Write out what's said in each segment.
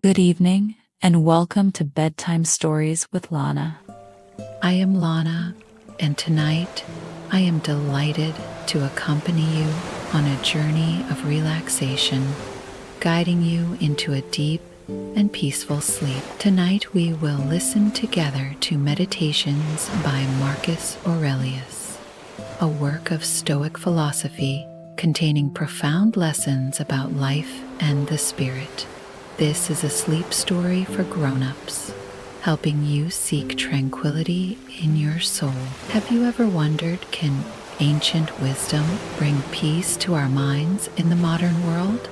Good evening, and welcome to Bedtime Stories with Lana. I am Lana, and tonight I am delighted to accompany you on a journey of relaxation, guiding you into a deep and peaceful sleep. Tonight we will listen together to Meditations by Marcus Aurelius, a work of Stoic philosophy containing profound lessons about life and the spirit. This is a sleep story for grown-ups, helping you seek tranquility in your soul. Have you ever wondered, can ancient wisdom bring peace to our minds in the modern world?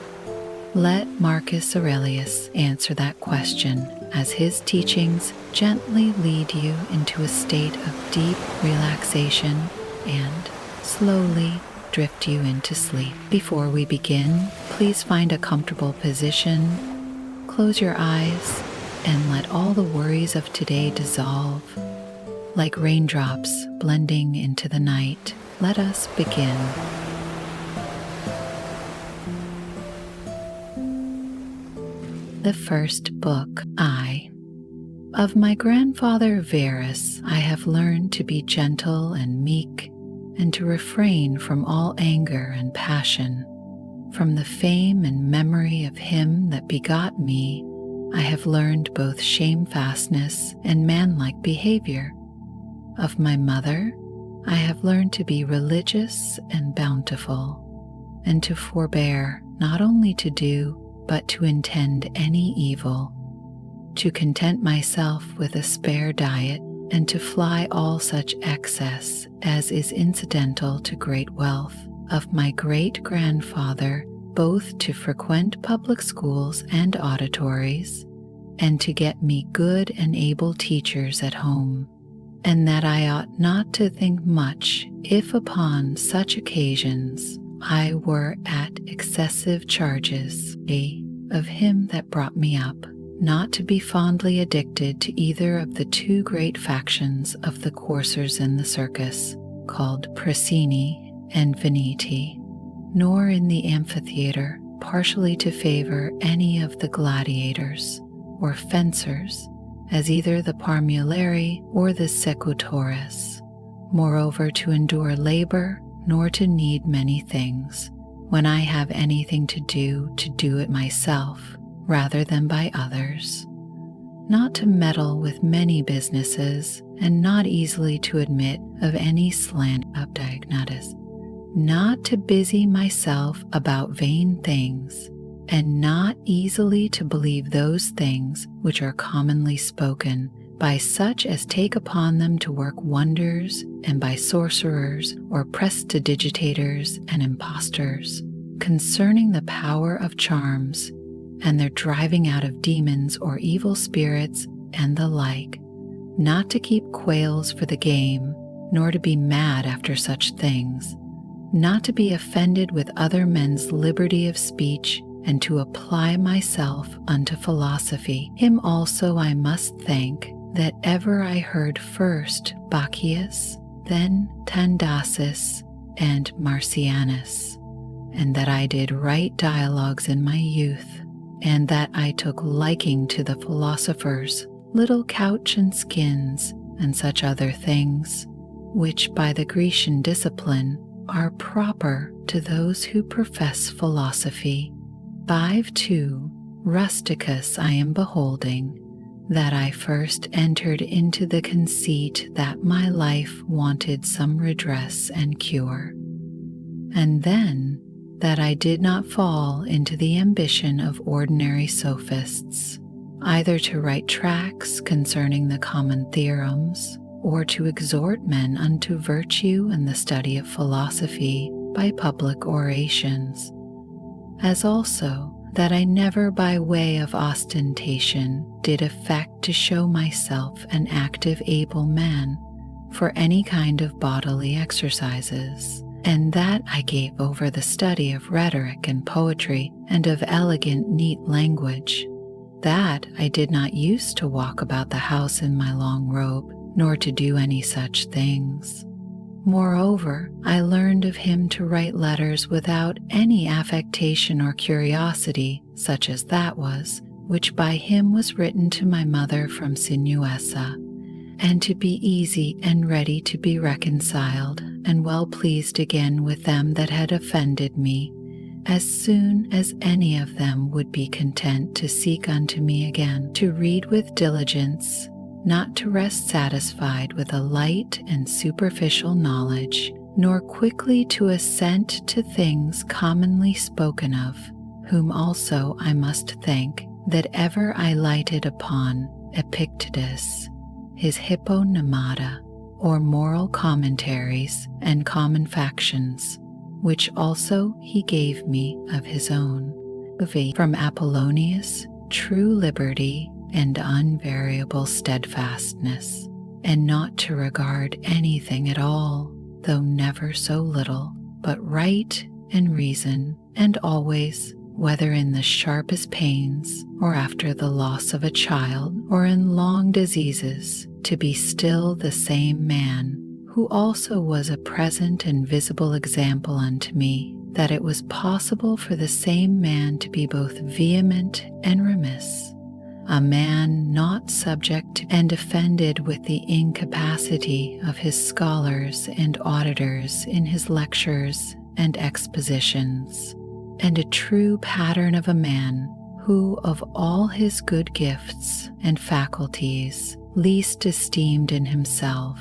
Let Marcus Aurelius answer that question as his teachings gently lead you into a state of deep relaxation and slowly drift you into sleep. Before we begin, please find a comfortable position. Close your eyes and let all the worries of today dissolve. Like raindrops blending into the night, let us begin. The first book, I. Of my grandfather Varus, I have learned to be gentle and meek, and to refrain from all anger and passion. From the fame and memory of him that begot me, I have learned both shamefastness and manlike behavior. Of my mother, I have learned to be religious and bountiful, and to forbear not only to do, but to intend any evil, to content myself with a spare diet, and to fly all such excess as is incidental to great wealth. Of my great-grandfather, both to frequent public schools and auditories, and to get me good and able teachers at home, and that I ought not to think much if upon such occasions I were at excessive charges, of him that brought me up, not to be fondly addicted to either of the two great factions of the coursers in the circus, called Prasini and Veneti, nor in the amphitheater partially to favor any of the gladiators or fencers, as either the Parmulari or the Secutores. Moreover, to endure labor, nor to need many things, when I have anything to do it myself, rather than by others. Not to meddle with many businesses, and not easily to admit of any slant of diagnosis. Not to busy myself about vain things, and not easily to believe those things which are commonly spoken by such as take upon them to work wonders, and by sorcerers or prestidigitators and impostors, concerning the power of charms, and their driving out of demons or evil spirits, and the like. Not to keep quails for the game, nor to be mad after such things. Not to be offended with other men's liberty of speech, and to apply myself unto philosophy. Him also I must thank that ever I heard first Bacchius, then Tandasis and Marcianus, and that I did write dialogues in my youth, and that I took liking to the philosophers, little couch and skins, and such other things, which by the Grecian discipline are proper to those who profess philosophy. 5:2 Rusticus I am beholding, that I first entered into the conceit that my life wanted some redress and cure, and then that I did not fall into the ambition of ordinary sophists, either to write tracts concerning the common theorems, or to exhort men unto virtue and the study of philosophy by public orations, as also that I never by way of ostentation did affect to show myself an active able man for any kind of bodily exercises, and that I gave over the study of rhetoric and poetry and of elegant neat language, that I did not use to walk about the house in my long robe, nor to do any such things. Moreover, I learned of him to write letters without any affectation or curiosity, such as that was, which by him was written to my mother from Sinuessa, and to be easy and ready to be reconciled, and well pleased again with them that had offended me, as soon as any of them would be content to seek unto me again, to read with diligence, not to rest satisfied with a light and superficial knowledge, nor quickly to assent to things commonly spoken of, whom also I must thank that ever I lighted upon Epictetus, his Hipponemata, or moral commentaries and common factions, which also he gave me of his own. From Apollonius, true liberty and unvariable steadfastness, and not to regard anything at all, though never so little, but right and reason, and always, whether in the sharpest pains, or after the loss of a child, or in long diseases, to be still the same man, who also was a present and visible example unto me, that it was possible for the same man to be both vehement and remiss, a man not subject to and offended with the incapacity of his scholars and auditors in his lectures and expositions, and a true pattern of a man who of all his good gifts and faculties least esteemed in himself,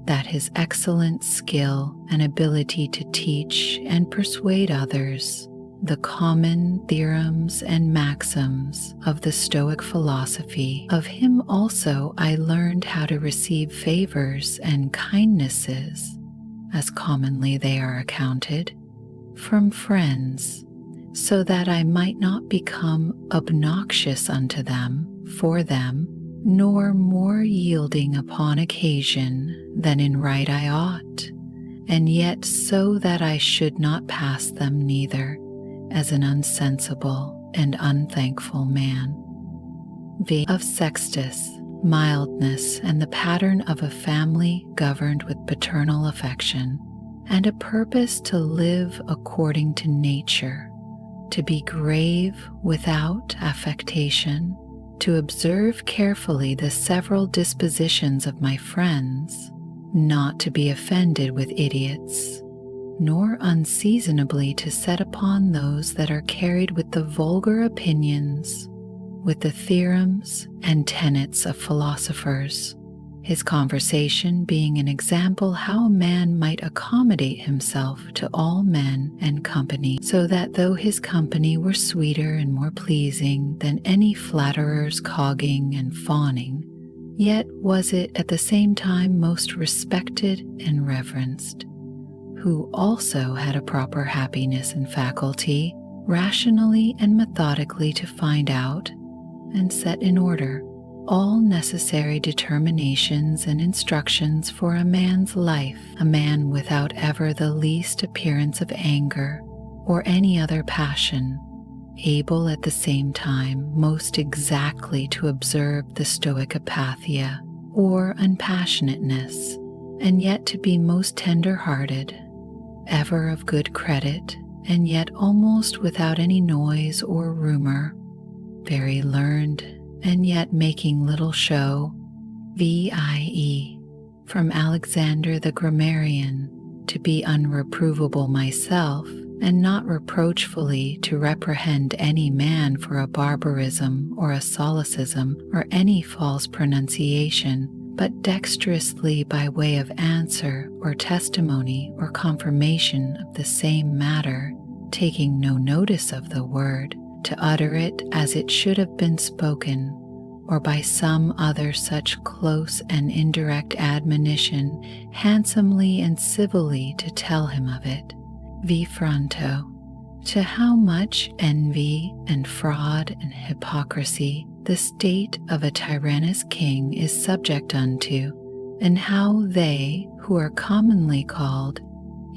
that his excellent skill and ability to teach and persuade others the common theorems and maxims of the Stoic philosophy. Of him also I learned how to receive favors and kindnesses, as commonly they are accounted, from friends, so that I might not become obnoxious unto them for them, nor more yielding upon occasion than in right I ought, and yet so that I should not pass them neither as an unsensible and unthankful man. Of Sextus, mildness and the pattern of a family governed with paternal affection, and a purpose to live according to nature, to be grave without affectation, to observe carefully the several dispositions of my friends, not to be offended with idiots, nor unseasonably to set upon those that are carried with the vulgar opinions, with the theorems and tenets of philosophers, his conversation being an example how a man might accommodate himself to all men and company, so that though his company were sweeter and more pleasing than any flatterer's cogging and fawning, yet was it at the same time most respected and reverenced, who also had a proper happiness and faculty rationally and methodically to find out and set in order all necessary determinations and instructions for a man's life, a man without ever the least appearance of anger or any other passion, able at the same time most exactly to observe the Stoic apatheia or unpassionateness, and yet to be most tender-hearted, ever of good credit, and yet almost without any noise or rumor, very learned, and yet making little show, vie, from Alexander the grammarian, to be unreprovable myself, and not reproachfully to reprehend any man for a barbarism or a solecism or any false pronunciation, but dexterously by way of answer or testimony or confirmation of the same matter, taking no notice of the word, to utter it as it should have been spoken, or by some other such close and indirect admonition, handsomely and civilly to tell him of it. Vi fronto, to how much envy and fraud and hypocrisy the state of a tyrannous king is subject unto, and how they who are commonly called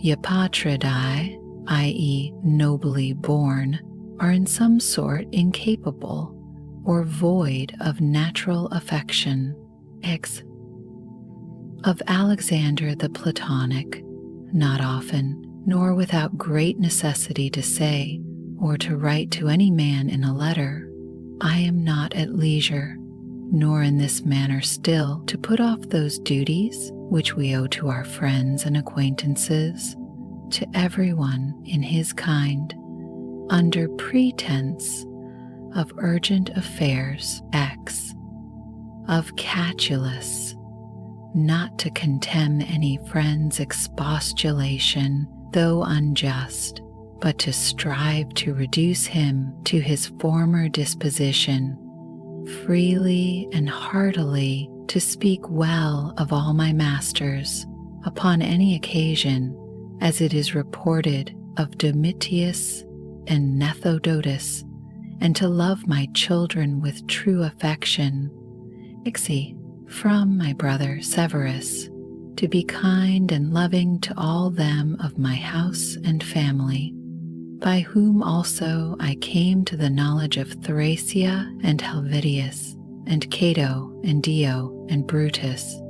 Eupatridae, i.e. nobly born, are in some sort incapable or void of natural affection. X. Of Alexander the Platonic, not often, nor without great necessity to say, or to write to any man in a letter, I am not at leisure, nor in this manner still, to put off those duties which we owe to our friends and acquaintances, to everyone in his kind, under pretense of urgent affairs, of Catullus, not to contemn any friend's expostulation, though unjust, but to strive to reduce him to his former disposition, freely and heartily to speak well of all my masters upon any occasion, as it is reported of Domitius and Nethodotus, and to love my children with true affection. From my brother Severus, to be kind and loving to all them of my house and family, by whom also I came to the knowledge of Thracia and Helvidius, and Cato and Dio and Brutus.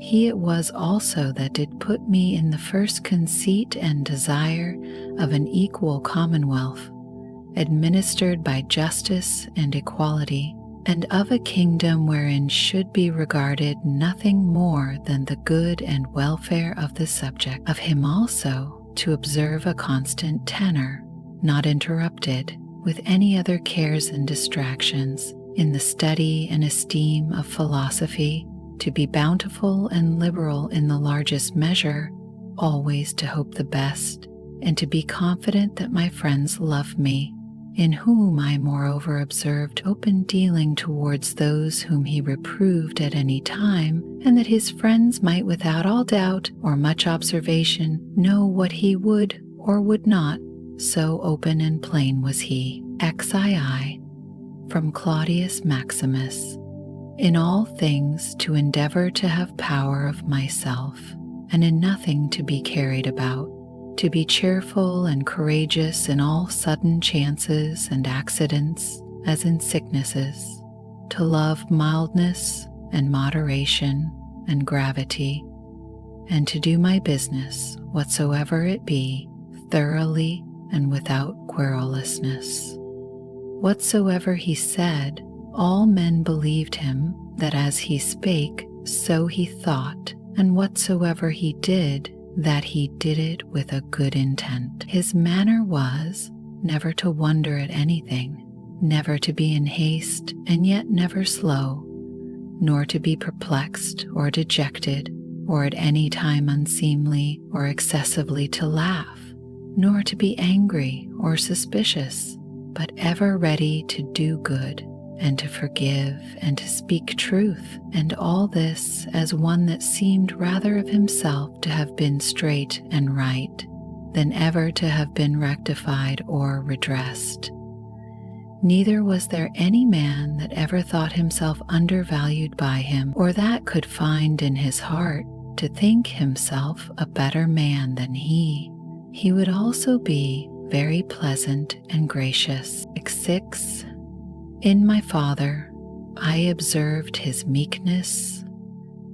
He it was also that did put me in the first conceit and desire of an equal commonwealth, administered by justice and equality, and of a kingdom wherein should be regarded nothing more than the good and welfare of the subject. Of him also to observe a constant tenor, not interrupted with any other cares and distractions, in the study and esteem of philosophy, to be bountiful and liberal in the largest measure, always to hope the best, and to be confident that my friends love me, in whom I moreover observed open dealing towards those whom he reproved at any time, and that his friends might without all doubt or much observation know what he would or would not, so open and plain was he. XII. From Claudius Maximus. In all things to endeavor to have power of myself, and in nothing to be carried about, to be cheerful and courageous in all sudden chances and accidents, as in sicknesses, to love mildness and moderation and gravity, and to do my business, whatsoever it be, thoroughly and without querulousness. Whatsoever he said, all men believed him, that as he spake, so he thought, and whatsoever he did, that he did it with a good intent. His manner was never to wonder at anything, never to be in haste, and yet never slow, nor to be perplexed or dejected, or at any time unseemly or excessively to laugh, nor to be angry or suspicious, but ever ready to do good, and to forgive, and to speak truth, and all this as one that seemed rather of himself to have been straight and right, than ever to have been rectified or redressed. Neither was there any man that ever thought himself undervalued by him, or that could find in his heart to think himself a better man than he. He would also be very pleasant and gracious. 6. In my father, I observed his meekness,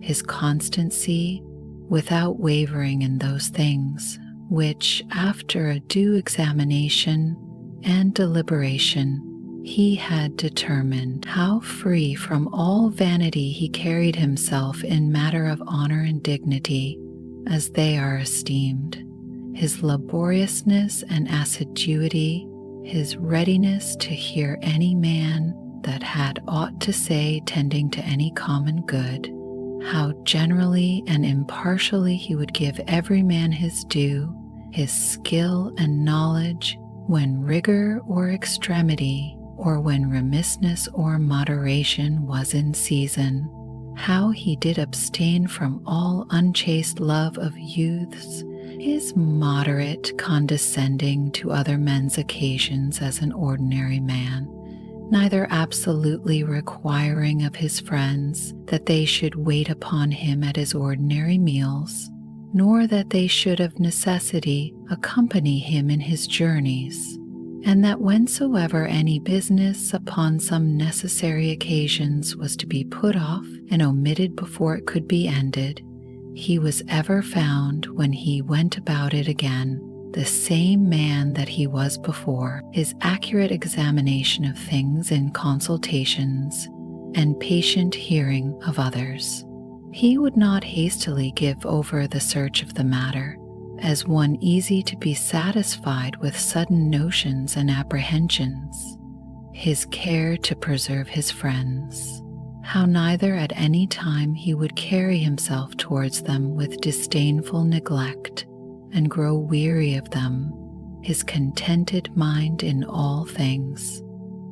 his constancy, without wavering in those things, which, after a due examination and deliberation, he had determined. How free from all vanity he carried himself in matter of honor and dignity, as they are esteemed. His laboriousness and assiduity, his readiness to hear any man that had aught to say tending to any common good, how generally and impartially he would give every man his due, his skill and knowledge, when rigor or extremity, or when remissness or moderation was in season, how he did abstain from all unchaste love of youths, his moderate condescending to other men's occasions as an ordinary man, neither absolutely requiring of his friends that they should wait upon him at his ordinary meals, nor that they should of necessity accompany him in his journeys, and that whensoever any business upon some necessary occasions was to be put off and omitted before it could be ended, he was ever found, when he went about it again, the same man that he was before, his accurate examination of things in consultations and patient hearing of others. He would not hastily give over the search of the matter as one easy to be satisfied with sudden notions and apprehensions. His care to preserve his friends, how neither at any time he would carry himself towards them with disdainful neglect and grow weary of them, his contented mind in all things,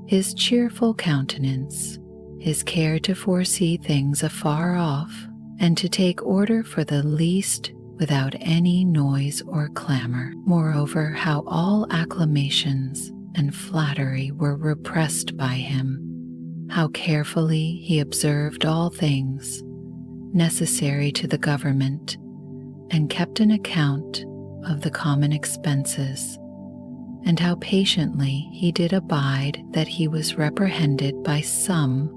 his cheerful countenance, his care to foresee things afar off, and to take order for the least without any noise or clamor. Moreover, how all acclamations and flattery were repressed by him, how carefully he observed all things necessary to the government, and kept an account of the common expenses, and how patiently he did abide that he was reprehended by some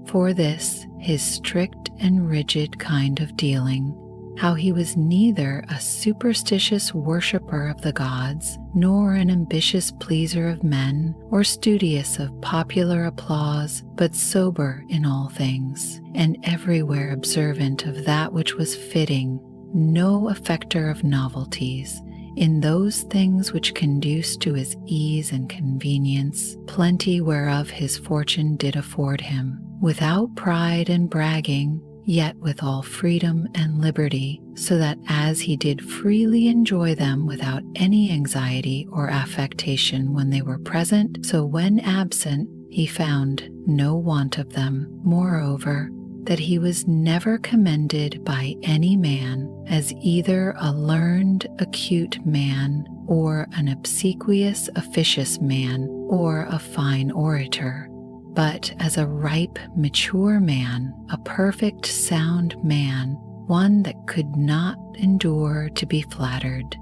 for this his strict and rigid kind of dealing, how he was neither a superstitious worshipper of the gods, nor an ambitious pleaser of men, or studious of popular applause, but sober in all things, and everywhere observant of that which was fitting, no affecter of novelties, in those things which conduce to his ease and convenience, plenty whereof his fortune did afford him, without pride and bragging, yet with all freedom and liberty, so that as he did freely enjoy them without any anxiety or affectation when they were present, so when absent he found no want of them. Moreover, that he was never commended by any man as either a learned, acute man, or an obsequious, officious man, or a fine orator, but as a ripe, mature man, a perfect, sound man, one that could not endure to be flattered,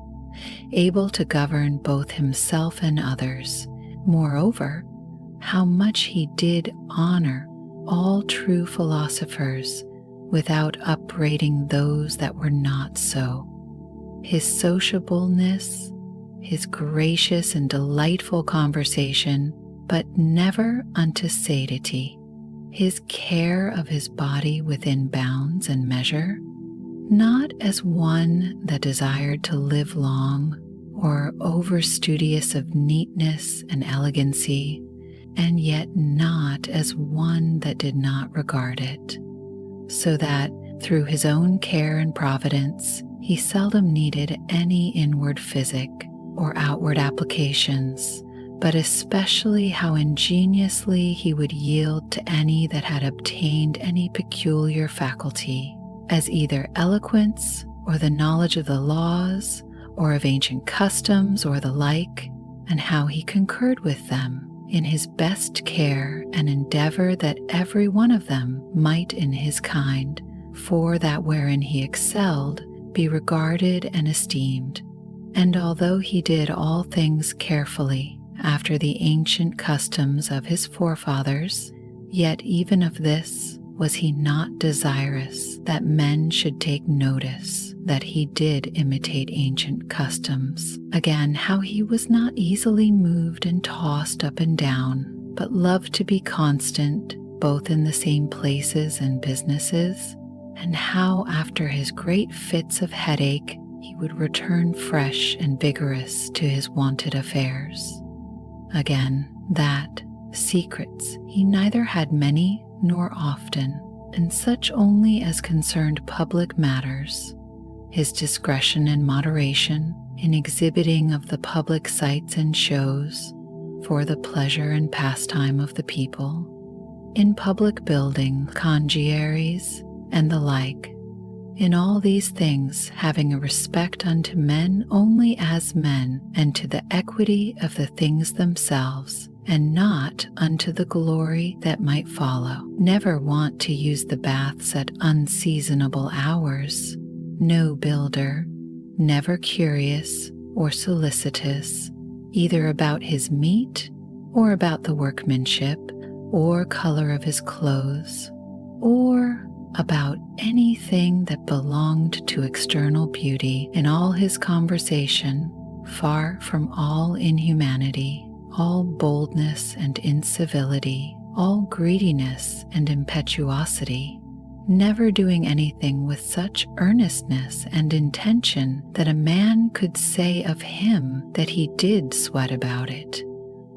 able to govern both himself and others. Moreover, how much he did honor all true philosophers without upbraiding those that were not so. His sociableness, his gracious and delightful conversation, but never unto satiety, his care of his body within bounds and measure, not as one that desired to live long, or over studious of neatness and elegancy, and yet not as one that did not regard it, so that through his own care and providence he seldom needed any inward physic or outward applications, but especially how ingeniously he would yield to any that had obtained any peculiar faculty, as either eloquence or the knowledge of the laws or of ancient customs or the like, and how he concurred with them in his best care and endeavor that every one of them might in his kind, for that wherein he excelled, be regarded and esteemed. And although he did all things carefully after the ancient customs of his forefathers, yet even of this was he not desirous that men should take notice that he did imitate ancient customs. Again, how he was not easily moved and tossed up and down, but loved to be constant both in the same places and businesses, and how after his great fits of headache he would return fresh and vigorous to his wonted affairs. Again, that secrets he neither had many nor often, and such only as concerned public matters, his discretion and moderation in exhibiting of the public sights and shows for the pleasure and pastime of the people, in public building, congiaries, and the like, in all these things having a respect unto men only as men, and to the equity of the things themselves, and not unto the glory that might follow. Never want to use the baths at unseasonable hours. No builder, never curious or solicitous, either about his meat, or about the workmanship, or color of his clothes, or about anything that belonged to external beauty in all his conversation, far from all inhumanity, all boldness and incivility, all greediness and impetuosity, never doing anything with such earnestness and intention that a man could say of him that he did sweat about it,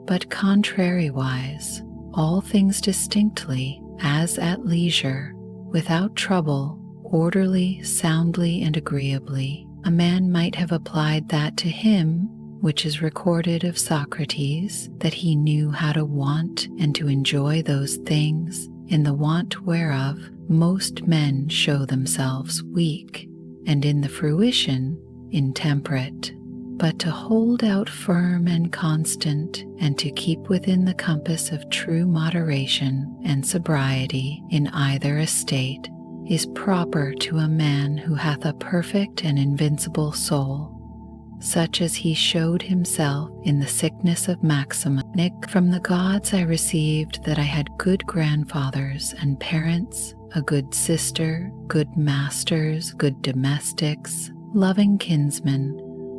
but contrariwise, all things distinctly, as at leisure, without trouble, orderly, soundly, and agreeably, a man might have applied that to him which is recorded of Socrates, that he knew how to want and to enjoy those things, in the want whereof most men show themselves weak, and in the fruition intemperate. But to hold out firm and constant, and to keep within the compass of true moderation and sobriety in either estate, is proper to a man who hath a perfect and invincible soul, such as he showed himself in the sickness of Maximus. From the gods I received that I had good grandfathers and parents, a good sister, good masters, good domestics, loving kinsmen,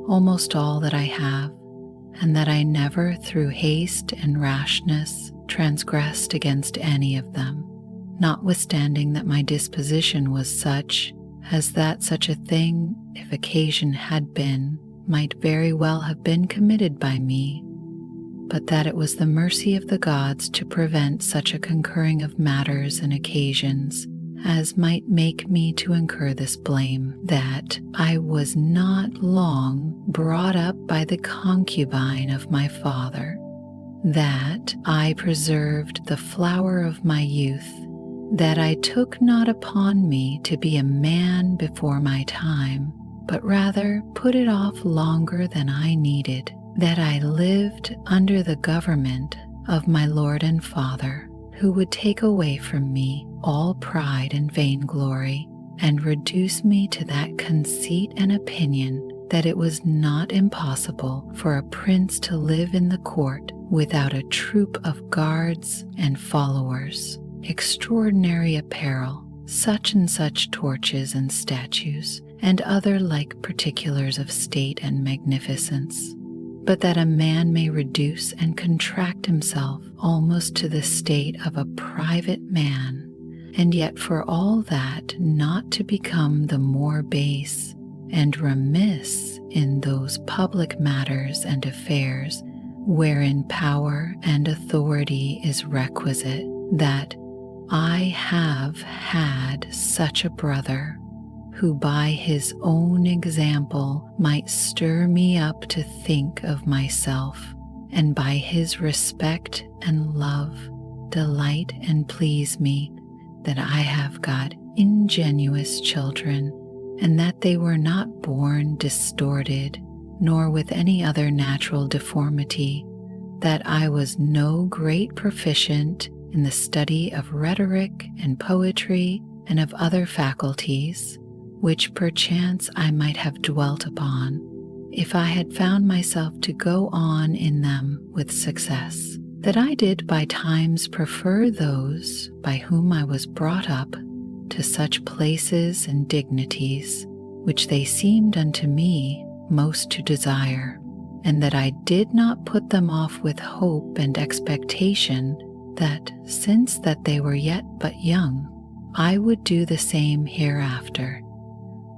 almost all that I have, and that I never through haste and rashness transgressed against any of them, notwithstanding that my disposition was such as that such a thing, if occasion had been, might very well have been committed by me, but that it was the mercy of the gods to prevent such a concurring of matters and occasions as might make me to incur this blame, that I was not long brought up by the concubine of my father, that I preserved the flower of my youth, that I took not upon me to be a man before my time, but rather put it off longer than I needed, that I lived under the government of my Lord and Father, who would take away from me all pride and vainglory, and reduce me to that conceit and opinion that it was not impossible for a prince to live in the court without a troop of guards and followers, extraordinary apparel, such and such torches and statues, and other like particulars of state and magnificence, but that a man may reduce and contract himself almost to the state of a private man, and yet for all that not to become the more base and remiss in those public matters and affairs wherein power and authority is requisite, that I have had such a brother, who by his own example might stir me up to think of myself, and by his respect and love delight and please me, that I have got ingenuous children, and that they were not born distorted, nor with any other natural deformity, that I was no great proficient in the study of rhetoric and poetry and of other faculties, which perchance I might have dwelt upon, if I had found myself to go on in them with success, that I did by times prefer those by whom I was brought up to such places and dignities, which they seemed unto me most to desire, and that I did not put them off with hope and expectation, that since that they were yet but young, I would do the same hereafter,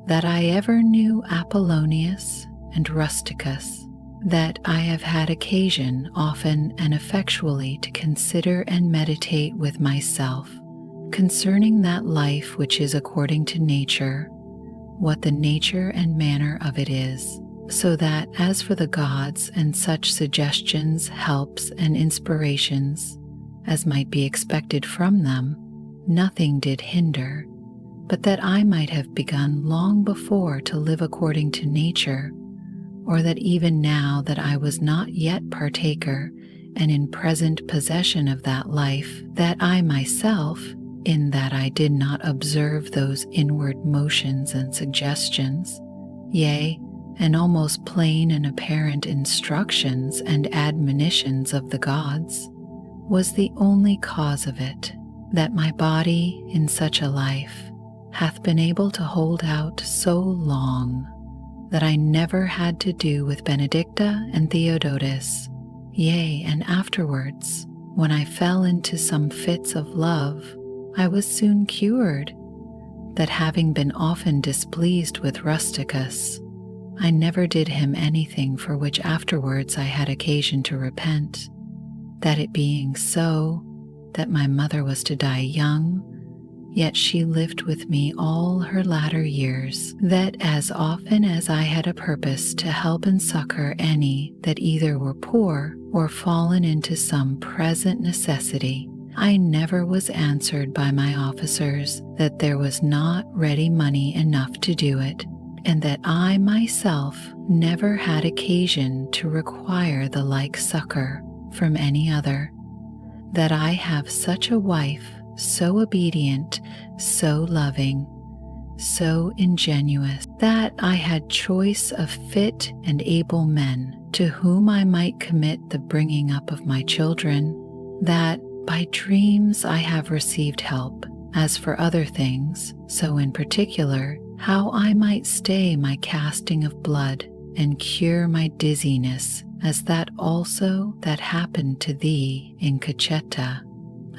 that I ever knew Apollonius and Rusticus, that I have had occasion often and effectually to consider and meditate with myself concerning that life which is according to nature, what the nature and manner of it is, so that as for the gods and such suggestions, helps, and inspirations as might be expected from them, nothing did hinder, but that I might have begun long before to live according to nature, or that even now that I was not yet partaker and in present possession of that life, that I myself, in that I did not observe those inward motions and suggestions, yea, and almost plain and apparent instructions and admonitions of the gods, was the only cause of it, that my body in such a life hath been able to hold out so long, that I never had to do with Benedicta and Theodotus. Yea, and afterwards, when I fell into some fits of love, I was soon cured, that having been often displeased with Rusticus, I never did him anything for which afterwards I had occasion to repent, that it being so, that my mother was to die young, yet she lived with me all her latter years, that as often as I had a purpose to help and succor any that either were poor or fallen into some present necessity, I never was answered by my officers that there was not ready money enough to do it, and that I myself never had occasion to require the like succor from any other, that I have such a wife, so obedient, so loving, so ingenuous, that I had choice of fit and able men to whom I might commit the bringing up of my children, that by dreams I have received help, as for other things, so in particular, how I might stay my casting of blood and cure my dizziness, as that also that happened to thee in Cacheta,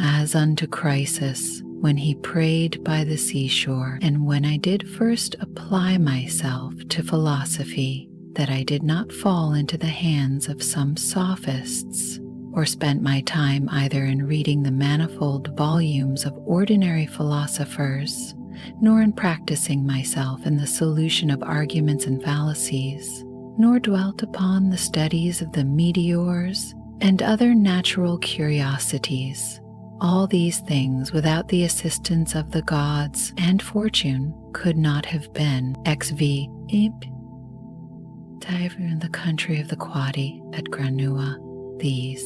as unto Chrysis, when he prayed by the seashore, and when I did first apply myself to philosophy, that I did not fall into the hands of some sophists, or spent my time either in reading the manifold volumes of ordinary philosophers, nor in practicing myself in the solution of arguments and fallacies, nor dwelt upon the studies of the meteors and other natural curiosities. All these things, without the assistance of the gods and fortune, could not have been ex vi imp diver in the country of the Quadi at Granua. These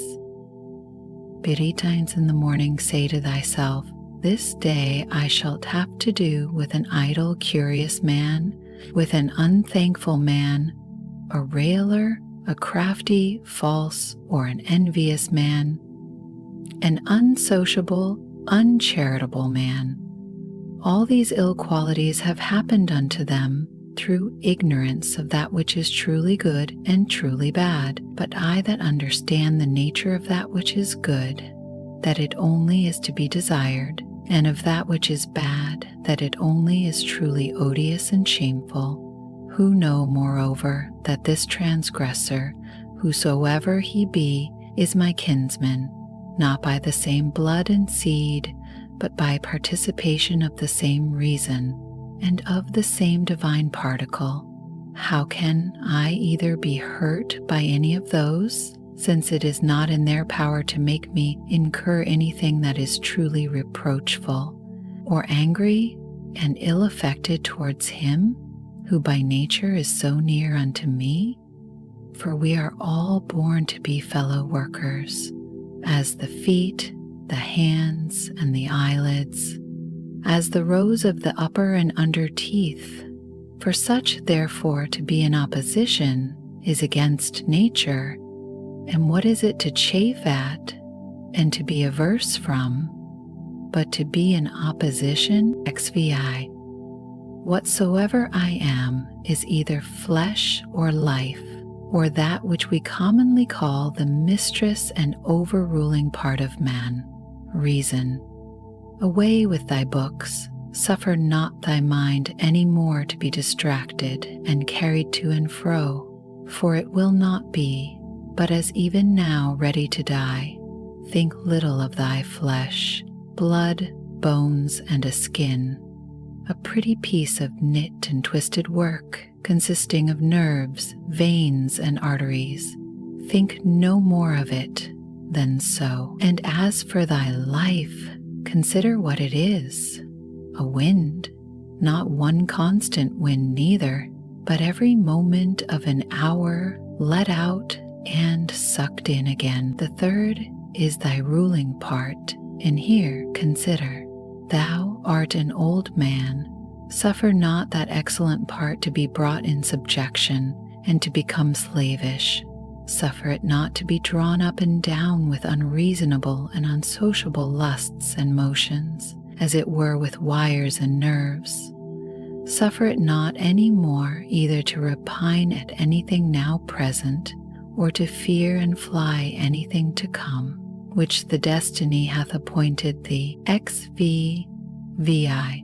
betimes in the morning say to thyself, this day I shalt have to do with an idle curious man, with an unthankful man, a railer, a crafty, false, or an envious man, an unsociable, uncharitable man. All these ill qualities have happened unto them through ignorance of that which is truly good and truly bad. But I that understand the nature of that which is good, that it only is to be desired, and of that which is bad, that it only is truly odious and shameful, who know moreover that this transgressor, whosoever he be, is my kinsman, not by the same blood and seed, but by participation of the same reason, and of the same divine particle. How can I either be hurt by any of those, since it is not in their power to make me incur anything that is truly reproachful, or angry and ill affected towards him, who by nature is so near unto me? For we are all born to be fellow workers, as the feet, the hands, and the eyelids, as the rows of the upper and under teeth. For such, therefore, to be in opposition is against nature. And what is it to chafe at and to be averse from, but to be in opposition ex vi? Whatsoever I am is either flesh or life, or that which we commonly call the mistress and overruling part of man, reason. Away with thy books, suffer not thy mind any more to be distracted and carried to and fro, for it will not be, but as even now ready to die. Think little of thy flesh, blood, bones, and a skin, a pretty piece of knit and twisted work, consisting of nerves, veins, and arteries. Think no more of it than so. And as for thy life, consider what it is, a wind, not one constant wind neither, but every moment of an hour let out and sucked in again. The third is thy ruling part, and here consider, thou art an old man, suffer not that excellent part to be brought in subjection and to become slavish. Suffer it not to be drawn up and down with unreasonable and unsociable lusts and motions, as it were with wires and nerves. Suffer it not any more either to repine at anything now present, or to fear and fly anything to come, which the destiny hath appointed thee. XV VI.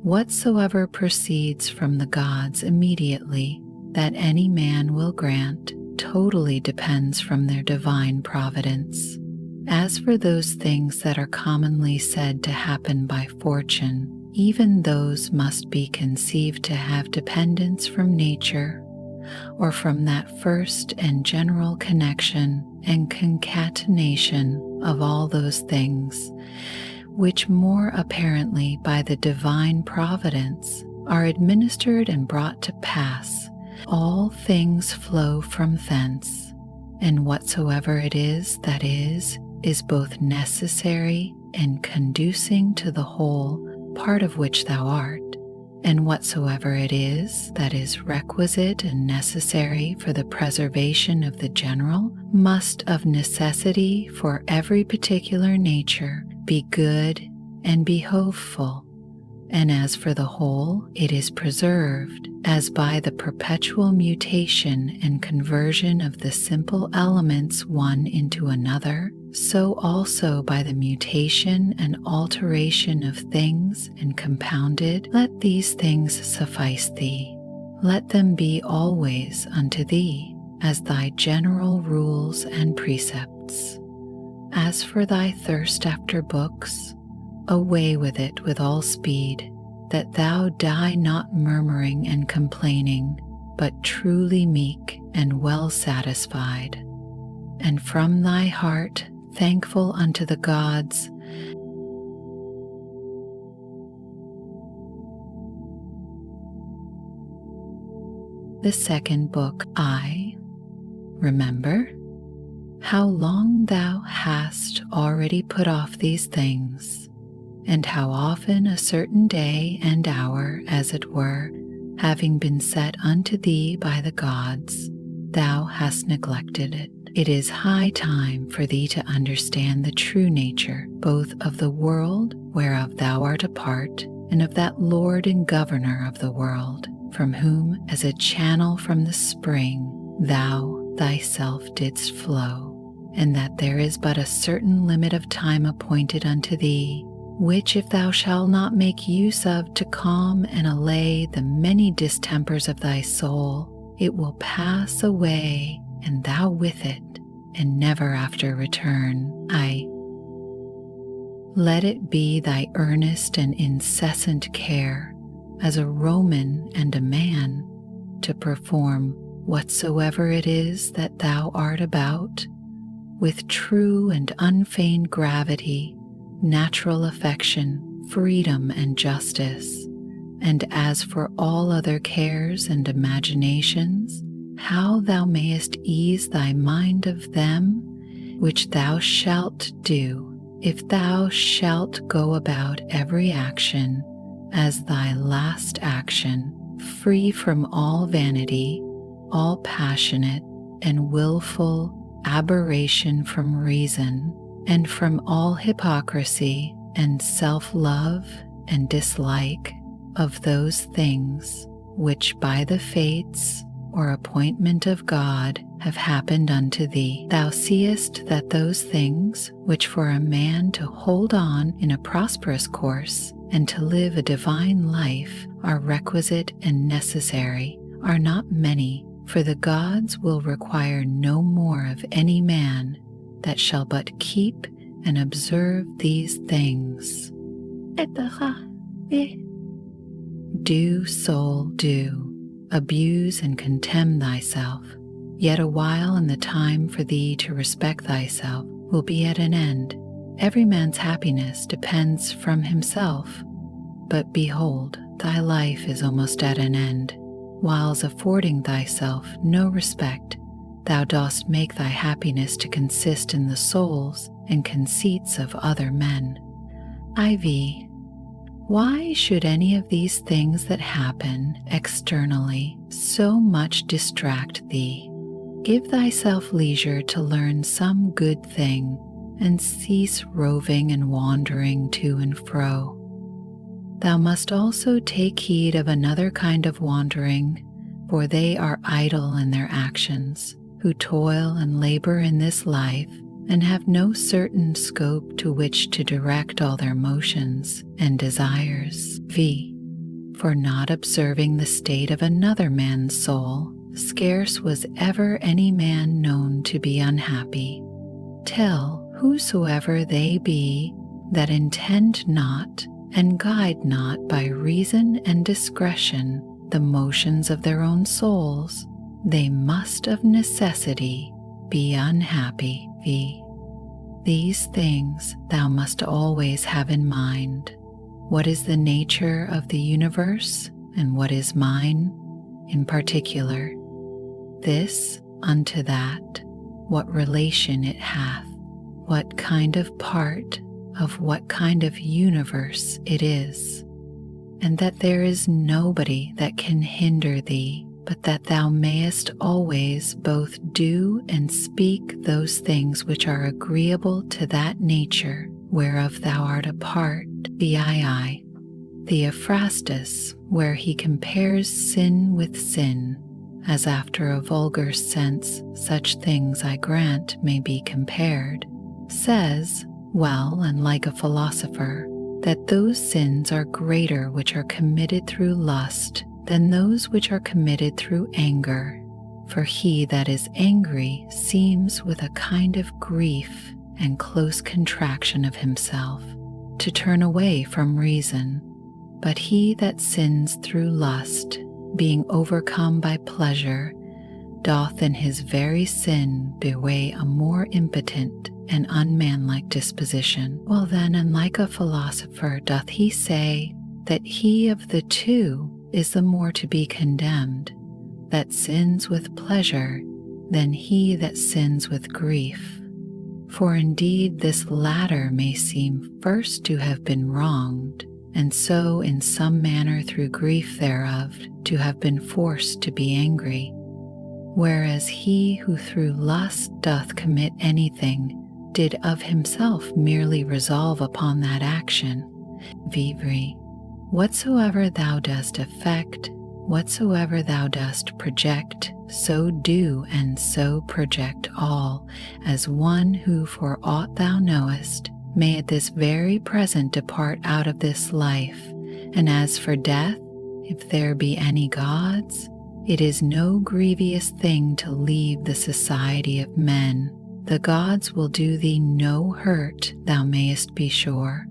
Whatsoever proceeds from the gods immediately that any man will grant totally depends from their divine providence. As for those things that are commonly said to happen by fortune, even those must be conceived to have dependence from nature, or from that first and general connection and concatenation of all those things, which more apparently by the divine providence are administered and brought to pass. All things flow from thence, and whatsoever it is that is both necessary and conducing to the whole, part of which thou art, and whatsoever it is that is requisite and necessary for the preservation of the general, must of necessity for every particular nature be good and behoveful. And as for the whole, it is preserved, as by the perpetual mutation and conversion of the simple elements one into another, so also by the mutation and alteration of things and compounded. Let these things suffice thee. Let them be always unto thee as thy general rules and precepts. As for thy thirst after books, away with it with all speed, that thou die not murmuring and complaining, but truly meek and well satisfied, and from thy heart thankful unto the gods. The second book, I. Remember how long thou hast already put off these things, and how often a certain day and hour, as it were, having been set unto thee by the gods, thou hast neglected it. It is high time for thee to understand the true nature both of the world whereof thou art a part, and of that Lord and Governor of the world, from whom, as a channel from the spring, thou thyself didst flow, and that there is but a certain limit of time appointed unto thee, which if thou shalt not make use of to calm and allay the many distempers of thy soul, it will pass away, and thou with it, and never after return. Let it be thy earnest and incessant care, as a Roman and a man, to perform whatsoever it is that thou art about, with true and unfeigned gravity, natural affection, freedom, and justice. And as for all other cares and imaginations, how thou mayest ease thy mind of them, which thou shalt do, if thou shalt go about every action as thy last action, free from all vanity, all passionate and willful aberration from reason, and from all hypocrisy and self-love and dislike of those things which by the fates or appointment of God have happened unto thee. Thou seest that those things which for a man to hold on in a prosperous course and to live a divine life are requisite and necessary are not many, for the gods will require no more of any man that shall but keep and observe these things. Do, soul, do. Abuse and contemn thyself, yet a while and the time for thee to respect thyself will be at an end. Every man's happiness depends from himself, but behold, thy life is almost at an end. Whiles affording thyself no respect, thou dost make thy happiness to consist in the souls and conceits of other men. IV. Why should any of these things that happen externally so much distract thee? Give thyself leisure to learn some good thing, and cease roving and wandering to and fro. thou must also take heed of another kind of wandering, for they are idle in their actions, who toil and labor in this life, and have no certain scope to which to direct all their motions and desires. For not observing the state of another man's soul, scarce was ever any man known to be unhappy. Tell whosoever they be that intend not and guide not by reason and discretion the motions of their own souls, they must of necessity be unhappy. These things thou must always have in mind. What is the nature of the universe, and what is mine in particular? This unto that, what relation it hath, what kind of part of what kind of universe it is, and that there is nobody that can hinder thee, but that thou mayest always both do and speak those things which are agreeable to that nature whereof thou art a part. Theophrastus, where he compares sin with sin, as after a vulgar sense such things I grant may be compared, says, well and like a philosopher, that those sins are greater which are committed through lust than those which are committed through anger. For he that is angry seems with a kind of grief and close contraction of himself to turn away from reason. But he that sins through lust, being overcome by pleasure, doth in his very sin bewray a more impotent and unmanlike disposition. Well then, and like a philosopher doth he say that he of the two is the more to be condemned, that sins with pleasure, than he that sins with grief. For indeed this latter may seem first to have been wronged, and so in some manner through grief thereof to have been forced to be angry, whereas he who through lust doth commit anything did of himself merely resolve upon that action. Whatsoever thou dost effect, whatsoever thou dost project, so do and so project all, as one who for aught thou knowest may at this very present depart out of this life. And as for death, if there be any gods, it is no grievous thing to leave the society of men. The gods will do thee no hurt, thou mayest be sure.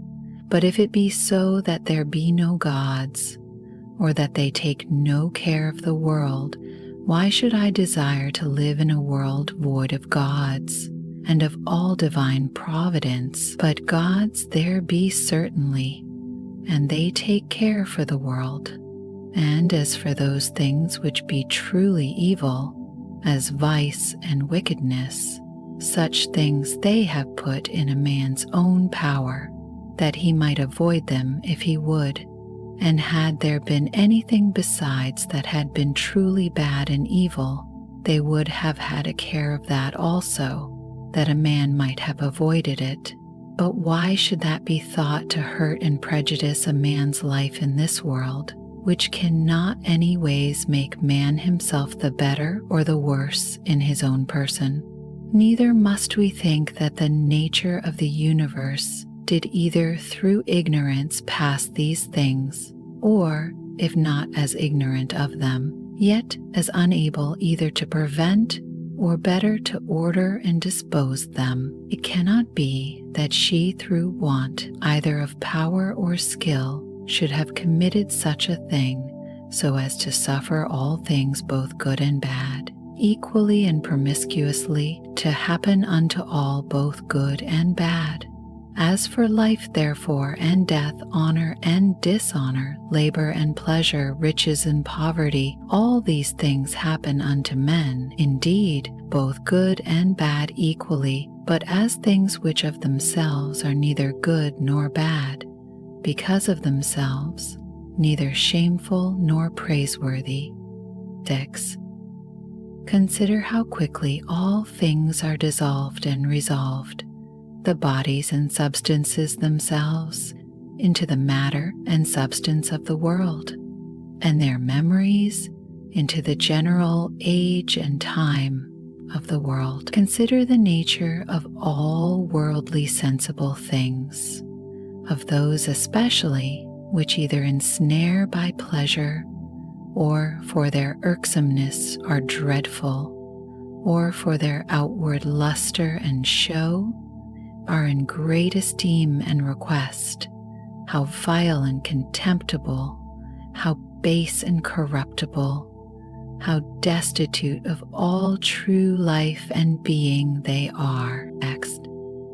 But if it be so that there be no gods, or that they take no care of the world, why should I desire to live in a world void of gods, and of all divine providence? But gods there be certainly, and they take care for the world. And as for those things which be truly evil, as vice and wickedness, such things they have put in a man's own power, that he might avoid them if he would. And had there been anything besides that had been truly bad and evil, they would have had a care of that also, that a man might have avoided it. But why should that be thought to hurt and prejudice a man's life in this world, which cannot any ways make man himself the better or the worse in his own person? Neither must we think that the nature of the universe did either through ignorance pass these things, or, if not as ignorant of them, yet as unable either to prevent or better to order and dispose them. It cannot be that she through want either of power or skill should have committed such a thing, so as to suffer all things both good and bad, equally and promiscuously to happen unto all both good and bad. As for life therefore, and death, honor and dishonor, labor and pleasure, riches and poverty, all these things happen unto men, indeed, both good and bad equally, but as things which of themselves are neither good nor bad, because of themselves, neither shameful nor praiseworthy. 6. Consider how quickly all things are dissolved and resolved, the bodies and substances themselves, into the matter and substance of the world, and their memories into the general age and time of the world. Consider the nature of all worldly sensible things, of those especially which either ensnare by pleasure, or for their irksomeness are dreadful, or for their outward luster and show are in great esteem and request, how vile and contemptible, how base and corruptible, how destitute of all true life and being they are. Next,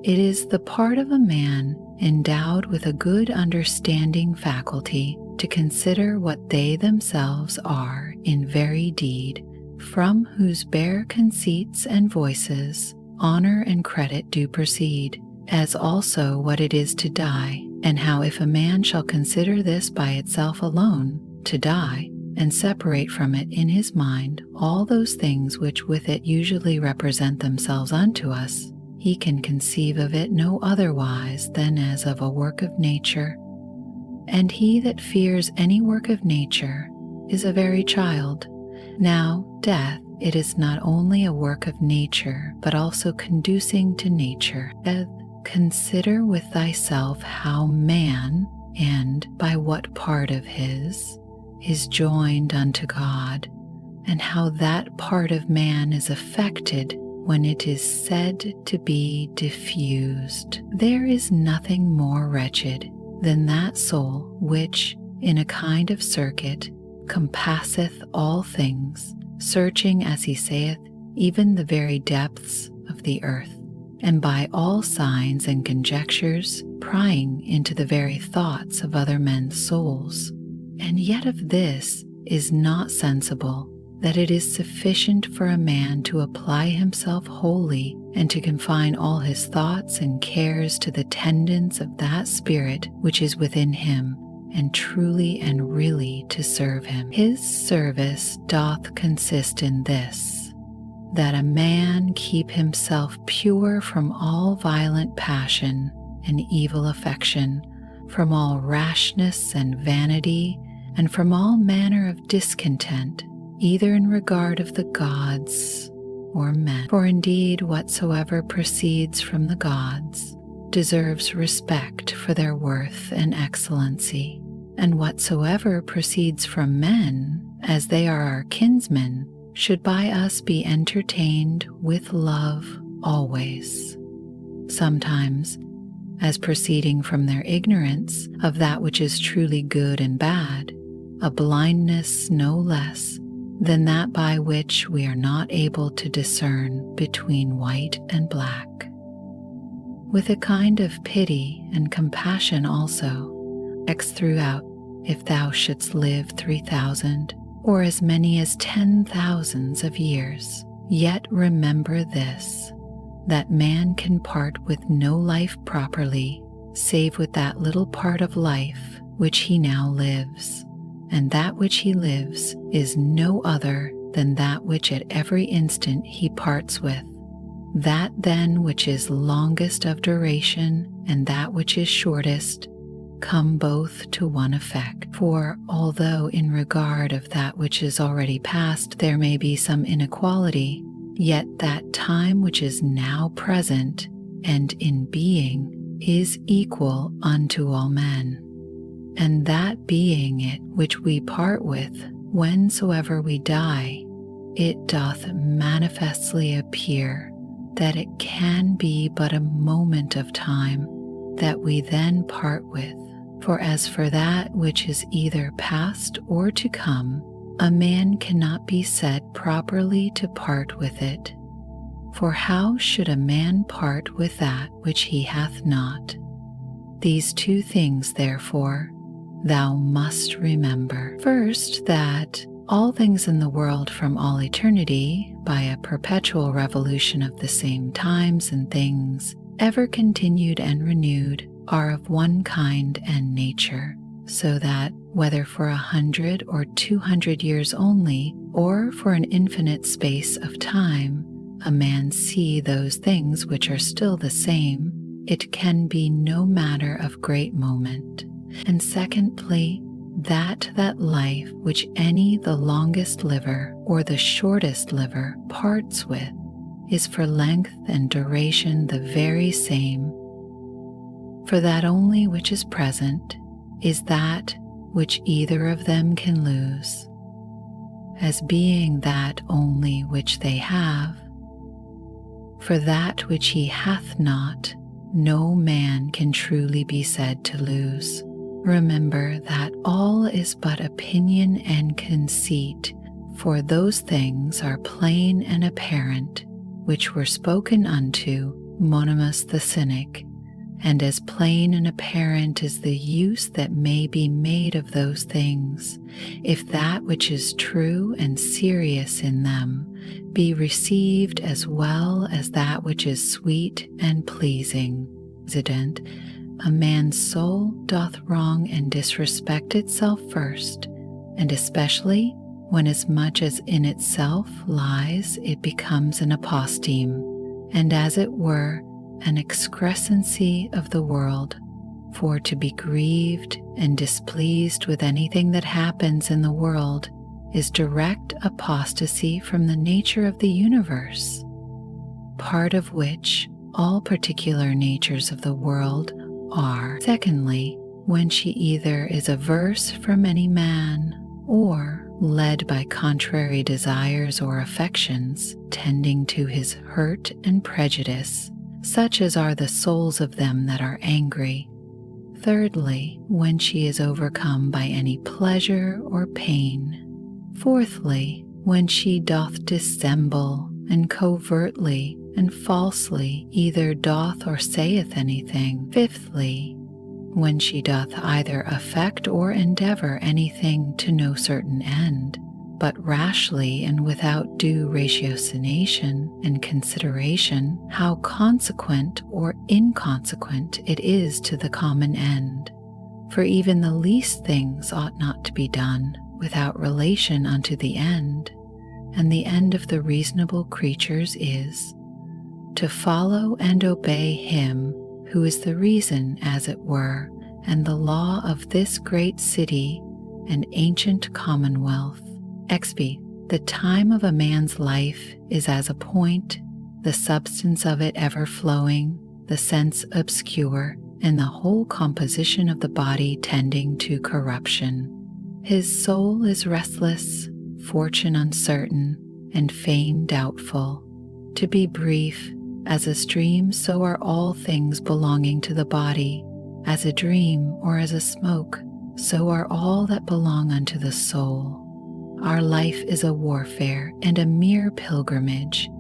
it is the part of a man endowed with a good understanding faculty to consider what they themselves are in very deed, from whose bare conceits and voices honor and credit do proceed, as also what it is to die, and how if a man shall consider this by itself alone, to die, and separate from it in his mind all those things which with it usually represent themselves unto us, he can conceive of it no otherwise than as of a work of nature. And he that fears any work of nature is a very child. Now, death, it is not only a work of nature, but also conducing to nature. Consider with thyself how man, and by what part of his, is joined unto God, and how that part of man is affected when it is said to be diffused. There is nothing more wretched than that soul which, in a kind of circuit, compasseth all things, searching, as he saith, even the very depths of the earth, and by all signs and conjectures prying into the very thoughts of other men's souls. And yet of this is not sensible, that it is sufficient for a man to apply himself wholly and to confine all his thoughts and cares to the tendance of that spirit which is within him, and truly and really to serve him. His service doth consist in this, that a man keep himself pure from all violent passion and evil affection, from all rashness and vanity, and from all manner of discontent, either in regard of the gods or men. For indeed whatsoever proceeds from the gods deserves respect for their worth and excellency, and whatsoever proceeds from men, as they are our kinsmen, should by us be entertained with love always. Sometimes, as proceeding from their ignorance of that which is truly good and bad, a blindness no less than that by which we are not able to discern between white and black. With a kind of pity and compassion also, throughout, if thou shouldst live 3,000 or as many as 10,000 of years, yet remember this, that man can part with no life properly, save with that little part of life which he now lives. And that which he lives is no other than that which at every instant he parts with. That then which is longest of duration and that which is shortest come both to one effect. For although in regard of that which is already past there may be some inequality, yet that time which is now present and in being is equal unto all men. And that being it which we part with, whensoever we die, it doth manifestly appear that it can be but a moment of time that we then part with. For as for that which is either past or to come, a man cannot be said properly to part with it. For how should a man part with that which he hath not? These two things, therefore, thou must remember. First, that all things in the world from all eternity, by a perpetual revolution of the same times and things, ever continued and renewed, are of one kind and nature, so that, whether for 100 or 200 years only, or for an infinite space of time, a man see those things which are still the same, it can be no matter of great moment. And secondly, that life which any the longest liver or the shortest liver parts with is for length and duration the very same. For that only which is present is that which either of them can lose, as being that only which they have. For that which he hath not, no man can truly be said to lose. Remember that all is but opinion and conceit, for those things are plain and apparent, which were spoken unto Monimus the Cynic, and as plain and apparent is the use that may be made of those things, if that which is true and serious in them be received as well as that which is sweet and pleasing. Accident, a man's soul doth wrong and disrespect itself first, and especially when as much as in itself lies, it becomes an aposteme, and as it were, an excrescency of the world. For to be grieved and displeased with anything that happens in the world is direct apostasy from the nature of the universe, part of which all particular natures of the world are. Secondly, when she either is averse from any man, or led by contrary desires or affections tending to his hurt and prejudice, such as are the souls of them that are angry. Thirdly, when she is overcome by any pleasure or pain. Fourthly, when she doth dissemble and covertly and falsely either doth or saith anything. Fifthly, when she doth either affect or endeavor anything to no certain end, but rashly and without due ratiocination and consideration how consequent or inconsequent it is to the common end. For even the least things ought not to be done without relation unto the end, and the end of the reasonable creatures is to follow and obey him who is the reason, as it were, and the law of this great city and ancient commonwealth. XB. The time of a man's life is as a point, the substance of it ever flowing, the sense obscure, and the whole composition of the body tending to corruption. His soul is restless, fortune uncertain, and fame doubtful. To be brief, as a stream, so are all things belonging to the body. As a dream or as a smoke, so are all that belong unto the soul. Our life is a warfare and a mere pilgrimage.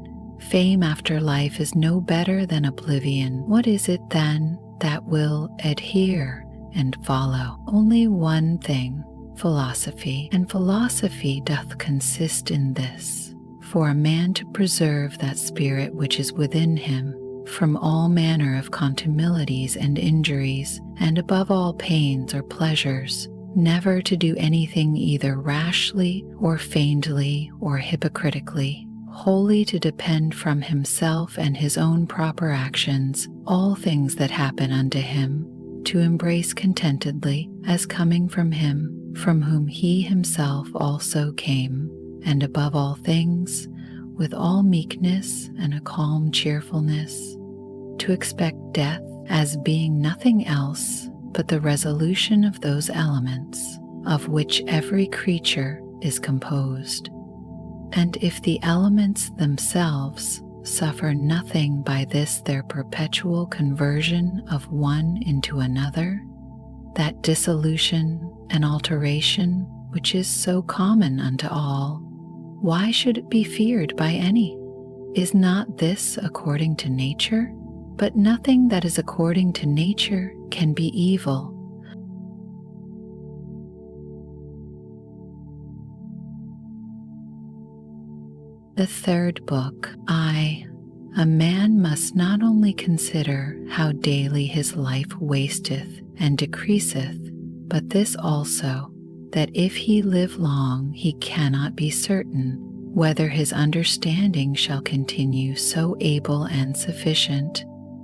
Fame after life is no better than oblivion. What is it then that will adhere and follow? Only one thing, philosophy. And philosophy doth consist in this: for a man to preserve that spirit which is within him from all manner of contumelities and injuries, and above all pains or pleasures, never to do anything either rashly or feignedly or hypocritically, wholly to depend from himself and his own proper actions all things that happen unto him, to embrace contentedly as coming from him, from whom he himself also came, and above all things, with all meekness and a calm cheerfulness, to expect death as being nothing else but the resolution of those elements of which every creature is composed. And if the elements themselves suffer nothing by this their perpetual conversion of one into another, that dissolution and alteration which is so common unto all, why should it be feared by any? Is not this according to nature? But nothing that is according to nature can be evil. The third book, I. A man must not only consider how daily his life wasteth and decreaseth, but this also, that if he live long he cannot be certain whether his understanding shall continue so able and sufficient.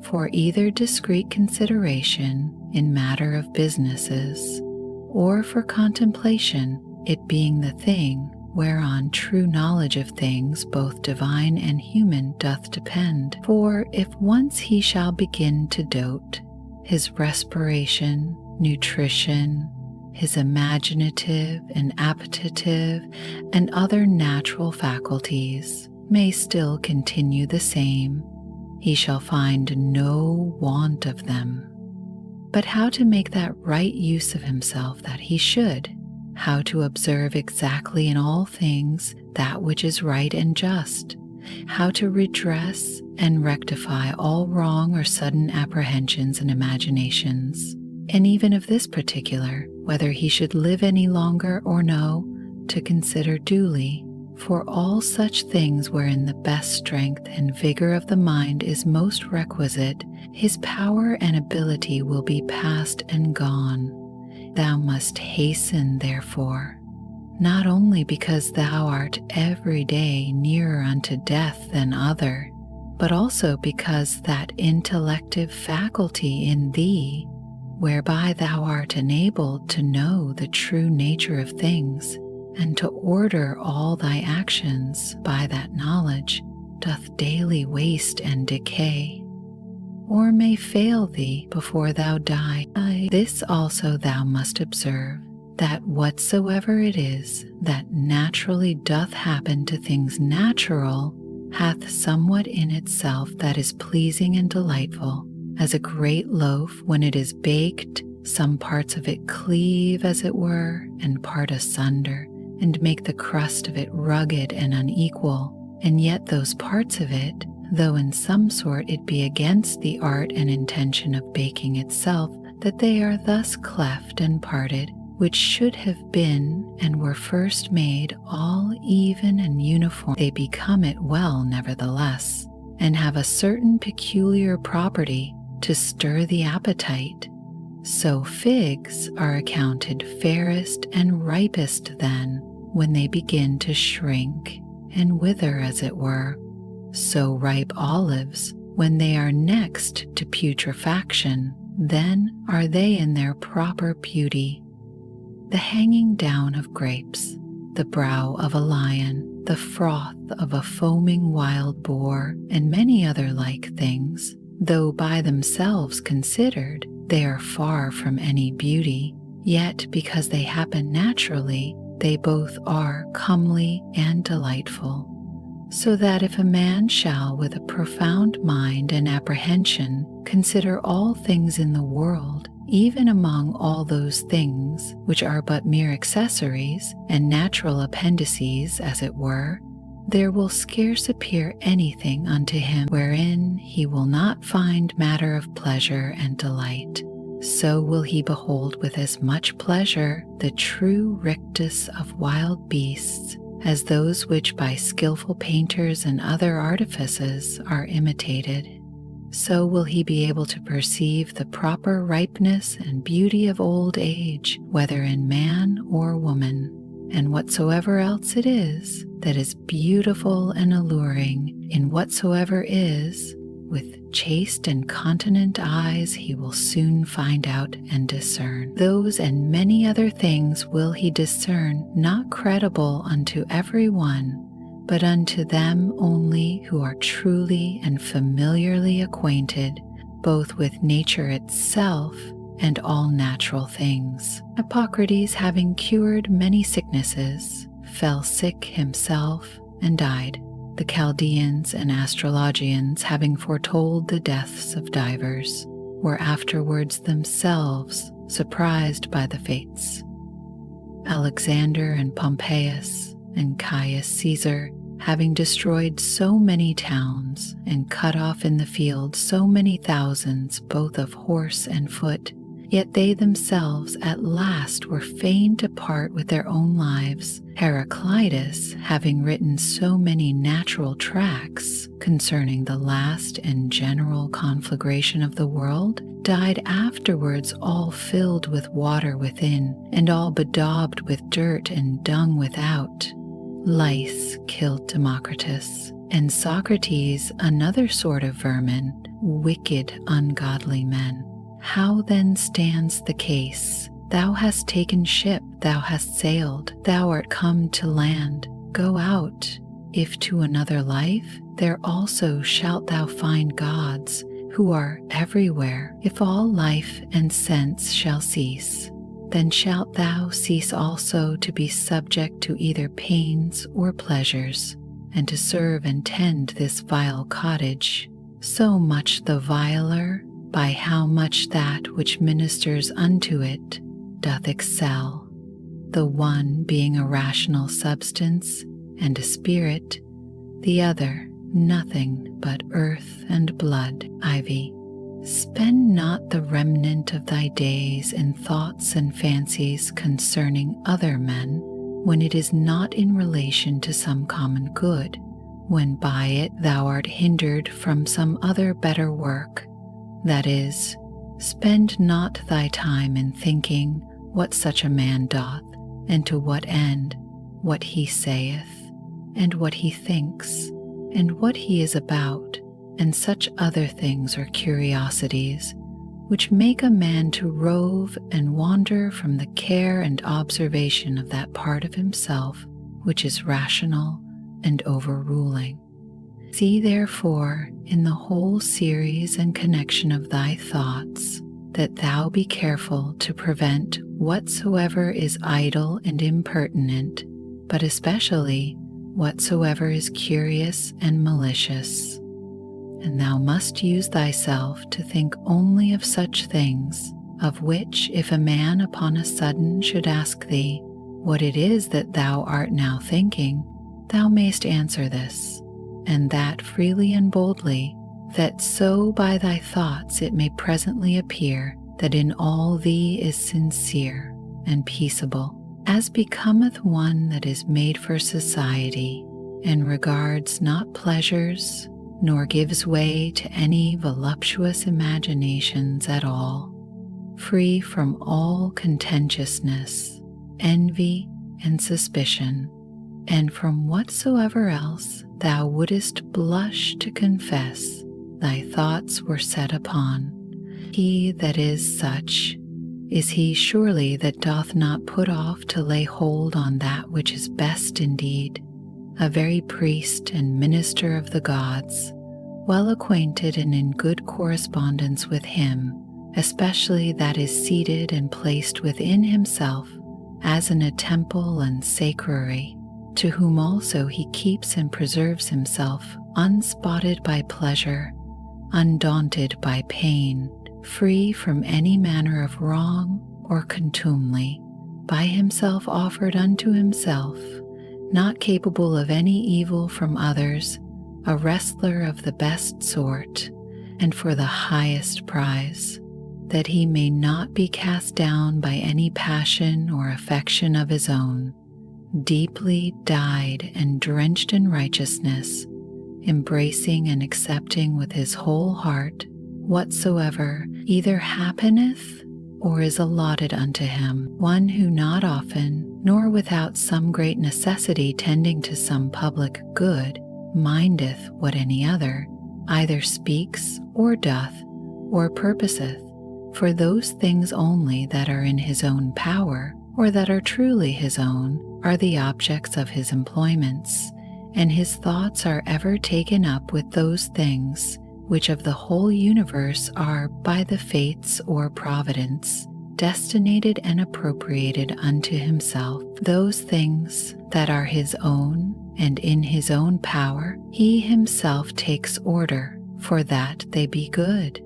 for either discreet consideration in matter of businesses, or for contemplation, it being the thing whereon true knowledge of things both divine and human doth depend. For if once he shall begin to dote, his respiration, nutrition, his imaginative and appetitive and other natural faculties may still continue the same, he shall find no want of them. But how to make that right use of himself that he should, how to observe exactly in all things that which is right and just, how to redress and rectify all wrong or sudden apprehensions and imaginations, and even of this particular, whether he should live any longer or no, to consider duly, for all such things wherein the best strength and vigor of the mind is most requisite, his power and ability will be past and gone. Thou must hasten, therefore, not only because thou art every day nearer unto death than other, but also because that intellective faculty in thee, whereby thou art enabled to know the true nature of things, and to order all thy actions by that knowledge, doth daily waste and decay, or may fail thee before thou die. This also thou must observe, that whatsoever it is that naturally doth happen to things natural hath somewhat in itself that is pleasing and delightful, as a great loaf when it is baked, some parts of it cleave as it were, and part asunder, and make the crust of it rugged and unequal, and yet those parts of it, though in some sort it be against the art and intention of baking itself, that they are thus cleft and parted, which should have been and were first made all even and uniform, they become it well nevertheless, and have a certain peculiar property to stir the appetite. So figs are accounted fairest and ripest then, when they begin to shrink and wither as it were. So ripe olives, when they are next to putrefaction, then are they in their proper beauty. The hanging down of grapes, the brow of a lion, the froth of a foaming wild boar, and many other like things, though by themselves considered they are far from any beauty, yet because they happen naturally, they both are comely and delightful. So that if a man shall with a profound mind and apprehension consider all things in the world, even among all those things which are but mere accessories and natural appendices as it were, there will scarce appear anything unto him wherein he will not find matter of pleasure and delight. So will he behold with as much pleasure the true rictus of wild beasts as those which by skillful painters and other artifices are imitated. So will he be able to perceive the proper ripeness and beauty of old age, whether in man or woman, and whatsoever else it is that is beautiful and alluring in whatsoever is, with chaste and continent eyes he will soon find out and discern. Those and many other things will he discern, not credible unto every one, but unto them only who are truly and familiarly acquainted both with nature itself and all natural things. Hippocrates, having cured many sicknesses, fell sick himself and died. The Chaldeans and astrologians, having foretold the deaths of divers, were afterwards themselves surprised by the fates. Alexander and Pompeius and Caius Caesar, having destroyed so many towns and cut off in the field so many thousands both of horse and foot, yet they themselves at last were fain to part with their own lives. Heraclitus, having written so many natural tracts concerning the last and general conflagration of the world, died afterwards all filled with water within, and all bedaubed with dirt and dung without. Lice killed Democritus, and Socrates, another sort of vermin, wicked, ungodly men. How then stands the case? Thou hast taken ship, thou hast sailed, thou art come to land. Go out. If to another life, there also shalt thou find gods, who are everywhere. If all life and sense shall cease, then shalt thou cease also to be subject to either pains or pleasures, and to serve and tend this vile cottage, so much the viler, by how much that which ministers unto it doth excel, the one being a rational substance and a spirit, the other nothing but earth and blood. Ivy. Spend not the remnant of thy days in thoughts and fancies concerning other men, when it is not in relation to some common good, when by it thou art hindered from some other better work. That is, spend not thy time in thinking what such a man doth, and to what end, what he saith, and what he thinks, and what he is about, and such other things or curiosities, which make a man to rove and wander from the care and observation of that part of himself which is rational and overruling. See therefore in the whole series and connection of thy thoughts, that thou be careful to prevent whatsoever is idle and impertinent, but especially whatsoever is curious and malicious. And thou must use thyself to think only of such things, of which if a man upon a sudden should ask thee what it is that thou art now thinking, thou mayst answer this, and that freely and boldly, that so by thy thoughts it may presently appear that in all thee is sincere and peaceable, as becometh one that is made for society, and regards not pleasures, nor gives way to any voluptuous imaginations at all, free from all contentiousness, envy, and suspicion, and from whatsoever else thou wouldest blush to confess thy thoughts were set upon. He that is such is he surely that doth not put off to lay hold on that which is best indeed, a very priest and minister of the gods, well acquainted and in good correspondence with him, especially that is seated and placed within himself as in a temple and sacrary, to whom also he keeps and preserves himself unspotted by pleasure, undaunted by pain, free from any manner of wrong or contumely, by himself offered unto himself, not capable of any evil from others, a wrestler of the best sort, and for the highest prize, that he may not be cast down by any passion or affection of his own, deeply dyed and drenched in righteousness, embracing and accepting with his whole heart whatsoever either happeneth or is allotted unto him, one who not often, nor without some great necessity tending to some public good, mindeth what any other either speaks or doth or purposeth, for those things only that are in his own power, or that are truly his own, are the objects of his employments, and his thoughts are ever taken up with those things which of the whole universe are by the fates or providence destinated and appropriated unto himself. Those things that are his own and in his own power, he himself takes order for that they be good.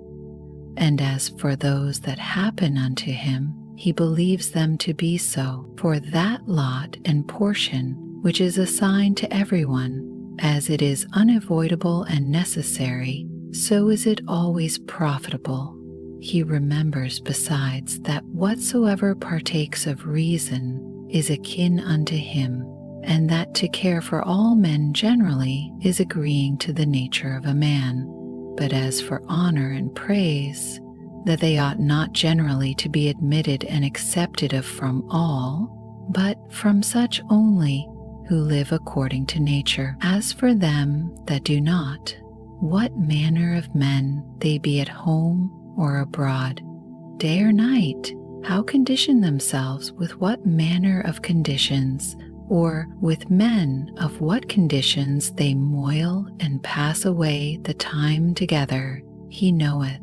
And as for those that happen unto him, he believes them to be so, for that lot and portion which is assigned to everyone, as it is unavoidable and necessary, so is it always profitable. He remembers besides that whatsoever partakes of reason is akin unto him, and that to care for all men generally is agreeing to the nature of a man. But as for honor and praise, that they ought not generally to be admitted and accepted of from all, but from such only who live according to nature. As for them that do not, what manner of men they be at home or abroad, day or night, how condition themselves with what manner of conditions, or with men of what conditions they moil and pass away the time together, he knoweth,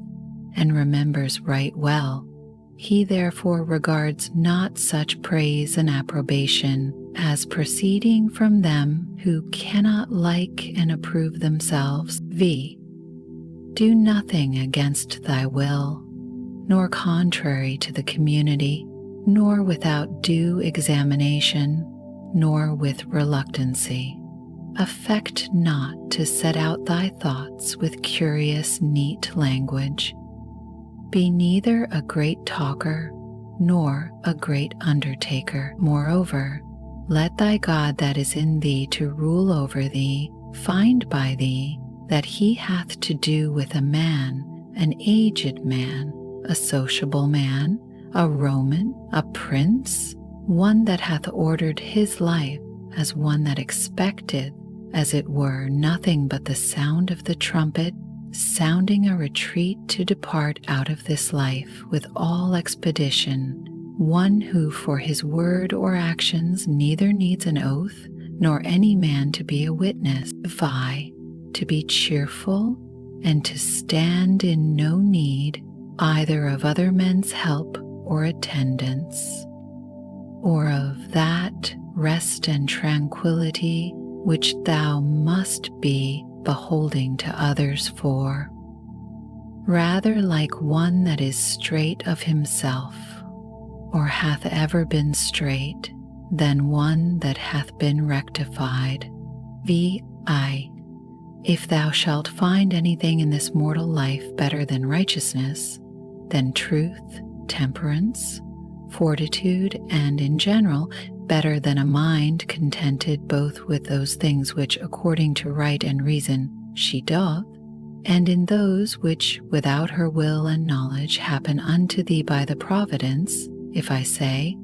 and remembers right well. He therefore regards not such praise and approbation as proceeding from them who cannot like and approve themselves. Do nothing against thy will, nor contrary to the community, nor without due examination, nor with reluctancy. Affect not to set out thy thoughts with curious, neat language. Be neither a great talker, nor a great undertaker. Moreover, let thy God that is in thee to rule over thee find by thee that he hath to do with a man, an aged man, a sociable man, a Roman, a prince, one that hath ordered his life as one that expecteth, as it were, nothing but the sound of the trumpet, sounding a retreat to depart out of this life with all expedition, one who for his word or actions neither needs an oath, nor any man to be a witness, to be cheerful, and to stand in no need either of other men's help or attendance, or of that rest and tranquility which thou must be beholding to others for, rather like one that is straight of himself, or hath ever been straight, than one that hath been rectified. If thou shalt find anything in this mortal life better than righteousness, than truth, temperance, fortitude, and in general better than a mind contented both with those things which according to right and reason she doth, and in those which without her will and knowledge happen unto thee by the providence, if I say,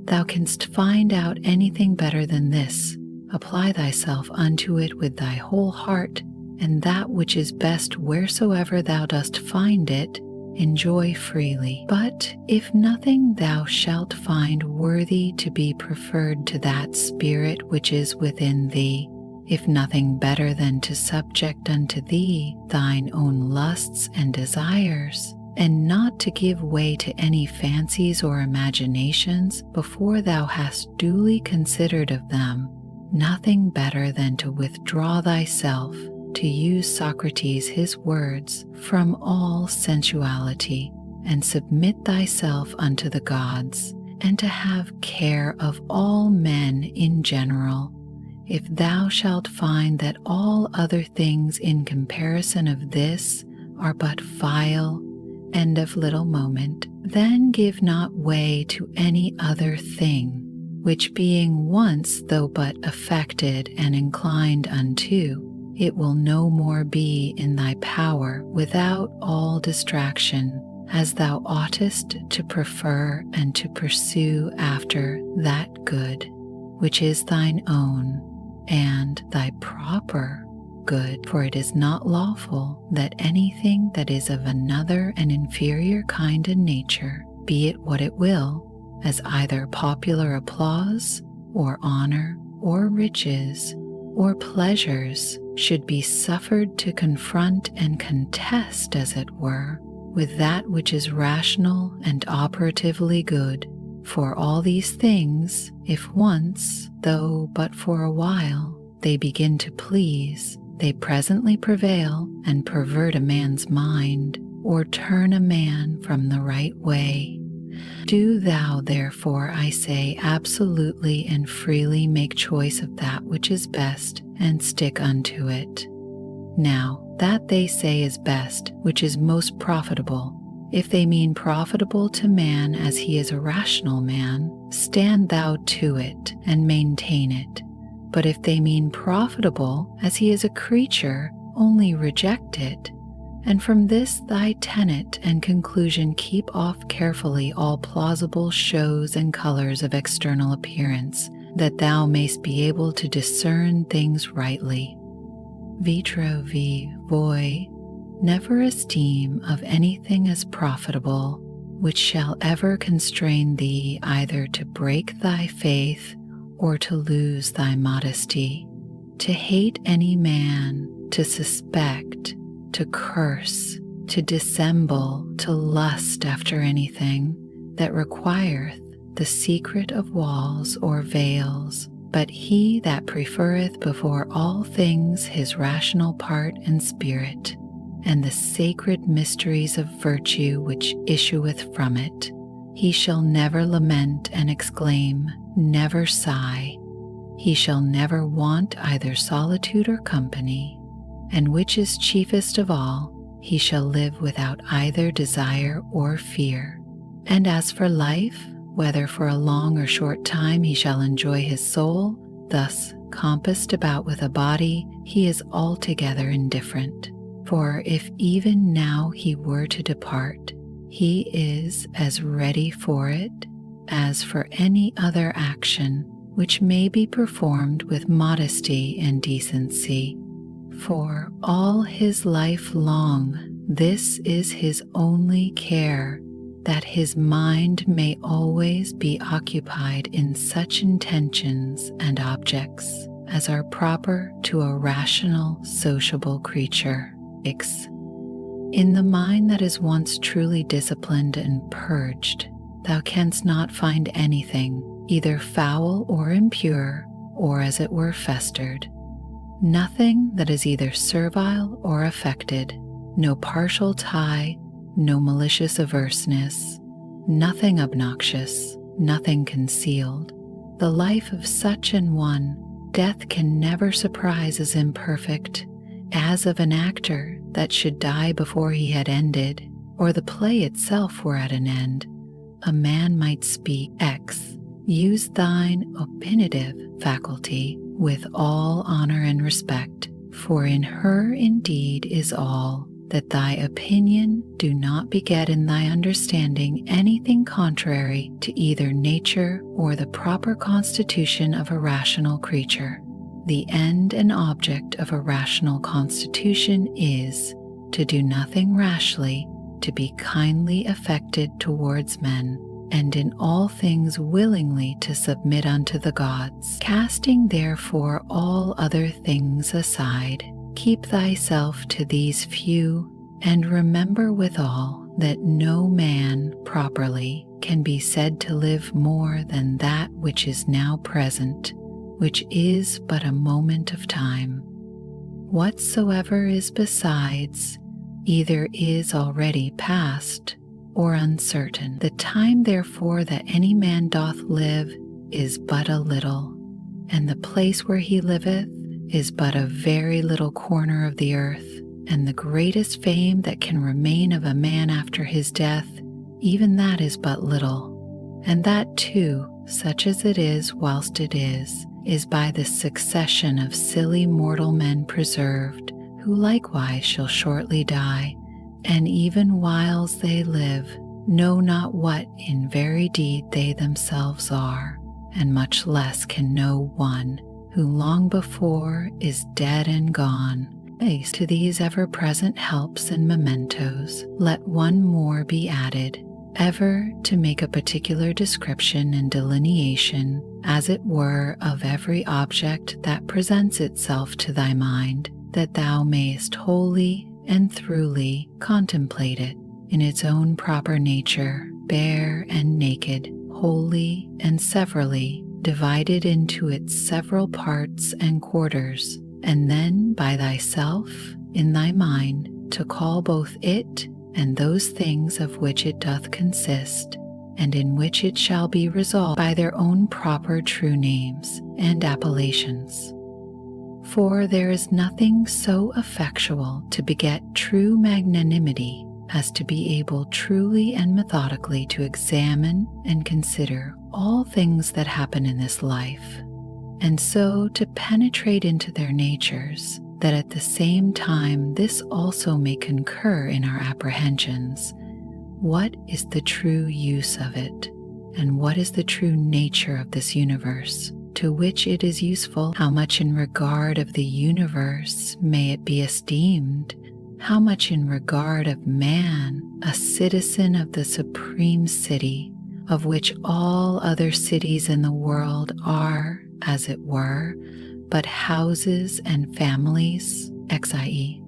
thou canst find out anything better than this, apply thyself unto it with thy whole heart, and that which is best wheresoever thou dost find it, enjoy freely. But if nothing thou shalt find worthy to be preferred to that spirit which is within thee, if nothing better than to subject unto thee thine own lusts and desires, and not to give way to any fancies or imaginations before thou hast duly considered of them, nothing better than to withdraw thyself, to use Socrates his words, from all sensuality, and submit thyself unto the gods, and to have care of all men in general. If thou shalt find that all other things in comparison of this are but vile and of little moment, then give not way to any other thing, which being once though but affected and inclined unto, it will no more be in thy power without all distraction, as thou oughtest to prefer and to pursue after that good, which is thine own, and thy proper good. For it is not lawful that anything that is of another and inferior kind and nature, be it what it will, as either popular applause, or honor, or riches, or pleasures, should be suffered to confront and contest, as it were, with that which is rational and operatively good. For all these things, if once, though but for a while, they begin to please, they presently prevail and pervert a man's mind, or turn a man from the right way. Do thou, therefore, I say, absolutely and freely make choice of that which is best, and stick unto it. Now, that they say is best, which is most profitable, if they mean profitable to man as he is a rational man, stand thou to it, and maintain it. But if they mean profitable as he is a creature, only reject it. And from this thy tenet and conclusion keep off carefully all plausible shows and colors of external appearance, that thou mayst be able to discern things rightly. vitro vi voi, never esteem of anything as profitable, which shall ever constrain thee either to break thy faith or to lose thy modesty, to hate any man, to suspect, to curse, to dissemble, to lust after anything that requireth the secret of walls or veils, but he that preferreth before all things his rational part and spirit, and the sacred mysteries of virtue which issueth from it, he shall never lament and exclaim, never sigh. He shall never want either solitude or company, and which is chiefest of all, he shall live without either desire or fear. And as for life, whether for a long or short time he shall enjoy his soul, thus compassed about with a body, he is altogether indifferent. For if even now he were to depart, he is as ready for it as for any other action which may be performed with modesty and decency. For all his life long, this is his only care, that his mind may always be occupied in such intentions and objects as are proper to a rational, sociable creature. In the mind that is once truly disciplined and purged, thou canst not find anything, either foul or impure, or as it were festered. Nothing that is either servile or affected, no partial tie, no malicious averseness, nothing obnoxious, nothing concealed. The life of such an one, death can never surprise as imperfect, as of an actor that should die before he had ended, or the play itself were at an end. A man might speak, use thine opinative faculty with all honor and respect, for in her indeed is all, that thy opinion do not beget in thy understanding anything contrary to either nature or the proper constitution of a rational creature. The end and object of a rational constitution is to do nothing rashly, to be kindly affected towards men, and in all things willingly to submit unto the gods. Casting therefore all other things aside, keep thyself to these few, and remember withal that no man properly can be said to live more than that which is now present, which is but a moment of time. Whatsoever is besides, either is already past or uncertain. The time therefore that any man doth live is but a little, and the place where he liveth is but a very little corner of the earth, and the greatest fame that can remain of a man after his death, even that is but little, and that too, such as it is whilst it is by the succession of silly mortal men preserved, who likewise shall shortly die, and even whiles they live, know not what in very deed they themselves are, and much less can know one who long before is dead and gone. As to these ever-present helps and mementos, let one more be added, ever to make a particular description and delineation, as it were, of every object that presents itself to thy mind, that thou mayest wholly and throughly contemplate it in its own proper nature, bare and naked, wholly and severally, divided into its several parts and quarters, and then by thyself in thy mind to call both it and those things of which it doth consist, and in which it shall be resolved by their own proper true names and appellations. For there is nothing so effectual to beget true magnanimity as to be able truly and methodically to examine and consider all things that happen in this life, and so to penetrate into their natures, that at the same time this also may concur in our apprehensions. What is the true use of it, and what is the true nature of this universe? to which it is useful, how much in regard of the universe may it be esteemed, how much in regard of man, a citizen of the supreme city, of which all other cities in the world are, as it were, but houses and families, xie.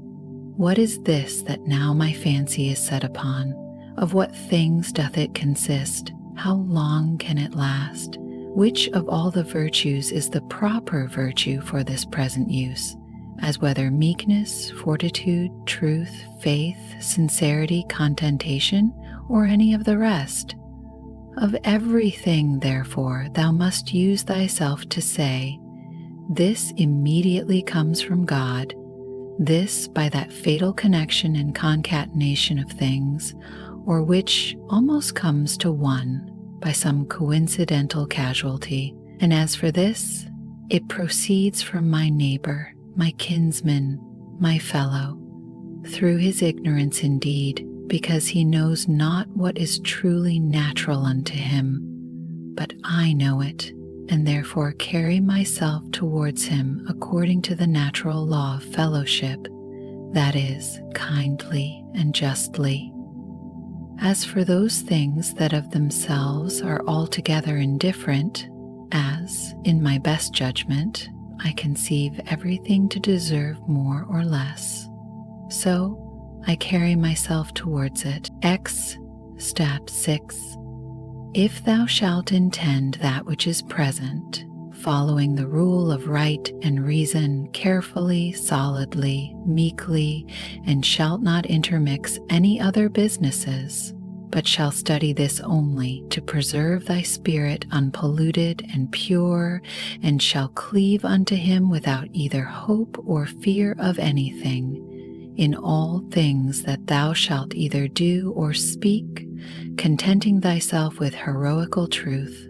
What is this that now my fancy is set upon? Of what things doth it consist? How long can it last? Which of all the virtues is the proper virtue for this present use, as whether meekness, fortitude, truth, faith, sincerity, contentation, or any of the rest? Of everything, therefore, thou must use thyself to say, this immediately comes from God, this by that fatal connection and concatenation of things, or which almost comes to one by some coincidental casualty. And as for this, it proceeds from my neighbor, my kinsman, my fellow, through his ignorance indeed, because he knows not what is truly natural unto him, but I know it, and therefore carry myself towards him according to the natural law of fellowship, that is, kindly and justly. As for those things that of themselves are altogether indifferent, as, in my best judgment, I conceive everything to deserve more or less, so I carry myself towards it. Step 6. If thou shalt intend that which is present, following the rule of right and reason carefully, solidly, meekly, and shalt not intermix any other businesses, but shall study this only to preserve thy spirit unpolluted and pure, and shall cleave unto him without either hope or fear of anything, in all things that thou shalt either do or speak, contenting thyself with heroical truth,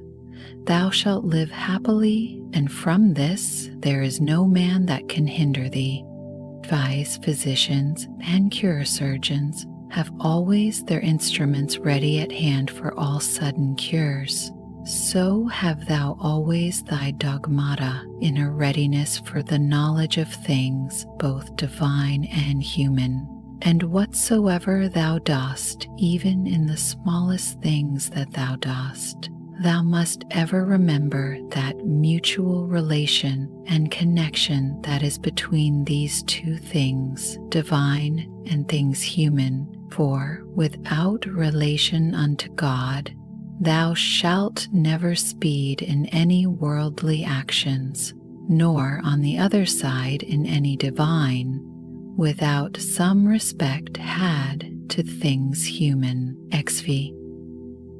thou shalt live happily, and from this there is no man that can hinder thee. Wise physicians and cure surgeons have always their instruments ready at hand for all sudden cures. So have thou always thy dogmata in a readiness for the knowledge of things both divine and human. And whatsoever thou dost, even in the smallest things that thou dost, thou must ever remember that mutual relation and connection that is between these two things, divine and things human. For without relation unto God, thou shalt never speed in any worldly actions, nor on the other side in any divine, without some respect had to things human. XV.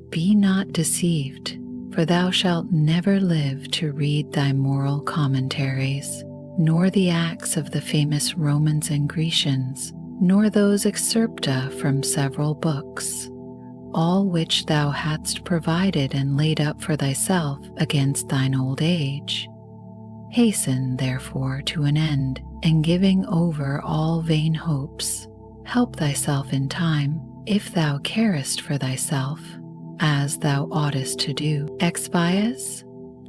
Be not deceived, for thou shalt never live to read thy moral commentaries, nor the acts of the famous Romans and Grecians, nor those excerpta from several books, all which thou hadst provided and laid up for thyself against thine old age. Hasten, therefore, to an end, and giving over all vain hopes, help thyself in time, if thou carest for thyself, as thou oughtest to do. Expias,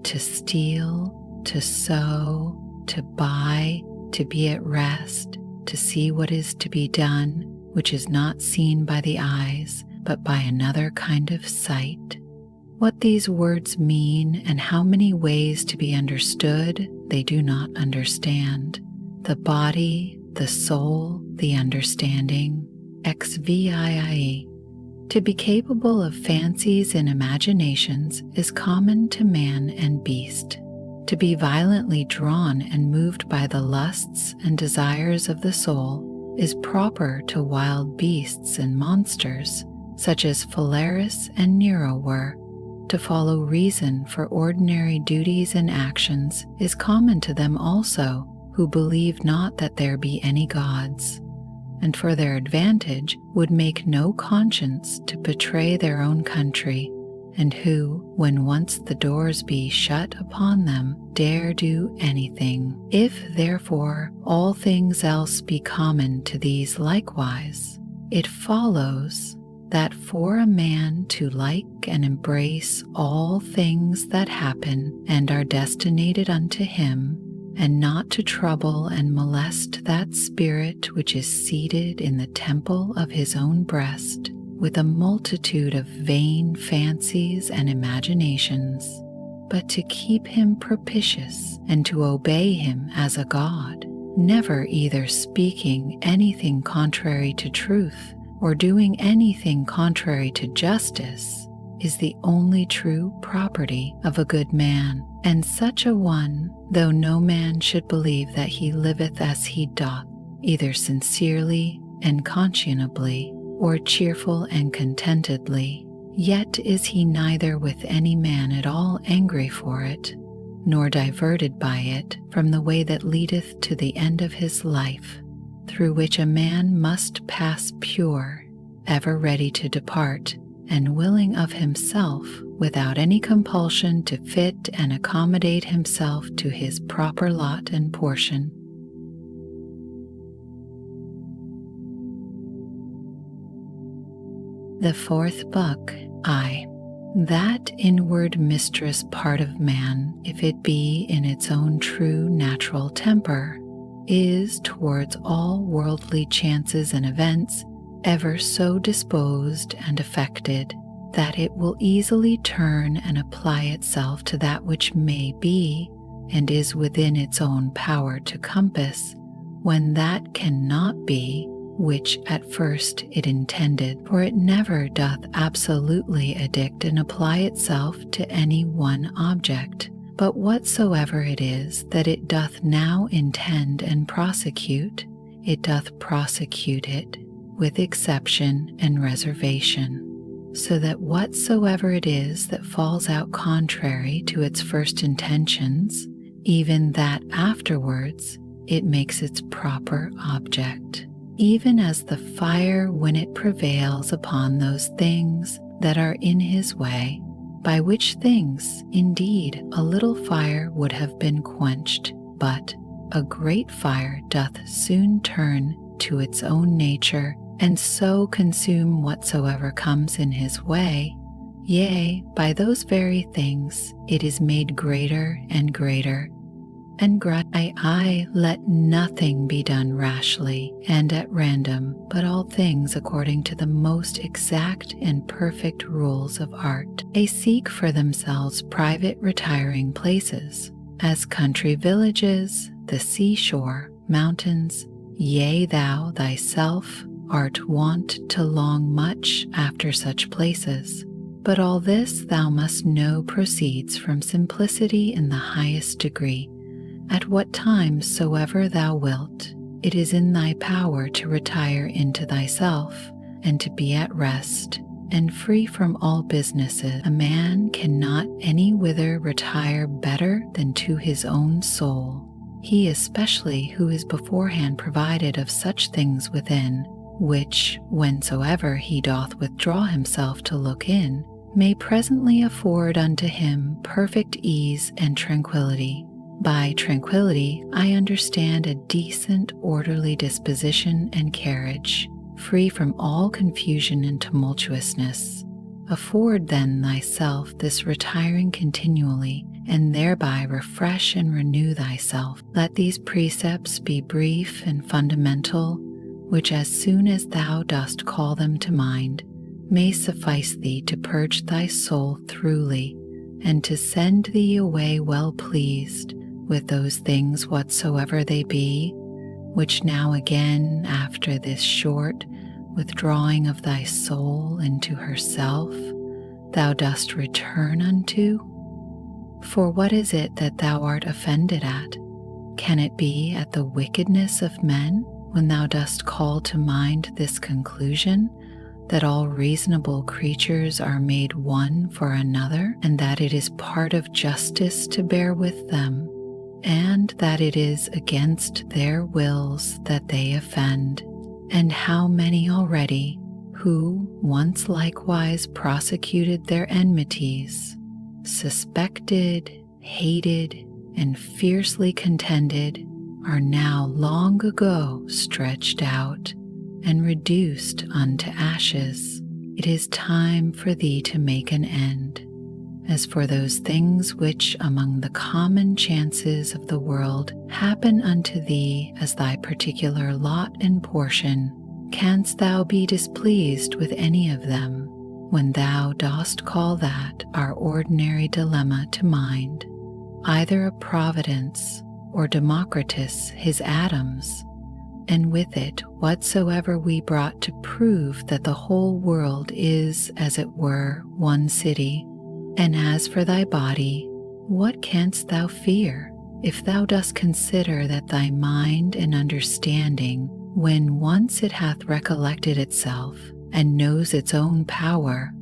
to steal, to sow, to buy, to be at rest, to see what is to be done, which is not seen by the eyes, but by another kind of sight. What these words mean and how many ways to be understood, they do not understand. The body, the soul, the understanding, XVIIE. To be capable of fancies and imaginations is common to man and beast. To be violently drawn and moved by the lusts and desires of the soul is proper to wild beasts and monsters, such as Phalaris and Nero were. To follow reason for ordinary duties and actions is common to them also, who believe not that there be any gods, and for their advantage would make no conscience to betray their own country, and who, when once the doors be shut upon them, dare do anything. If, therefore, all things else be common to these likewise, it follows that for a man to like and embrace all things that happen and are destinated unto him, and not to trouble and molest that spirit which is seated in the temple of his own breast, with a multitude of vain fancies and imaginations, but to keep him propitious and to obey him as a God, never either speaking anything contrary to truth or doing anything contrary to justice, is the only true property of a good man. And such a one, though no man should believe that he liveth as he doth, either sincerely and conscientiously, or cheerful and contentedly, yet is he neither with any man at all angry for it, nor diverted by it from the way that leadeth to the end of his life, through which a man must pass pure, ever ready to depart, and willing of himself, without any compulsion to fit and accommodate himself to his proper lot and portion. The fourth book, I. That inward mistress part of man, if it be in its own true natural temper, is towards all worldly chances and events ever so disposed and affected, that it will easily turn and apply itself to that which may be and is within its own power to compass, when that cannot be which at first it intended, for it never doth absolutely addict and apply itself to any one object, but whatsoever it is that it doth now intend and prosecute, it doth prosecute it with exception and reservation, so that whatsoever it is that falls out contrary to its first intentions, even that afterwards it makes its proper object, even as the fire when it prevails upon those things that are in his way, by which things indeed a little fire would have been quenched, but a great fire doth soon turn to its own nature, and so consume whatsoever comes in his way. Yea, by those very things it is made greater and greater. And I let nothing be done rashly and at random, but all things according to the most exact and perfect rules of art. They seek for themselves private retiring places, as country villages, the seashore, mountains. Yea, thou thyself art wont to long much after such places. But all this thou must know proceeds from simplicity in the highest degree. At what time soever thou wilt, it is in thy power to retire into thyself, and to be at rest, and free from all businesses. A man cannot any whither retire better than to his own soul, he especially who is beforehand provided of such things within, which, whensoever he doth withdraw himself to look in, may presently afford unto him perfect ease and tranquillity. By tranquillity I understand a decent, orderly disposition and carriage, free from all confusion and tumultuousness. Afford then thyself this retiring continually, and thereby refresh and renew thyself. Let these precepts be brief and fundamental, which as soon as thou dost call them to mind, may suffice thee to purge thy soul throughly, and to send thee away well pleased with those things whatsoever they be, which now again, after this short withdrawing of thy soul into herself, thou dost return unto. For what is it that thou art offended at? Can it be at the wickedness of men, when thou dost call to mind this conclusion, that all reasonable creatures are made one for another, and that it is part of justice to bear with them, and that it is against their wills that they offend? And how many already, who once likewise prosecuted their enmities, suspected, hated, and fiercely contended, are now long ago stretched out and reduced unto ashes. it is time for thee to make an end. As for those things which among the common chances of the world happen unto thee as thy particular lot and portion, canst thou be displeased with any of them, when thou dost call that our ordinary dilemma to mind, either a Providence or Democritus his atoms, and with it whatsoever we brought to prove that the whole world is, as it were, one city? And as for thy body, what canst thou fear, if thou dost consider that thy mind and understanding, when once it hath recollected itself and knows its own power,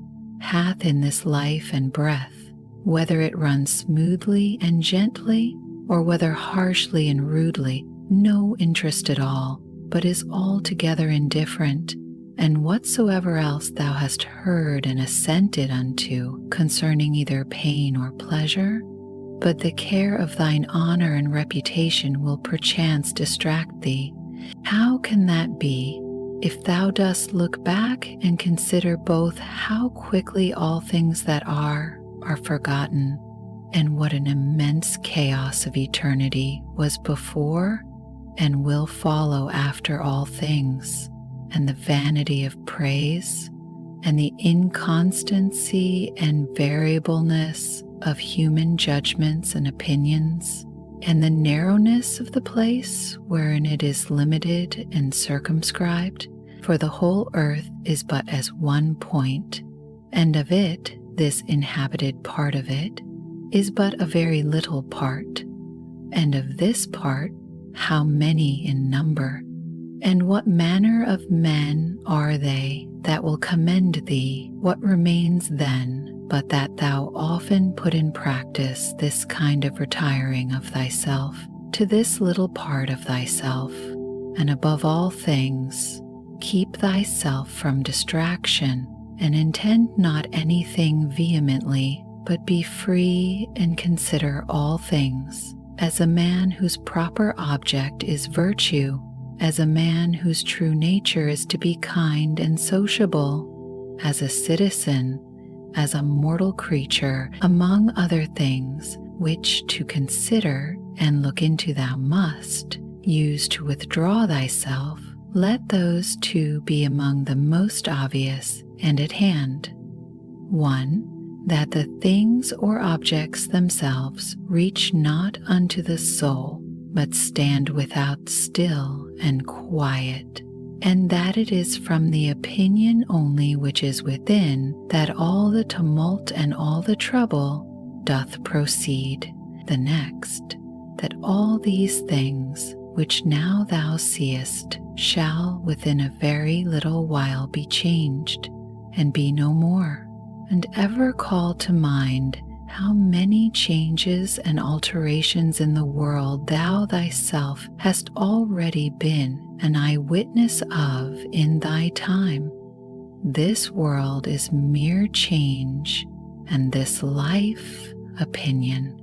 hath in this life and breath, whether it runs smoothly and gently, or whether harshly and rudely, no interest at all, but is altogether indifferent, and whatsoever else thou hast heard and assented unto concerning either pain or pleasure, but the care of thine honor and reputation will perchance distract thee. How can that be, if thou dost look back and consider both how quickly all things that are forgotten, and what an immense chaos of eternity was before and will follow after all things, and the vanity of praise, and the inconstancy and variableness of human judgments and opinions, and the narrowness of the place wherein it is limited and circumscribed, for the whole earth is but as one point, and of it, this inhabited part of it, is but a very little part, and of this part, how many in number? And what manner of men are they that will commend thee? What remains then but that thou often put in practice this kind of retiring of thyself to this little part of thyself, and above all things, keep thyself from distraction, and intend not anything vehemently, but be free and consider all things, as a man whose proper object is virtue, as a man whose true nature is to be kind and sociable, as a citizen, as a mortal creature, among other things, which to consider and look into thou must use to withdraw thyself. Let those two be among the most obvious and at hand. 1. That the things or objects themselves reach not unto the soul, but stand without still and quiet, and that it is from the opinion only which is within that all the tumult and all the trouble doth proceed. The next, that all these things which now thou seest shall within a very little while be changed, and be no more, and ever call to mind how many changes and alterations in the world thou thyself hast already been an eyewitness of in thy time. This world is mere change, and this life opinion.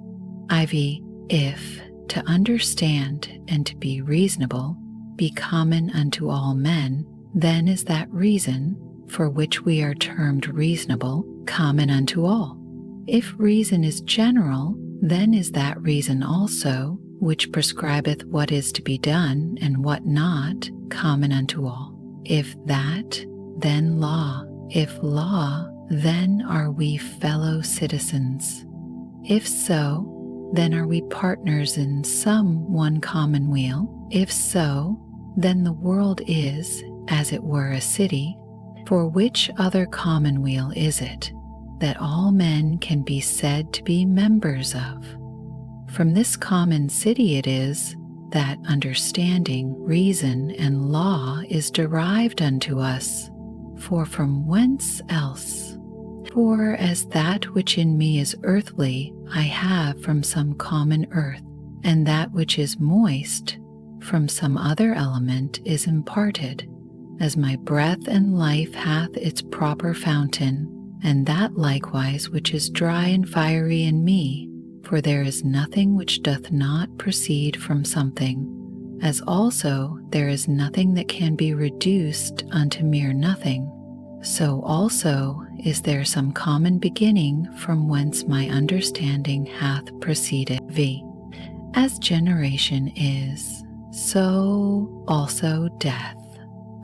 If to understand and to be reasonable be common unto all men, then is that reason, for which we are termed reasonable, common unto all. If reason is general, then is that reason also, which prescribeth what is to be done and what not, common unto all. If that, then law. If law, then are we fellow citizens. If so, then are we partners in some one commonweal. If so, then the world is, as it were, a city. For which other commonweal is it that all men can be said to be members of? From this common city it is that understanding, reason, and law is derived unto us. For from whence else? For as that which in me is earthly I have from some common earth, and that which is moist from some other element is imparted, as my breath and life hath its proper fountain, and that likewise which is dry and fiery in me, for there is nothing which doth not proceed from something, as also there is nothing that can be reduced unto mere nothing. so also is there some common beginning from whence my understanding hath proceeded. V. As generation is, so also death,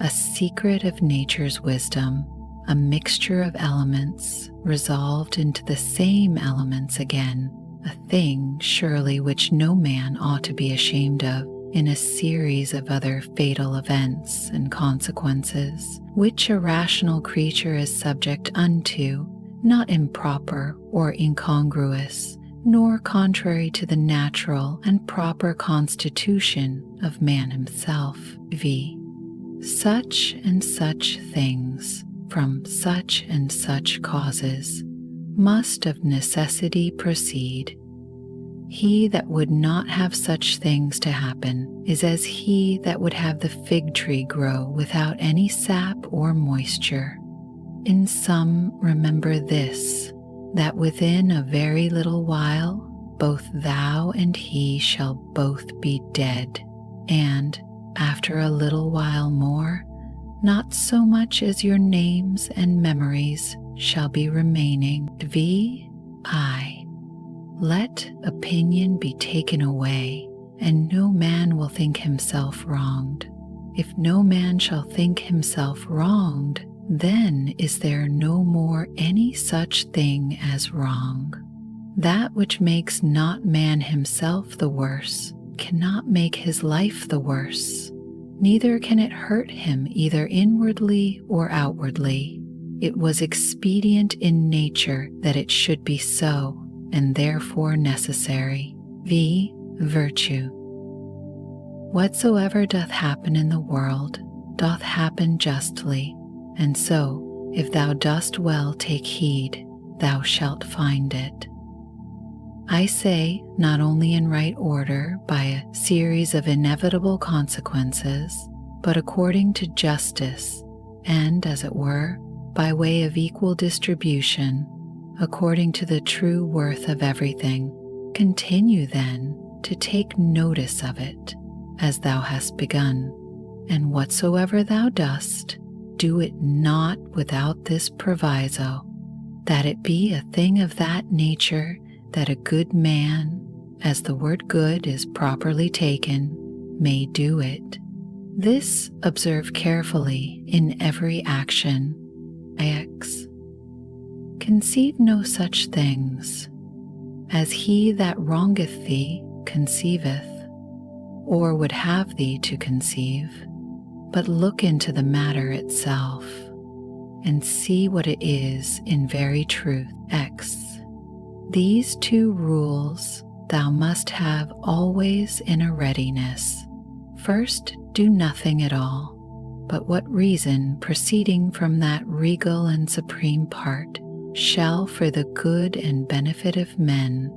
a secret of nature's wisdom, a mixture of elements resolved into the same elements again, a thing surely which no man ought to be ashamed of, in a series of other fatal events and consequences, which a rational creature is subject unto, not improper or incongruous, nor contrary to the natural and proper constitution of man himself. V. Such and such things, from such and such causes, must of necessity proceed. He that would not have such things to happen is as he that would have the fig tree grow without any sap or moisture. In sum, remember this, that within a very little while both thou and he shall both be dead, and after a little while more, not so much as your names and memories shall be remaining. V. I. Let opinion be taken away, and no man will think himself wronged. If no man shall think himself wronged, then is there no more any such thing as wrong. That which makes not man himself the worse cannot make his life the worse, neither can it hurt him either inwardly or outwardly. It was expedient in nature that it should be so, and therefore necessary. V. Virtue. Whatsoever doth happen in the world doth happen justly, and so, if thou dost well take heed, thou shalt find it. I say, not only in right order by a series of inevitable consequences, but according to justice, and, as it were, by way of equal distribution, according to the true worth of everything. Continue then to take notice of it, as thou hast begun, and whatsoever thou dost, do it not without this proviso, that it be a thing of that nature that a good man, as the word good is properly taken, may do it. This observe carefully in every action. X. Conceive no such things as he that wrongeth thee conceiveth, or would have thee to conceive, but look into the matter itself, and see what it is in very truth. X. These two rules thou must have always in a readiness. First, do nothing at all, but what reason proceeding from that regal and supreme part shall for the good and benefit of men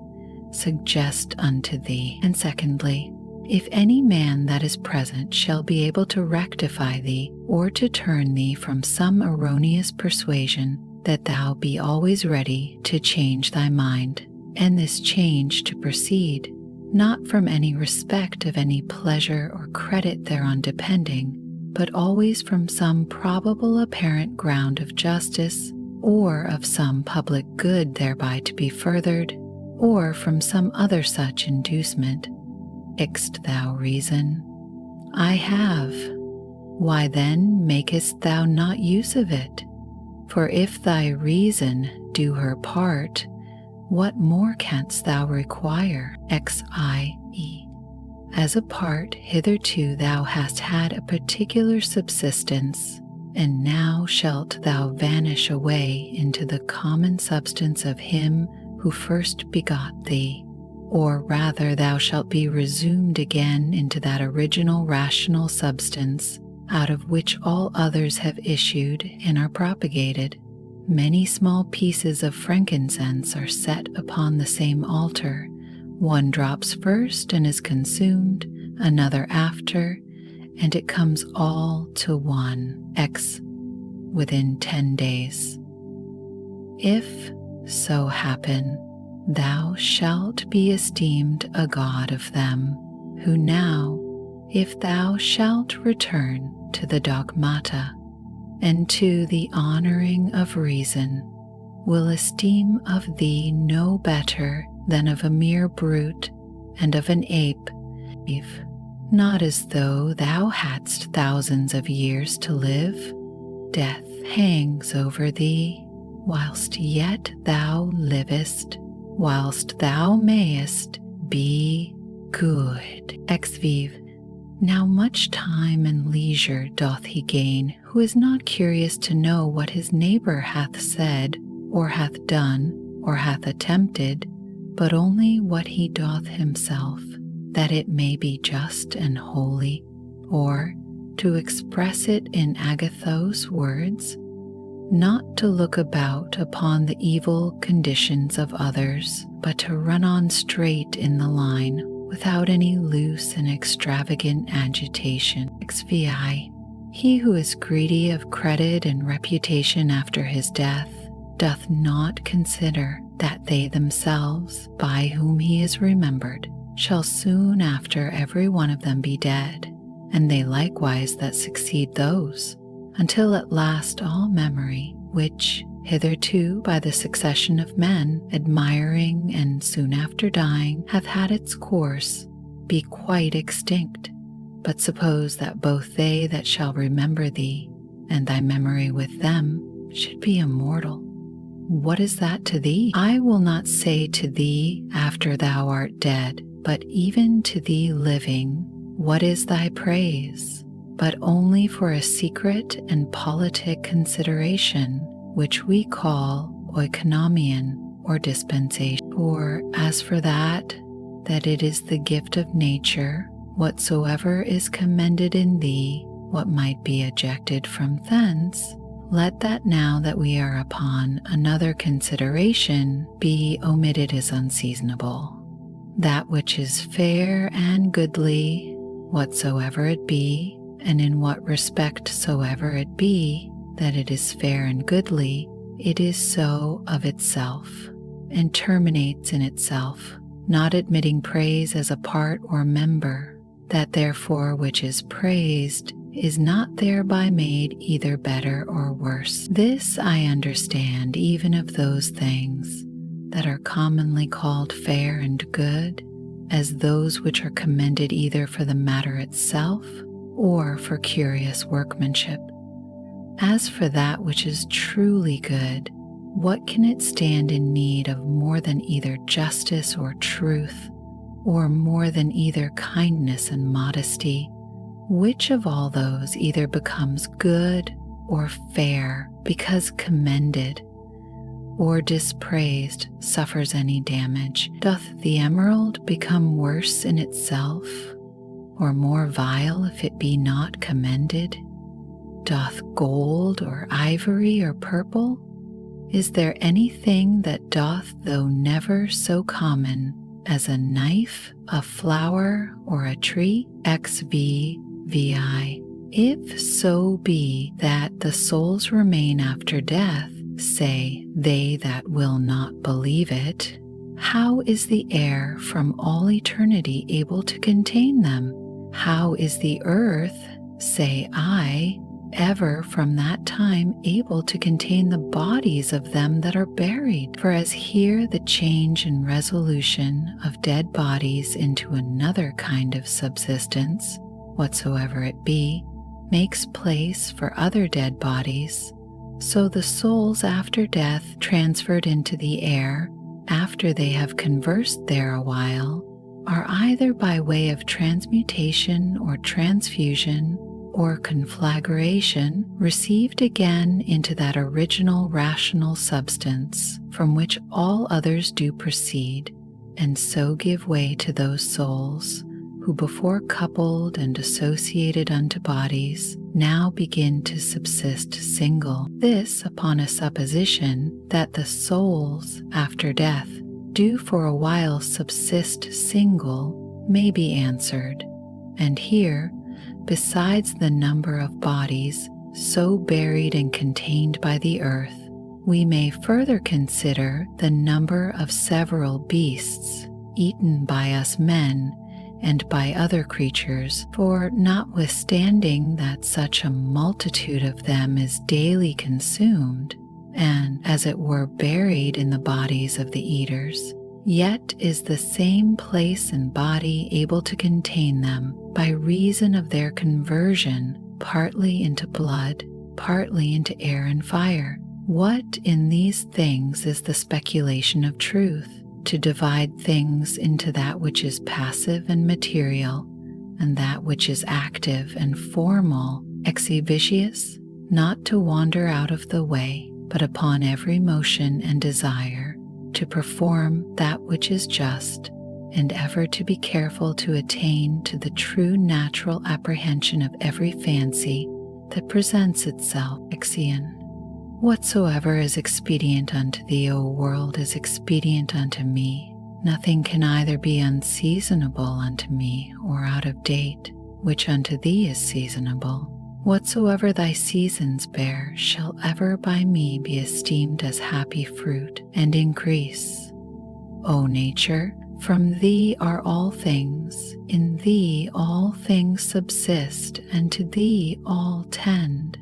suggest unto thee. And secondly, if any man that is present shall be able to rectify thee, or to turn thee from some erroneous persuasion, that thou be always ready to change thy mind, and this change to proceed, not from any respect of any pleasure or credit thereon depending, but always from some probable apparent ground of justice, or of some public good thereby to be furthered, or from some other such inducement. Ixt thou reason? I have. Why then makest thou not use of it? For if thy reason do her part, what more canst thou require? Xie. As a part hitherto thou hast had a particular subsistence, and now shalt thou vanish away into the common substance of him who first begot thee, or rather thou shalt be resumed again into that original rational substance out of which all others have issued and are propagated. Many small pieces of frankincense are set upon the same altar. One drops first and is consumed, another after, and it comes all to one, within 10 days. If so happen, thou shalt be esteemed a god of them, who now, if thou shalt return to the dogmata, and to the honoring of reason, will esteem of thee no better than of a mere brute and of an ape, not as though thou hadst thousands of years to live. Death hangs over thee, whilst yet thou livest, whilst thou mayest be good. Ex vive. Now much time and leisure doth he gain, who is not curious to know what his neighbor hath said, or hath done, or hath attempted, but only what he doth himself, that it may be just and holy, or, to express it in Agathos' words, not to look about upon the evil conditions of others, but to run on straight in the line, without any loose and extravagant agitation. XVI. He who is greedy of credit and reputation after his death doth not consider that they themselves, by whom he is remembered, shall soon after every one of them be dead, and they likewise that succeed those, until at last all memory, which hitherto by the succession of men, admiring and soon after dying, hath had its course, be quite extinct. But suppose that both they that shall remember thee, and thy memory with them, should be immortal. What is that to thee? I will not say to thee after thou art dead, but even to thee living, what is thy praise? But only for a secret and politic consideration, which we call oikonomion or dispensation. For as for that it is the gift of nature, whatsoever is commended in thee, what might be ejected from thence, let that now that we are upon another consideration be omitted as unseasonable. That which is fair and goodly, whatsoever it be, and in what respect soever it be, that it is fair and goodly, it is so of itself, and terminates in itself, not admitting praise as a part or member, that therefore which is praised is not thereby made either better or worse. This I understand even of those things that are commonly called fair and good, as those which are commended either for the matter itself or for curious workmanship. As for that which is truly good, what can it stand in need of more than either justice or truth, or more than either kindness and modesty? Which of all those either becomes good or fair because commended, or dispraised suffers any damage? Doth the emerald become worse in itself, or more vile if it be not commended? Doth gold or ivory or purple? Is there anything that doth, though never so common, as a knife, a flower, or a tree? XV VI. If so be that the souls remain after death, say they that will not believe it, how is the air from all eternity able to contain them? How is the earth, say I, ever from that time able to contain the bodies of them that are buried? For as here the change and resolution of dead bodies into another kind of subsistence, whatsoever it be, makes place for other dead bodies, so the souls after death transferred into the air, after they have conversed there a while, are either by way of transmutation or transfusion or conflagration received again into that original rational substance from which all others do proceed, and so give way to those souls who before coupled and associated unto bodies now begin to subsist single. This upon a supposition that the souls after death do for a while subsist single may be answered, and here, besides the number of bodies so buried and contained by the earth, we may further consider the number of several beasts eaten by us men and by other creatures, for notwithstanding that such a multitude of them is daily consumed, and as it were buried in the bodies of the eaters, yet is the same place and body able to contain them by reason of their conversion partly into blood, partly into air and fire. What in these things is the speculation of truth? To divide things into that which is passive and material, and that which is active and formal, exhibitious, not to wander out of the way, but upon every motion and desire, to perform that which is just, and ever to be careful to attain to the true natural apprehension of every fancy that presents itself. Ixion. Whatsoever is expedient unto thee, O world, is expedient unto me. Nothing can either be unseasonable unto me or out of date, which unto thee is seasonable. Whatsoever thy seasons bear shall ever by me be esteemed as happy fruit and increase. O nature, from thee are all things, in thee all things subsist, and to thee all tend.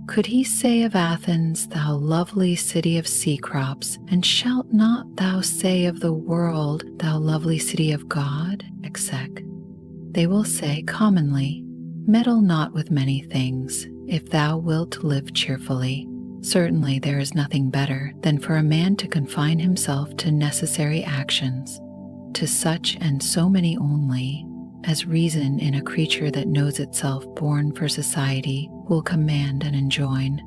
Could he say of Athens, thou lovely city of sea crops, and shalt not thou say of the world, thou lovely city of God? Exec. They will say commonly, meddle not with many things, if thou wilt live cheerfully. Certainly there is nothing better than for a man to confine himself to necessary actions, to such and so many only, as reason in a creature that knows itself born for society will command and enjoin.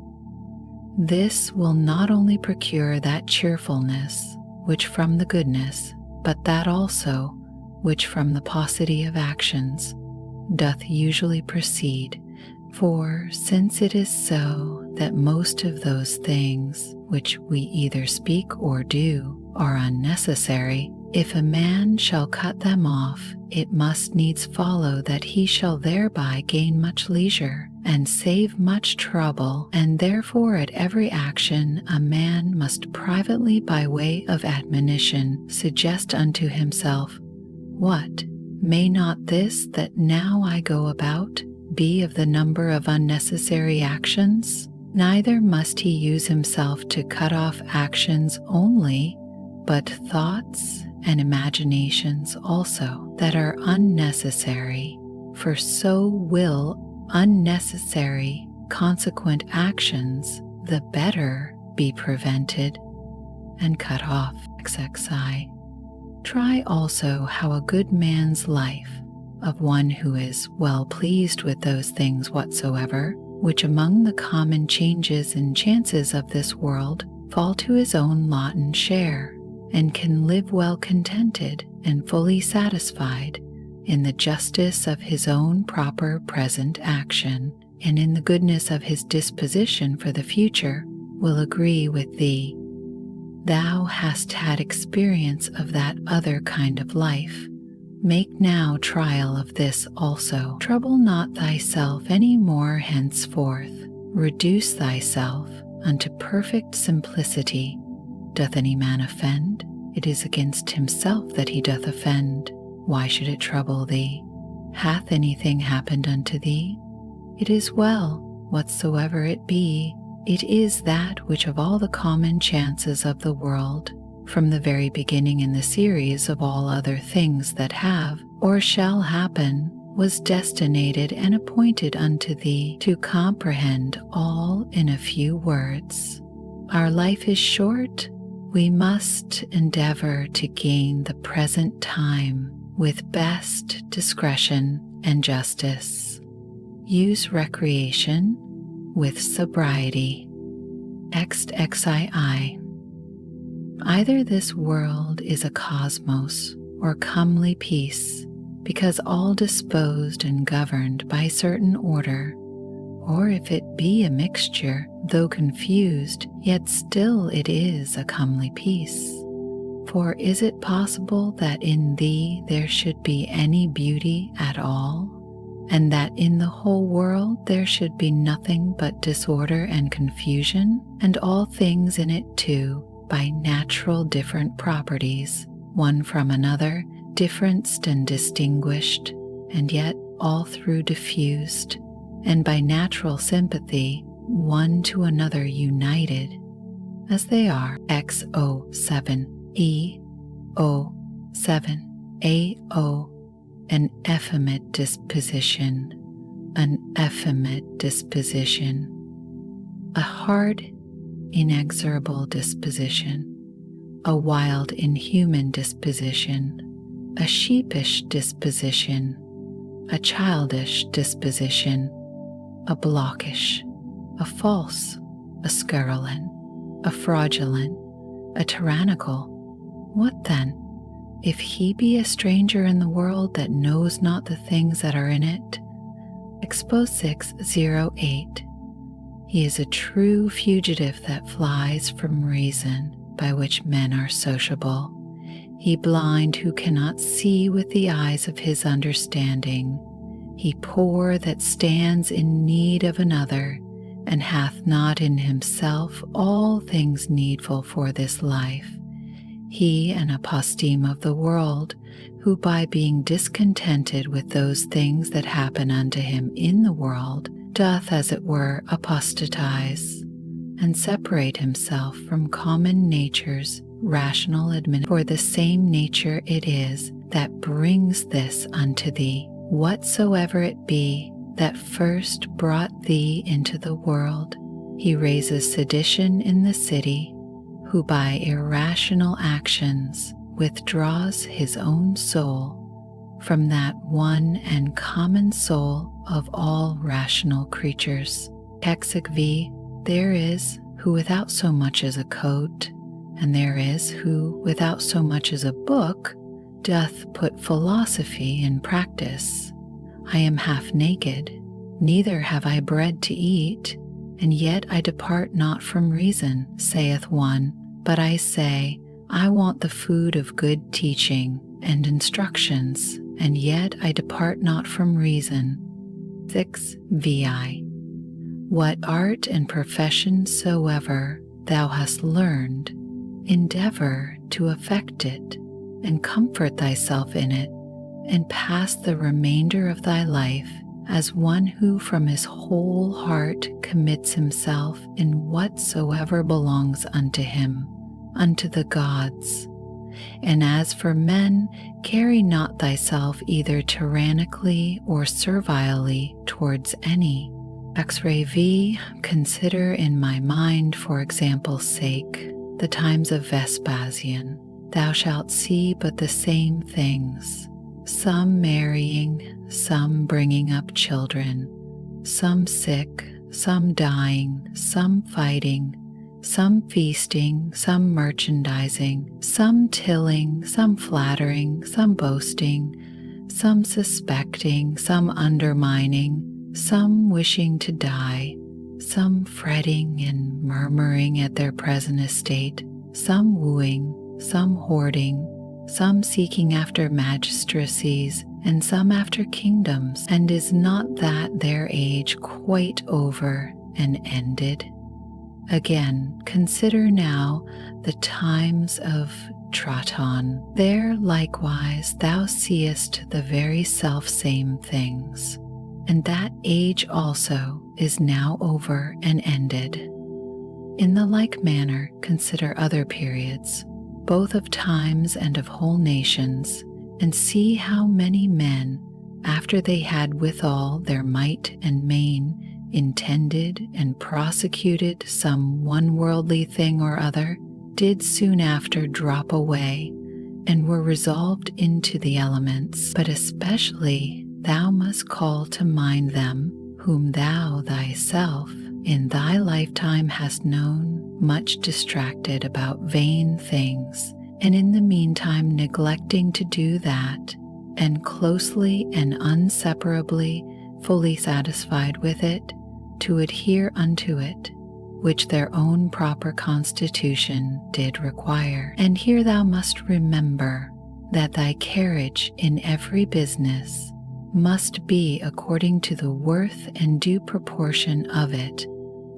This will not only procure that cheerfulness which from the goodness, but that also which from the paucity of actions doth usually proceed. For since it is so that most of those things which we either speak or do are unnecessary, if a man shall cut them off, it must needs follow that he shall thereby gain much leisure and save much trouble, and therefore at every action a man must privately by way of admonition suggest unto himself, what, may not this that now I go about be of the number of unnecessary actions? Neither must he use himself to cut off actions only, but thoughts and imaginations also that are unnecessary, for so will unnecessary consequent actions the better be prevented and cut off. XXI. Try also how a good man's life, of one who is well pleased with those things whatsoever, which among the common changes and chances of this world fall to his own lot and share, and can live well contented and fully satisfied in the justice of his own proper present action, and in the goodness of his disposition for the future, will agree with thee. Thou hast had experience of that other kind of life. Make now trial of this also. Trouble not thyself any more henceforth. Reduce thyself unto perfect simplicity. Doth any man offend? It is against himself that he doth offend. Why should it trouble thee? Hath anything happened unto thee? It is well, whatsoever it be. It is that which of all the common chances of the world, from the very beginning in the series of all other things that have or shall happen, was destinated and appointed unto thee to comprehend all in a few words. Our life is short. We must endeavor to gain the present time with best discretion and justice. Use recreation with sobriety. XXII. Either this world is a cosmos or comely peace, because all disposed and governed by certain order, or if it be a mixture, though confused, yet still it is a comely peace. For is it possible that in thee there should be any beauty at all, and that in the whole world there should be nothing but disorder and confusion, and all things in it too, by natural different properties, one from another, differenced and distinguished, and yet all through diffused, and by natural sympathy, one to another united, as they are XO7, EO7, AO, an effeminate disposition, a hard, inexorable disposition, a wild, inhuman disposition, a sheepish disposition, a childish disposition, a blockish, a false, a scurrilent, a fraudulent, a tyrannical. What then? If he be a stranger in the world that knows not the things that are in it. Expo 608. He is a true fugitive that flies from reason, by which men are sociable. He blind who cannot see with the eyes of his understanding. He poor that stands in need of another, and hath not in himself all things needful for this life. He an aposteme of the world, who by being discontented with those things that happen unto him in the world, doth as it were apostatize, and separate himself from common nature's rational admin. For the same nature it is that brings this unto thee, whatsoever it be that first brought thee into the world. He raises sedition in the city, who by irrational actions withdraws his own soul from that one and common soul of all rational creatures. Hexic V, there is who without so much as a coat, and there is who without so much as a book doth put philosophy in practice. I am half naked, neither have I bread to eat, and yet I depart not from reason, saith one. But I say, I want the food of good teaching and instructions, and yet I depart not from reason. 6 Vi. What art and profession soever thou hast learned, endeavor to effect it, and comfort thyself in it, and pass the remainder of thy life as one who from his whole heart commits himself in whatsoever belongs unto him, unto the gods. And as for men, carry not thyself either tyrannically or servilely towards any. X-ray V, consider in my mind, for example's sake, the times of Vespasian. Thou shalt see but the same things, some marrying, some bringing up children, some sick, some dying, some fighting, some feasting, some merchandising, some tilling, some flattering, some boasting, some suspecting, some undermining, some wishing to die, some fretting and murmuring at their present estate, some wooing, some hoarding, some seeking after magistracies, and some after kingdoms. And is not that their age quite over and ended? Again, consider now the times of Trajan. There likewise thou seest the very self-same things, and that age also is now over and ended. In the like manner consider other periods, both of times and of whole nations, and see how many men, after they had withal their might and main, intended and prosecuted some one worldly thing or other, did soon after drop away, and were resolved into the elements. But especially thou must call to mind them whom thou thyself in thy lifetime hast known much distracted about vain things, and in the meantime neglecting to do that, and closely and inseparably fully satisfied with it, to adhere unto it, which their own proper constitution did require. And here thou must remember that thy carriage in every business must be according to the worth and due proportion of it,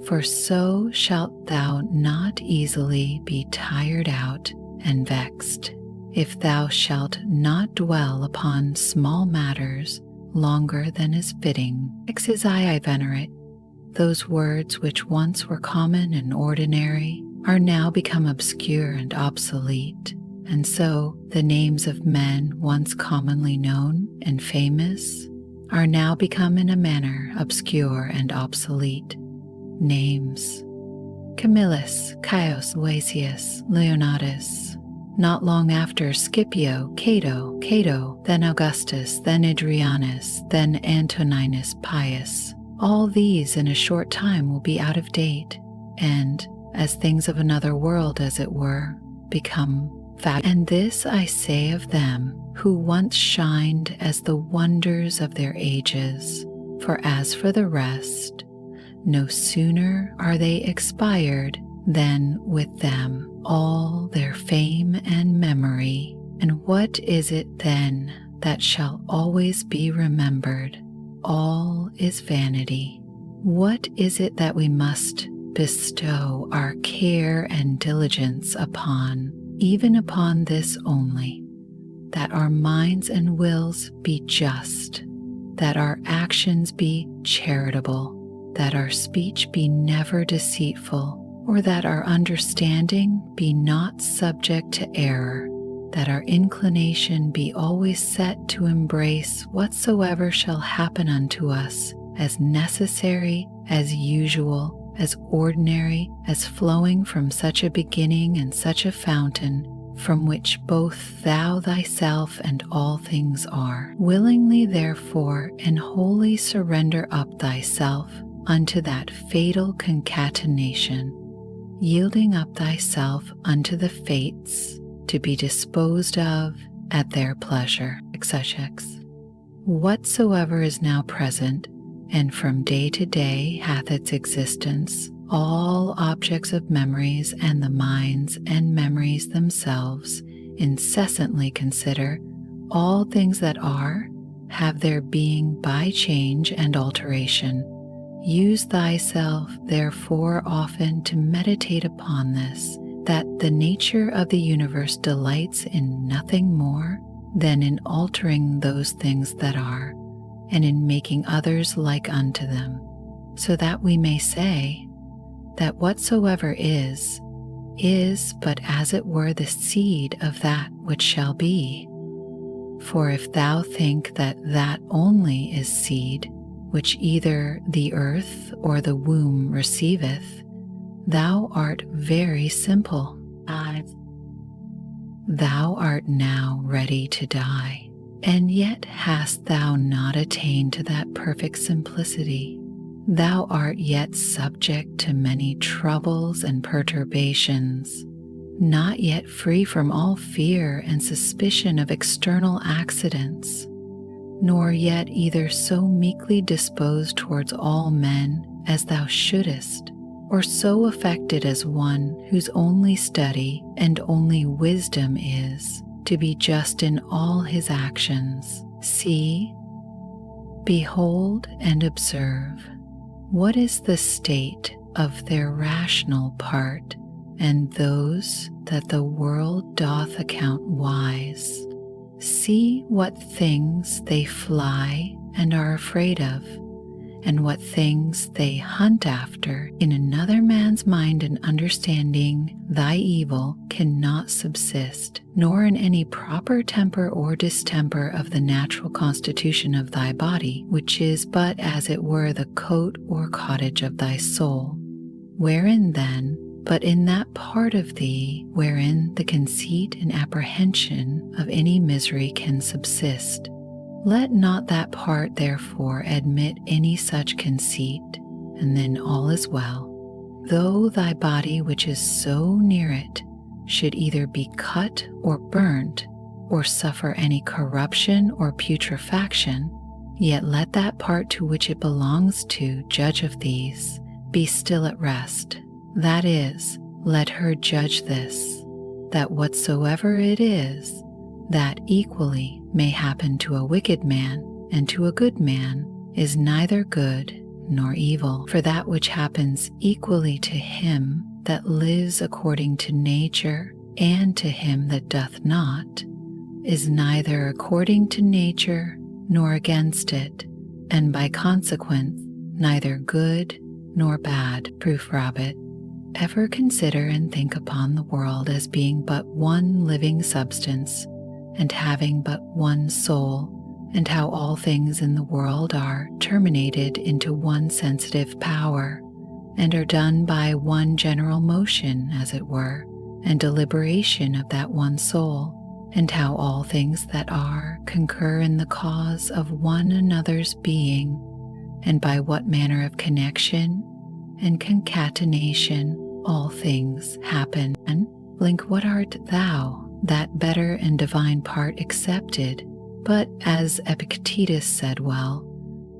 for so shalt thou not easily be tired out and vexed. if thou shalt not dwell upon small matters longer than is fitting. I venerate. Those words which once were common and ordinary are now become obscure and obsolete, and so the names of men once commonly known and famous are now become in a manner obscure and obsolete. Names: Camillus, Caius, Laesius, Leonidas. Not long after Scipio, Cato, then Augustus, then Adrianus, then Antoninus Pius. All these in a short time will be out of date, and, as things of another world as it were, become fabulous. And this I say of them who once shined as the wonders of their ages, for as for the rest, no sooner are they expired than with them all their fame and memory. And what is it then that shall always be remembered? All is vanity. What is it that we must bestow our care and diligence upon, even upon this only, that our minds and wills be just, that our actions be charitable, that our speech be never deceitful, or that our understanding be not subject to error, that our inclination be always set to embrace whatsoever shall happen unto us as necessary, as usual, as ordinary, as flowing from such a beginning and such a fountain, from which both thou thyself and all things are. Willingly therefore and wholly surrender up thyself unto that fatal concatenation, yielding up thyself unto the fates, to be disposed of at their pleasure. Whatsoever is now present, and from day to day hath its existence, all objects of memories and the minds and memories themselves incessantly consider, all things that are have their being by change and alteration. Use thyself therefore often to meditate upon this, that the nature of the universe delights in nothing more than in altering those things that are, and in making others like unto them, so that we may say that whatsoever is but as it were the seed of that which shall be. For if thou think that that only is seed, which either the earth or the womb receiveth, thou art very simple. Thou art now ready to die, and yet hast thou not attained to that perfect simplicity. Thou art yet subject to many troubles and perturbations, not yet free from all fear and suspicion of external accidents, nor yet either so meekly disposed towards all men as thou shouldest, or so affected as one whose only study and only wisdom is to be just in all his actions. See, behold, and observe what is the state of their rational part, and those that the world doth account wise. See what things they fly and are afraid of, and what things they hunt after. In another man's mind and understanding thy evil cannot subsist, nor in any proper temper or distemper of the natural constitution of thy body, which is but as it were the coat or cottage of thy soul. Wherein then, but in that part of thee wherein the conceit and apprehension of any misery can subsist, let not that part therefore admit any such conceit, and then all is well. Though thy body which is so near it should either be cut or burnt, or suffer any corruption or putrefaction, yet let that part to which it belongs to judge of these be still at rest. That is, let her judge this, that whatsoever it is, that equally may happen to a wicked man and to a good man, is neither good nor evil. For that which happens equally to him that lives according to nature and to him that doth not, is neither according to nature nor against it, and by consequence, neither good nor bad. Proof Rabbit. Ever consider and think upon the world as being but one living substance and having but one soul, and how all things in the world are terminated into one sensitive power, and are done by one general motion, as it were, and deliberation of that one soul, and how all things that are concur in the cause of one another's being, and by what manner of connection and concatenation all things happen. And Link, what art thou, that better and divine part accepted, but, as Epictetus said well,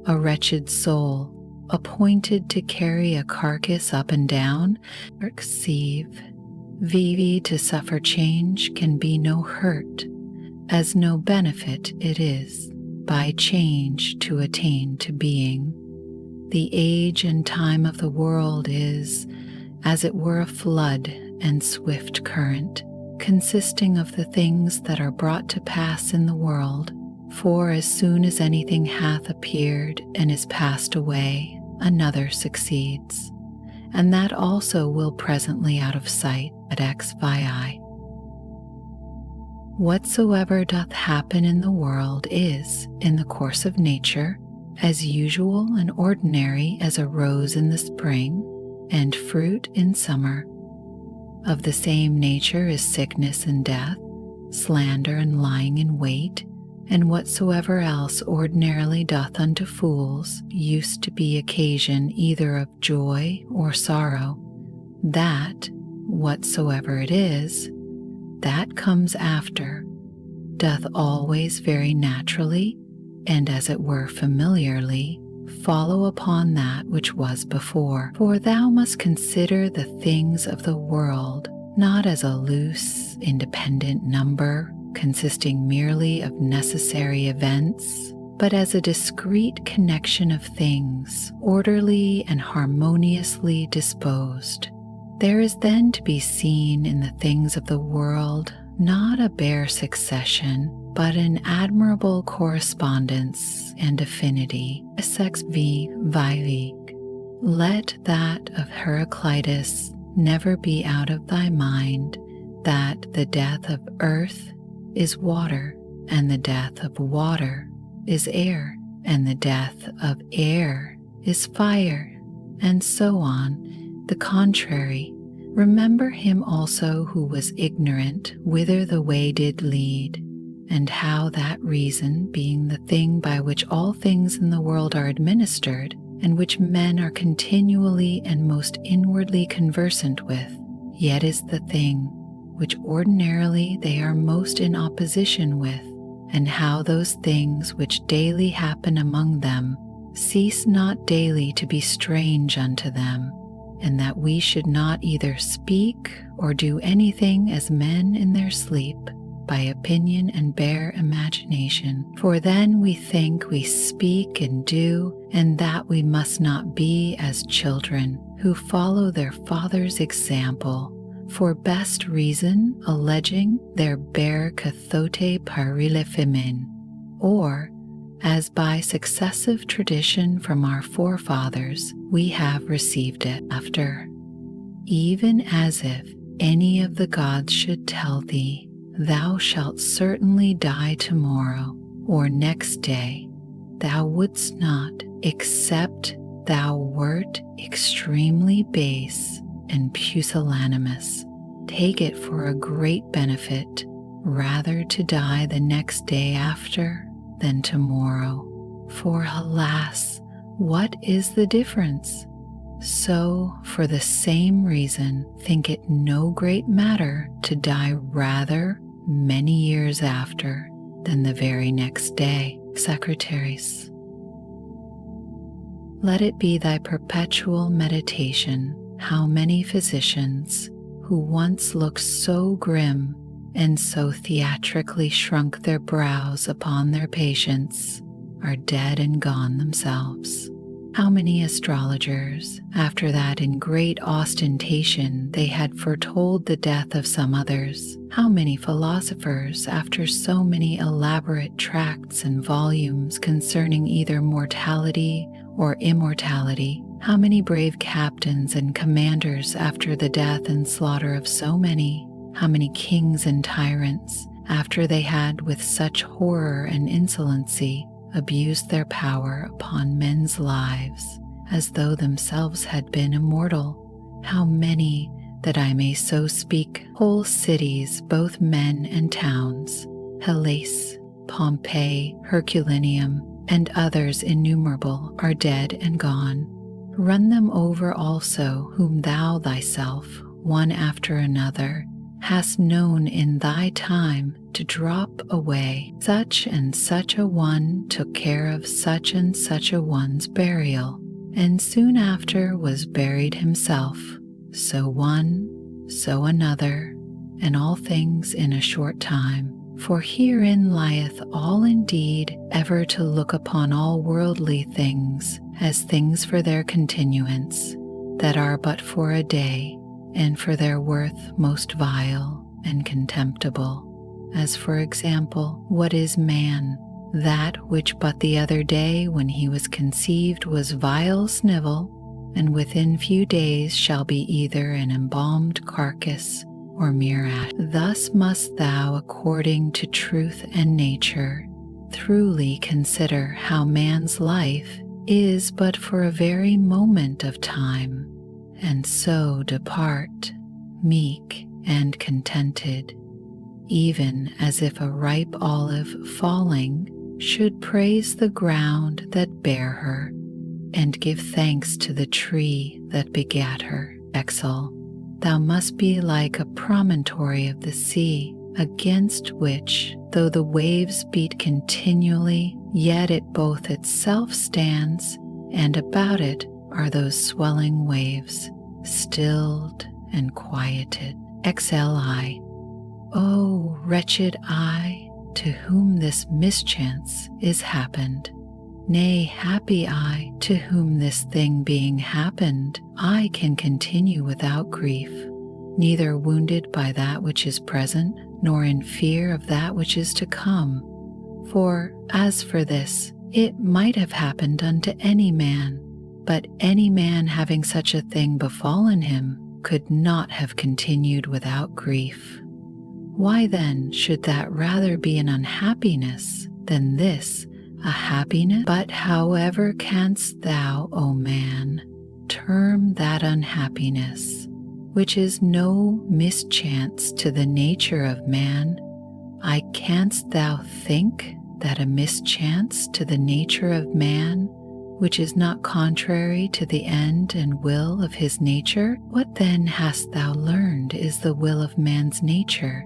a wretched soul, appointed to carry a carcass up and down? Perceive, vivi, to suffer change can be no hurt, as no benefit it is, by change to attain to being. The age and time of the world is, as it were, a flood and swift current, consisting of the things that are brought to pass in the world. For as soon as anything hath appeared and is passed away, another succeeds, and that also will presently out of sight at ex vi. Whatsoever doth happen in the world is, in the course of nature, as usual and ordinary as a rose in the spring and fruit in summer. Of the same nature is sickness and death, slander and lying in wait, and whatsoever else ordinarily doth unto fools used to be occasion either of joy or sorrow. That, whatsoever it is, that comes after, doth always very naturally, and as it were familiarly, follow upon that which was before. For thou must consider the things of the world not as a loose, independent number consisting merely of necessary events, but as a discrete connection of things, orderly and harmoniously disposed. There is then to be seen in the things of the world not a bare succession, but an admirable correspondence and affinity. Sex v vivig. Let that of Heraclitus never be out of thy mind, that the death of earth is water, and the death of water is air, and the death of air is fire, and so on. The contrary, remember him also who was ignorant whither the way did lead, and how that reason, being the thing by which all things in the world are administered, and which men are continually and most inwardly conversant with, yet is the thing which ordinarily they are most in opposition with, and how those things which daily happen among them cease not daily to be strange unto them, and that we should not either speak or do anything as men in their sleep, by opinion and bare imagination. For then we think we speak and do, and that we must not be as children who follow their father's example, for best reason alleging their bare kathote parile femin, or as by successive tradition from our forefathers we have received it after. Even as if any of the gods should tell thee, thou shalt certainly die tomorrow or next day, thou wouldst not, except thou wert extremely base and pusillanimous, take it for a great benefit rather to die the next day after than tomorrow. For alas, what is the difference? So, for the same reason, think it no great matter to die rather many years after than the very next day. Secretaries. Let it be thy perpetual meditation how many physicians, who once looked so grim and so theatrically shrunk their brows upon their patients, are dead and gone themselves. How many astrologers, after that in great ostentation they had foretold the death of some others, how many philosophers, after so many elaborate tracts and volumes concerning either mortality or immortality, how many brave captains and commanders after the death and slaughter of so many, how many kings and tyrants, after they had with such horror and insolency abused their power upon men's lives, as though themselves had been immortal, how many, that I may so speak, whole cities, both men and towns, Hellas, Pompeii, Herculaneum, and others innumerable, are dead and gone. Run them over also, whom thou thyself, one after another, hast known in thy time to drop away. Such and such a one took care of such and such a one's burial, and soon after was buried himself. So one, so another, and all things in a short time. For herein lieth all indeed, ever to look upon all worldly things as things for their continuance, that are but for a day, and for their worth most vile and contemptible. As for example, what is man? That which but the other day when he was conceived was vile snivel, and within few days shall be either an embalmed carcass or mere ash. Thus must thou, according to truth and nature, truly consider how man's life is but for a very moment of time, and so depart, meek and contented, even as if a ripe olive falling should praise the ground that bare her, and give thanks to the tree that begat her. Exel, thou must be like a promontory of the sea, against which, though the waves beat continually, yet it both itself stands, and about it are those swelling waves, stilled and quieted. XLI. O wretched I, to whom this mischance is happened. Nay, happy I, to whom this thing being happened, I can continue without grief, neither wounded by that which is present, nor in fear of that which is to come. For, as for this, it might have happened unto any man, but any man having such a thing befallen him could not have continued without grief. Why then should that rather be an unhappiness than this a happiness? But however canst thou, O man, term that unhappiness, which is no mischance to the nature of man? Canst thou think that a mischance to the nature of man, which is not contrary to the end and will of his nature? What then hast thou learned is the will of man's nature?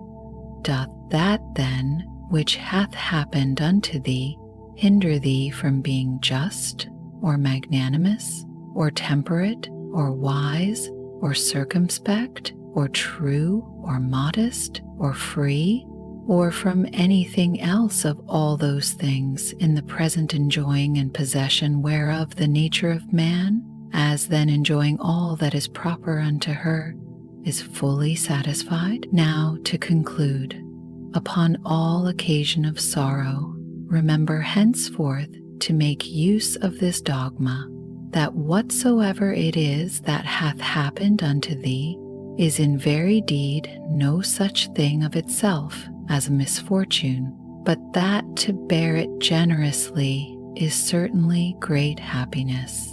Doth that then which hath happened unto thee hinder thee from being just, or magnanimous, or temperate, or wise, or circumspect, or true, or modest, or free, or from anything else of all those things in the present enjoying and possession whereof the nature of man, as then enjoying all that is proper unto her, is fully satisfied? Now to conclude, upon all occasion of sorrow, remember henceforth to make use of this dogma, that whatsoever it is that hath happened unto thee is in very deed no such thing of itself as a misfortune, but that to bear it generously is certainly great happiness.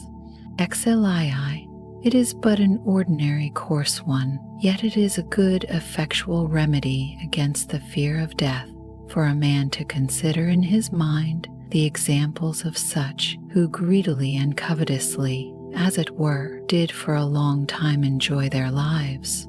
Exelii, it is but an ordinary coarse one, yet it is a good effectual remedy against the fear of death, for a man to consider in his mind the examples of such who greedily and covetously, as it were, did for a long time enjoy their lives.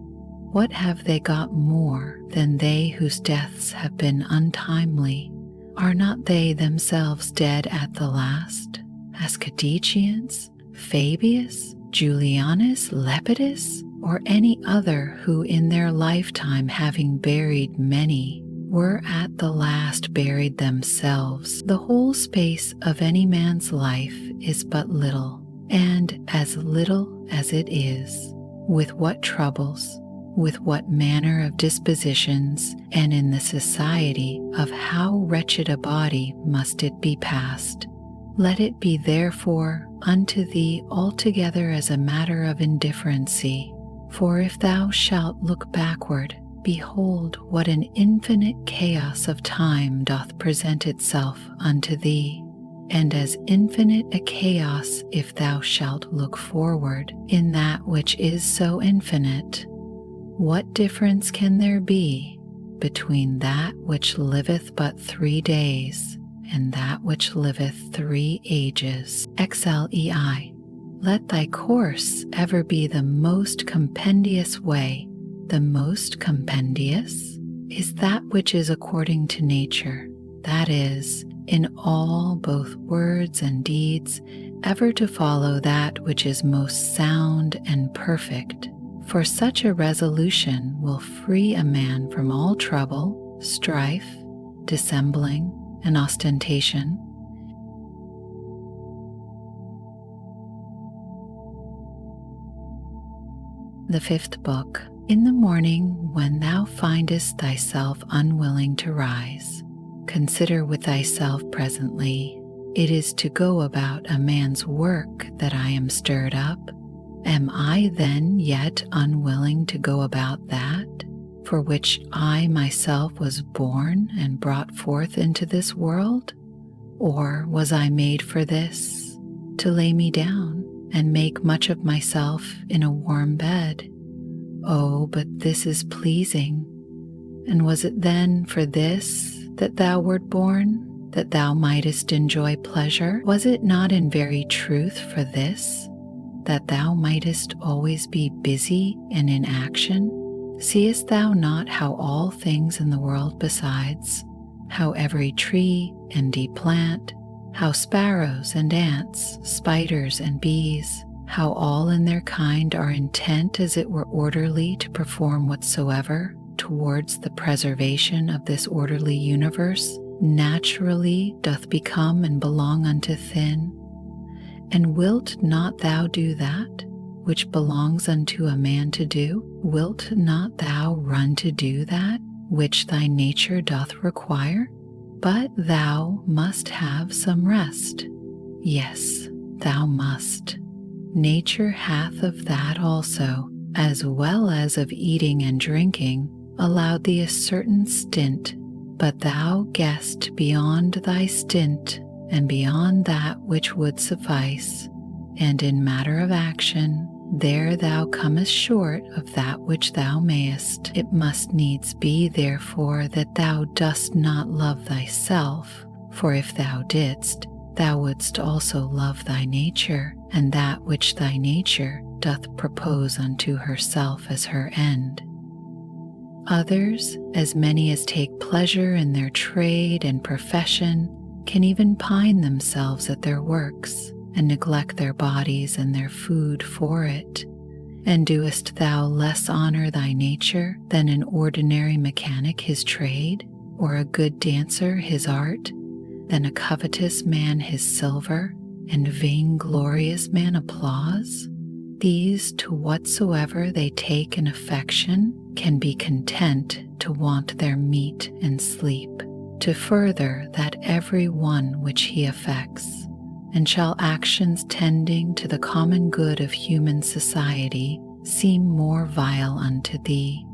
What have they got more than they whose deaths have been untimely? Are not they themselves dead at the last, as Cadicians, Fabius, Julianus, Lepidus, or any other who in their lifetime having buried many, were at the last buried themselves? The whole space of any man's life is but little, and as little as it is, with what troubles, with what manner of dispositions, and in the society of how wretched a body must it be passed. Let it be therefore unto thee altogether as a matter of indifferency. For if thou shalt look backward, behold what an infinite chaos of time doth present itself unto thee, and as infinite a chaos if thou shalt look forward in that which is so infinite. What difference can there be between that which liveth but 3 days and that which liveth 3 ages? XLEI. Let thy course ever be the most compendious way. The most compendious is that which is according to nature, that is, in all both words and deeds, ever to follow that which is most sound and perfect. For such a resolution will free a man from all trouble, strife, dissembling, and ostentation. The 5th book. In the morning, when thou findest thyself unwilling to rise, consider with thyself presently, it is to go about a man's work that I am stirred up. Am I then yet unwilling to go about that for which I myself was born and brought forth into this world? Or was I made for this, to lay me down and make much of myself in a warm bed? Oh, but this is pleasing. And was it then for this that thou wert born, that thou mightest enjoy pleasure? Was it not in very truth for this, that thou mightest always be busy and in action? Seest thou not how all things in the world besides, how every tree and deep plant, how sparrows and ants, spiders and bees, how all in their kind are intent as it were orderly to perform whatsoever towards the preservation of this orderly universe naturally doth become and belong unto thin? And wilt not thou do that which belongs unto a man to do? Wilt not thou run to do that which thy nature doth require? But thou must have some rest. Yes, thou must. Nature hath of that also, as well as of eating and drinking, allowed thee a certain stint, but thou gest beyond thy stint and beyond that which would suffice, and in matter of action, there thou comest short of that which thou mayest. It must needs be, therefore, that thou dost not love thyself, for if thou didst, thou wouldst also love thy nature, and that which thy nature doth propose unto herself as her end. Others, as many as take pleasure in their trade and profession, can even pine themselves at their works, and neglect their bodies and their food for it. And doest thou less honor thy nature than an ordinary mechanic his trade, or a good dancer his art, than a covetous man his silver, and vainglorious man applause? These, to whatsoever they take an affection, can be content to want their meat and sleep, to further that every one which he affects, and shall actions tending to the common good of human society seem more vile unto thee,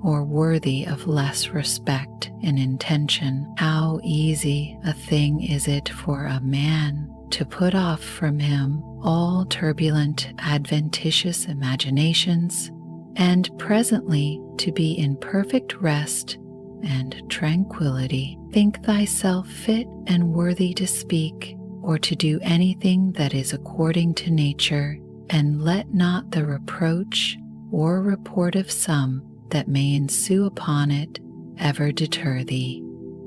or worthy of less respect and intention? How easy a thing is it for a man to put off from him all turbulent, adventitious imaginations, and presently to be in perfect rest and tranquility. Think thyself fit and worthy to speak, or to do anything that is according to nature, and let not the reproach or report of some that may ensue upon it ever deter thee.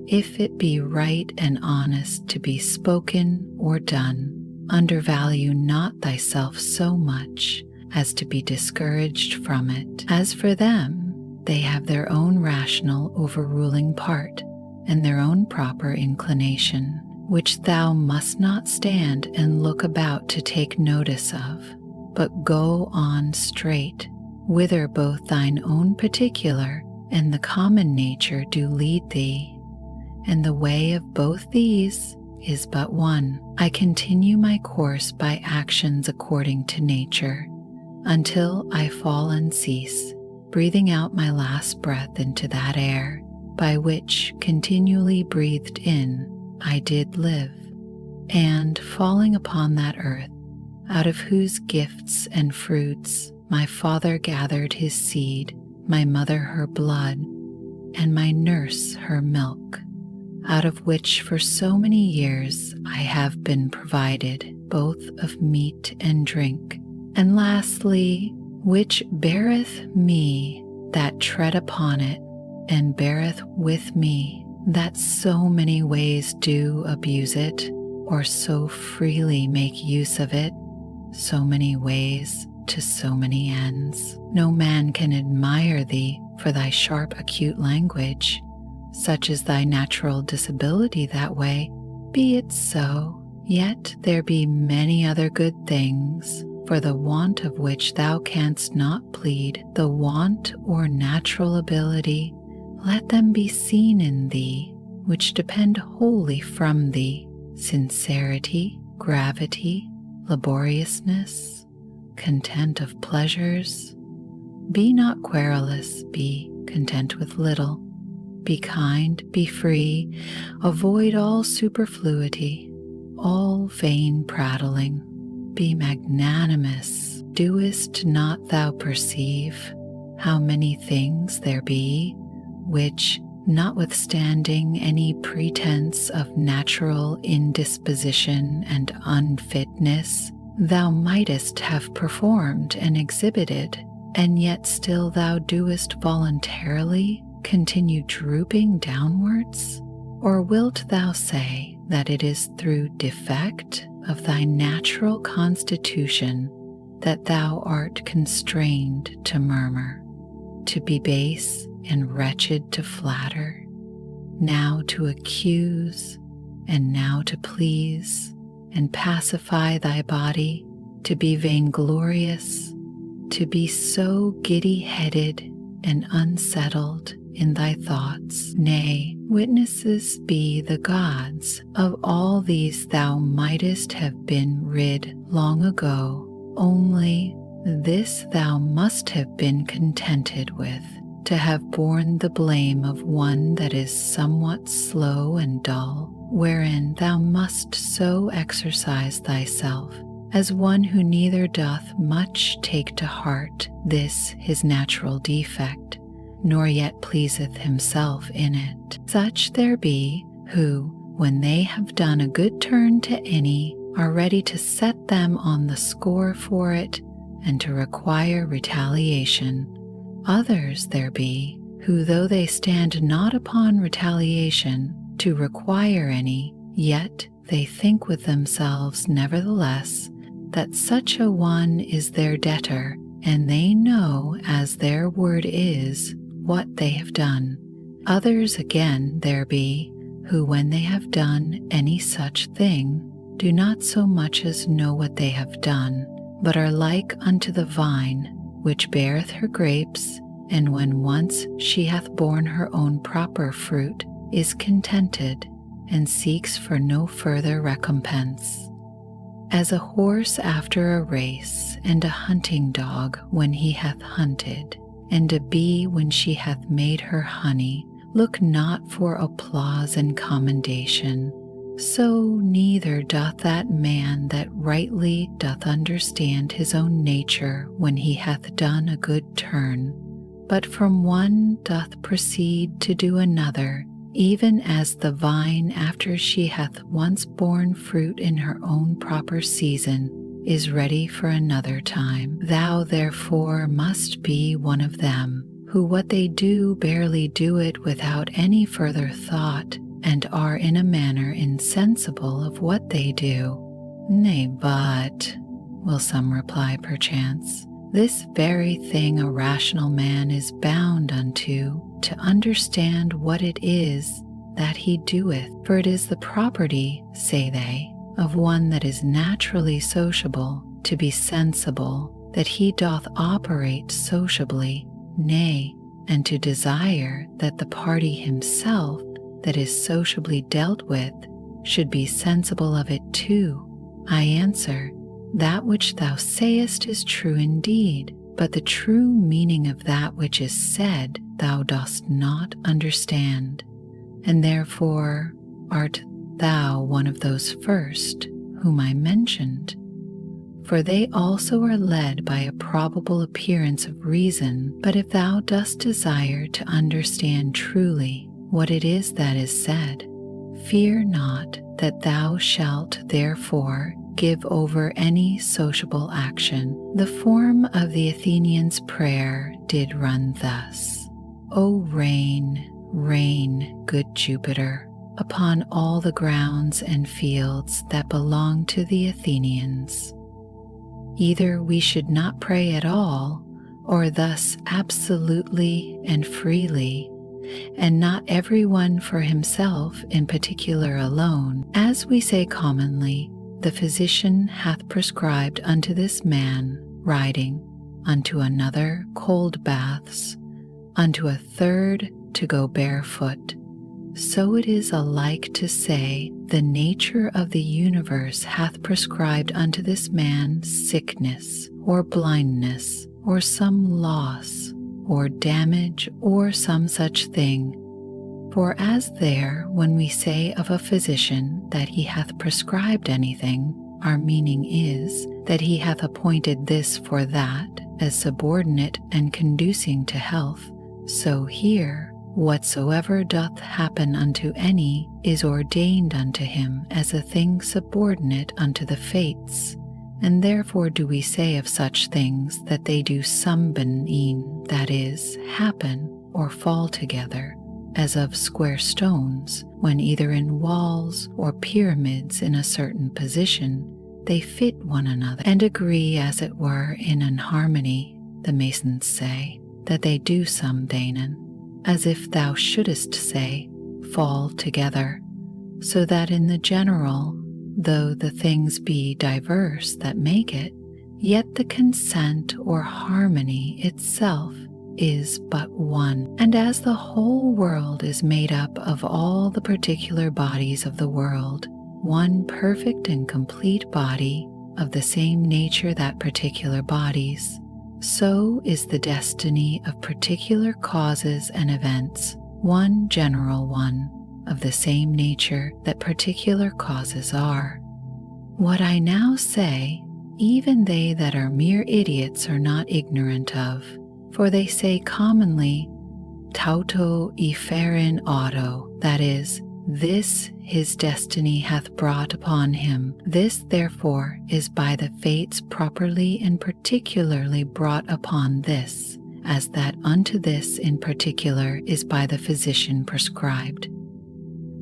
If it be right and honest to be spoken or done, undervalue not thyself so much as to be discouraged from it. As for them, they have their own rational overruling part, and their own proper inclination, which thou must not stand and look about to take notice of, but go on straight, whither both thine own particular and the common nature do lead thee. And the way of both these is but one. I continue my course by actions according to nature, until I fall and cease, breathing out my last breath into that air, by which, continually breathed in, I did live, and falling upon that earth, out of whose gifts and fruits my father gathered his seed, my mother her blood, and my nurse her milk, out of which for so many years I have been provided, both of meat and drink, and lastly, which beareth me that tread upon it, and beareth with me that so many ways do abuse it, or so freely make use of it, so many ways to so many ends. No man can admire thee for thy sharp acute language, such is thy natural disability that way. Be it so, yet there be many other good things, for the want of which thou canst not plead, the want or natural ability, let them be seen in thee, which depend wholly from thee, sincerity, gravity, laboriousness, content of pleasures. Be not querulous, be content with little. Be kind, be free, avoid all superfluity, all vain prattling. Be magnanimous, doest not thou perceive how many things there be, which, notwithstanding any pretense of natural indisposition and unfitness, thou mightest have performed and exhibited, and yet still thou doest voluntarily continue drooping downwards? Or wilt thou say that it is through defect of thy natural constitution that thou art constrained to murmur, to be base and wretched to flatter, now to accuse, and now to please, and pacify thy body, to be vainglorious, to be so giddy-headed and unsettled in thy thoughts? Nay, witnesses be the gods, of all these thou mightest have been rid long ago, only this thou must have been contented with, to have borne the blame of one that is somewhat slow and dull, wherein thou must so exercise thyself, as one who neither doth much take to heart this his natural defect, nor yet pleaseth himself in it. Such there be who, when they have done a good turn to any, are ready to set them on the score for it, and to require retaliation. Others there be who, though they stand not upon retaliation to require any, yet they think with themselves nevertheless that such a one is their debtor, and they know as their word is what they have done. Others again there be who, when they have done any such thing, do not so much as know what they have done, but are like unto the vine, which beareth her grapes, and when once she hath borne her own proper fruit, is contented, and seeks for no further recompense. As a horse after a race, and a hunting dog when he hath hunted, and a bee when she hath made her honey, look not for applause and commendation, so neither doth that man that rightly doth understand his own nature when he hath done a good turn, but from one doth proceed to do another, even as the vine after she hath once borne fruit in her own proper season is ready for another time. Thou therefore must be one of them, who what they do barely do it without any further thought, and are in a manner insensible of what they do. Nay, but, will some reply perchance, this very thing a rational man is bound unto, to understand what it is that he doeth, for it is the property, say they, of one that is naturally sociable, to be sensible that he doth operate sociably, nay, and to desire that the party himself that is sociably dealt with should be sensible of it too. I answer, that which thou sayest is true indeed, but the true meaning of that which is said thou dost not understand, and therefore art thou one of those first whom I mentioned. For they also are led by a probable appearance of reason, but if thou dost desire to understand truly what it is that is said, fear not that thou shalt therefore give over any sociable action. The form of the Athenians' prayer did run thus: O rain, rain, good Jupiter, upon all the grounds and fields that belong to the Athenians. Either we should not pray at all, or thus absolutely and freely, and not every one for himself in particular alone, as we say commonly, the physician hath prescribed unto this man riding, unto another cold baths, unto a third to go barefoot. So it is alike to say, the nature of the universe hath prescribed unto this man sickness, or blindness, or some loss, or damage, or some such thing. For as there, when we say of a physician that he hath prescribed anything, our meaning is that he hath appointed this for that, as subordinate and conducing to health, so here, whatsoever doth happen unto any is ordained unto him as a thing subordinate unto the fates, and therefore do we say of such things that they do sumben ean, that is, happen or fall together, as of square stones, when either in walls or pyramids in a certain position, they fit one another and agree as it were in an harmony, the masons say, that they do sumbanen, as if thou shouldest say, fall together, so that in the general, though the things be diverse that make it, yet the consent or harmony itself is but one. And as the whole world is made up of all the particular bodies of the world, one perfect and complete body of the same nature that particular bodies, so is the destiny of particular causes and events, one general one, of the same nature that particular causes are. What I now say, even they that are mere idiots are not ignorant of, for they say commonly, tauto efferin auto, that is, this his destiny hath brought upon him. This therefore is by the fates properly and particularly brought upon this, as that unto this in particular is by the physician prescribed.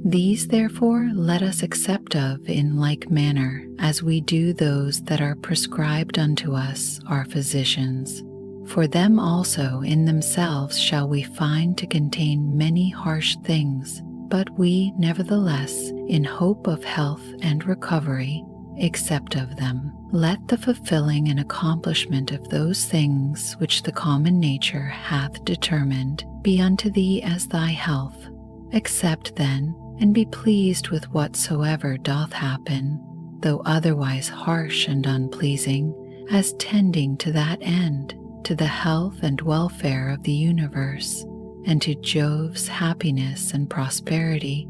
These therefore let us accept of in like manner as we do those that are prescribed unto us, our physicians. For them also in themselves shall we find to contain many harsh things, but we nevertheless, in hope of health and recovery, accept of them. Let the fulfilling and accomplishment of those things which the common nature hath determined be unto thee as thy health. Accept then, and be pleased with whatsoever doth happen, though otherwise harsh and unpleasing, as tending to that end, to the health and welfare of the universe, and to Jove's happiness and prosperity.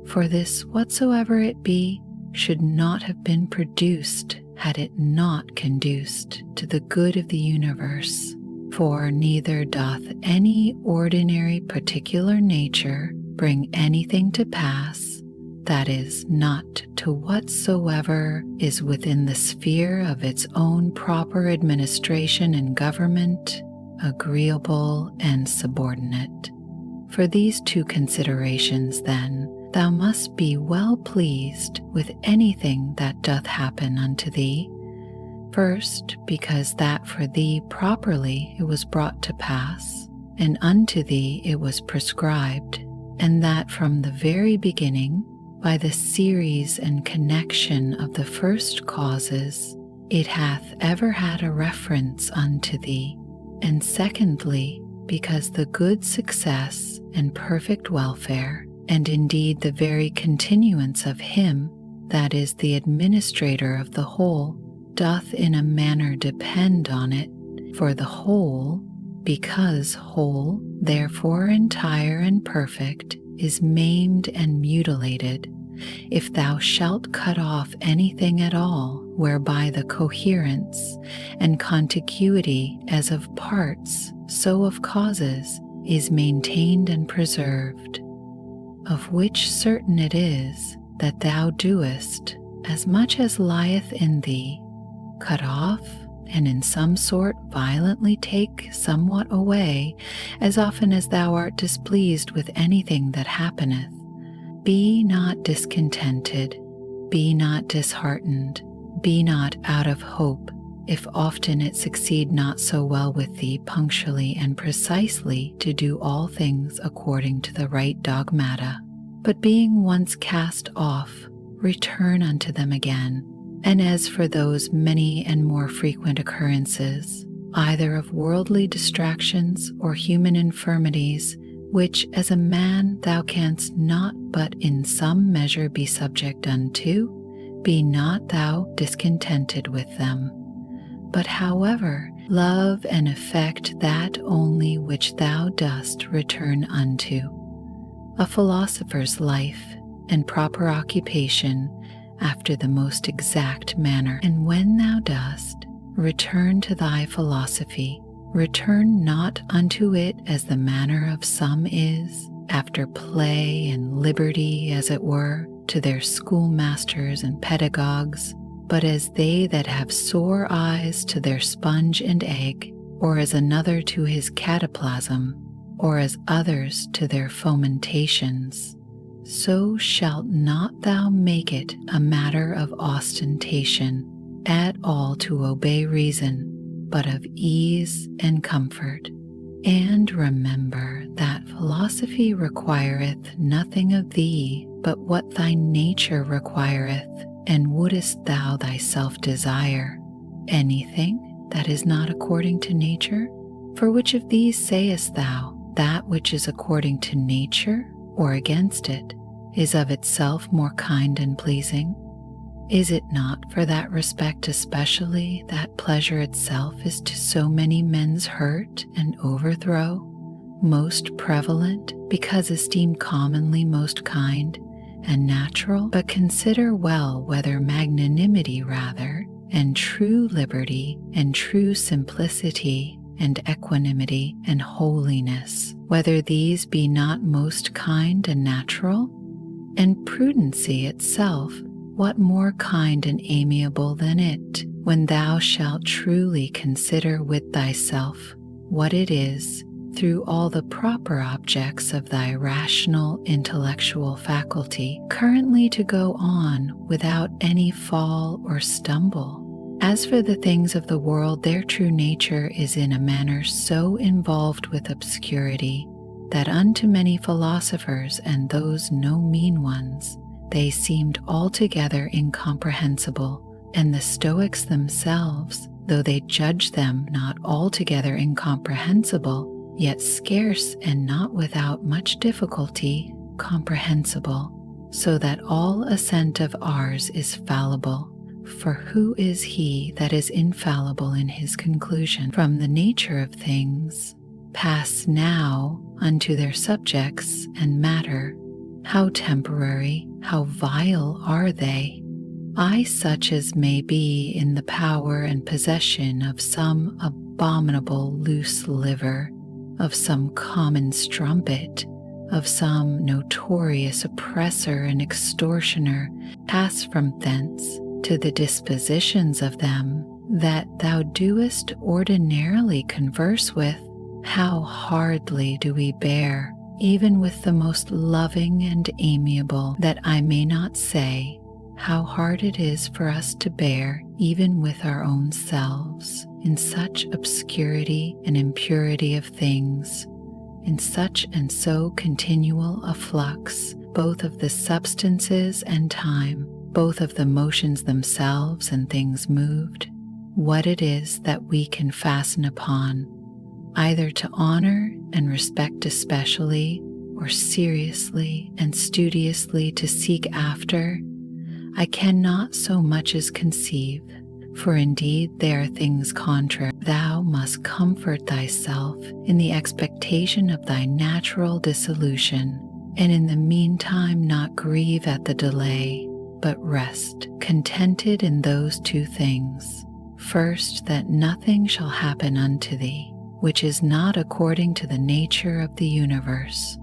For this whatsoever it be should not have been produced had it not conduced to the good of the universe. For neither doth any ordinary particular nature bring anything to pass that is not to whatsoever is within the sphere of its own proper administration and government, agreeable and subordinate. For these two considerations, then, thou must be well pleased with anything that doth happen unto thee. First, because that for thee properly it was brought to pass, and unto thee it was prescribed, and that from the very beginning, by the series and connection of the first causes, it hath ever had a reference unto thee, and secondly, because the good success and perfect welfare, and indeed the very continuance of him that is the administrator of the whole, doth in a manner depend on it, for the whole, because whole, therefore entire and perfect, is maimed and mutilated, if thou shalt cut off anything at all, whereby the coherence and contiguity as of parts, so of causes, is maintained and preserved, of which certain it is that thou doest as much as lieth in thee, cut off, and in some sort violently take somewhat away, as often as thou art displeased with anything that happeneth. Be not discontented, be not disheartened, be not out of hope, if often it succeed not so well with thee punctually and precisely to do all things according to the right dogmata. But being once cast off, return unto them again. And as for those many and more frequent occurrences, either of worldly distractions or human infirmities, which as a man thou canst not but in some measure be subject unto, be not thou discontented with them, but however love and affect that only which thou dost return unto. A philosopher's life and proper occupation after the most exact manner, and when thou dost return to thy philosophy, return not unto it as the manner of some is, after play and liberty as it were, to their schoolmasters and pedagogues, but as they that have sore eyes to their sponge and egg, or as another to his cataplasm, or as others to their fomentations. So shalt not thou make it a matter of ostentation at all to obey reason, but of ease and comfort. And remember that philosophy requireth nothing of thee but what thy nature requireth, and wouldest thou thyself desire anything that is not according to nature? For which of these sayest thou, that which is according to nature, or against it, is of itself more kind and pleasing? Is it not for that respect especially that pleasure itself is to so many men's hurt and overthrow, most prevalent, because esteemed commonly most kind and natural? But consider well whether magnanimity rather, and true liberty, and true simplicity, and equanimity, and holiness, whether these be not most kind and natural? And prudency itself, what more kind and amiable than it, when thou shalt truly consider with thyself what it is, through all the proper objects of thy rational intellectual faculty, currently to go on without any fall or stumble? As for the things of the world, their true nature is in a manner so involved with obscurity, that unto many philosophers, and those no mean ones, they seemed altogether incomprehensible, and the Stoics themselves, though they judged them not altogether incomprehensible, yet scarce and not without much difficulty comprehensible, so that all assent of ours is fallible. For who is he that is infallible in his conclusion? From the nature of things, pass now unto their subjects and matter. How temporary, how vile are they! I such as may be in the power and possession of some abominable loose liver, of some common strumpet, of some notorious oppressor and extortioner, pass from thence to the dispositions of them that thou doest ordinarily converse with. How hardly do we bear, even with the most loving and amiable, that I may not say how hard it is for us to bear even with our own selves, in such obscurity and impurity of things, in such and so continual a flux, both of the substances and time, both of the motions themselves and things moved, what it is that we can fasten upon, either to honor and respect especially, or seriously and studiously to seek after, I cannot so much as conceive, for indeed they are things contrary. Thou must comfort thyself in the expectation of thy natural dissolution, and in the meantime not grieve at the delay, but rest, contented in those two things. First, that nothing shall happen unto thee, which is not according to the nature of the universe.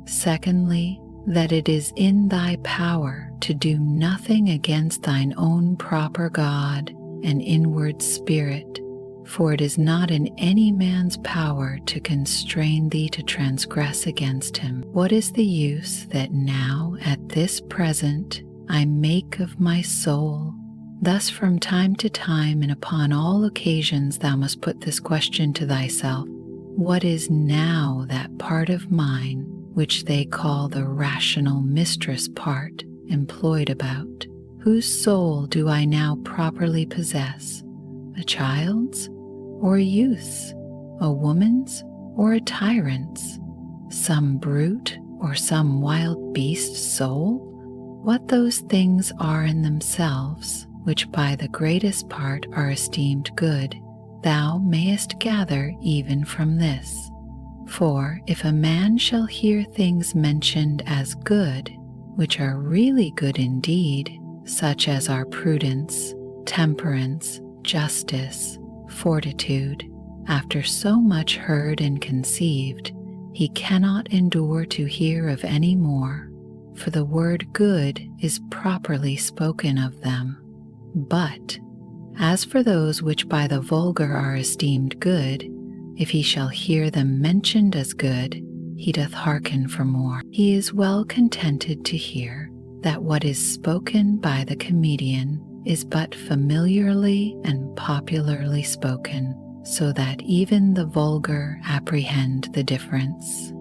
Secondly, that it is in thy power to do nothing against thine own proper God and inward spirit, for it is not in any man's power to constrain thee to transgress against him. What is the use that now, at this present, I make of my soul? Thus from time to time and upon all occasions thou must put this question to thyself: what is now that part of mine which they call the rational mistress part employed about? Whose soul do I now properly possess? A child's or a youth's? A woman's or a tyrant's? Some brute or some wild beast's soul? What those things are in themselves, which by the greatest part are esteemed good, thou mayest gather even from this. For if a man shall hear things mentioned as good, which are really good indeed, such as are prudence, temperance, justice, fortitude, after so much heard and conceived, he cannot endure to hear of any more, for the word good is properly spoken of them. But as for those which by the vulgar are esteemed good, if he shall hear them mentioned as good, he doth hearken for more. He is well contented to hear that what is spoken by the comedian is but familiarly and popularly spoken, so that even the vulgar apprehend the difference.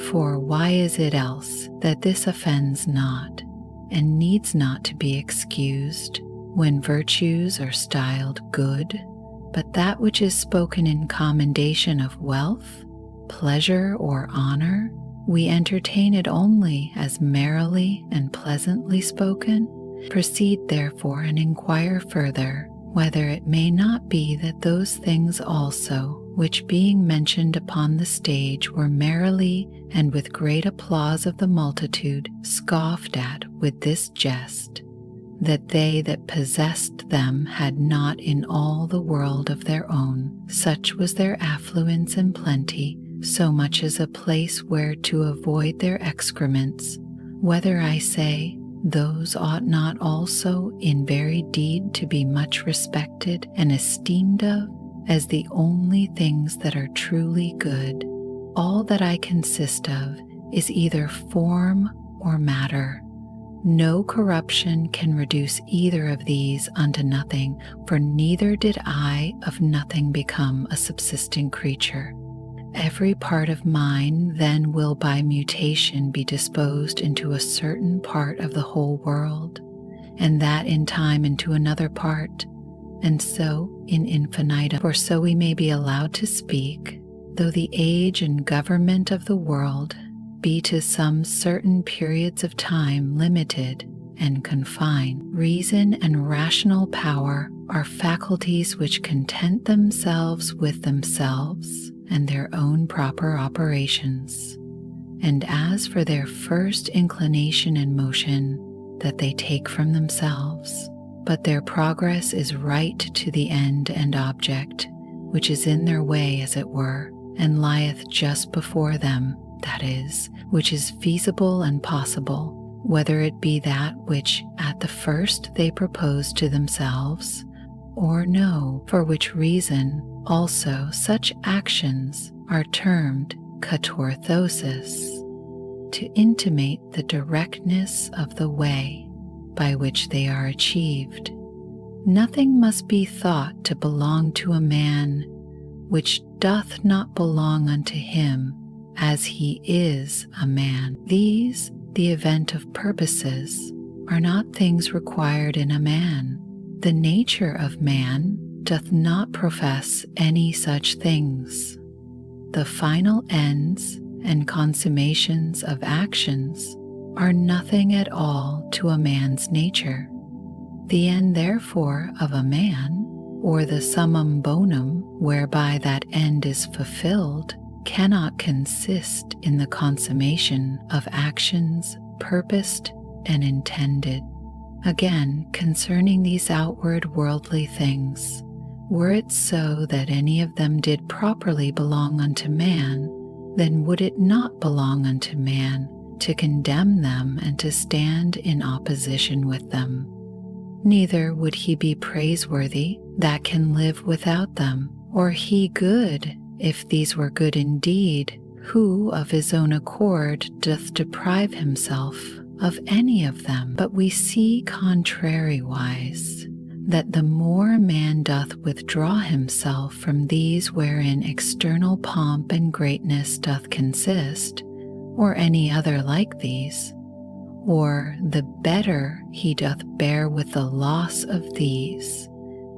For why is it else that this offends not, and needs not to be excused, when virtues are styled good, but that which is spoken in commendation of wealth, pleasure, or honor, we entertain it only as merrily and pleasantly spoken? Proceed therefore and inquire further, whether it may not be that those things also, which being mentioned upon the stage were merrily and with great applause of the multitude scoffed at with this jest, that they that possessed them had not in all the world of their own, such was their affluence and plenty, so much as a place where to avoid their excrements, whether I say, those ought not also in very deed to be much respected and esteemed of, as the only things that are truly good. All that I consist of is either form or matter. No corruption can reduce either of these unto nothing, for neither did I of nothing become a subsisting creature. Every part of mine then will by mutation be disposed into a certain part of the whole world, and that in time into another part, and so in infinitum. For so we may be allowed to speak, though the age and government of the world be to some certain periods of time limited and confined. Reason and rational power are faculties which content themselves with themselves and their own proper operations. And as for their first inclination and motion, that they take from themselves, but their progress is right to the end and object, which is in their way as it were, and lieth just before them, that is, which is feasible and possible, whether it be that which at the first they propose to themselves, or no, for which reason also such actions are termed katorthosis, to intimate the directness of the way by which they are achieved. Nothing must be thought to belong to a man which doth not belong unto him as he is a man. These, the event of purposes, are not things required in a man. The nature of man doth not profess any such things. The final ends and consummations of actions are nothing at all to a man's nature. The end, therefore, of a man, or the summum bonum whereby that end is fulfilled, cannot consist in the consummation of actions purposed and intended. Again, concerning these outward worldly things, were it so that any of them did properly belong unto man, then would it not belong unto man to condemn them and to stand in opposition with them. Neither would he be praiseworthy that can live without them, or he good, if these were good indeed, who of his own accord doth deprive himself of any of them. But we see contrariwise, that the more man doth withdraw himself from these wherein external pomp and greatness doth consist, or any other like these, or the better he doth bear with the loss of these,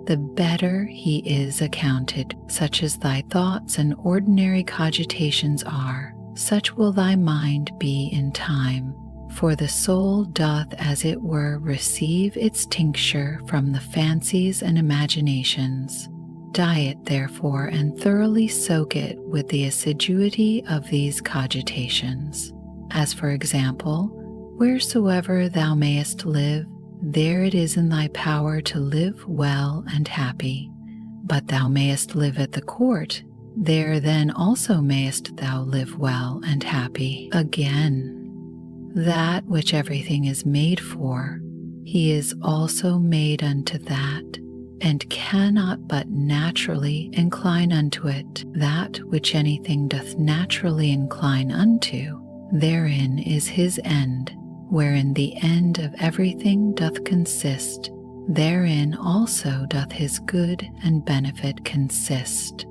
the better he is accounted. Such as thy thoughts and ordinary cogitations are, such will thy mind be in time. For the soul doth as it were receive its tincture from the fancies and imaginations. Diet therefore and thoroughly soak it with the assiduity of these cogitations. As for example, wheresoever thou mayest live, there it is in thy power to live well and happy. But thou mayest live at the court, there then also mayest thou live well and happy. Again, that which everything is made for, he is also made unto that, and cannot but naturally incline unto it. That which anything doth naturally incline unto, therein is his end, wherein the end of everything doth consist, therein also doth his good and benefit consist.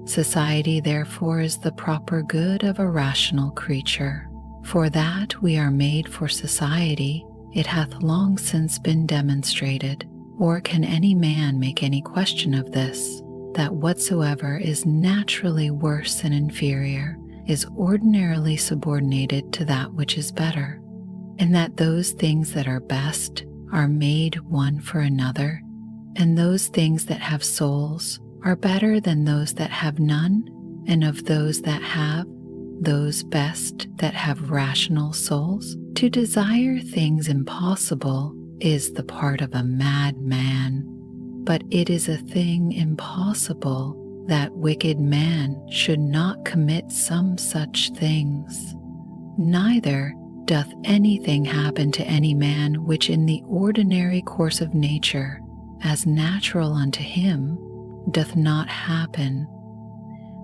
Society therefore is the proper good of a rational creature. For that we are made for society, it hath long since been demonstrated, or can any man make any question of this, that whatsoever is naturally worse and inferior is ordinarily subordinated to that which is better, and that those things that are best are made one for another, and those things that have souls are better than those that have none, and of those that have, those best that have rational souls. To desire things impossible is the part of a mad man, but it is a thing impossible that wicked man should not commit some such things. Neither doth anything happen to any man which in the ordinary course of nature, as natural unto him, doth not happen.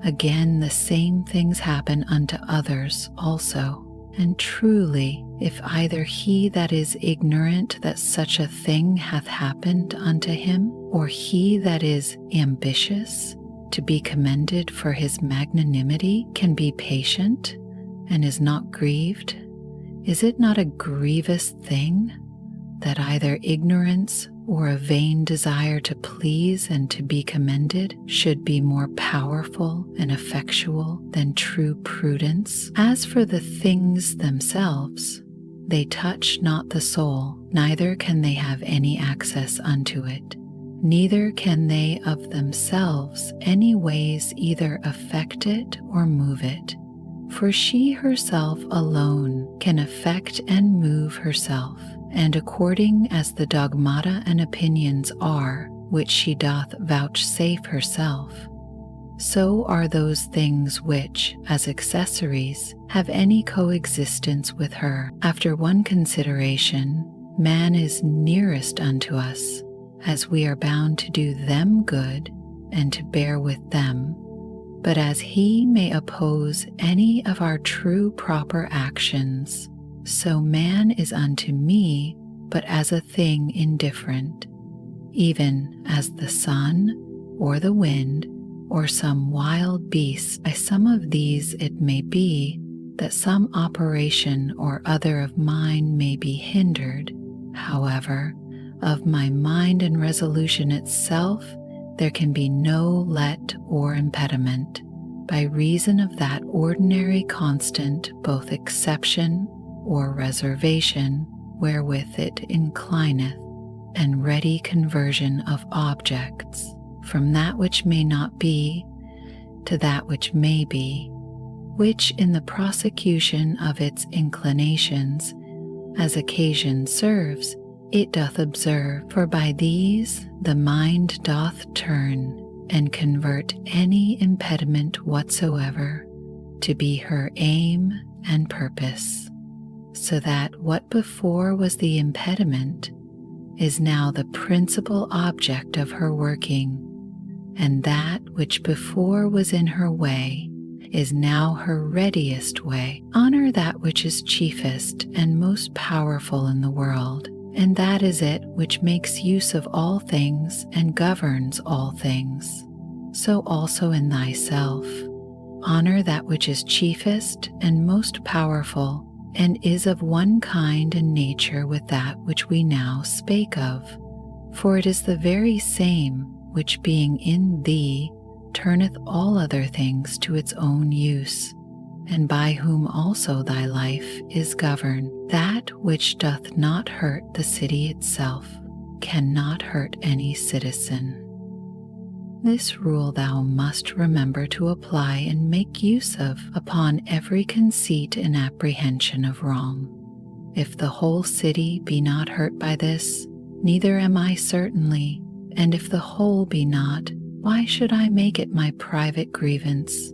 Again, the same things happen unto others also. And truly, if either he that is ignorant that such a thing hath happened unto him, or he that is ambitious to be commended for his magnanimity can be patient and is not grieved, is it not a grievous thing that either ignorance or a vain desire to please and to be commended should be more powerful and effectual than true prudence? As for the things themselves, they touch not the soul, neither can they have any access unto it, neither can they of themselves any ways either affect it or move it. For she herself alone can affect and move herself, and according as the dogmata and opinions are, which she doth vouchsafe herself, so are those things which, as accessories, have any coexistence with her. After one consideration, man is nearest unto us, as we are bound to do them good and to bear with them. But as he may oppose any of our true proper actions, so man is unto me but as a thing indifferent, even as the sun, or the wind, or some wild beast. By some of these it may be that some operation or other of mine may be hindered. However, of my mind and resolution itself there can be no let or impediment, by reason of that ordinary constant both exception or reservation wherewith it inclineth, and ready conversion of objects from that which may not be to that which may be, which in the prosecution of its inclinations, as occasion serves, it doth observe. For by these the mind doth turn and convert any impediment whatsoever to be her aim and purpose, so that what before was the impediment is now the principal object of her working, and that which before was in her way is now her readiest way. Honor that which is chiefest and most powerful in the world, and that is it which makes use of all things and governs all things. So also in thyself. Honor that which is chiefest and most powerful, and is of one kind and nature with that which we now spake of. For it is the very same which being in thee turneth all other things to its own use, and by whom also thy life is governed. That which doth not hurt the city itself cannot hurt any citizen. This rule thou must remember to apply and make use of upon every conceit and apprehension of wrong. If the whole city be not hurt by this, neither am I certainly, and if the whole be not, why should I make it my private grievance?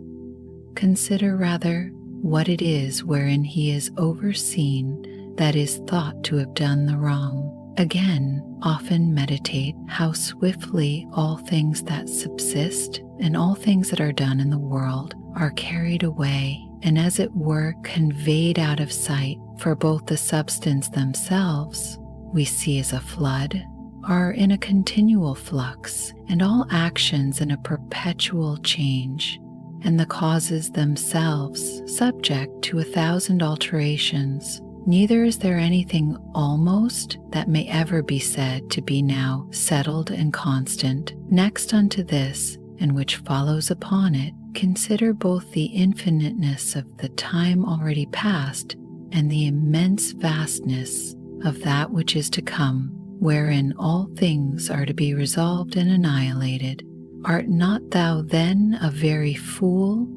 Consider rather what it is wherein he is overseen that is thought to have done the wrong. Again, often meditate how swiftly all things that subsist and all things that are done in the world are carried away, and as it were conveyed out of sight. For both the substance themselves we see as a flood are in a continual flux, and all actions in a perpetual change, and the causes themselves subject to 1,000 alterations. Neither is there anything almost that may ever be said to be now settled and constant. Next unto this, and which follows upon it, consider both the infiniteness of the time already past and the immense vastness of that which is to come, wherein all things are to be resolved and annihilated. Art not thou then a very fool,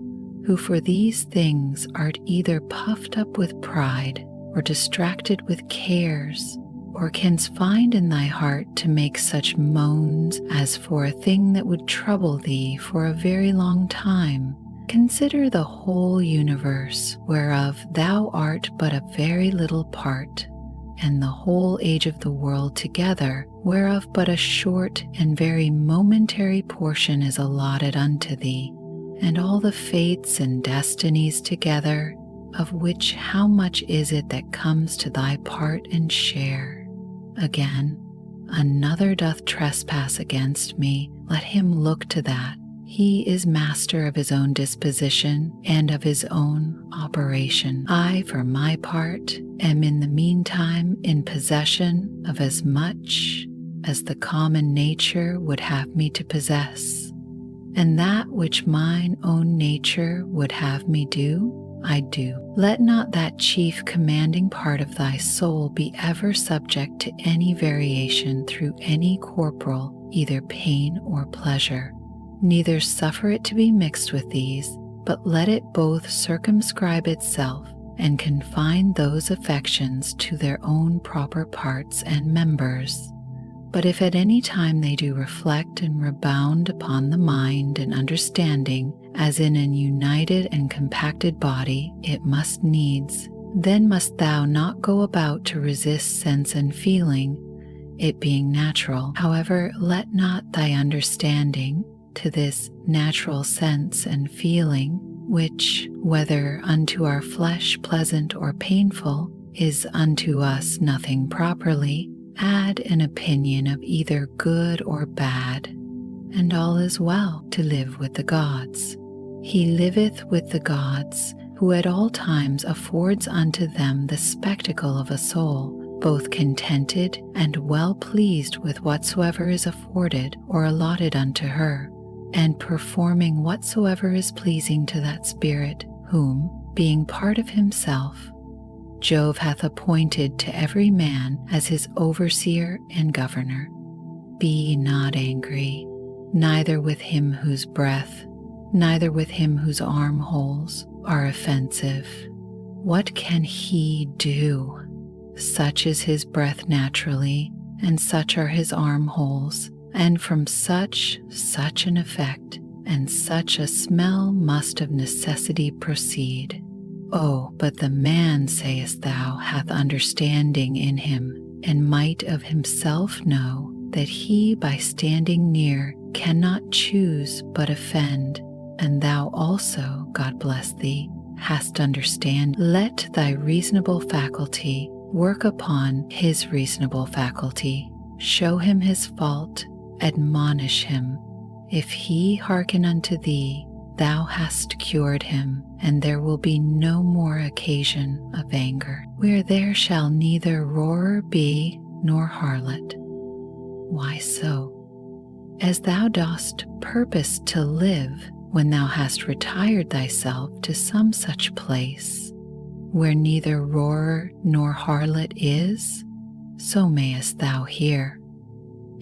who for these things art either puffed up with pride, or distracted with cares, or canst find in thy heart to make such moans as for a thing that would trouble thee for a very long time? Consider the whole universe, whereof thou art but a very little part, and the whole age of the world together, whereof but a short and very momentary portion is allotted unto thee, and all the fates and destinies together, of which how much is it that comes to thy part and share? Again, another doth trespass against me, let him look to that. He is master of his own disposition and of his own operation. I, for my part, am in the meantime in possession of as much as the common nature would have me to possess, and that which mine own nature would have me do, I do. Let not that chief commanding part of thy soul be ever subject to any variation through any corporal, either pain or pleasure. Neither suffer it to be mixed with these, but let it both circumscribe itself and confine those affections to their own proper parts and members. But if at any time they do reflect and rebound upon the mind and understanding, as in an united and compacted body, it must needs, then must thou not go about to resist sense and feeling, it being natural. However, let not thy understanding to this natural sense and feeling, which, whether unto our flesh pleasant or painful, is unto us nothing properly, add an opinion of either good or bad. and all is well to live with the gods. He liveth with the gods, who at all times affords unto them the spectacle of a soul, both contented and well pleased with whatsoever is afforded or allotted unto her, and performing whatsoever is pleasing to that spirit, whom, being part of himself, Jove hath appointed to every man as his overseer and governor. Be not angry, neither with him whose breath, neither with him whose armholes are offensive. What can he do? Such is his breath naturally, and such are his armholes, and from such an effect, and such a smell must of necessity proceed. Oh, but the man, sayest thou, hath understanding in him, and might of himself know that he by standing near cannot choose but offend, and thou also, God bless thee, hast understand. Let thy reasonable faculty work upon his reasonable faculty, show him his fault, admonish him. If he hearken unto thee, thou hast cured him, and there will be no more occasion of anger, where there shall neither roarer be nor harlot. Why so? As thou dost purpose to live, when thou hast retired thyself to some such place, where neither roarer nor harlot is, so mayest thou hear.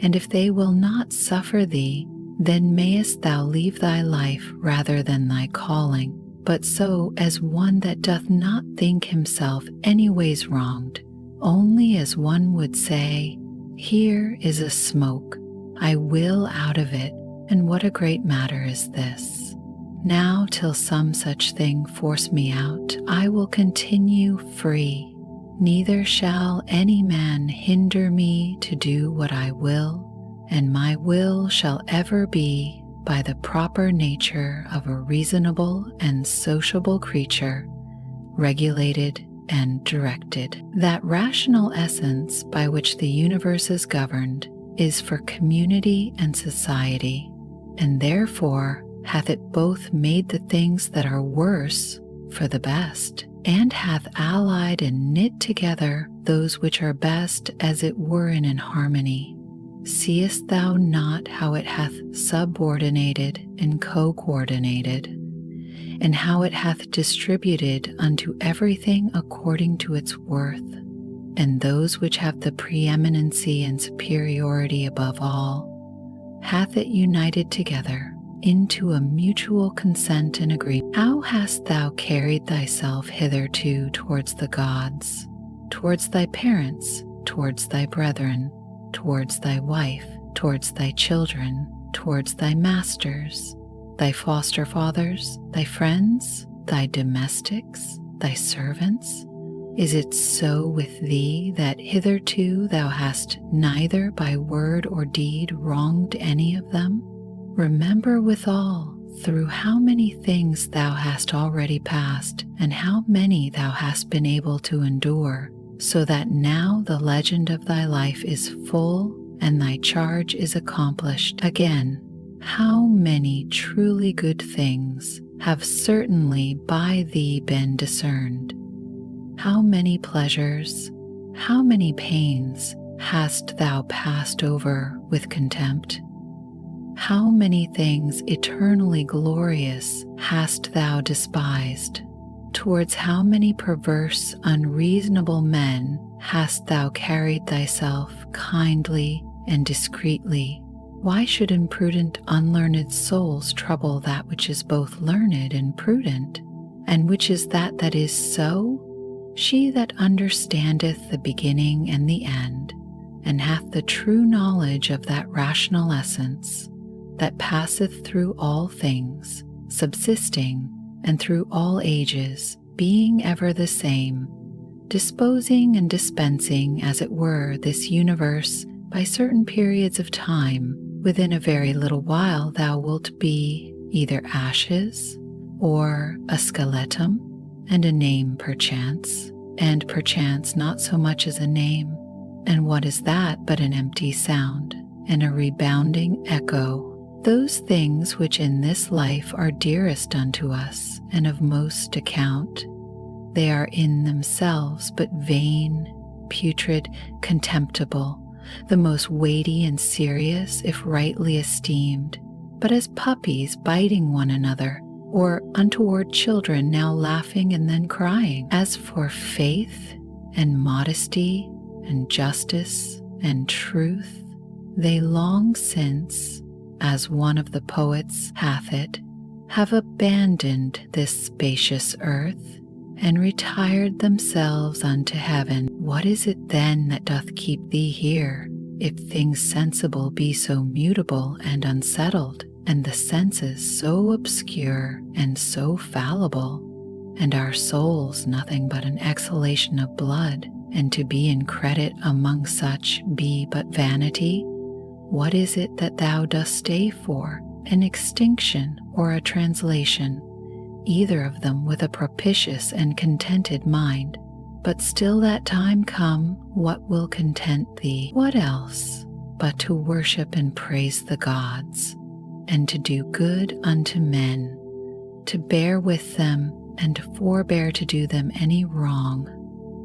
And if they will not suffer thee, then mayest thou leave thy life rather than thy calling, but so as one that doth not think himself any ways wronged, only as one would say, here is a smoke, I will out of it, and what a great matter is this. Now till some such thing force me out, I will continue free, neither shall any man hinder me to do what I will, and my will shall ever be, by the proper nature of a reasonable and sociable creature, regulated and directed. That rational essence by which the universe is governed is for community and society, and therefore hath it both made the things that are worse for the best, and hath allied and knit together those which are best as it were in harmony. Seest thou not how it hath subordinated and co-coordinated, and how it hath distributed unto everything according to its worth, and those which have the preeminency and superiority above all, hath it united together into a mutual consent and agreement? How hast thou carried thyself hitherto towards the gods, towards thy parents, towards thy brethren, towards thy wife, towards thy children, towards thy masters, thy foster fathers, thy friends, thy domestics, thy servants? Is it so with thee that hitherto thou hast neither by word or deed wronged any of them? Remember withal through how many things thou hast already passed, and how many thou hast been able to endure, so that now the legend of thy life is full and thy charge is accomplished. Again, how many truly good things have certainly by thee been discerned? How many pleasures, how many pains hast thou passed over with contempt? How many things eternally glorious hast thou despised? Towards how many perverse, unreasonable men hast thou carried thyself kindly and discreetly? Why should imprudent, unlearned souls trouble that which is both learned and prudent? And which is that is so? She that understandeth the beginning and the end, and hath the true knowledge of that rational essence, that passeth through all things, subsisting, and through all ages, being ever the same, disposing and dispensing, as it were, this universe by certain periods of time. Within a very little while thou wilt be either ashes, or a skeleton, and a name perchance, and perchance not so much as a name. And what is that but an empty sound, and a rebounding echo, Those things which in this life are dearest unto us and of most account, they are in themselves but vain, putrid, contemptible, the most weighty and serious if rightly esteemed, but as puppies biting one another, or untoward children now laughing and then crying. As for faith and modesty and justice and truth, they long since, as one of the poets hath it, have abandoned this spacious earth and retired themselves unto heaven. What is it then that doth keep thee here, if things sensible be so mutable and unsettled, and the senses so obscure and so fallible, and our souls nothing but an exhalation of blood, and to be in credit among such be but vanity? What is it that thou dost stay for, an extinction or a translation, either of them with a propitious and contented mind? But still that time come, what will content thee? What else but to worship and praise the gods, and to do good unto men, to bear with them and to forbear to do them any wrong,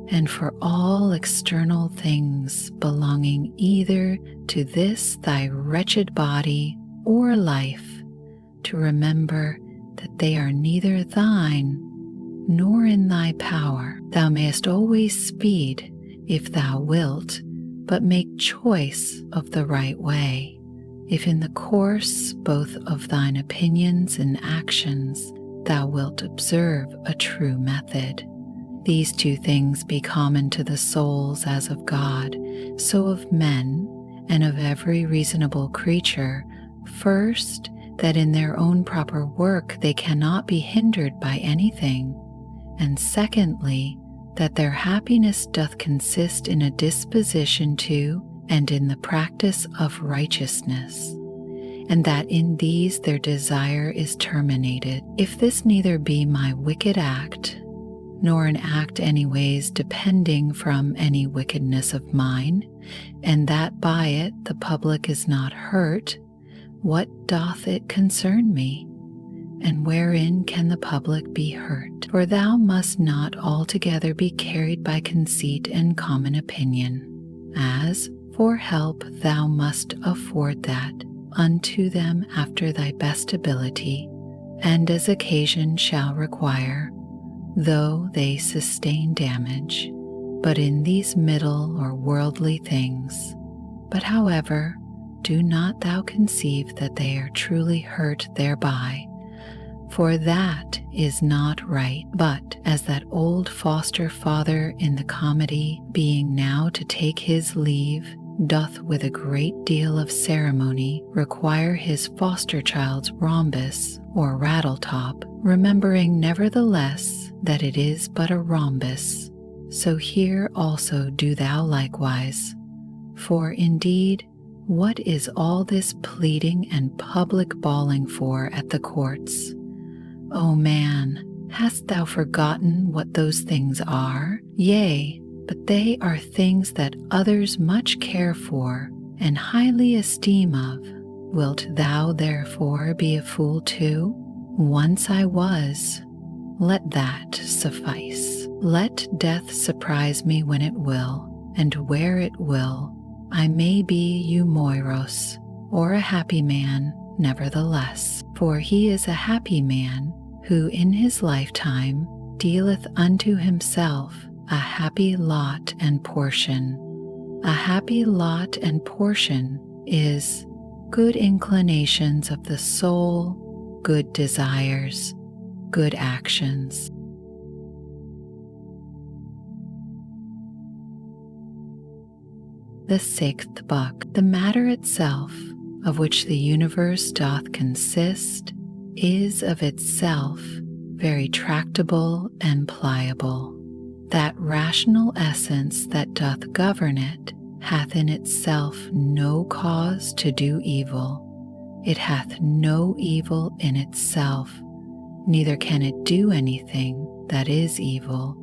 and for all external things belonging either to this thy wretched body or life, to remember that they are neither thine nor in thy power. Thou mayest always speed, if thou wilt, but make choice of the right way, if in the course both of thine opinions and actions thou wilt observe a true method. These two things be common to the souls as of God, so of men and of every reasonable creature. First, that in their own proper work they cannot be hindered by anything, and secondly, that their happiness doth consist in a disposition to and in the practice of righteousness, and that in these their desire is terminated. If this neither be my wicked act, nor an act anyways depending from any wickedness of mine, and that by it the public is not hurt, what doth it concern me? And wherein can the public be hurt? For thou must not altogether be carried by conceit and common opinion, as for help thou must afford that unto them after thy best ability, and as occasion shall require, though they sustain damage, but in these middle or worldly things. But however, do not thou conceive that they are truly hurt thereby, for that is not right. But as that old foster father in the comedy, being now to take his leave, doth with a great deal of ceremony require his foster child's rhombus or rattle-top, remembering nevertheless that it is but a rhombus, so here also do thou likewise. For indeed, what is all this pleading and public bawling for at the courts? O man, hast thou forgotten what those things are? Yea, but they are things that others much care for and highly esteem of. Wilt thou therefore be a fool too? Once I was. Let that suffice. Let death surprise me when it will, and where it will. I may be eumoiros, or a happy man, nevertheless. For he is a happy man who in his lifetime dealeth unto himself a happy lot and portion. A happy lot and portion is good inclinations of the soul, good desires, good actions. The sixth book. The matter itself, of which the universe doth consist, is of itself very tractable and pliable. That rational essence that doth govern it hath in itself no cause to do evil. It hath no evil in itself, neither can it do anything that is evil,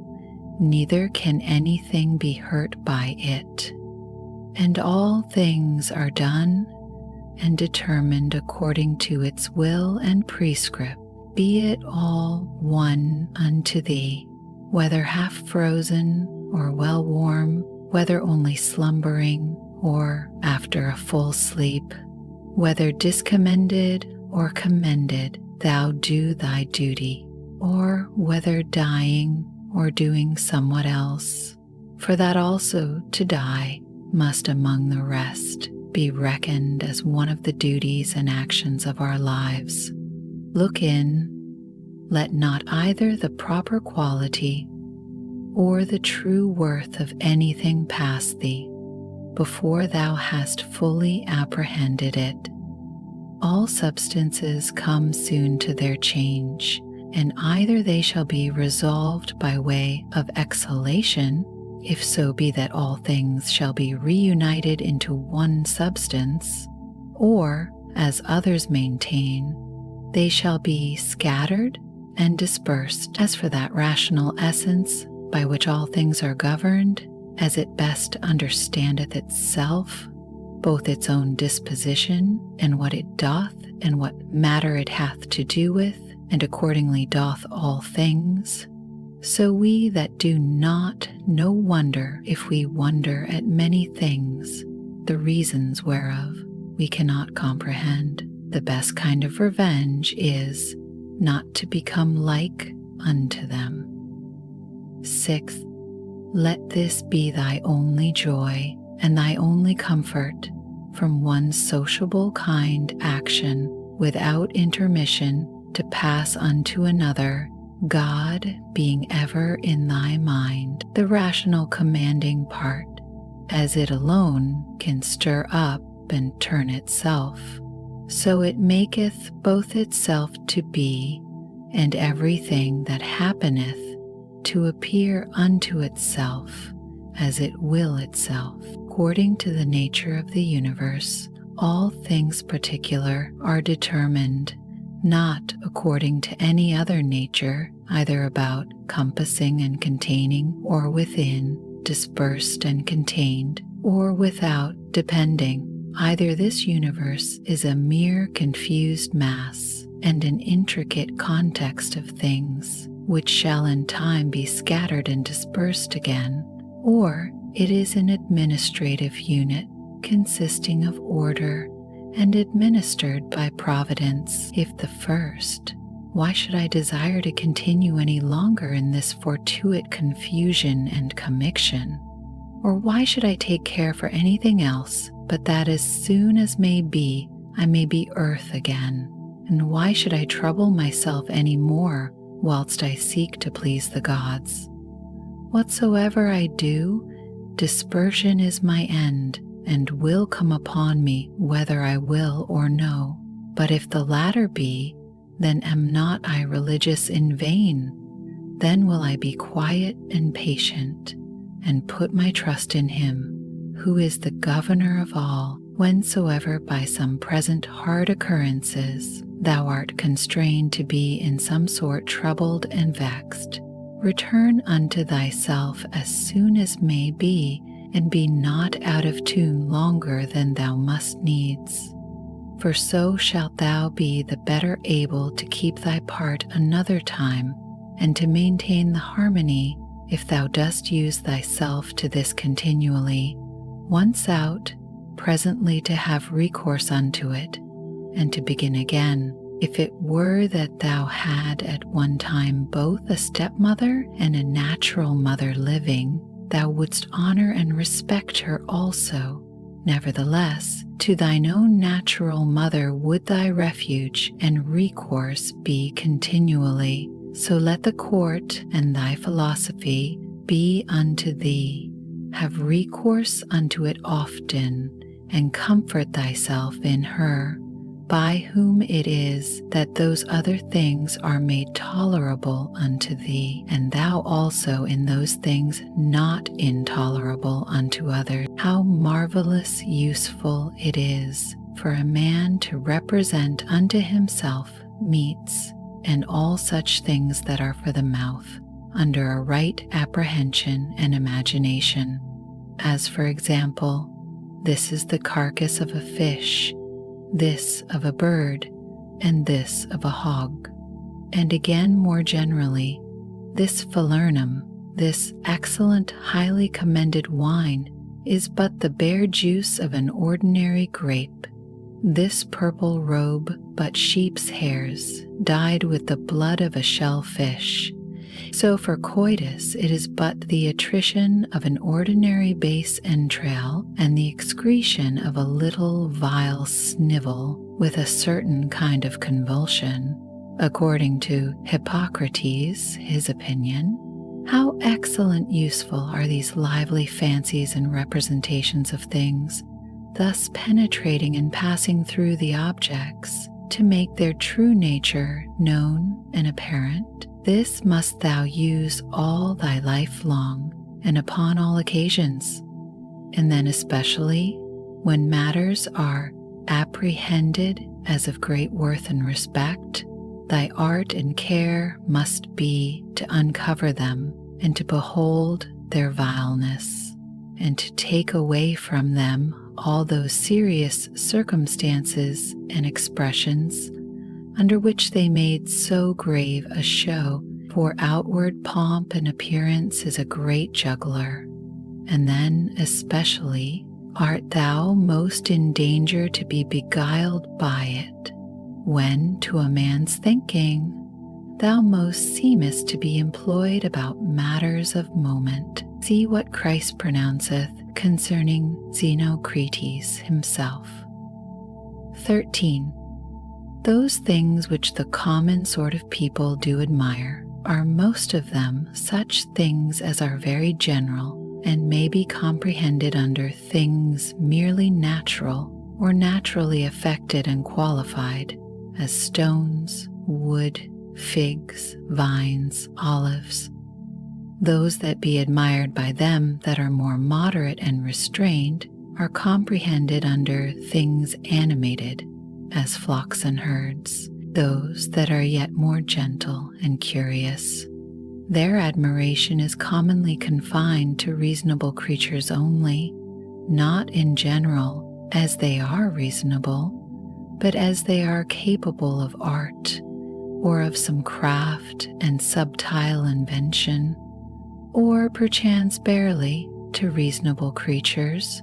neither can anything be hurt by it. And all things are done and determined according to its will and prescript, be it all one unto thee, whether half frozen or well warm, whether only slumbering or after a full sleep, whether discommended or commended, thou do thy duty, or whether dying or doing somewhat else, for that also to die must among the rest be reckoned as one of the duties and actions of our lives. Look in, let not either the proper quality or the true worth of anything pass thee before thou hast fully apprehended it. All substances come soon to their change, and either they shall be resolved by way of exhalation, if so be that all things shall be reunited into one substance, or, as others maintain, they shall be scattered and dispersed. As for that rational essence by which all things are governed, as it best understandeth itself, both its own disposition, and what it doth, and what matter it hath to do with, and accordingly doth all things, so we that do not no wonder if we wonder at many things, the reasons whereof we cannot comprehend. The best kind of revenge is not to become like unto them. 6th, let this be thy only joy and thy only comfort, from one sociable kind action without intermission to pass unto another, God being ever in thy mind, the rational commanding part, as it alone can stir up and turn itself, so it maketh both itself to be, and everything that happeneth to appear unto itself as it will itself. According to the nature of the universe, all things particular are determined, not according to any other nature, either about, compassing and containing, or within, dispersed and contained, or without, depending. Either this universe is a mere confused mass and an intricate context of things, which shall in time be scattered and dispersed again, or it is an administrative unit consisting of order and administered by providence. If the first, why should I desire to continue any longer in this fortuite confusion and commixtion? Or why should I take care for anything else but that as soon as may be I may be earth again? And why should I trouble myself any more whilst I seek to please the gods? Whatsoever I do, dispersion is my end, and will come upon me whether I will or no. But if the latter be, then am not I religious in vain. Then will I be quiet and patient, and put my trust in him, who is the governor of all. Whensoever by some present hard occurrences thou art constrained to be in some sort troubled and vexed, return unto thyself as soon as may be, and be not out of tune longer than thou must needs. For so shalt thou be the better able to keep thy part another time, and to maintain the harmony, if thou dost use thyself to this continually. Once out, presently to have recourse unto it, and to begin again. If it were that thou had at one time both a stepmother and a natural mother living, thou wouldst honor and respect her also. Nevertheless, to thine own natural mother would thy refuge and recourse be continually. So let the court and thy philosophy be unto thee. Have recourse unto it often, and comfort thyself in her, by whom it is that those other things are made tolerable unto thee, and thou also in those things not intolerable unto others. How marvelous useful it is for a man to represent unto himself meats and all such things that are for the mouth, under a right apprehension and imagination. As for example, this is the carcass of a fish, this of a bird, and this of a hog. And again, more generally, this falernum, this excellent, highly commended wine, is but the bare juice of an ordinary grape. This purple robe but sheep's hairs, dyed with the blood of a shellfish. So for coitus it is but the attrition of an ordinary base entrail and the excretion of a little vile snivel with a certain kind of convulsion. According to Hippocrates, his opinion, how excellent useful are these lively fancies and representations of things, thus penetrating and passing through the objects to make their true nature known and apparent. This must thou use all thy life long and upon all occasions, and then especially when matters are apprehended as of great worth and respect. Thy art and care must be to uncover them and to behold their vileness, and to take away from them all those serious circumstances and expressions under which they made so grave a show, for outward pomp and appearance is a great juggler. And then especially art thou most in danger to be beguiled by it, when to a man's thinking thou most seemest to be employed about matters of moment. See what Christ pronounceth concerning Xenocrates himself. 13. Those things which the common sort of people do admire are most of them such things as are very general and may be comprehended under things merely natural or naturally affected and qualified, as stones, wood, figs, vines, olives. Those that be admired by them that are more moderate and restrained are comprehended under things animated, as flocks and herds. Those that are yet more gentle and curious, their admiration is commonly confined to reasonable creatures only, not in general as they are reasonable, but as they are capable of art, or of some craft and subtile invention, or perchance barely to reasonable creatures,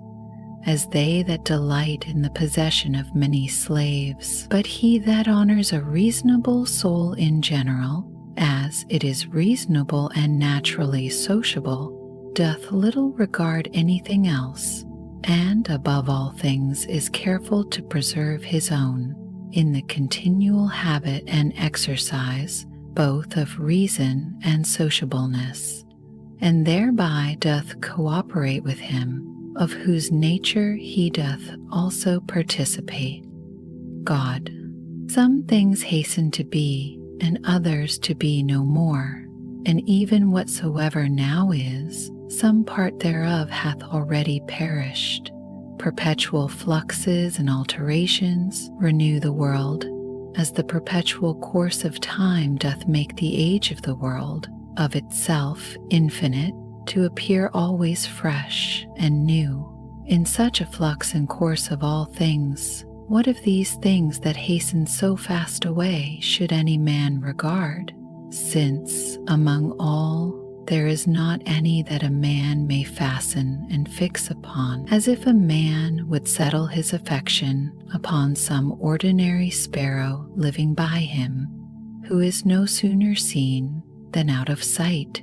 as they that delight in the possession of many slaves. But he that honors a reasonable soul in general, as it is reasonable and naturally sociable, doth little regard anything else, and above all things is careful to preserve his own, in the continual habit and exercise both of reason and sociableness, and thereby doth cooperate with him, of whose nature he doth also participate. God. Some things hasten to be, and others to be no more, and even whatsoever now is, some part thereof hath already perished. Perpetual fluxes and alterations renew the world, as the perpetual course of time doth make the age of the world, of itself infinite, to appear always fresh and new. In such a flux and course of all things, what of these things that hasten so fast away should any man regard? Since among all there is not any that a man may fasten and fix upon, as if a man would settle his affection upon some ordinary sparrow living by him, who is no sooner seen than out of sight.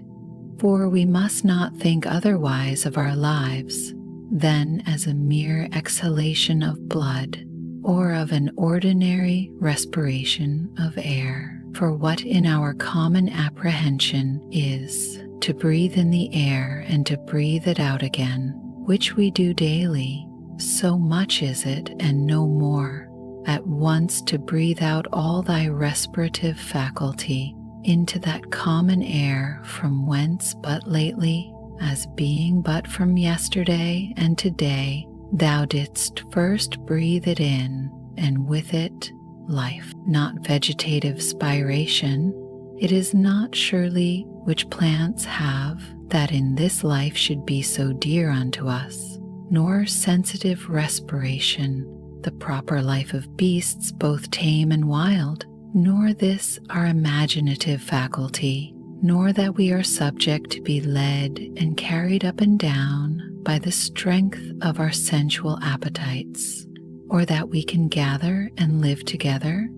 For we must not think otherwise of our lives than as a mere exhalation of blood, or of an ordinary respiration of air. For what in our common apprehension is to breathe in the air and to breathe it out again, which we do daily, so much is it and no more, at once to breathe out all thy respirative faculty into that common air from whence but lately, as being but from yesterday and today, thou didst first breathe it in, and with it life, not vegetative spiration. It is not surely which plants have that in this life should be so dear unto us, nor sensitive respiration, the proper life of beasts both tame and wild, nor this our imaginative faculty, nor that we are subject to be led and carried up and down by the strength of our sensual appetites, or that we can gather and live together,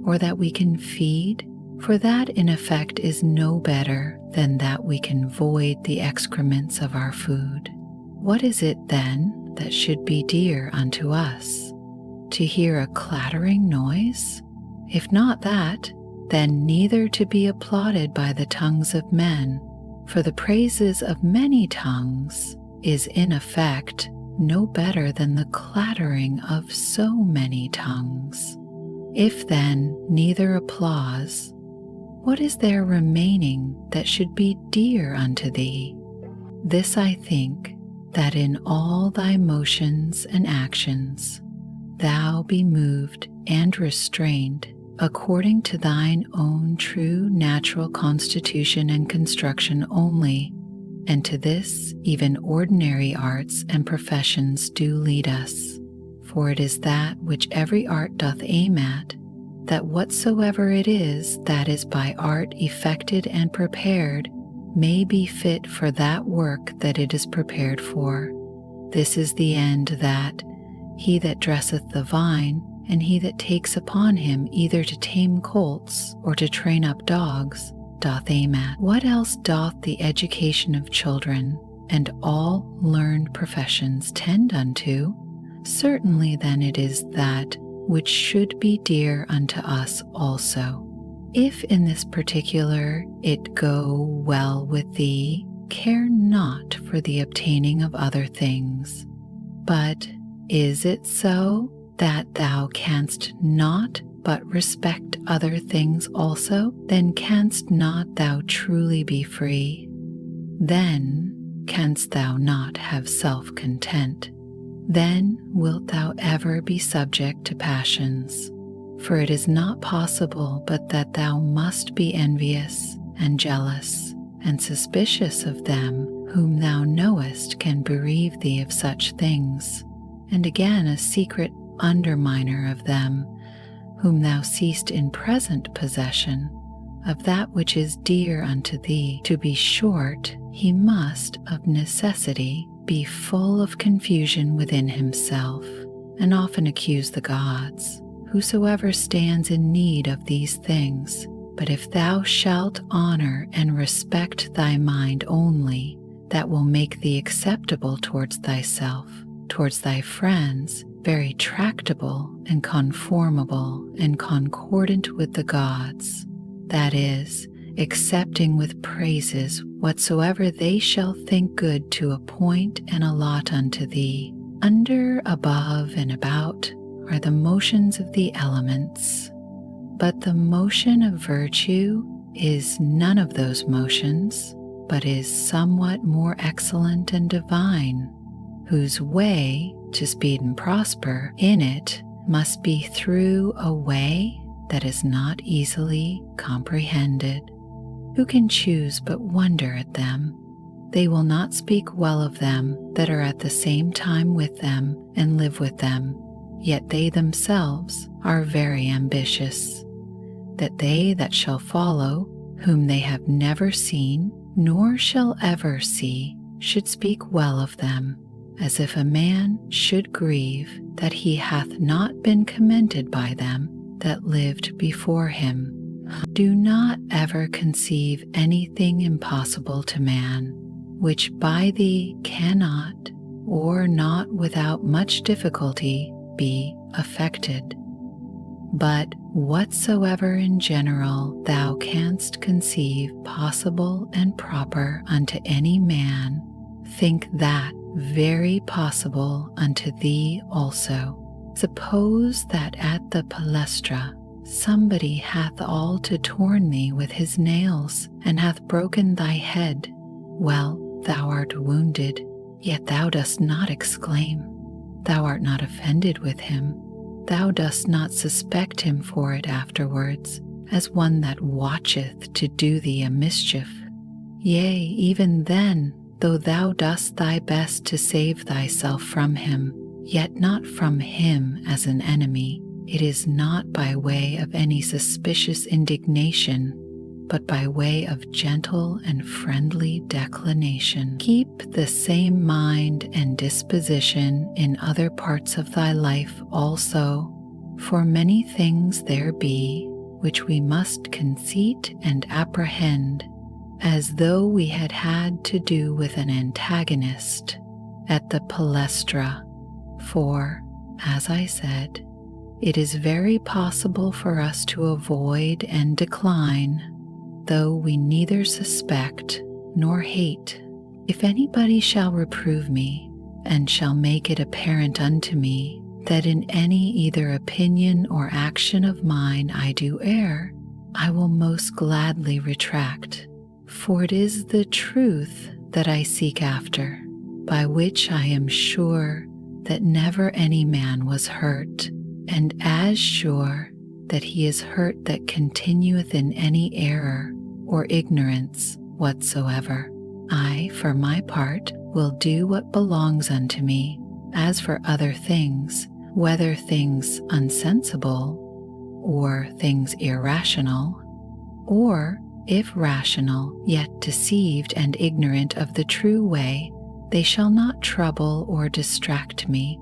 or that we can feed, for that in effect is no better than that we can void the excrements of our food. What is it then that should be dear unto us? To hear a clattering noise? If not that, then neither to be applauded by the tongues of men, for the praises of many tongues is in effect no better than the clattering of so many tongues. If then neither applause, what is there remaining that should be dear unto thee? This I think, that in all thy motions and actions thou be moved and restrained according to thine own true natural constitution and construction only, and to this even ordinary arts and professions do lead us. For it is that which every art doth aim at, that whatsoever it is that is by art effected and prepared may be fit for that work that it is prepared for. This is the end that he that dresseth the vine, and he that takes upon him either to tame colts or to train up dogs, doth aim at. What else doth the education of children and all learned professions tend unto? Certainly then it is that which should be dear unto us also. If in this particular it go well with thee, care not for the obtaining of other things. But is it so that thou canst not but respect other things also? Then canst not thou truly be free. Then canst thou not have self-content. Then wilt thou ever be subject to passions. For it is not possible but that thou must be envious and jealous and suspicious of them whom thou knowest can bereave thee of such things, and again a secret underminer of them whom thou seest in present possession of that which is dear unto thee. To be short, he must of necessity be full of confusion within himself, and often accuse the gods, whosoever stands in need of these things. But if thou shalt honor and respect thy mind only, that will make thee acceptable towards thyself, towards thy friends, very tractable and conformable and concordant with the gods, that is, accepting with praises whatsoever they shall think good to appoint and allot unto thee. Under, above, and about are the motions of the elements, but the motion of virtue is none of those motions, but is somewhat more excellent and divine, whose way to speed and prosper in it must be through a way that is not easily comprehended. Who can choose but wonder at them? They will not speak well of them that are at the same time with them and live with them, yet they themselves are very ambitious, that they that shall follow, whom they have never seen, nor shall ever see, should speak well of them, as if a man should grieve that he hath not been commended by them that lived before him. Do not ever conceive anything impossible to man, which by thee cannot, or not without much difficulty, be effected. But whatsoever in general thou canst conceive possible and proper unto any man, think that very possible unto thee also. Suppose that at the palestra somebody hath all to torn thee with his nails, and hath broken thy head. Well, thou art wounded, yet thou dost not exclaim. Thou art not offended with him. Thou dost not suspect him for it afterwards, as one that watcheth to do thee a mischief. Yea, even then, though thou dost thy best to save thyself from him, yet not from him as an enemy. It is not by way of any suspicious indignation, but by way of gentle and friendly declination. Keep the same mind and disposition in other parts of thy life also, for many things there be which we must conceit and apprehend, as though we had had to do with an antagonist at the palestra. For, as I said, it is very possible for us to avoid and decline, though we neither suspect nor hate. If anybody shall reprove me, and shall make it apparent unto me that in any either opinion or action of mine I do err, I will most gladly retract. For it is the truth that I seek after, by which I am sure that never any man was hurt, and as sure that he is hurt that continueth in any error or ignorance whatsoever. I, for my part, will do what belongs unto me. As for other things, whether things unsensible, or things irrational, or, if rational, yet deceived and ignorant of the true way, they shall not trouble or distract me.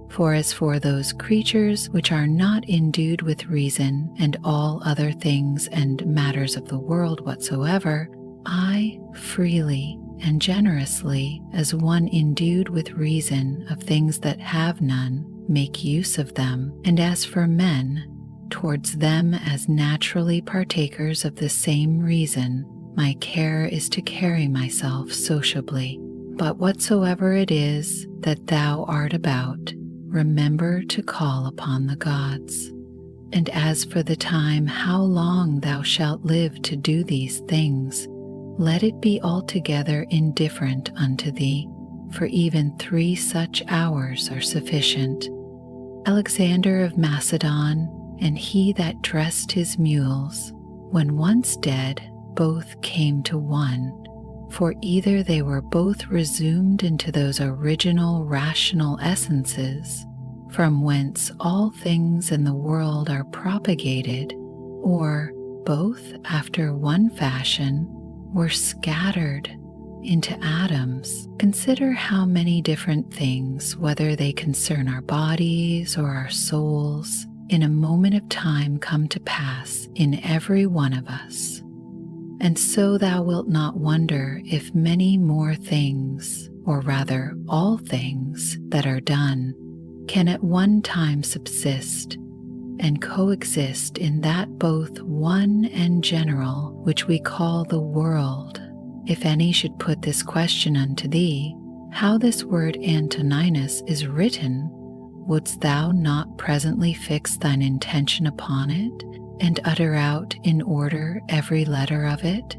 For as for those creatures which are not endued with reason, and all other things and matters of the world whatsoever, I freely and generously, as one endued with reason of things that have none, make use of them. And as for men, towards them as naturally partakers of the same reason, my care is to carry myself sociably. But whatsoever it is that thou art about, remember to call upon the gods. And as for the time how long thou shalt live to do these things, let it be altogether indifferent unto thee, for even 3 such hours are sufficient. Alexander of Macedon, and he that dressed his mules, when once dead, both came to one, for either they were both resumed into those original rational essences, from whence all things in the world are propagated, or both after one fashion were scattered into atoms. Consider how many different things, whether they concern our bodies or our souls, in a moment of time come to pass in every one of us. And so thou wilt not wonder if many more things, or rather all things that are done, can at one time subsist and coexist in that both one and general which we call the world. If any should put this question unto thee, how this word Antoninus is written, wouldst thou not presently fix thine intention upon it, and utter out in order every letter of it?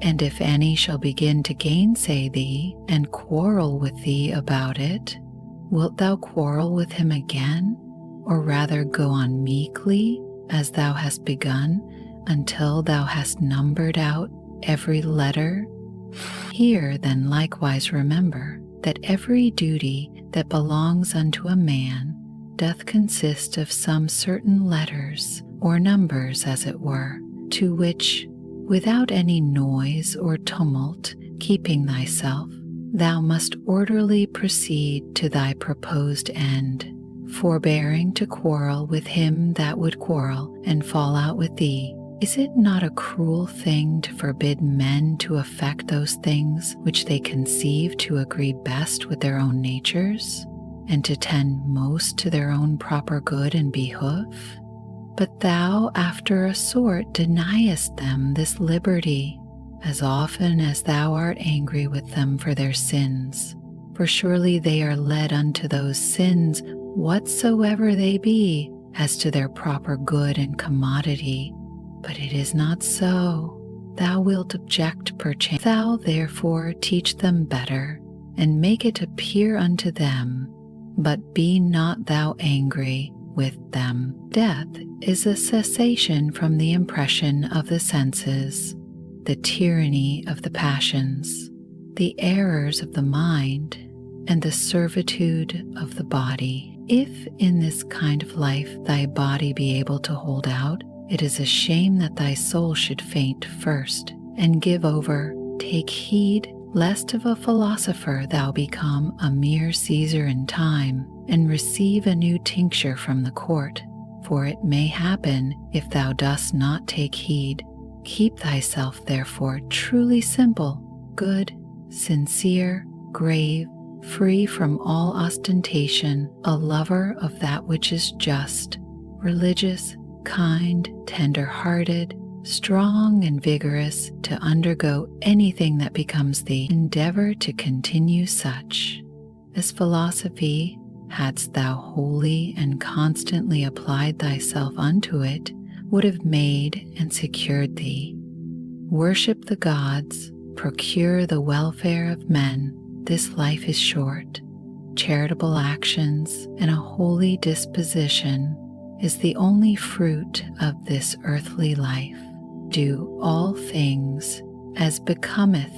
And if any shall begin to gainsay thee, and quarrel with thee about it, wilt thou quarrel with him again, or rather go on meekly, as thou hast begun, until thou hast numbered out every letter? Here then likewise remember, that every duty that belongs unto a man doth consist of some certain letters, or numbers as it were, to which, without any noise or tumult, keeping thyself, thou must orderly proceed to thy proposed end, forbearing to quarrel with him that would quarrel and fall out with thee. Is it not a cruel thing to forbid men to effect those things which they conceive to agree best with their own natures, and to tend most to their own proper good and behoof? But thou after a sort deniest them this liberty, as often as thou art angry with them for their sins. For surely they are led unto those sins whatsoever they be, as to their proper good and commodity. But it is not so. Thou wilt object perchance. Thou therefore teach them better, and make it appear unto them, but be not thou angry with them. Death is a cessation from the impression of the senses, the tyranny of the passions, the errors of the mind, and the servitude of the body. If in this kind of life thy body be able to hold out, it is a shame that thy soul should faint first, and give over. Take heed, lest of a philosopher thou become a mere Caesar in time, and receive a new tincture from the court. For it may happen, if thou dost not take heed. Keep thyself therefore truly simple, good, sincere, grave, free from all ostentation, a lover of that which is just, religious, kind, tender-hearted, strong and vigorous, to undergo anything that becomes thee. Endeavor to continue such. This philosophy, hadst thou wholly and constantly applied thyself unto it, would have made and secured thee. Worship the gods, procure the welfare of men. This life is short. Charitable actions and a holy disposition is the only fruit of this earthly life. Do all things as becometh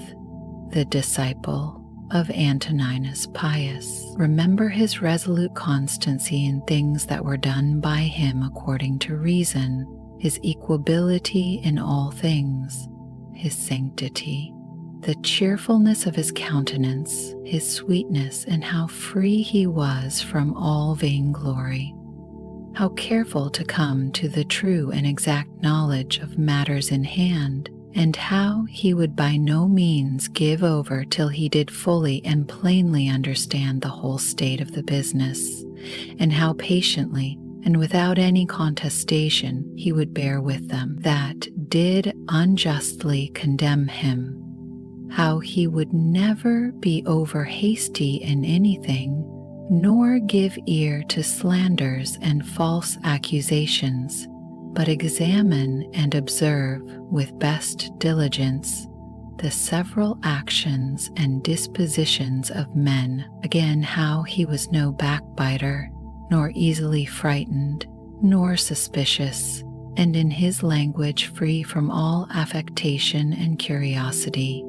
the disciple of Antoninus Pius. Remember his resolute constancy in things that were done by him according to reason, his equability in all things, his sanctity, the cheerfulness of his countenance, his sweetness, and how free he was from all vainglory. How careful to come to the true and exact knowledge of matters in hand, and how he would by no means give over till he did fully and plainly understand the whole state of the business, and how patiently and without any contestation he would bear with them that did unjustly condemn him, how he would never be over hasty in anything, nor give ear to slanders and false accusations, but examine and observe with best diligence the several actions and dispositions of men. Again, how he was no backbiter, nor easily frightened, nor suspicious, and in his language free from all affectation and curiosity,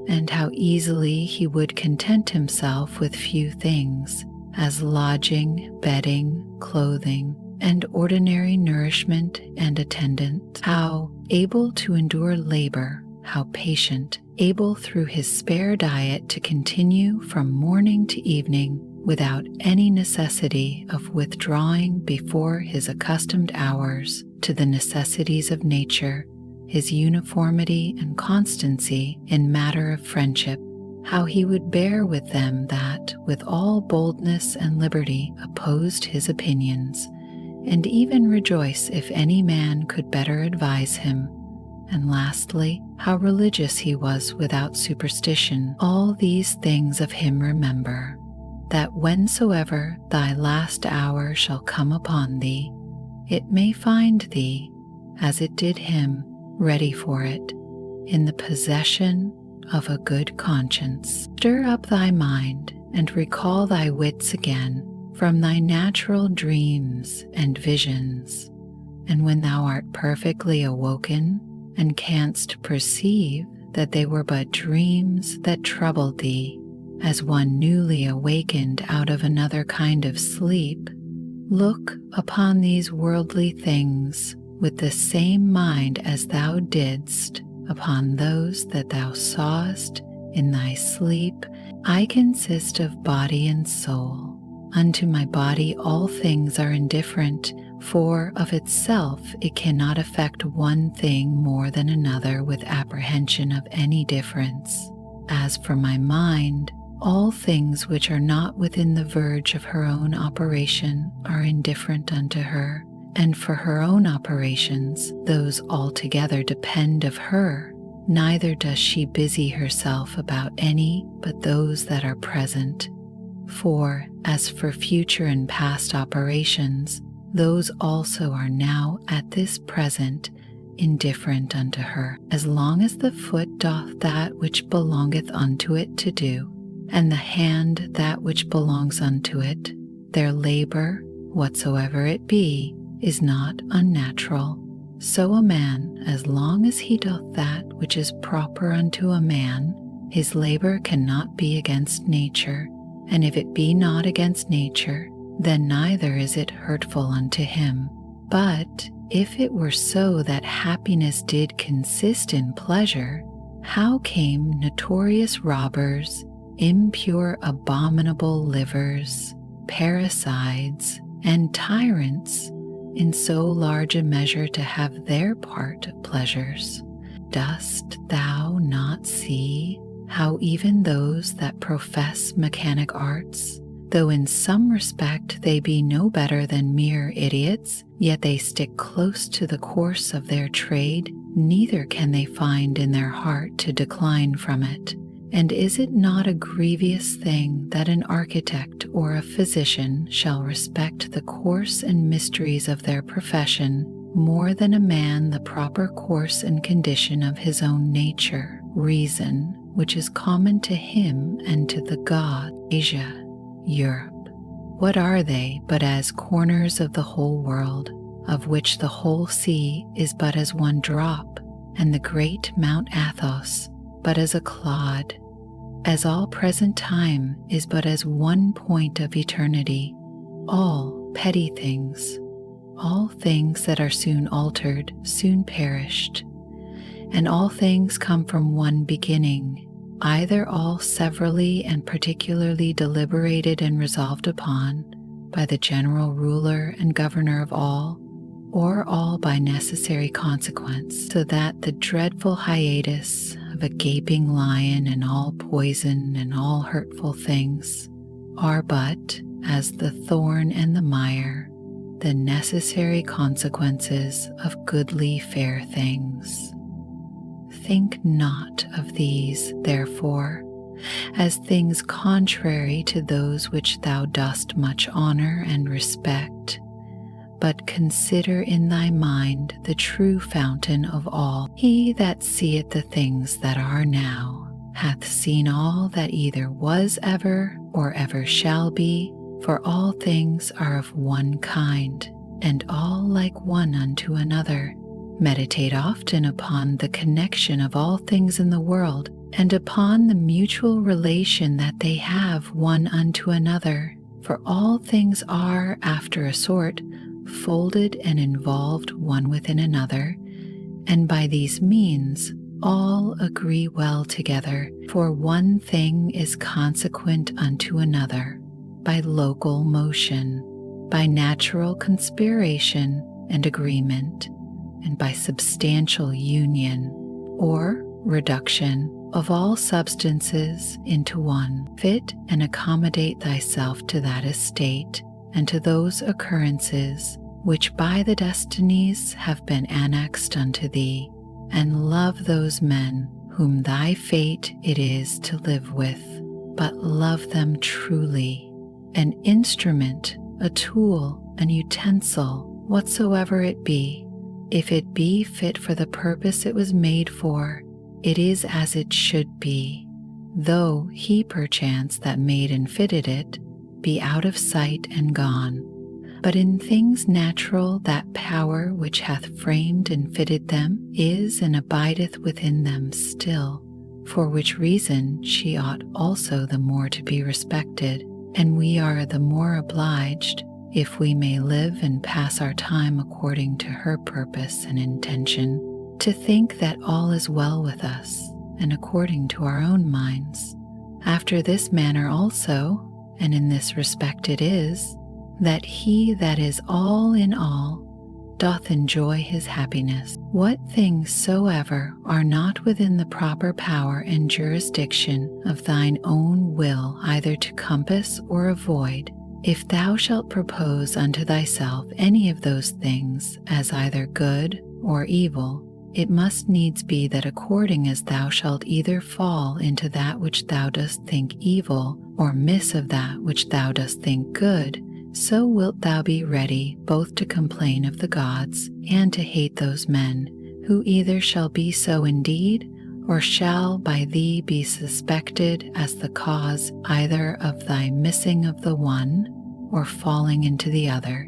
and how easily he would content himself with few things, as lodging, bedding, clothing, and ordinary nourishment and attendant, how able to endure labor, how patient, able through his spare diet to continue from morning to evening without any necessity of withdrawing before his accustomed hours to the necessities of nature, his uniformity and constancy in matter of friendship, how he would bear with them that with all boldness and liberty opposed his opinions, and even rejoice if any man could better advise him. And lastly, how religious he was without superstition. All these things of him remember, that whensoever thy last hour shall come upon thee, it may find thee, as it did him, ready for it, in the possession of a good conscience. Stir up thy mind and recall thy wits again from thy natural dreams and visions, and when thou art perfectly awoken and canst perceive that they were but dreams that troubled thee, as one newly awakened out of another kind of sleep, look upon these worldly things with the same mind as thou didst upon those that thou sawest in thy sleep. I consist of body and soul. Unto my body all things are indifferent, for of itself it cannot affect one thing more than another with apprehension of any difference. As for my mind, all things which are not within the verge of her own operation are indifferent unto her, and for her own operations, those altogether depend of her. Neither does she busy herself about any but those that are present. For as for future and past operations, those also are now at this present indifferent unto her, as long as the foot doth that which belongeth unto it to do, and the hand that which belongs unto it. Their labor, whatsoever it be, is not unnatural. So a man, as long as he doth that which is proper unto a man, his labor cannot be against nature, And if it be not against nature, then neither is it hurtful unto him. But if it were so that happiness did consist in pleasure, how came notorious robbers, impure abominable livers, parricides, and tyrants in so large a measure to have their part of pleasures? Dost thou not see how even those that profess mechanic arts, though in some respect they be no better than mere idiots, yet they stick close to the course of their trade, neither can they find in their heart to decline from it. And is it not a grievous thing that an architect or a physician shall respect the course and mysteries of their profession more than a man the proper course and condition of his own nature, reason, which is common to him and to the god, Asia, Europe? What are they but as corners of the whole world, of which the whole sea is but as one drop, and the great Mount Athos but as a clod, as all present time is but as one point of eternity, all petty things, all things that are soon altered, soon perished, and all things come from one beginning, either all severally and particularly deliberated and resolved upon by the general ruler and governor of all, or all by necessary consequence, so that the dreadful hiatus of a gaping lion and all poison and all hurtful things are but, as the thorn and the mire, the necessary consequences of goodly fair things. Think not of these, therefore, as things contrary to those which thou dost much honor and respect, but consider in thy mind the true fountain of all. He that seeth the things that are now hath seen all that either was ever or ever shall be, for all things are of one kind, and all like one unto another. Meditate often upon the connection of all things in the world, and upon the mutual relation that they have one unto another, for all things are, after a sort, folded and involved one within another, and by these means all agree well together, for one thing is consequent unto another, by local motion, by natural conspiration and agreement, and by substantial union, or reduction of all substances into one. Fit and accommodate thyself to that estate, and to those occurrences which by the destinies have been annexed unto thee, and love those men whom thy fate it is to live with, but love them truly. An instrument, a tool, an utensil, whatsoever it be, if it be fit for the purpose it was made for, it is as it should be, though he perchance that made and fitted it be out of sight and gone. But in things natural that power which hath framed and fitted them is and abideth within them still, for which reason she ought also the more to be respected, and we are the more obliged if we may live and pass our time according to her purpose and intention, to think that all is well with us, and according to our own minds. After this manner also, and in this respect it is, that he that is all in all doth enjoy his happiness. What things soever are not within the proper power and jurisdiction of thine own will either to compass or avoid, if thou shalt propose unto thyself any of those things as either good or evil, it must needs be that according as thou shalt either fall into that which thou dost think evil, or miss of that which thou dost think good, so wilt thou be ready both to complain of the gods and to hate those men, who either shall be so indeed, or shall by thee be suspected as the cause either of thy missing of the one, or falling into the other.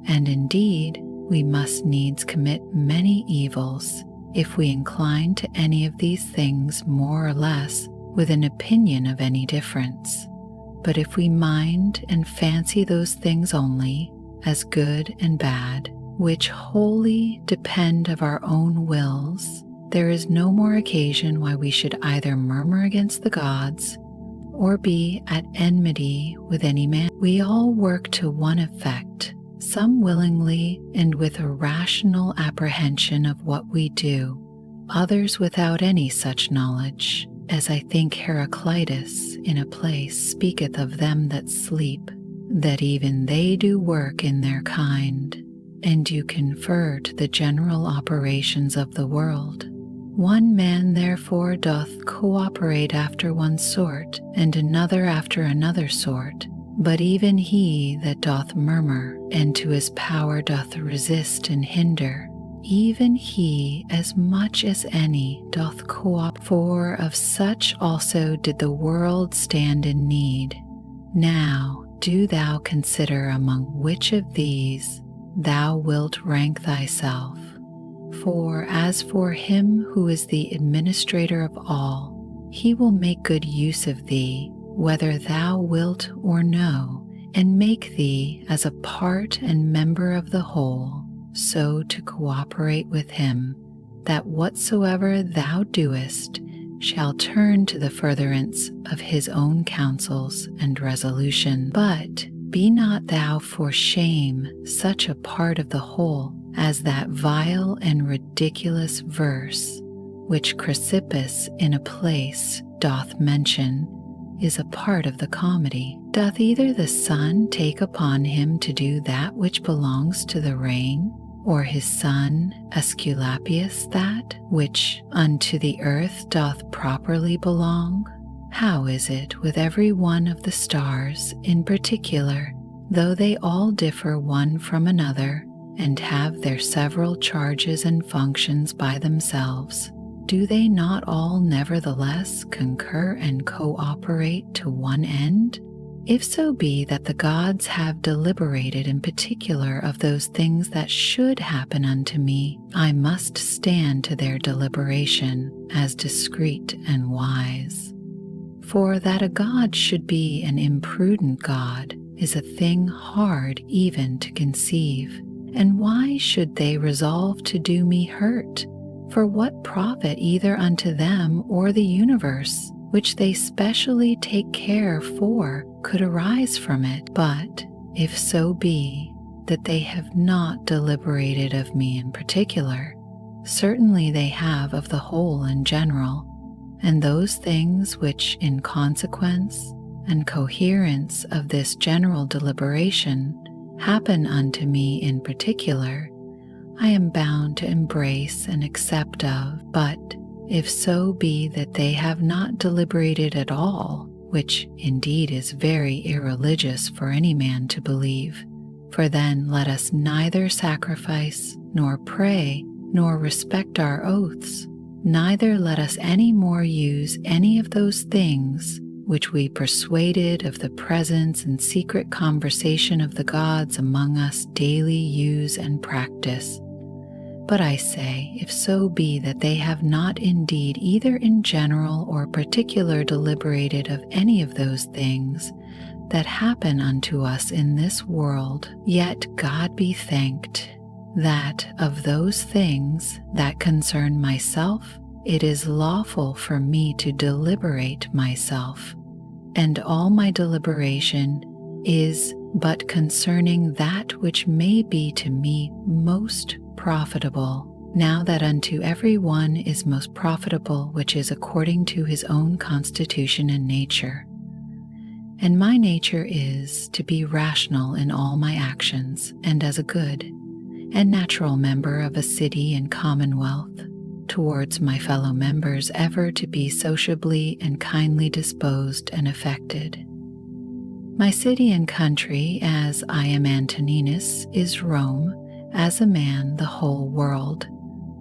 And indeed, we must needs commit many evils, if we incline to any of these things more or less with an opinion of any difference. But if we mind and fancy those things only as good and bad, which wholly depend of our own wills, there is no more occasion why we should either murmur against the gods or be at enmity with any man. We all work to one effect, some willingly and with a rational apprehension of what we do, others without any such knowledge, as I think Heraclitus in a place speaketh of them that sleep, that even they do work in their kind, and do confer to the general operations of the world. One man therefore doth cooperate after one sort, and another after another sort. But even he that doth murmur, and to his power doth resist and hinder, even he as much as any doth cooperate. For of such also did the world stand in need. Now do thou consider among which of these thou wilt rank thyself. For as for him who is the administrator of all, he will make good use of thee, whether thou wilt or no, and make thee as a part and member of the whole, so to cooperate with him, that whatsoever thou doest shall turn to the furtherance of his own counsels and resolution. But be not thou for shame such a part of the whole as that vile and ridiculous verse, which Chrysippus in a place doth mention, is a part of the comedy. Doth either the sun take upon him to do that which belongs to the rain, or his son Aesculapius that which unto the earth doth properly belong? How is it with every one of the stars in particular, though they all differ one from another, and have their several charges and functions by themselves, do they not all nevertheless concur and cooperate to one end? If so be that the gods have deliberated in particular of those things that should happen unto me, I must stand to their deliberation as discreet and wise. For that a god should be an imprudent god is a thing hard even to conceive. And why should they resolve to do me hurt? For what profit either unto them or the universe, which they specially take care for, could arise from it? But if so be that they have not deliberated of me in particular, certainly they have of the whole in general, and those things which in consequence and coherence of this general deliberation happen unto me in particular, I am bound to embrace and accept of. But if so be that they have not deliberated at all, which indeed is very irreligious for any man to believe, for then let us neither sacrifice, nor pray, nor respect our oaths, neither let us any more use any of those things which we persuaded of the presence and secret conversation of the gods among us daily use and practice. But I say, if so be that they have not indeed either in general or particular deliberated of any of those things that happen unto us in this world, yet God be thanked, that of those things that concern myself, it is lawful for me to deliberate myself. And all my deliberation is but concerning that which may be to me most profitable, now that unto every one is most profitable which is according to his own constitution and nature. And my nature is to be rational in all my actions, and as a good and natural member of a city and commonwealth, towards my fellow members ever to be sociably and kindly disposed and affected. My city and country, as I am Antoninus, is Rome, as a man the whole world.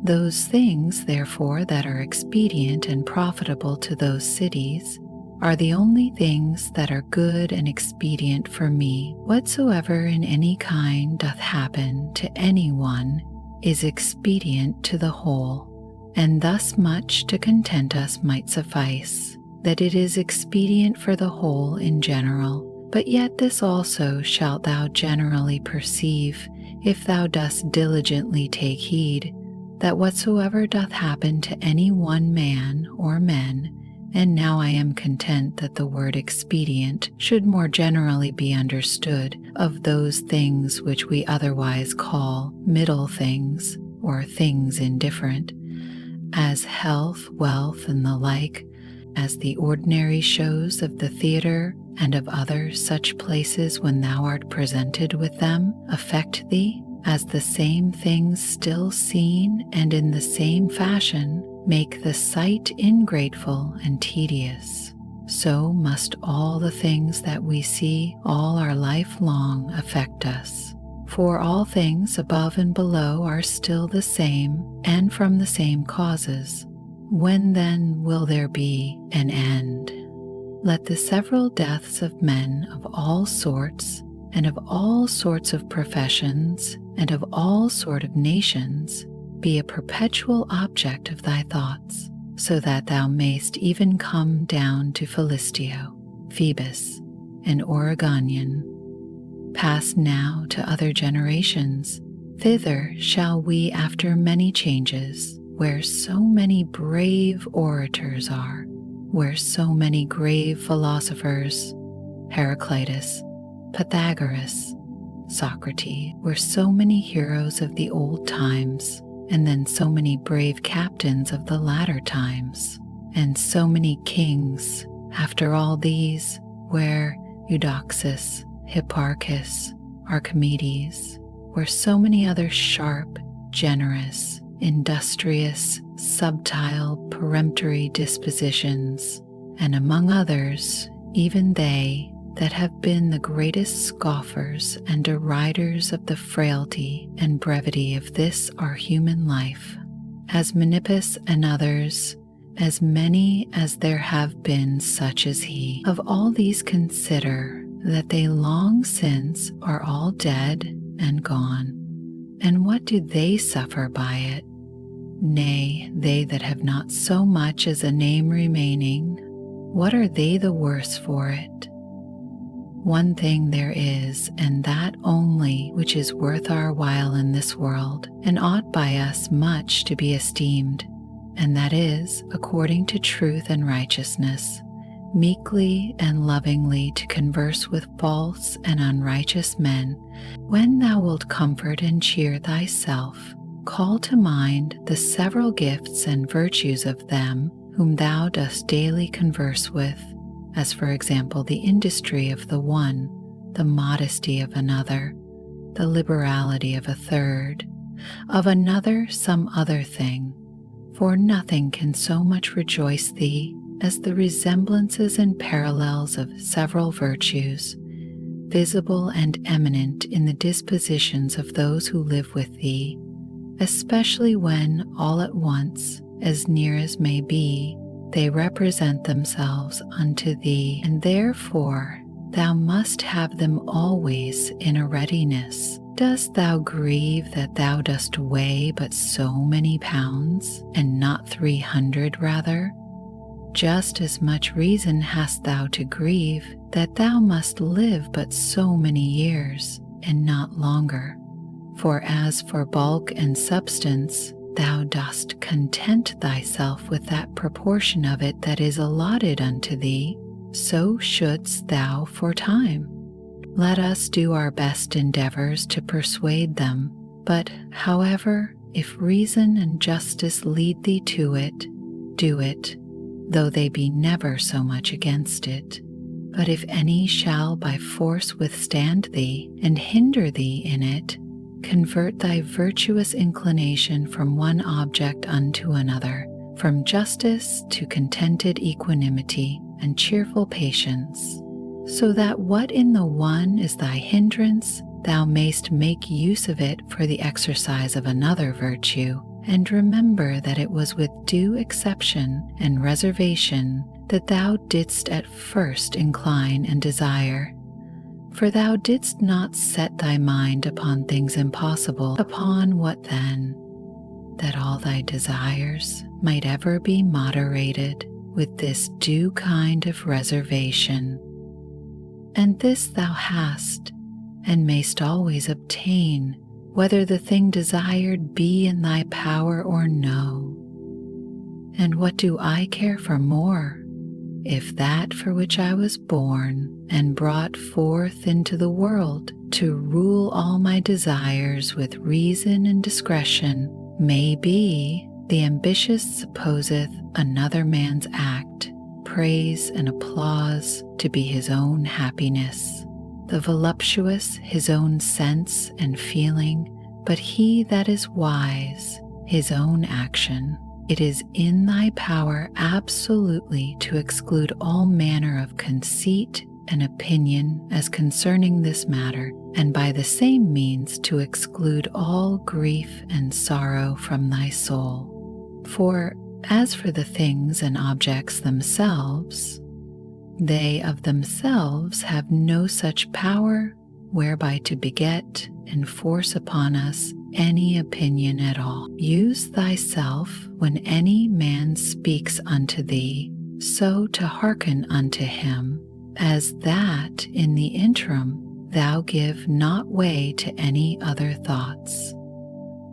Those things, therefore, that are expedient and profitable to those cities are the only things that are good and expedient for me. Whatsoever in any kind doth happen to any one is expedient to the whole, and thus much to content us might suffice. that it is expedient for the whole in general, but yet this also shalt thou generally perceive, if thou dost diligently take heed, that whatsoever doth happen to any one man or men, and now I am content that the word expedient should more generally be understood of those things which we otherwise call middle things, or things indifferent, as health, wealth, and the like, as the ordinary shows of the theatre and of other such places when thou art presented with them affect thee, as the same things still seen and in the same fashion make the sight ingrateful and tedious, so must all the things that we see all our life long affect us. For all things above and below are still the same and from the same causes. When then will there be an end? Let the several deaths of men of all sorts and of all sorts of professions and of all sort of nations be a perpetual object of thy thoughts, so that thou mayst even come down to Philistio, Phoebus, and Oregonian. Pass now to other generations. Thither shall we after many changes, where so many brave orators are, where so many grave philosophers, Heraclitus, Pythagoras, Socrates, where so many heroes of the old times, and then so many brave captains of the latter times, and so many kings after all these, where Eudoxus, Hipparchus, Archimedes, where so many other sharp, generous, industrious, subtile, peremptory dispositions, and among others, even they that have been the greatest scoffers and deriders of the frailty and brevity of this our human life, as Menippus and others, as many as there have been such as he. Of all these consider that they long since are all dead and gone. And what do they suffer by it? Nay, they that have not so much as a name remaining, what are they the worse for it? One thing there is, and that only, which is worth our while in this world, and ought by us much to be esteemed, and that is, according to truth and righteousness, meekly and lovingly to converse with false and unrighteous men. When thou wilt comfort and cheer thyself, call to mind the several gifts and virtues of them whom thou dost daily converse with, as for example the industry of the one, the modesty of another, the liberality of a third, of another some other thing. For nothing can so much rejoice thee as the resemblances and parallels of several virtues, visible and eminent in the dispositions of those who live with thee, especially when all at once, as near as may be, they represent themselves unto thee, and therefore thou must have them always in a readiness. Dost thou grieve that thou dost weigh but so many pounds, and not 300 rather? Just as much reason hast thou to grieve that thou must live but so many years, and not longer. For as for bulk and substance, thou dost content thyself with that proportion of it that is allotted unto thee, so shouldst thou for time. Let us do our best endeavors to persuade them, but, however, if reason and justice lead thee to it, do it, though they be never so much against it. But if any shall by force withstand thee and hinder thee in it, convert thy virtuous inclination from one object unto another, from justice to contented equanimity and cheerful patience, so that what in the one is thy hindrance, thou mayst make use of it for the exercise of another virtue, and remember that it was with due exception and reservation that thou didst at first incline and desire. For thou didst not set thy mind upon things impossible. Upon what then? That all thy desires might ever be moderated with this due kind of reservation. And this thou hast, and mayst always obtain, whether the thing desired be in thy power or no. And what do I care for more, if that for which I was born and brought forth into the world to rule all my desires with reason and discretion may be, the ambitious supposeth another man's act, praise and applause to be his own happiness, the voluptuous his own sense and feeling, but he that is wise his own action. It is in thy power absolutely to exclude all manner of conceit and opinion as concerning this matter, and by the same means to exclude all grief and sorrow from thy soul. For as for the things and objects themselves, they of themselves have no such power whereby to beget and force upon us any opinion at all. Use thyself when any man speaks unto thee, so to hearken unto him, as that in the interim thou give not way to any other thoughts,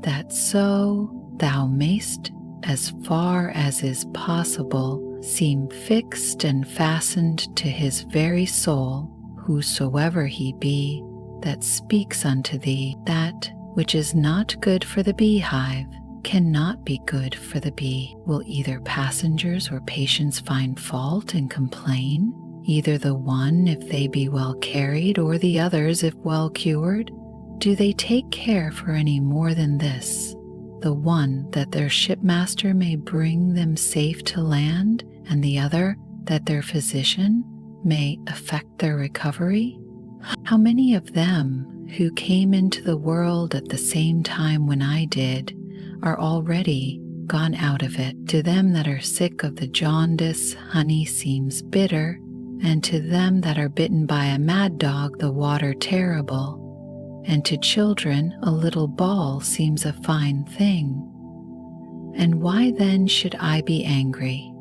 that so thou mayst, as far as is possible, seem fixed and fastened to his very soul, whosoever he be, that speaks unto thee. That which is not good for the beehive cannot be good for the bee. Will either passengers or patients find fault and complain, either the one if they be well carried, or the others if well cured? Do they take care for any more than this, the one that their shipmaster may bring them safe to land, and the other that their physician may effect their recovery? How many of them who came into the world at the same time when I did are already gone out of it? To them that are sick of the jaundice, honey seems bitter, and to them that are bitten by a mad dog, the water terrible. And to children a little ball seems a fine thing. And why then should I be angry?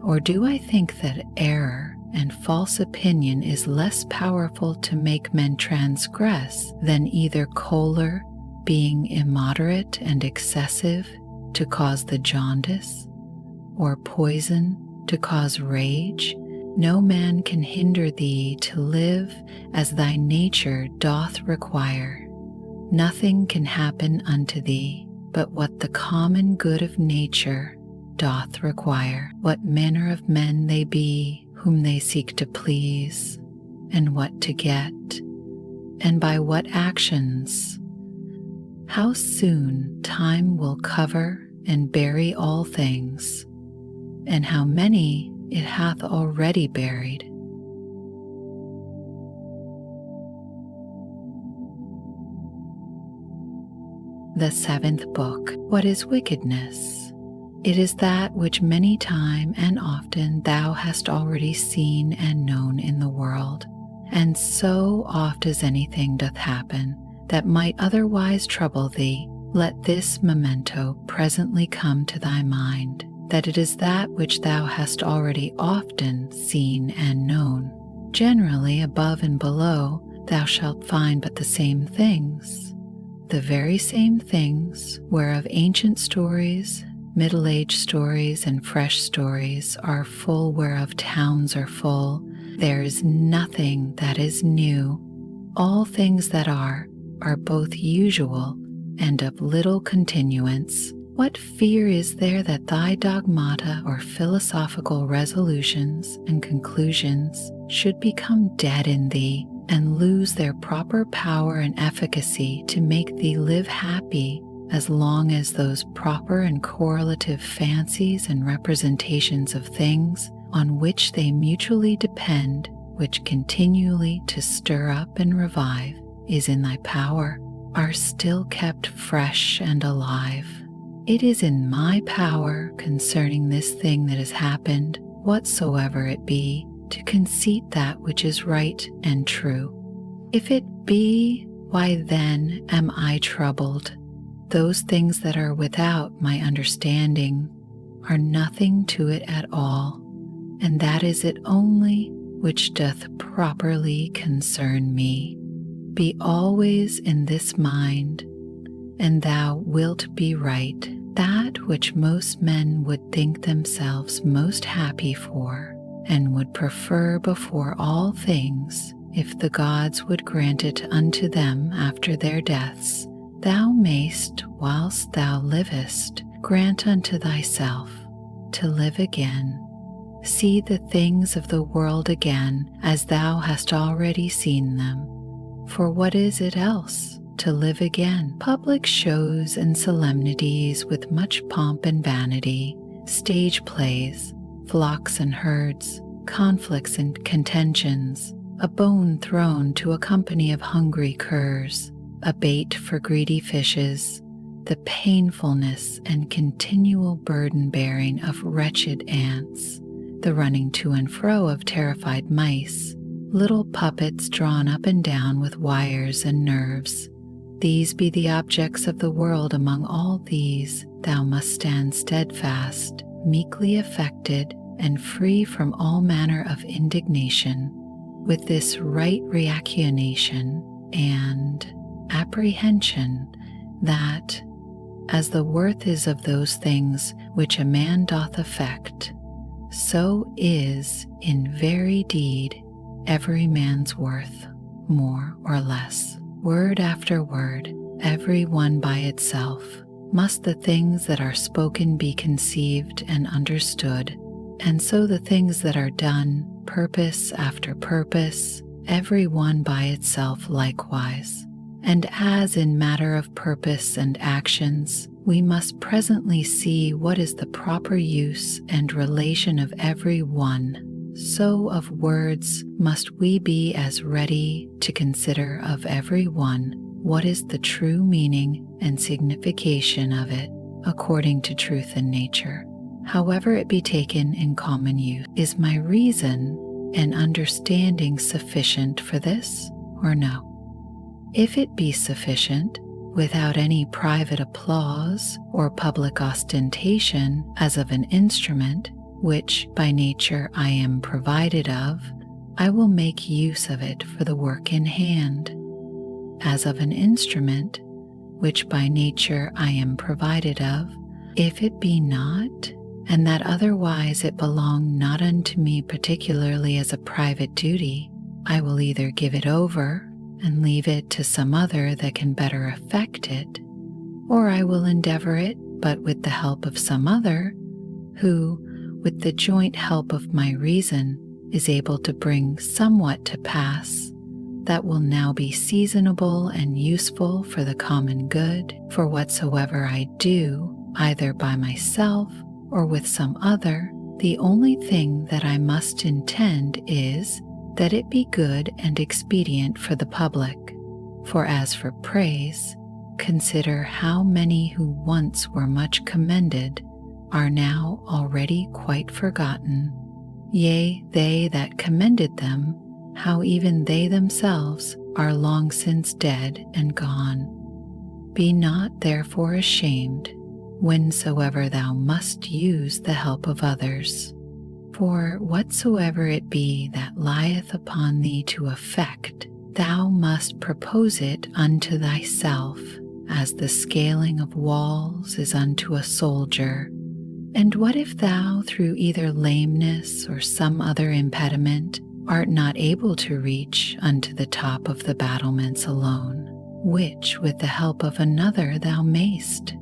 Or do I think that error and false opinion is less powerful to make men transgress than either choler, being immoderate and excessive, to cause the jaundice, or poison to cause rage? No man can hinder thee to live as thy nature doth require. Nothing can happen unto thee but what the common good of nature doth require. What manner of men they be whom they seek to please, and what to get, and by what actions. How soon time will cover and bury all things, and how many it hath already buried. The seventh book. What is wickedness? It is that which many time and often thou hast already seen and known in the world, and so oft as anything doth happen that might otherwise trouble thee, let this memento presently come to thy mind, that it is that which thou hast already often seen and known. Generally above and below thou shalt find but the same things, the very same things whereof ancient stories, middle-aged stories, and fresh stories are full, whereof towns are full. There is nothing that is new. All things that are both usual and of little continuance. What fear is there that thy dogmata or philosophical resolutions and conclusions should become dead in thee, and lose their proper power and efficacy to make thee live happy, as long as those proper and correlative fancies and representations of things on which they mutually depend, which continually to stir up and revive, is in thy power, are still kept fresh and alive. It is in my power concerning this thing that has happened, whatsoever it be, to conceit that which is right and true. If it be, why then am I troubled? Those things that are without my understanding are nothing to it at all. and that is it only which doth properly concern me. Be always in this mind, and thou wilt be right. That which most men would think themselves most happy for, and would prefer before all things, if the gods would grant it unto them after their deaths, thou mayst, whilst thou livest, grant unto thyself, to live again. See the things of the world again as thou hast already seen them. For what is it else to live again? Public shows and solemnities with much pomp and vanity, stage plays, flocks and herds, conflicts and contentions, a bone thrown to a company of hungry curs, a bait for greedy fishes, the painfulness and continual burden-bearing of wretched ants, the running to and fro of terrified mice, little puppets drawn up and down with wires and nerves. These be the objects of the world. Among all these thou must stand steadfast, meekly affected, and free from all manner of indignation, with this right reactionation and apprehension that, as the worth is of those things which a man doth affect, so is in very deed every man's worth, more or less. Word after word, every one by itself, must the things that are spoken be conceived and understood, and so the things that are done, purpose after purpose, every one by itself likewise. And as in matter of purpose and actions, we must presently see what is the proper use and relation of every one, so of words must we be as ready to consider of every one what is the true meaning and signification of it, according to truth and nature, however it be taken in common use. Is my reason and understanding sufficient for this, or no? If it be sufficient, without any private applause or public ostentation, as of an instrument, which by nature I am provided of, I will make use of it for the work in hand. As of an instrument, which by nature I am provided of, if it be not, and that otherwise it belong not unto me particularly as a private duty, I will either give it over and leave it to some other that can better effect it, or I will endeavor it, but with the help of some other, who, with the joint help of my reason, is able to bring somewhat to pass that will now be seasonable and useful for the common good. For whatsoever I do, either by myself or with some other, the only thing that I must intend is that it be good and expedient for the public. For as for praise, consider how many who once were much commended are now already quite forgotten. Yea, they that commended them, how even they themselves are long since dead and gone. Be not therefore ashamed, whensoever thou must use the help of others. For whatsoever it be that lieth upon thee to effect, thou must propose it unto thyself, as the scaling of walls is unto a soldier. And what if thou, through either lameness or some other impediment, art not able to reach unto the top of the battlements alone, which with the help of another thou mayst?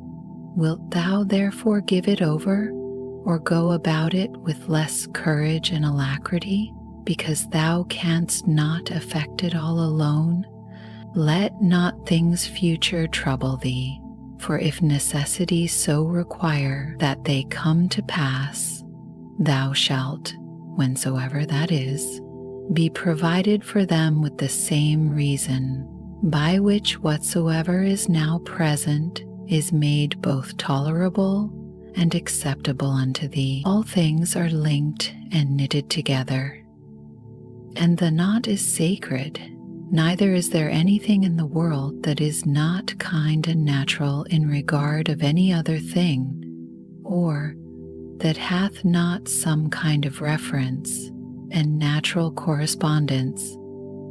Wilt thou therefore give it over, or go about it with less courage and alacrity, because thou canst not effect it all alone? Let not things future trouble thee, for if necessity so require that they come to pass, thou shalt, whensoever that is, be provided for them with the same reason, by which whatsoever is now present is made both tolerable and acceptable unto thee. All things are linked and knitted together, and the knot is sacred. Neither is there anything in the world that is not kind and natural in regard of any other thing, or that hath not some kind of reference and natural correspondence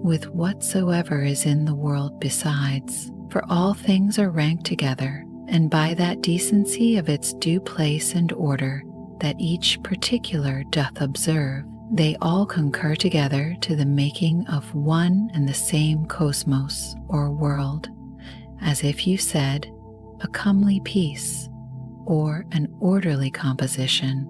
with whatsoever is in the world besides. For all things are ranked together, and by that decency of its due place and order that each particular doth observe, they all concur together to the making of one and the same cosmos or world, as if you said, a comely piece, or an orderly composition.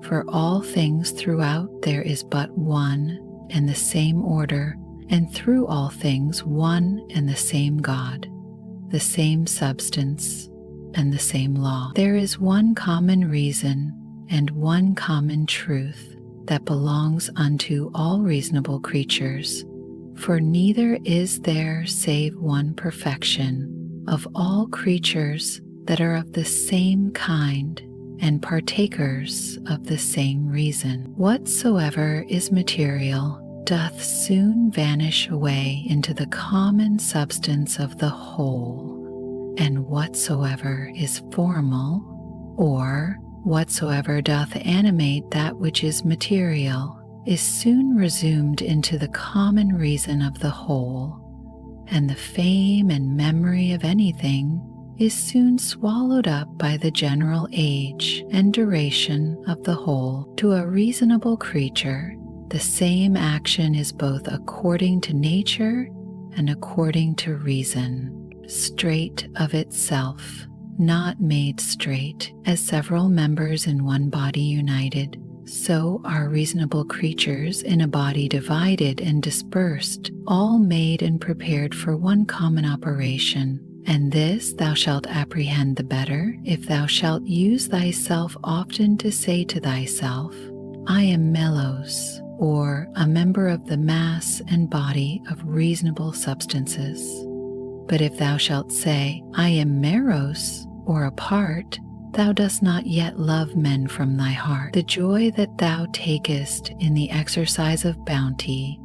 For all things throughout there is but one and the same order, and through all things one and the same God, the same substance, and the same law. There is one common reason and one common truth that belongs unto all reasonable creatures, for neither is there save one perfection of all creatures that are of the same kind and partakers of the same reason. Whatsoever is material doth soon vanish away into the common substance of the whole, and whatsoever is formal, or whatsoever doth animate that which is material, is soon resumed into the common reason of the whole, and the fame and memory of anything is soon swallowed up by the general age and duration of the whole. To a reasonable creature, the same action is both according to nature and according to reason, straight of itself, not made straight, as several members in one body united. So are reasonable creatures in a body divided and dispersed, all made and prepared for one common operation. And this thou shalt apprehend the better if thou shalt use thyself often to say to thyself, I am Melos, or a member of the mass and body of reasonable substances. But if thou shalt say, I am Meros, or a part, thou dost not yet love men from thy heart. The joy that thou takest in the exercise of bounty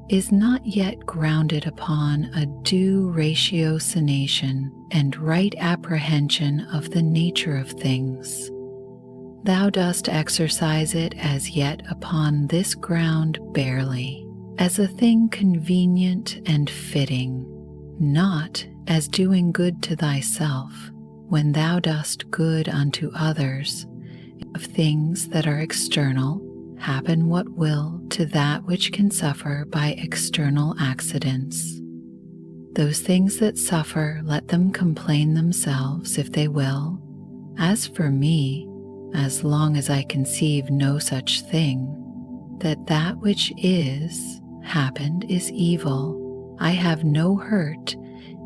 is not yet grounded upon a due ratiocination and right apprehension of the nature of things. Thou dost exercise it as yet upon this ground barely, as a thing convenient and fitting, not as doing good to thyself, when thou dost good unto others, of things that are external, happen what will to that which can suffer by external accidents. Those things that suffer, let them complain themselves if they will. As for me, as long as I conceive no such thing, that which is happened is evil, I have no hurt,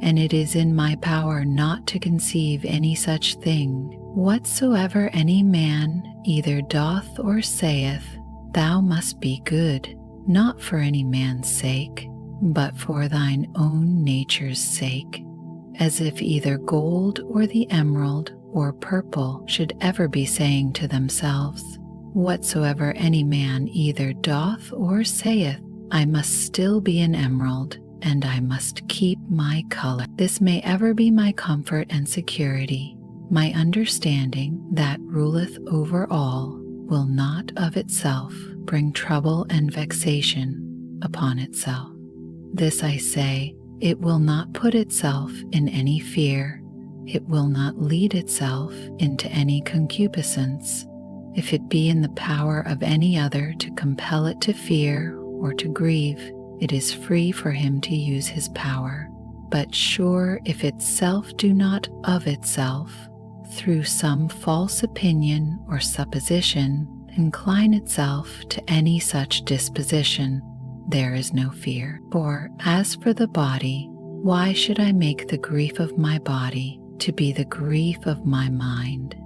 and it is in my power not to conceive any such thing. Whatsoever any man either doth or saith, thou must be good, not for any man's sake, but for thine own nature's sake, as if either gold or the emerald or purple should ever be saying to themselves, whatsoever any man either doth or saith, I must still be an emerald, and I must keep my color. This may ever be my comfort and security. My understanding that ruleth over all will not of itself bring trouble and vexation upon itself. This I say, it will not put itself in any fear, it will not lead itself into any concupiscence. If it be in the power of any other to compel it to fear or to grieve, it is free for him to use his power. But sure, if itself do not of itself, through some false opinion or supposition, incline itself to any such disposition, there is no fear. For as for the body, why should I make the grief of my body to be the grief of my mind?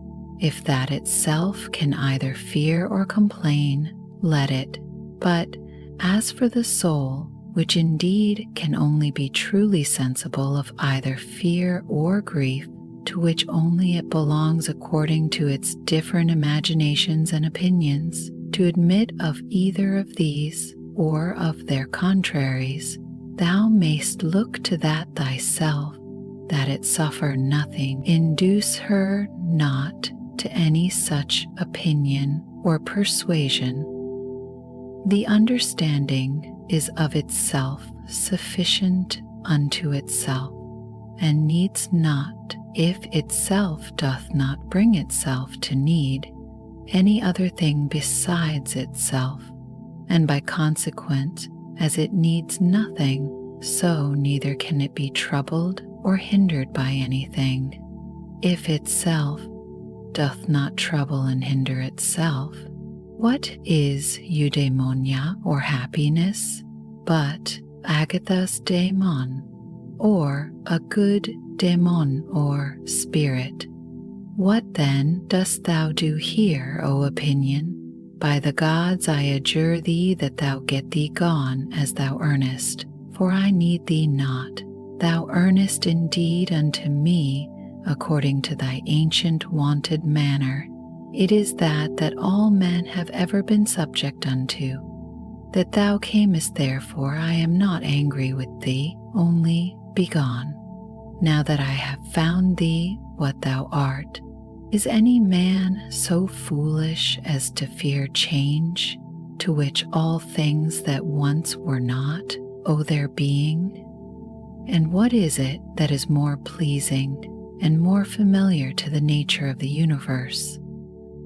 If that itself can either fear or complain, let it. But as for the soul, which indeed can only be truly sensible of either fear or grief, to which only it belongs according to its different imaginations and opinions, to admit of either of these or of their contraries, thou mayst look to that thyself, that it suffer nothing, induce her not to any such opinion or persuasion. The understanding is of itself sufficient unto itself, and needs not, if itself doth not bring itself to need, any other thing besides itself, and by consequence, as it needs nothing, so neither can it be troubled or hindered by anything. If itself doth not trouble and hinder itself, what is eudaimonia or happiness, but agathos daemon, or a good daemon or spirit? What then dost thou do here, O opinion? By the gods I adjure thee that thou get thee gone as thou earnest, for I need thee not. Thou earnest indeed unto me, according to thy ancient wonted manner. It is that all men have ever been subject unto. That thou camest, therefore I am not angry with thee, only begone. Now that I have found thee what thou art, is any man so foolish as to fear change, to which all things that once were not owe their being? And what is it that is more pleasing and more familiar to the nature of the universe?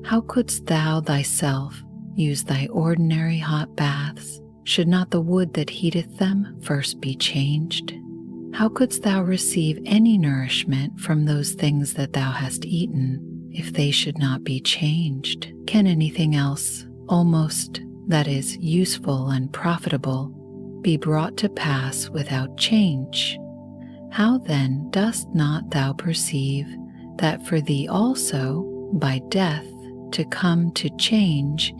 How couldst thou thyself use thy ordinary hot baths, should not the wood that heateth them first be changed? How couldst thou receive any nourishment from those things that thou hast eaten, if they should not be changed? Can anything else, almost, that is useful and profitable, be brought to pass without change? How then dost not thou perceive that for thee also, by death, to come to change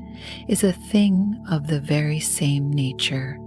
is a thing of the very same nature,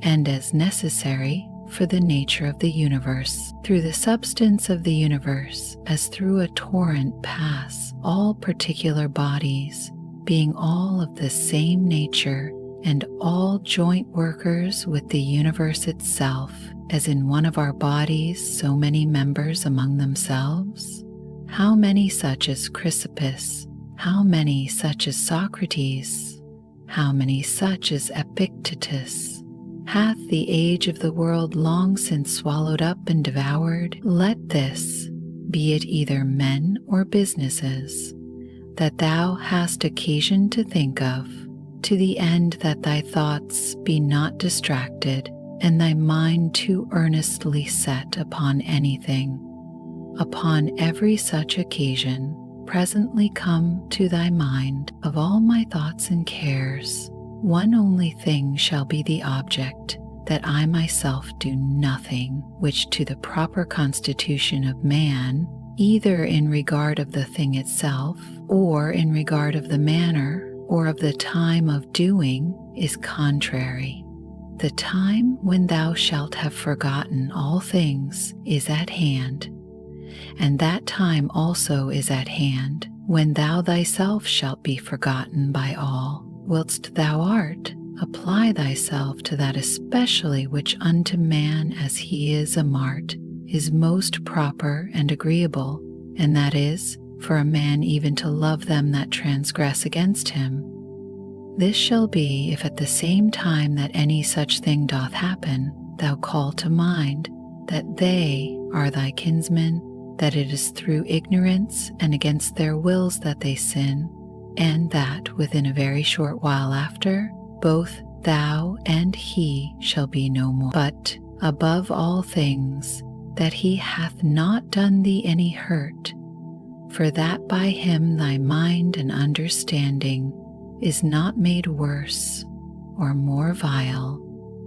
and as necessary for the nature of the universe? Through the substance of the universe, as through a torrent pass all particular bodies, being all of the same nature, and all joint workers with the universe itself, as in one of our bodies so many members among themselves? How many such as Chrysippus? How many such as Socrates? How many such as Epictetus hath the age of the world long since swallowed up and devoured? Let this, be it either men or businesses, that thou hast occasion to think of, to the end that thy thoughts be not distracted, and thy mind too earnestly set upon anything. Upon every such occasion, presently come to thy mind of all my thoughts and cares, one only thing shall be the object, that I myself do nothing which to the proper constitution of man, either in regard of the thing itself, or in regard of the manner, or of the time of doing, is contrary. The time when thou shalt have forgotten all things is at hand, and that time also is at hand when thou thyself shalt be forgotten by all. Whilst thou art, apply thyself to that especially which unto man as he is a mart is most proper and agreeable, and that is, for a man even to love them that transgress against him. This shall be if at the same time that any such thing doth happen, thou call to mind that they are thy kinsmen, that it is through ignorance and against their wills that they sin, and that within a very short while after, both thou and he shall be no more. But above all things, that he hath not done thee any hurt, for that by him thy mind and understanding is not made worse or more vile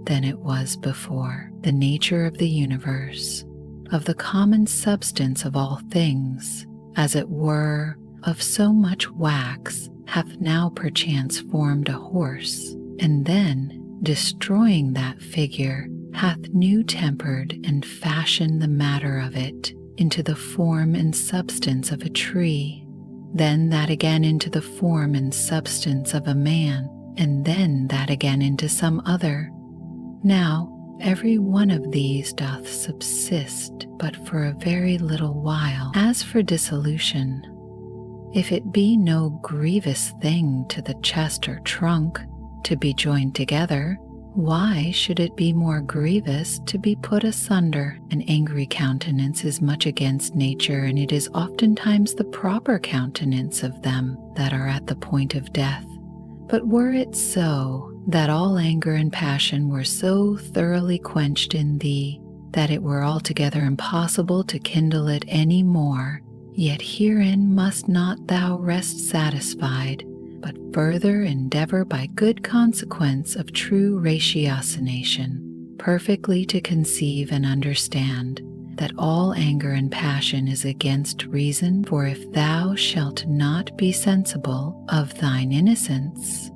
than it was before. The nature of the universe, of the common substance of all things, as it were, of so much wax, hath now perchance formed a horse, and then, destroying that figure, hath new tempered and fashioned the matter of it into the form and substance of a tree, then that again into the form and substance of a man, and then that again into some other. Now, every one of these doth subsist but for a very little while. As for dissolution, If it be no grievous thing to the chest or trunk to be joined together, why should it be more grievous to be put asunder? An angry countenance is much against nature, and it is oftentimes the proper countenance of them that are at the point of death. But were it so, that all anger and passion were so thoroughly quenched in thee, that it were altogether impossible to kindle it any more, yet herein must not thou rest satisfied, but further endeavor by good consequence of true ratiocination, perfectly to conceive and understand that all anger and passion is against reason. For if thou shalt not be sensible of thine innocence,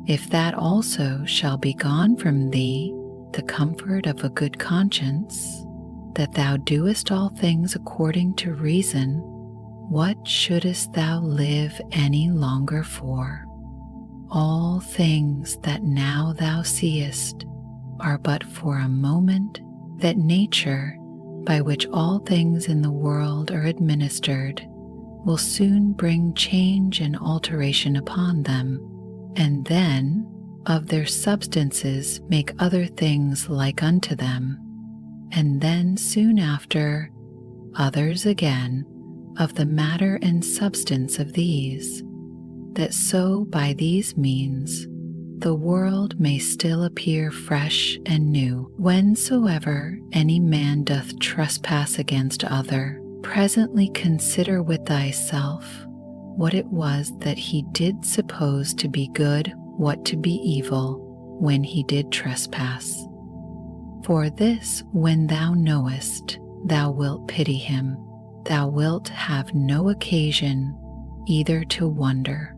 if that also shall be gone from thee, the comfort of a good conscience, that thou doest all things according to reason, what shouldest thou live any longer for? All things that now thou seest are but for a moment, that nature, by which all things in the world are administered, will soon bring change and alteration upon them, and then of their substances make other things like unto them, and then soon after others again of the matter and substance of these, that so by these means the world may still appear fresh and new. Whensoever any man doth trespass against other, presently consider with thyself what it was that he did suppose to be good, what to be evil, when he did trespass. For this, when thou knowest, thou wilt pity him. Thou wilt have no occasion either to wonder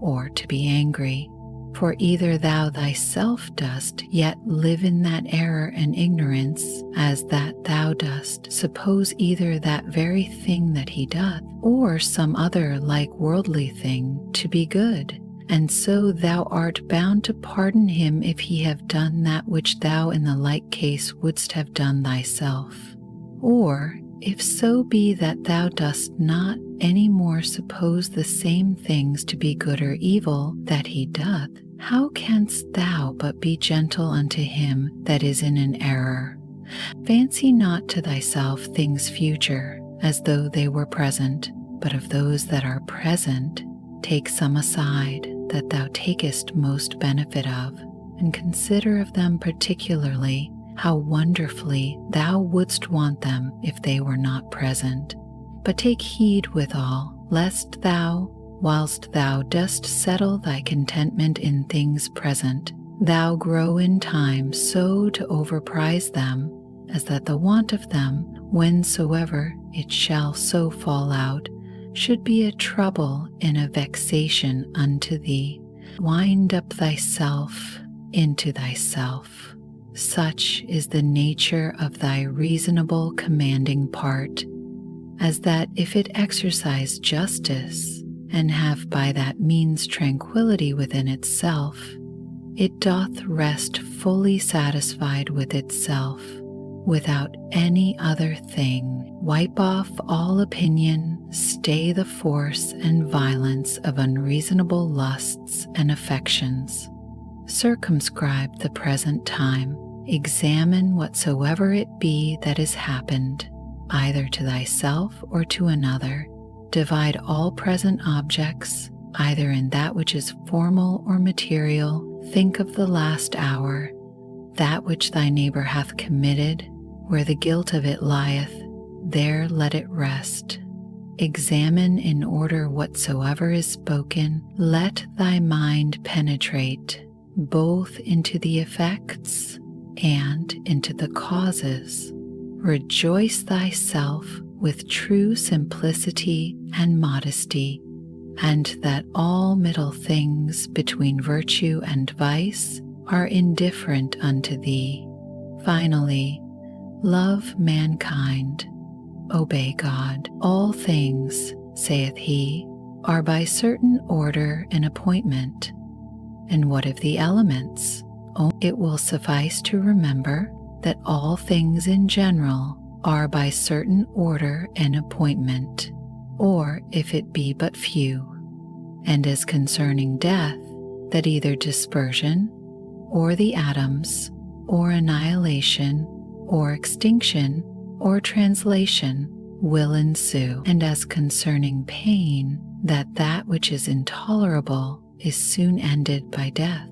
or to be angry, for either thou thyself dost yet live in that error and ignorance, as that thou dost suppose either that very thing that he doth, or some other like worldly thing, to be good, and so thou art bound to pardon him if he have done that which thou in the like case wouldst have done thyself. Or if so be that thou dost not any more suppose the same things to be good or evil that he doth, how canst thou but be gentle unto him that is in an error? Fancy not to thyself things future, as though they were present, but of those that are present take some aside that thou takest most benefit of, and consider of them particularly how wonderfully thou wouldst want them if they were not present. But take heed withal, lest thou, whilst thou dost settle thy contentment in things present, thou grow in time so to overprize them, as that the want of them, whensoever it shall so fall out, should be a trouble and a vexation unto thee. Wind up thyself into thyself. Such is the nature of thy reasonable commanding part, as that if it exercise justice, and have by that means tranquillity within itself, it doth rest fully satisfied with itself, without any other thing. Wipe off all opinion, stay the force and violence of unreasonable lusts and affections. Circumscribe the present time. Examine whatsoever it be that is happened, either to thyself or to another. Divide all present objects, either in that which is formal or material. Think of the last hour, that which thy neighbor hath committed. Where the guilt of it lieth, there let it rest. Examine in order whatsoever is spoken. Let thy mind penetrate both into the effects and into the causes. Rejoice thyself with true simplicity and modesty, and that all middle things between virtue and vice are indifferent unto thee. Finally, love mankind, obey God. All things, saith he, are by certain order and appointment. And what of the elements? It will suffice to remember that all things in general are by certain order and appointment. or if it be but few, and as concerning death, that either dispersion, or the atoms, or annihilation, or extinction, or translation will ensue, and as concerning pain, that that which is intolerable is soon ended by death,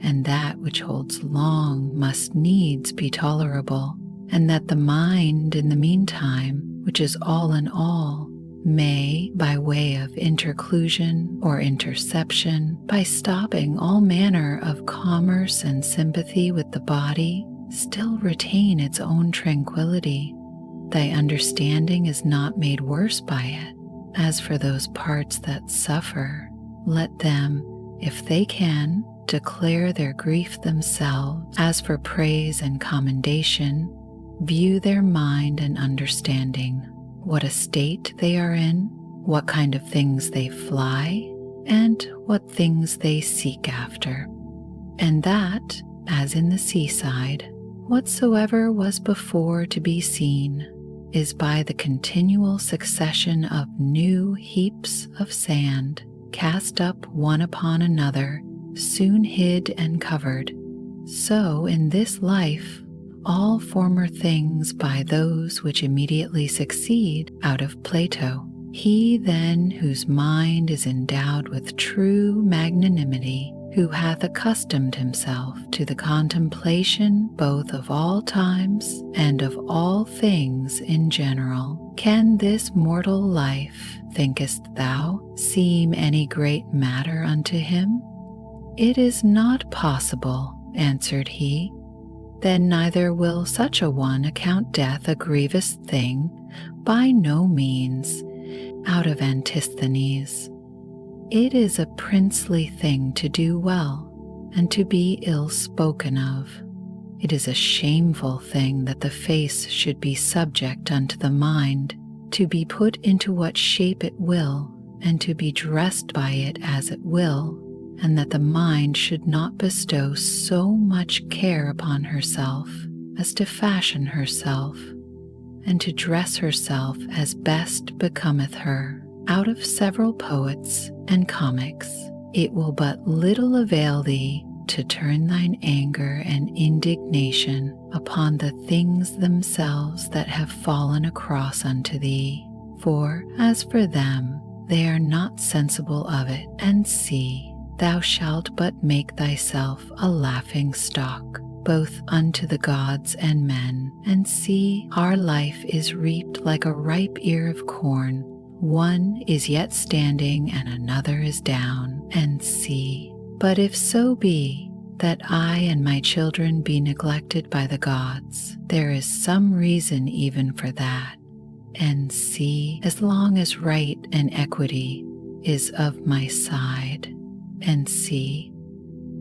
and that which holds long must needs be tolerable, and that the mind in the meantime, which is all in all, may, by way of interclusion or interception, by stopping all manner of commerce and sympathy with the body, still retain its own tranquility. Thy understanding is not made worse by it. As for those parts that suffer, let them, if they can, declare their grief themselves. As for praise and commendation, view their mind and understanding, what estate they are in, what kind of things they fly, and what things they seek after. And that, as in the seaside, whatsoever was before to be seen is by the continual succession of new heaps of sand, cast up one upon another, soon hid and covered. So in this life, all former things by those which immediately succeed out of Plato. He then whose mind is endowed with true magnanimity, who hath accustomed himself to the contemplation both of all times and of all things in general, can this mortal life, thinkest thou, seem any great matter unto him? It is not possible, answered he. Then neither will such a one account death a grievous thing, by no means. Out of Antisthenes. It is a princely thing to do well, and to be ill spoken of. It is a shameful thing that the face should be subject unto the mind, to be put into what shape it will, and to be dressed by it as it will, and that the mind should not bestow so much care upon herself as to fashion herself, and to dress herself as best becometh her. Out of several poets and comics, it will but little avail thee to turn thine anger and indignation upon the things themselves that have fallen across unto thee. For as for them, they are not sensible of it, and see, thou shalt but make thyself a laughing stock, both unto the gods and men, and see, our life is reaped like a ripe ear of corn. One is yet standing and another is down, and see. But if so be that I and my children be neglected by the gods, there is some reason even for that. And see, as long as right and equity is of my side, and see,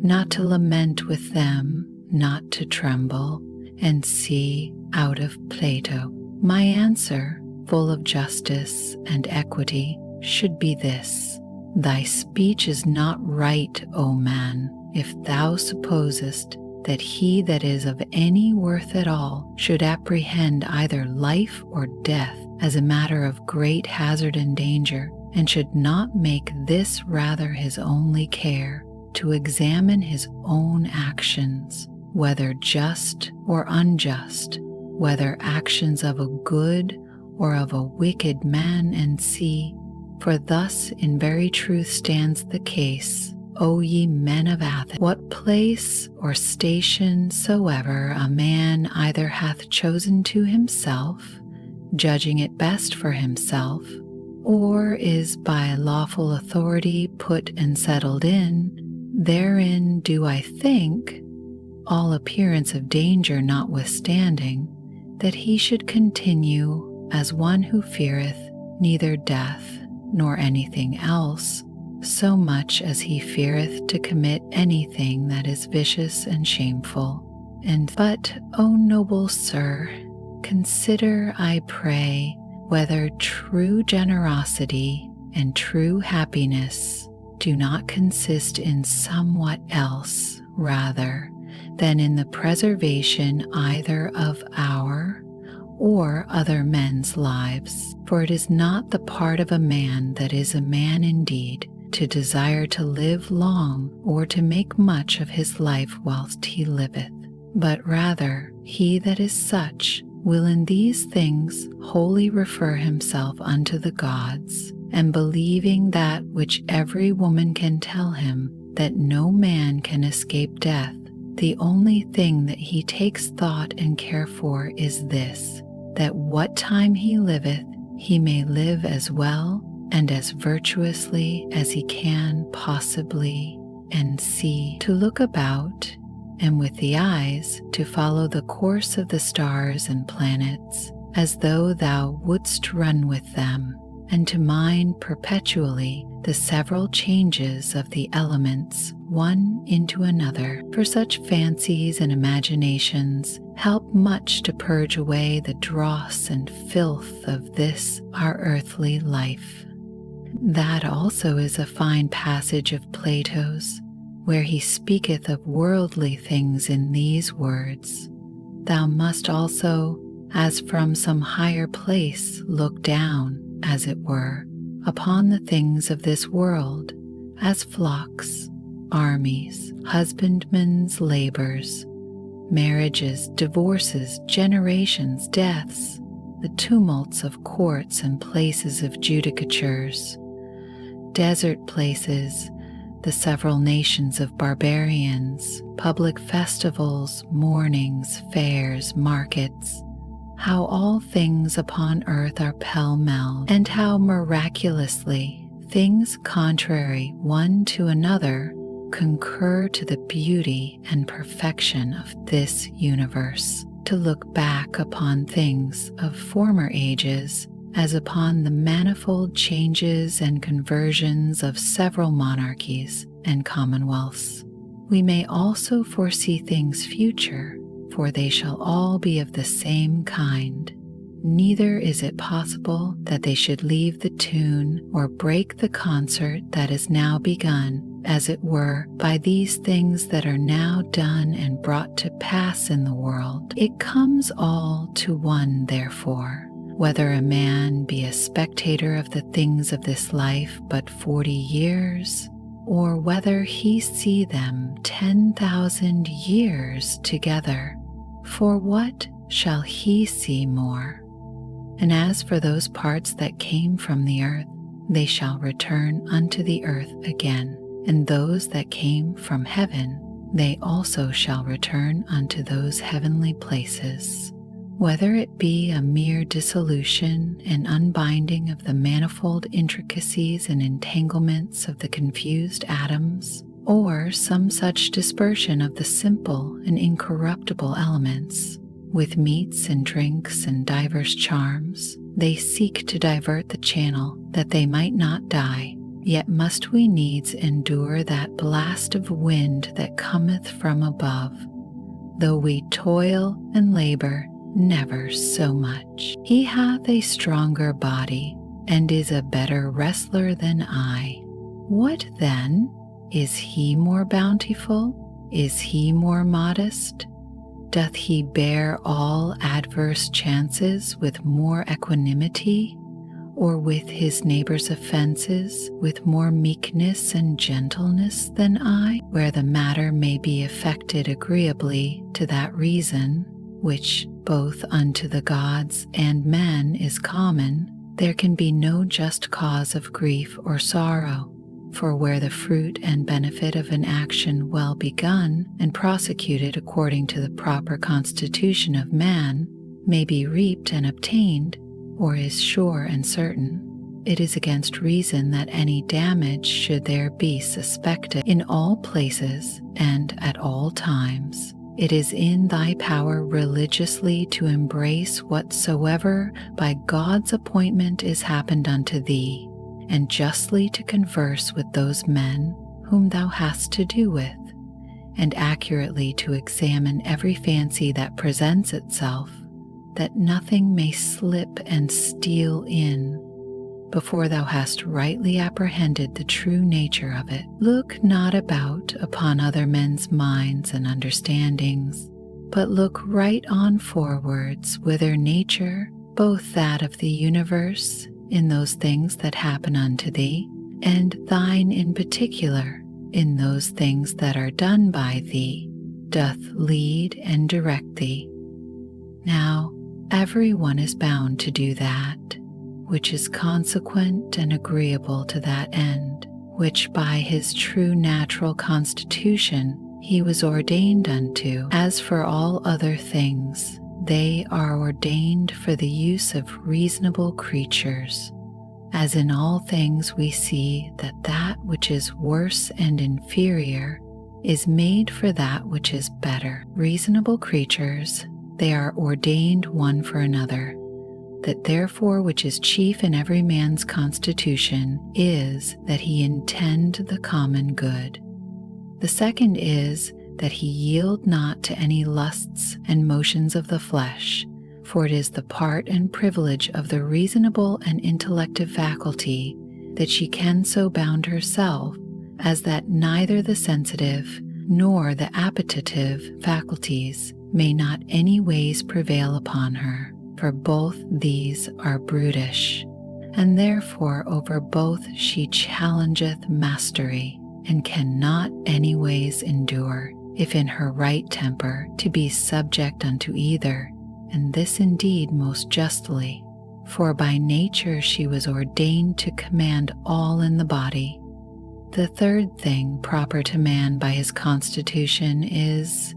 not to lament with them, not to tremble, and see, out of Plato. My answer, full of justice and equity, should be this: thy speech is not right, O man, if thou supposest that he that is of any worth at all should apprehend either life or death as a matter of great hazard and danger, and should not make this rather his only care, to examine his own actions, whether just or unjust, whether actions of a good or of a wicked man, and see. For thus in very truth stands the case, O ye men of Athens, what place or station soever a man either hath chosen to himself, judging it best for himself, or is by lawful authority put and settled in, therein do I think, all appearance of danger notwithstanding, that he should continue as one who feareth neither death nor anything else, so much as he feareth to commit anything that is vicious and shameful. But, O noble sir, consider, I pray, whether true generosity and true happiness do not consist in somewhat else rather than in the preservation either of our or other men's lives. For it is not the part of a man that is a man indeed, to desire to live long or to make much of his life whilst he liveth, but rather he that is such will in these things wholly refer himself unto the gods, and believing that which every woman can tell him, that no man can escape death, the only thing that he takes thought and care for is this, that what time he liveth, he may live as well and as virtuously as he can possibly, and see to look about, and with the eyes to follow the course of the stars and planets, as though thou wouldst run with them, and to mind perpetually the several changes of the elements one into another. For such fancies and imaginations help much to purge away the dross and filth of this our earthly life. That also is a fine passage of Plato's, where he speaketh of worldly things in these words, Thou must also, as from some higher place, look down, as it were, upon the things of this world, as flocks, armies, husbandmen's labors, marriages, divorces, generations, deaths, the tumults of courts and places of judicatures, desert places, the several nations of barbarians, public festivals, mournings, fairs, markets, how all things upon earth are pell-mell, and how miraculously things contrary one to another concur to the beauty and perfection of this universe. To look back upon things of former ages as upon the manifold changes and conversions of several monarchies and commonwealths. We may also foresee things future, for they shall all be of the same kind. Neither is it possible that they should leave the tune or break the concert that is now begun, as it were, by these things that are now done and brought to pass in the world. It comes all to one, therefore, whether a man be a spectator of the things of this life but 40 years, or whether he see them 10,000 years together. For what shall he see more? And as for those parts that came from the earth, they shall return unto the earth again, and those that came from heaven, they also shall return unto those heavenly places. Whether it be a mere dissolution and unbinding of the manifold intricacies and entanglements of the confused atoms, or some such dispersion of the simple and incorruptible elements, with meats and drinks and divers charms, they seek to divert the channel that they might not die. Yet must we needs endure that blast of wind that cometh from above, though we toil and labor never so much. He hath a stronger body, and is a better wrestler than I. What then? Is he more bountiful? Is he more modest? Doth he bear all adverse chances with more equanimity, or with his neighbor's offenses with more meekness and gentleness than I? Where the matter may be effected agreeably to that reason, which both unto the gods and men is common, there can be no just cause of grief or sorrow. For where the fruit and benefit of an action well begun and prosecuted according to the proper constitution of man may be reaped and obtained, or is sure and certain, it is against reason that any damage should there be suspected in all places and at all times. It is in thy power religiously to embrace whatsoever by God's appointment is happened unto thee, and justly to converse with those men whom thou hast to do with, and accurately to examine every fancy that presents itself, that nothing may slip and steal in, before thou hast rightly apprehended the true nature of it. Look not about upon other men's minds and understandings, but look right on forwards, whither nature, both that of the universe, in those things that happen unto thee, and thine in particular, in those things that are done by thee, doth lead and direct thee. Now, every one is bound to do that which is consequent and agreeable to that end, which by his true natural constitution he was ordained unto. As for all other things, they are ordained for the use of reasonable creatures. As in all things we see that that which is worse and inferior is made for that which is better. Reasonable creatures, they are ordained one for another, that therefore which is chief in every man's constitution is that he intend the common good. The second is that he yield not to any lusts and motions of the flesh, for it is the part and privilege of the reasonable and intellective faculty that she can so bound herself as that neither the sensitive nor the appetitive faculties may not any ways prevail upon her, for both these are brutish, and therefore over both she challengeth mastery, and cannot any ways endure, if in her right temper, to be subject unto either, and this indeed most justly, for by nature she was ordained to command all in the body. The third thing proper to man by his constitution is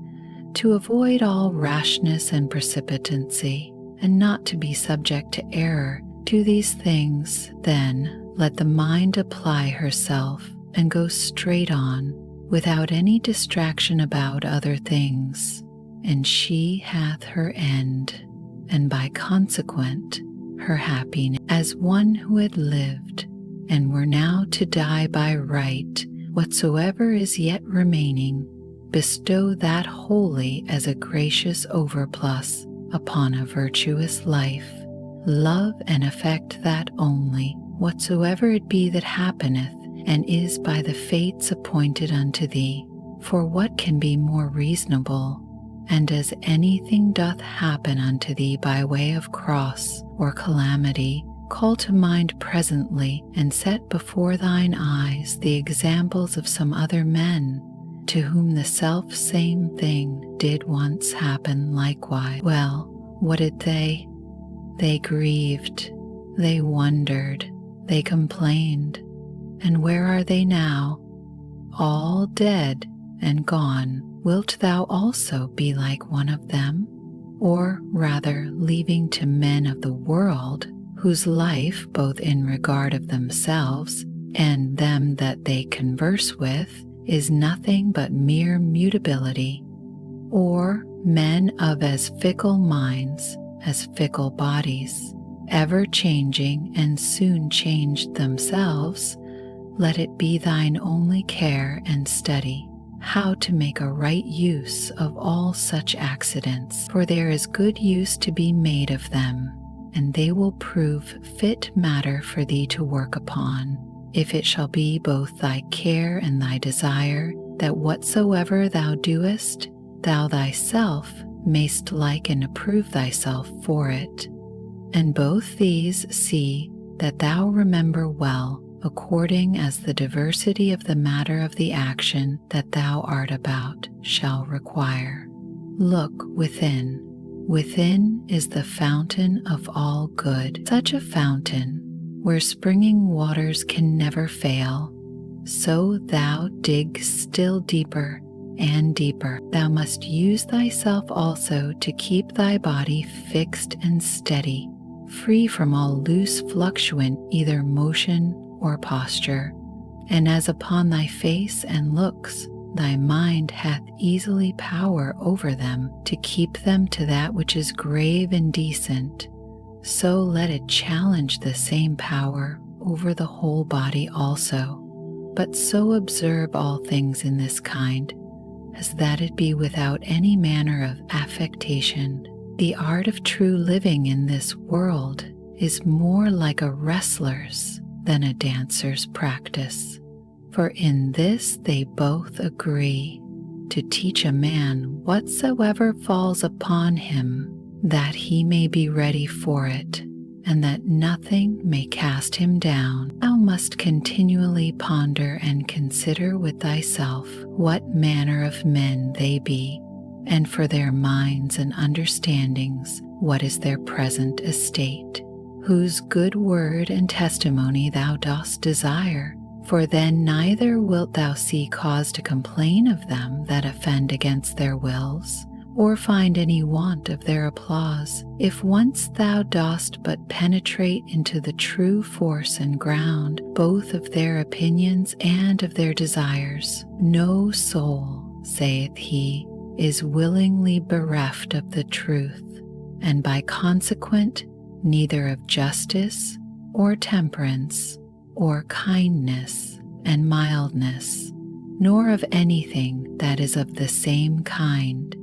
to avoid all rashness and precipitancy, and not to be subject to error. To these things, then, let the mind apply herself and go straight on, without any distraction about other things, and she hath her end, and by consequent her happiness. As one who had lived, and were now to die by right, whatsoever is yet remaining, bestow that wholly as a gracious overplus upon a virtuous life. Love and affect that only, whatsoever it be that happeneth, and is by the fates appointed unto thee. For what can be more reasonable? And as anything doth happen unto thee by way of cross or calamity, call to mind presently, and set before thine eyes the examples of some other men, to whom the self same thing did once happen likewise. Well, what did they? They grieved, they wondered, they complained, and where are they now? All dead and gone. Wilt thou also be like one of them? Or rather, leaving to men of the world, whose life, both in regard of themselves and them that they converse with, is nothing but mere mutability, or men of as fickle minds as fickle bodies, ever changing and soon changed themselves, let it be thine only care and study how to make a right use of all such accidents, for there is good use to be made of them, and they will prove fit matter for thee to work upon, if it shall be both thy care and thy desire, that whatsoever thou doest, thou thyself mayst like and approve thyself for it. And both these see that thou remember well, according as the diversity of the matter of the action that thou art about shall require. Look within. Within is the fountain of all good, such a fountain where springing waters can never fail. So thou dig still deeper and deeper. Thou must use thyself also to keep thy body fixed and steady, free from all loose fluctuant either motion or posture, and as upon thy face and looks thy mind hath easily power over them to keep them to that which is grave and decent, so let it challenge the same power over the whole body also. But so observe all things in this kind, as that it be without any manner of affectation. The art of true living in this world is more like a wrestler's than a dancer's practice, for in this they both agree, to teach a man whatsoever falls upon him, that he may be ready for it, and that nothing may cast him down. Thou must continually ponder and consider with thyself what manner of men they be, and for their minds and understandings what is their present estate, whose good word and testimony thou dost desire. For then neither wilt thou see cause to complain of them that offend against their wills, or find any want of their applause, if once thou dost but penetrate into the true force and ground both of their opinions and of their desires. No soul, saith he, is willingly bereft of the truth, and by consequent neither of justice or temperance or kindness and mildness, nor of anything that is of the same kind.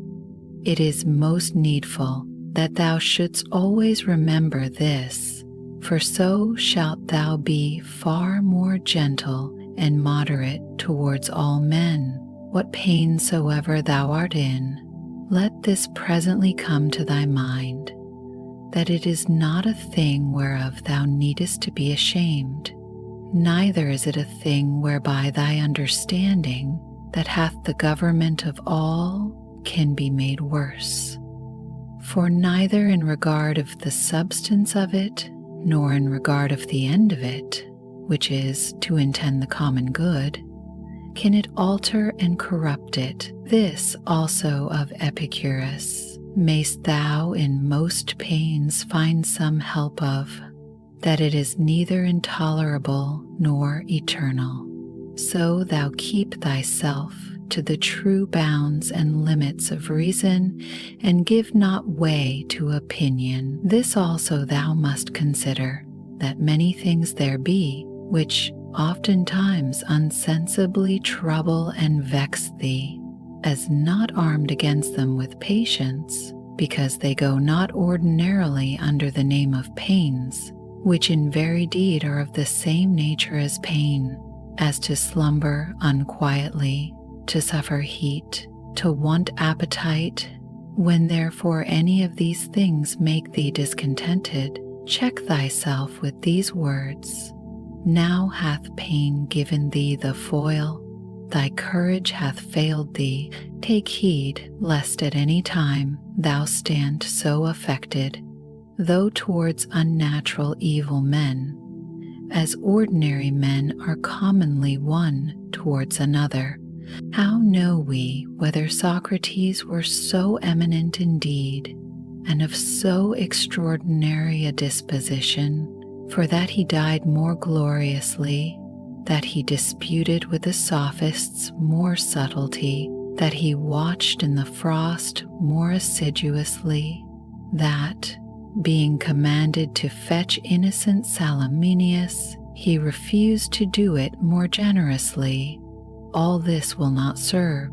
It is most needful that thou shouldst always remember this, for so shalt thou be far more gentle and moderate towards all men. What pain soever thou art in, let this presently come to thy mind, that it is not a thing whereof thou needest to be ashamed, neither is it a thing whereby thy understanding, that hath the government of all, can be made worse. For neither in regard of the substance of it, nor in regard of the end of it, which is to intend the common good, can it alter and corrupt it. This also of Epicurus mayst thou in most pains find some help of, that it is neither intolerable nor eternal. So thou keep thyself to the true bounds and limits of reason, and give not way to opinion. This also thou must consider, that many things there be, which oftentimes unsensibly trouble and vex thee, as not armed against them with patience, because they go not ordinarily under the name of pains, which in very deed are of the same nature as pain, as to slumber unquietly, to suffer heat, to want appetite. When therefore any of these things make thee discontented, check thyself with these words: Now hath pain given thee the foil, thy courage hath failed thee. Take heed lest at any time thou stand so affected, though towards unnatural evil men, as ordinary men are commonly one towards another. How know we whether Socrates were so eminent indeed, and of so extraordinary a disposition, for that he died more gloriously, that he disputed with the sophists more subtlety, that he watched in the frost more assiduously, that, being commanded to fetch innocent Salaminius, he refused to do it more generously? All this will not serve,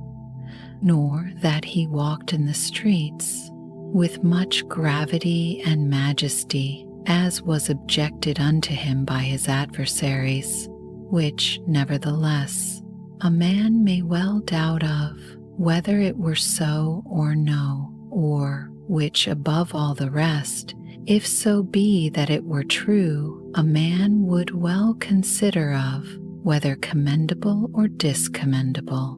nor that he walked in the streets with much gravity and majesty, as was objected unto him by his adversaries, which, nevertheless, a man may well doubt of, whether it were so or no, or, which above all the rest, if so be that it were true, a man would well consider of, whether commendable or discommendable.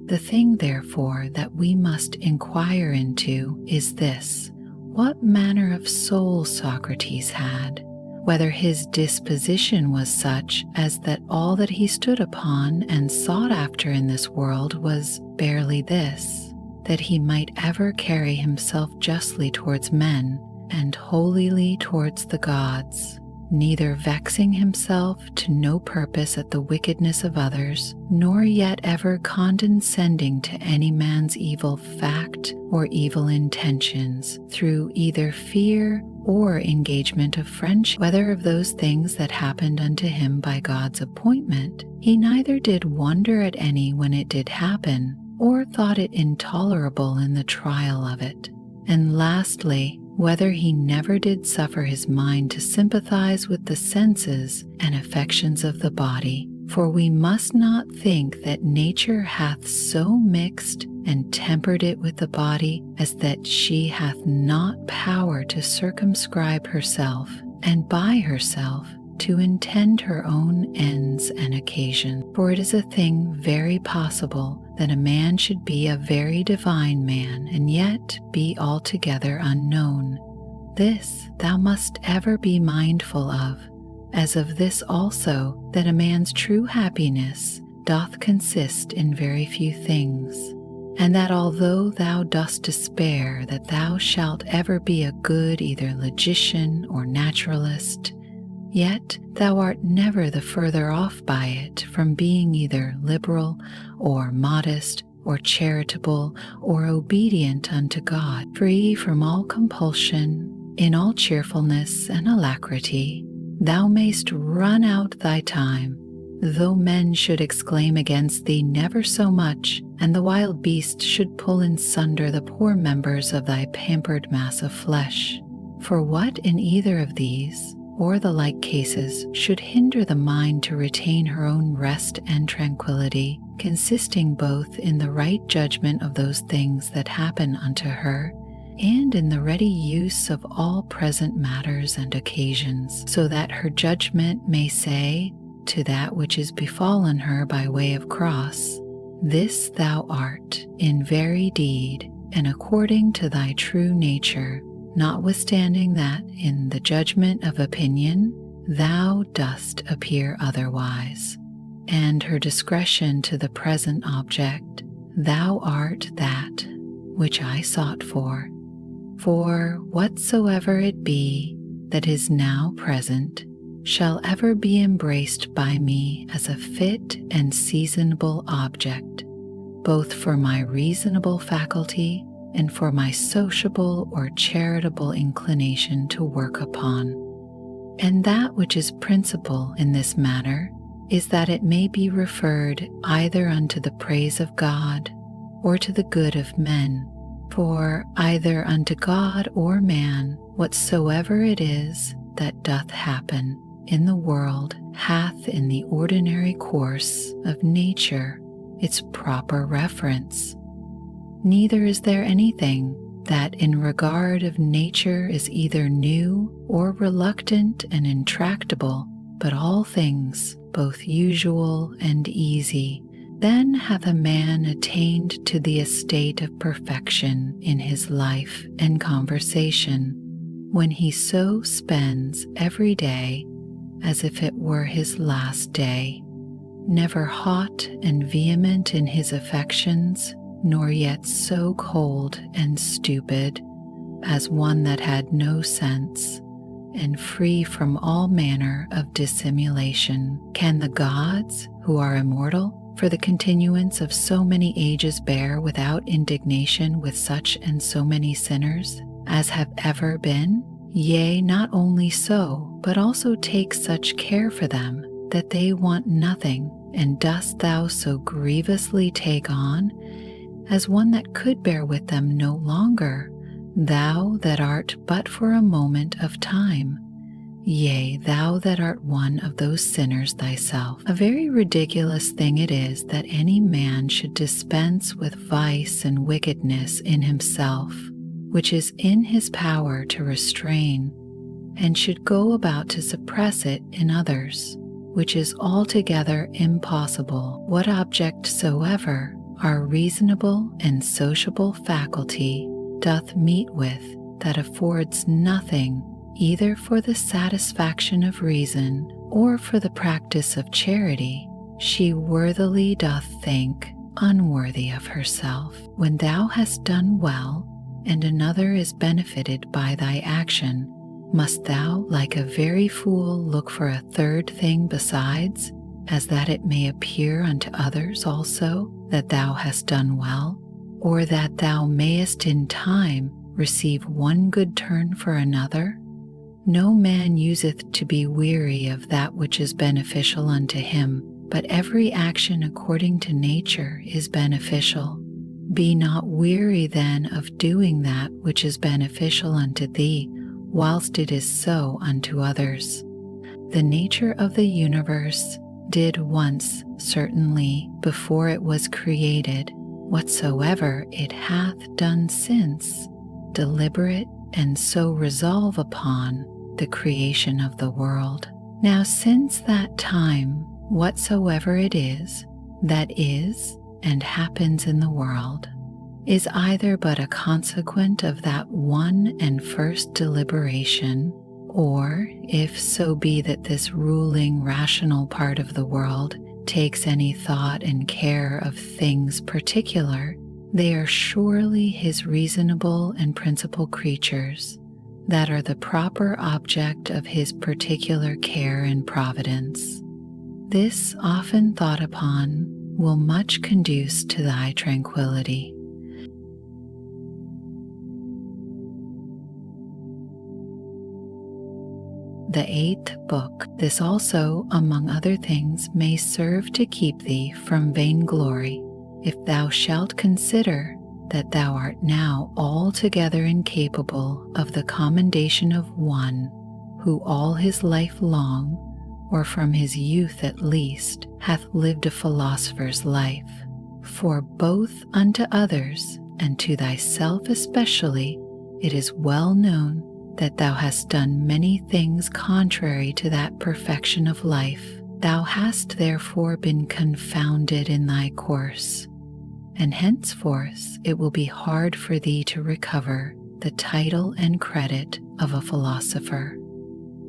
The thing, therefore, that we must inquire into is this: what manner of soul Socrates had, whether his disposition was such as that all that he stood upon and sought after in this world was barely this, that he might ever carry himself justly towards men and holily towards the gods, neither vexing himself to no purpose at the wickedness of others, nor yet ever condescending to any man's evil fact or evil intentions, through either fear or engagement of friendship, whether of those things that happened unto him by God's appointment. He neither did wonder at any when it did happen, or thought it intolerable in the trial of it. And lastly, whether he never did suffer his mind to sympathize with the senses and affections of the body, For we must not think that nature hath so mixed and tempered it with the body as that she hath not power to circumscribe herself, and by herself to intend her own ends and occasion. For it is a thing very possible that a man should be a very divine man and yet be altogether unknown. This thou must ever be mindful of, as of this also, that a man's true happiness doth consist in very few things, and that although thou dost despair that thou shalt ever be a good either logician or naturalist, yet thou art never the further off by it from being either liberal or modest or charitable or obedient unto God, free from all compulsion, in all cheerfulness and alacrity. Thou mayst run out thy time, though men should exclaim against thee never so much, and the wild beast should pull in sunder the poor members of thy pampered mass of flesh. For what in either of these, or the like cases, should hinder the mind to retain her own rest and tranquillity, consisting both in the right judgment of those things that happen unto her, and in the ready use of all present matters and occasions, so that her judgment may say to that which is befallen her by way of cross, This thou art in very deed, and according to thy true nature, notwithstanding that in the judgment of opinion thou dost appear otherwise, and her discretion to the present object, thou art that which I sought for. For whatsoever it be that is now present shall ever be embraced by me as a fit and seasonable object, both for my reasonable faculty and for my sociable or charitable inclination to work upon. And that which is principal in this matter is that it may be referred either unto the praise of God or to the good of men. For either unto God or man, whatsoever it is that doth happen in the world hath in the ordinary course of nature its proper reference. Neither is there anything that in regard of nature is either new or reluctant and intractable, but all things both usual and easy. Then hath a man attained to the estate of perfection in his life and conversation, when he so spends every day as if it were his last day, never hot and vehement in his affections, nor yet so cold and stupid as one that had no sense, and free from all manner of dissimulation. Can the gods, who are immortal, for the continuance of so many ages bear without indignation with such and so many sinners as have ever been? Yea, not only so, but also take such care for them that they want nothing. And dost thou so grievously take on as one that could bear with them no longer, thou that art but for a moment of time? Yea, thou that art one of those sinners thyself. A very ridiculous thing it is that any man should dispense with vice and wickedness in himself, which is in his power to restrain, and should go about to suppress it in others, which is altogether impossible. What object soever our reasonable and sociable faculty doth meet with that affords nothing either for the satisfaction of reason or for the practice of charity, she worthily doth think unworthy of herself. When thou hast done well, and another is benefited by thy action, must thou, like a very fool, look for a third thing besides, as that it may appear unto others also that thou hast done well, or that thou mayest in time receive one good turn for another? No man useth to be weary of that which is beneficial unto him, but every action according to nature is beneficial. Be not weary then of doing that which is beneficial unto thee, whilst it is so unto others. The nature of the universe did once certainly before it was created, whatsoever it hath done since, deliberate and so resolve upon the creation of the world. Now since that time, whatsoever it is that is and happens in the world is either but a consequent of that one and first deliberation, or if so be that this ruling rational part of the world takes any thought and care of things particular, they are surely his reasonable and principal creatures, that are the proper object of his particular care and providence. This often thought upon will much conduce to thy tranquillity. The 8th book. This also, among other things, may serve to keep thee from vainglory, if thou shalt consider that thou art now altogether incapable of the commendation of one who all his life long, or from his youth at least, hath lived a philosopher's life. For both unto others and to thyself especially it is well known that thou hast done many things contrary to that perfection of life. Thou hast therefore been confounded in thy course, and henceforth it will be hard for thee to recover the title and credit of a philosopher,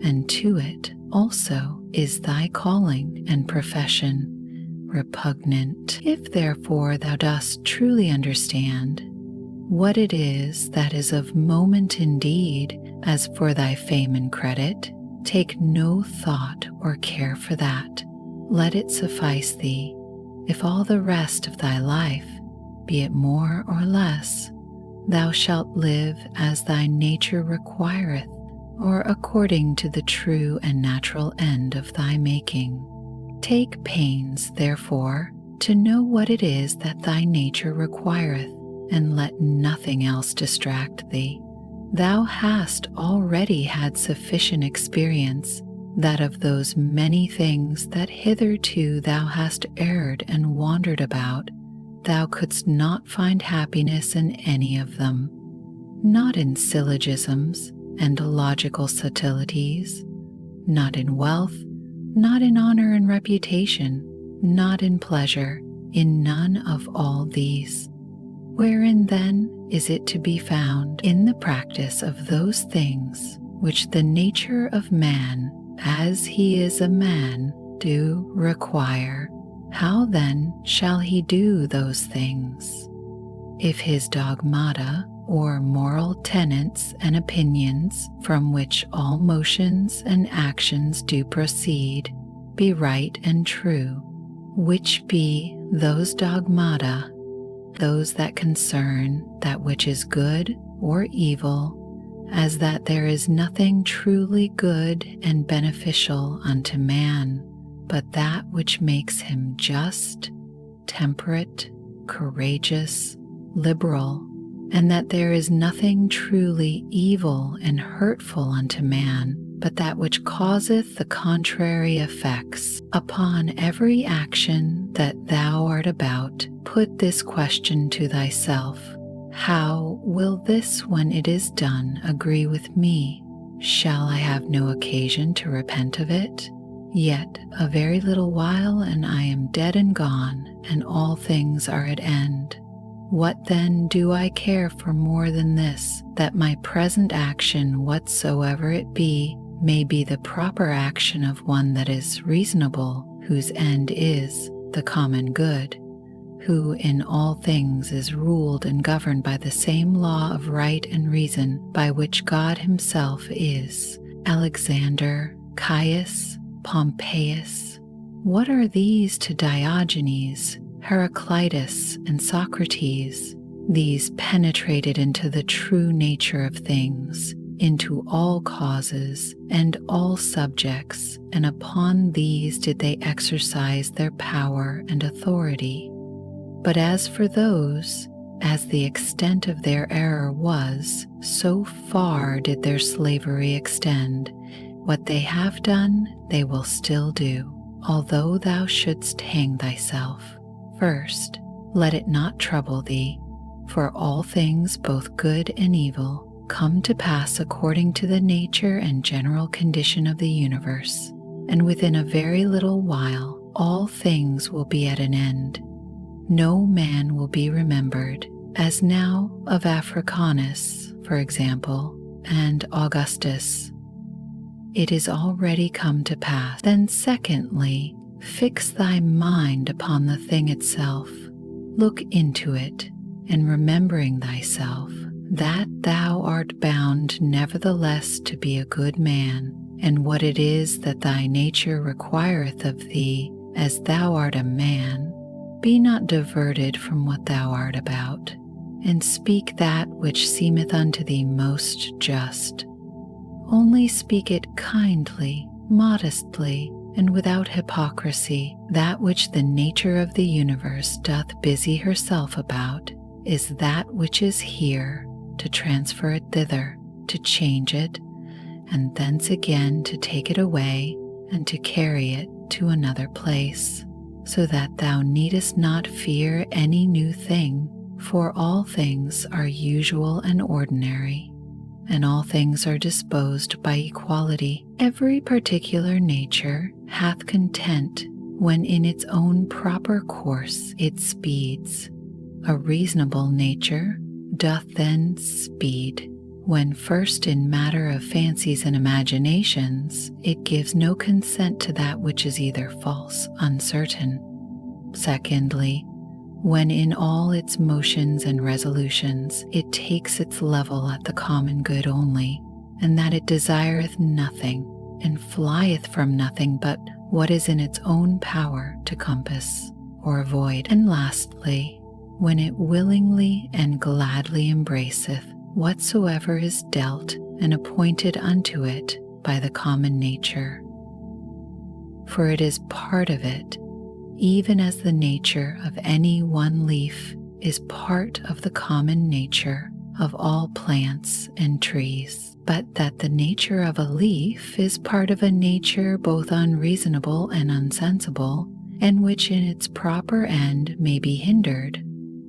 and to it also is thy calling and profession repugnant. If therefore thou dost truly understand what it is that is of moment indeed, as for thy fame and credit, take no thought or care for that. Let it suffice thee, if all the rest of thy life, be it more or less, thou shalt live as thy nature requireth, or according to the true and natural end of thy making. Take pains, therefore, to know what it is that thy nature requireth, and let nothing else distract thee. Thou hast already had sufficient experience that of those many things that hitherto thou hast erred and wandered about, thou couldst not find happiness in any of them, not in syllogisms and logical subtleties, not in wealth, not in honor and reputation, not in pleasure, in none of all these. Wherein then is it to be found? In the practice of those things which the nature of man, as he is a man, do require. How then shall he do those things? If his dogmata, or moral tenets and opinions from which all motions and actions do proceed, be right and true, which be those dogmata, those that concern that which is good or evil, as that there is nothing truly good and beneficial unto man, but that which makes him just, temperate, courageous, liberal, and that there is nothing truly evil and hurtful unto man, but that which causeth the contrary effects. Upon every action that thou art about, put this question to thyself: how will this, when it is done, agree with me? Shall I have no occasion to repent of it? Yet a very little while, and I am dead and gone, and all things are at end. What then do I care for more than this, that my present action, whatsoever it be, may be the proper action of one that is reasonable, whose end is the common good, who in all things is ruled and governed by the same law of right and reason by which God himself is. Alexander, Caius, Pompeius, what are these to Diogenes, Heraclitus, and Socrates? These penetrated into the true nature of things, into all causes and all subjects, and upon these did they exercise their power and authority. But as for those, as the extent of their error was, so far did their slavery extend. What they have done, they will still do. although thou shouldst hang thyself, first let it not trouble thee, for all things, both good and evil, come to pass according to the nature and general condition of the universe, and within a very little while all things will be at an end. No man will be remembered, as now of Africanus, for example, and Augustus. It is already come to pass. Then secondly, fix thy mind upon the thing itself. Look into it, and remembering thyself, that thou art bound nevertheless to be a good man, and what it is that thy nature requireth of thee, as thou art a man, be not diverted from what thou art about, and speak that which seemeth unto thee most just. Only speak it kindly, modestly, and without hypocrisy. That which the nature of the universe doth busy herself about is that which is here, to transfer it thither, to change it, and thence again to take it away and to carry it to another place, so that thou needest not fear any new thing, for all things are usual and ordinary, and all things are disposed by equality. Every particular nature hath content when in its own proper course it speeds. A reasonable nature doth then speed, when first in matter of fancies and imaginations it gives no consent to that which is either false, uncertain. Secondly, when in all its motions and resolutions it takes its level at the common good only, and that it desireth nothing, and flieth from nothing but what is in its own power to compass or avoid. And lastly, when it willingly and gladly embraceth whatsoever is dealt and appointed unto it by the common nature. For it is part of it, even as the nature of any one leaf is part of the common nature of all plants and trees, but that the nature of a leaf is part of a nature both unreasonable and unsensible, and which in its proper end may be hindered,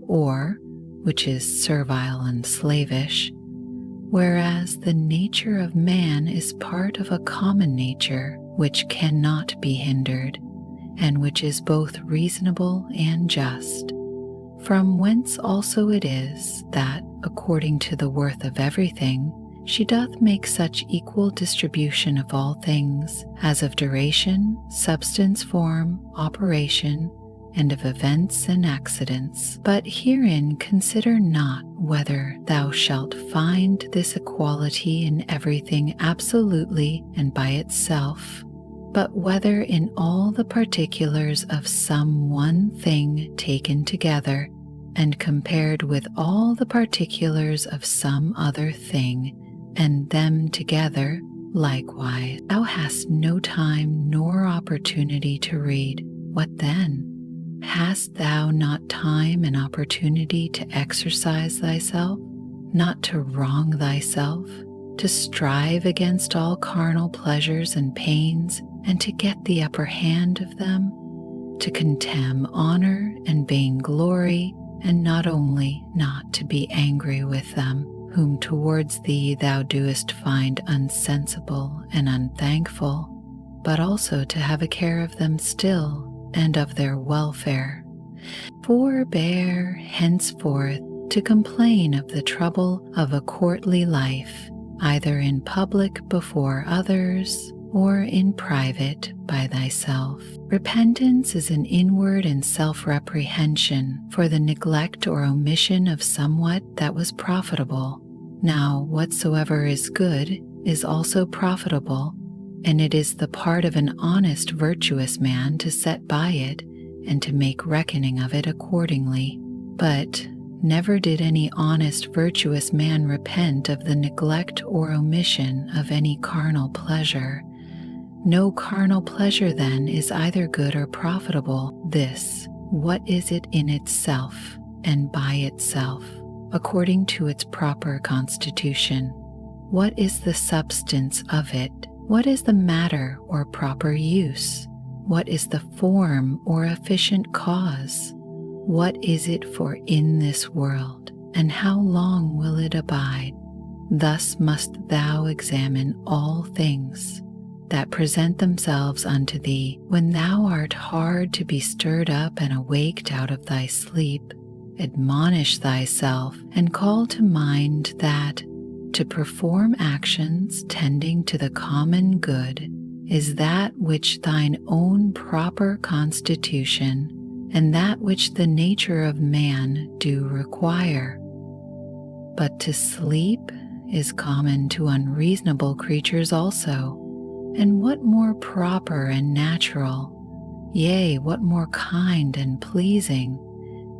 or which is servile and slavish, whereas the nature of man is part of a common nature which cannot be hindered, and which is both reasonable and just. From whence also it is that, according to the worth of everything, she doth make such equal distribution of all things, as of duration, substance, form, operation, and of events and accidents. But herein consider not whether thou shalt find this equality in everything absolutely and by itself, but whether in all the particulars of some one thing taken together, and compared with all the particulars of some other thing, and them together likewise. Thou hast no time nor opportunity to read. What then? Hast thou not time and opportunity to exercise thyself, not to wrong thyself, to strive against all carnal pleasures and pains, and to get the upper hand of them, to contemn honor and vainglory, and not only not to be angry with them, whom towards thee thou doest find unsensible and unthankful, but also to have a care of them still, and of their welfare. Forbear henceforth to complain of the trouble of a courtly life, either in public before others, or in private by thyself. Repentance is an inward and self-reprehension for the neglect or omission of somewhat that was profitable. Now whatsoever is good is also profitable, and it is the part of an honest, virtuous man to set by it and to make reckoning of it accordingly. But never did any honest, virtuous man repent of the neglect or omission of any carnal pleasure. No carnal pleasure then is either good or profitable. This, what is it in itself and by itself, according to its proper constitution? What is the substance of it? What is the matter or proper use? What is the form or efficient cause? What is it for in this world, and how long will it abide? Thus must thou examine all things that present themselves unto thee when thou art hard to be stirred up and awaked out of thy sleep. Admonish thyself and call to mind that to perform actions tending to the common good is that which thine own proper constitution and that which the nature of man do require. But to sleep is common to unreasonable creatures also, and what more proper and natural, yea, what more kind and pleasing,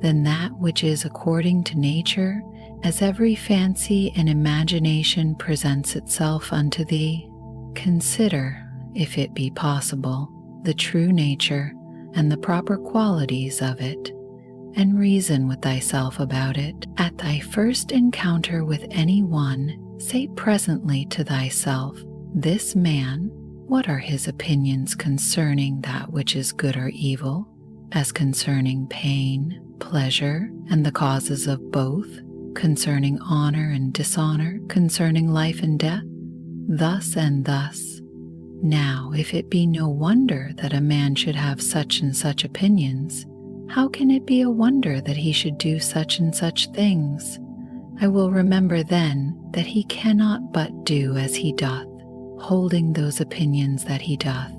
than that which is according to nature, as every fancy and imagination presents itself unto thee? Consider, if it be possible, the true nature and the proper qualities of it, and reason with thyself about it. At thy first encounter with any one, say presently to thyself, this man, what are his opinions concerning that which is good or evil, as concerning pain, pleasure, and the causes of both, concerning honor and dishonor, concerning life and death, thus and thus. Now, if it be no wonder that a man should have such and such opinions, how can it be a wonder that he should do such and such things? I will remember then that he cannot but do as he doth, holding those opinions that he doth.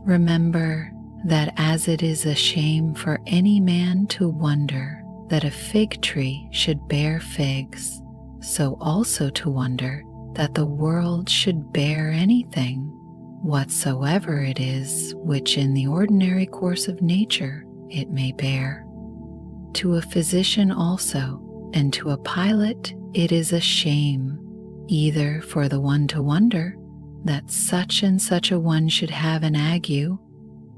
Remember that as it is a shame for any man to wonder that a fig tree should bear figs, so also to wonder that the world should bear anything, whatsoever it is, which in the ordinary course of nature it may bear. To a physician also, and to a pilot, it is a shame, either for the one to wonder that such and such a one should have an ague,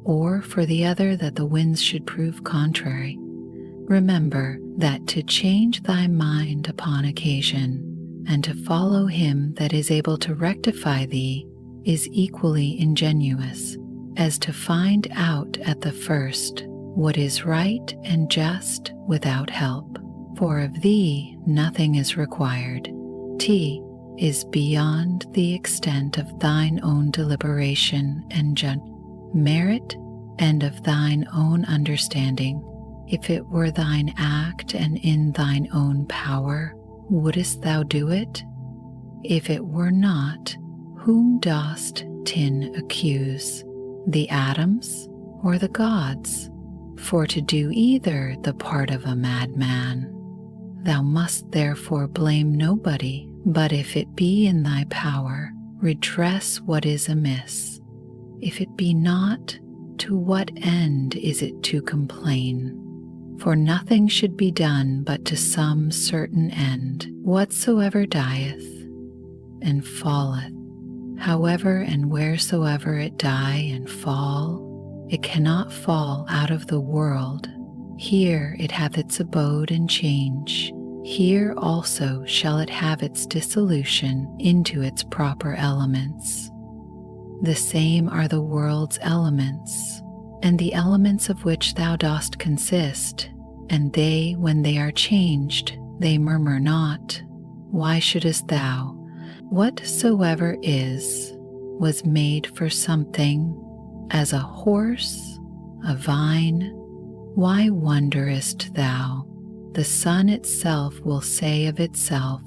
or for the other that the winds should prove contrary. Remember that to change thy mind upon occasion, and to follow him that is able to rectify thee, is equally ingenious, as to find out at the first what is right and just without help. For of thee nothing is required. T is beyond the extent of thine own deliberation and merit, and of thine own understanding. If it were thine act and in thine own power, wouldest thou do it? If it were not, whom dost tin accuse, the atoms or the gods? For to do either the part of a madman. Thou must therefore blame nobody, but if it be in thy power, redress what is amiss. If it be not, to what end is it to complain? For nothing should be done but to some certain end. Whatsoever dieth and falleth, however and wheresoever it die and fall, it cannot fall out of the world. Here it hath its abode and change. Here also shall it have its dissolution into its proper elements. The same are the world's elements, and the elements of which thou dost consist, and they, when they are changed, they murmur not. Why shouldest thou? Whatsoever is, was made for something, as a horse, a vine. Why wonderest thou? The sun itself will say of itself,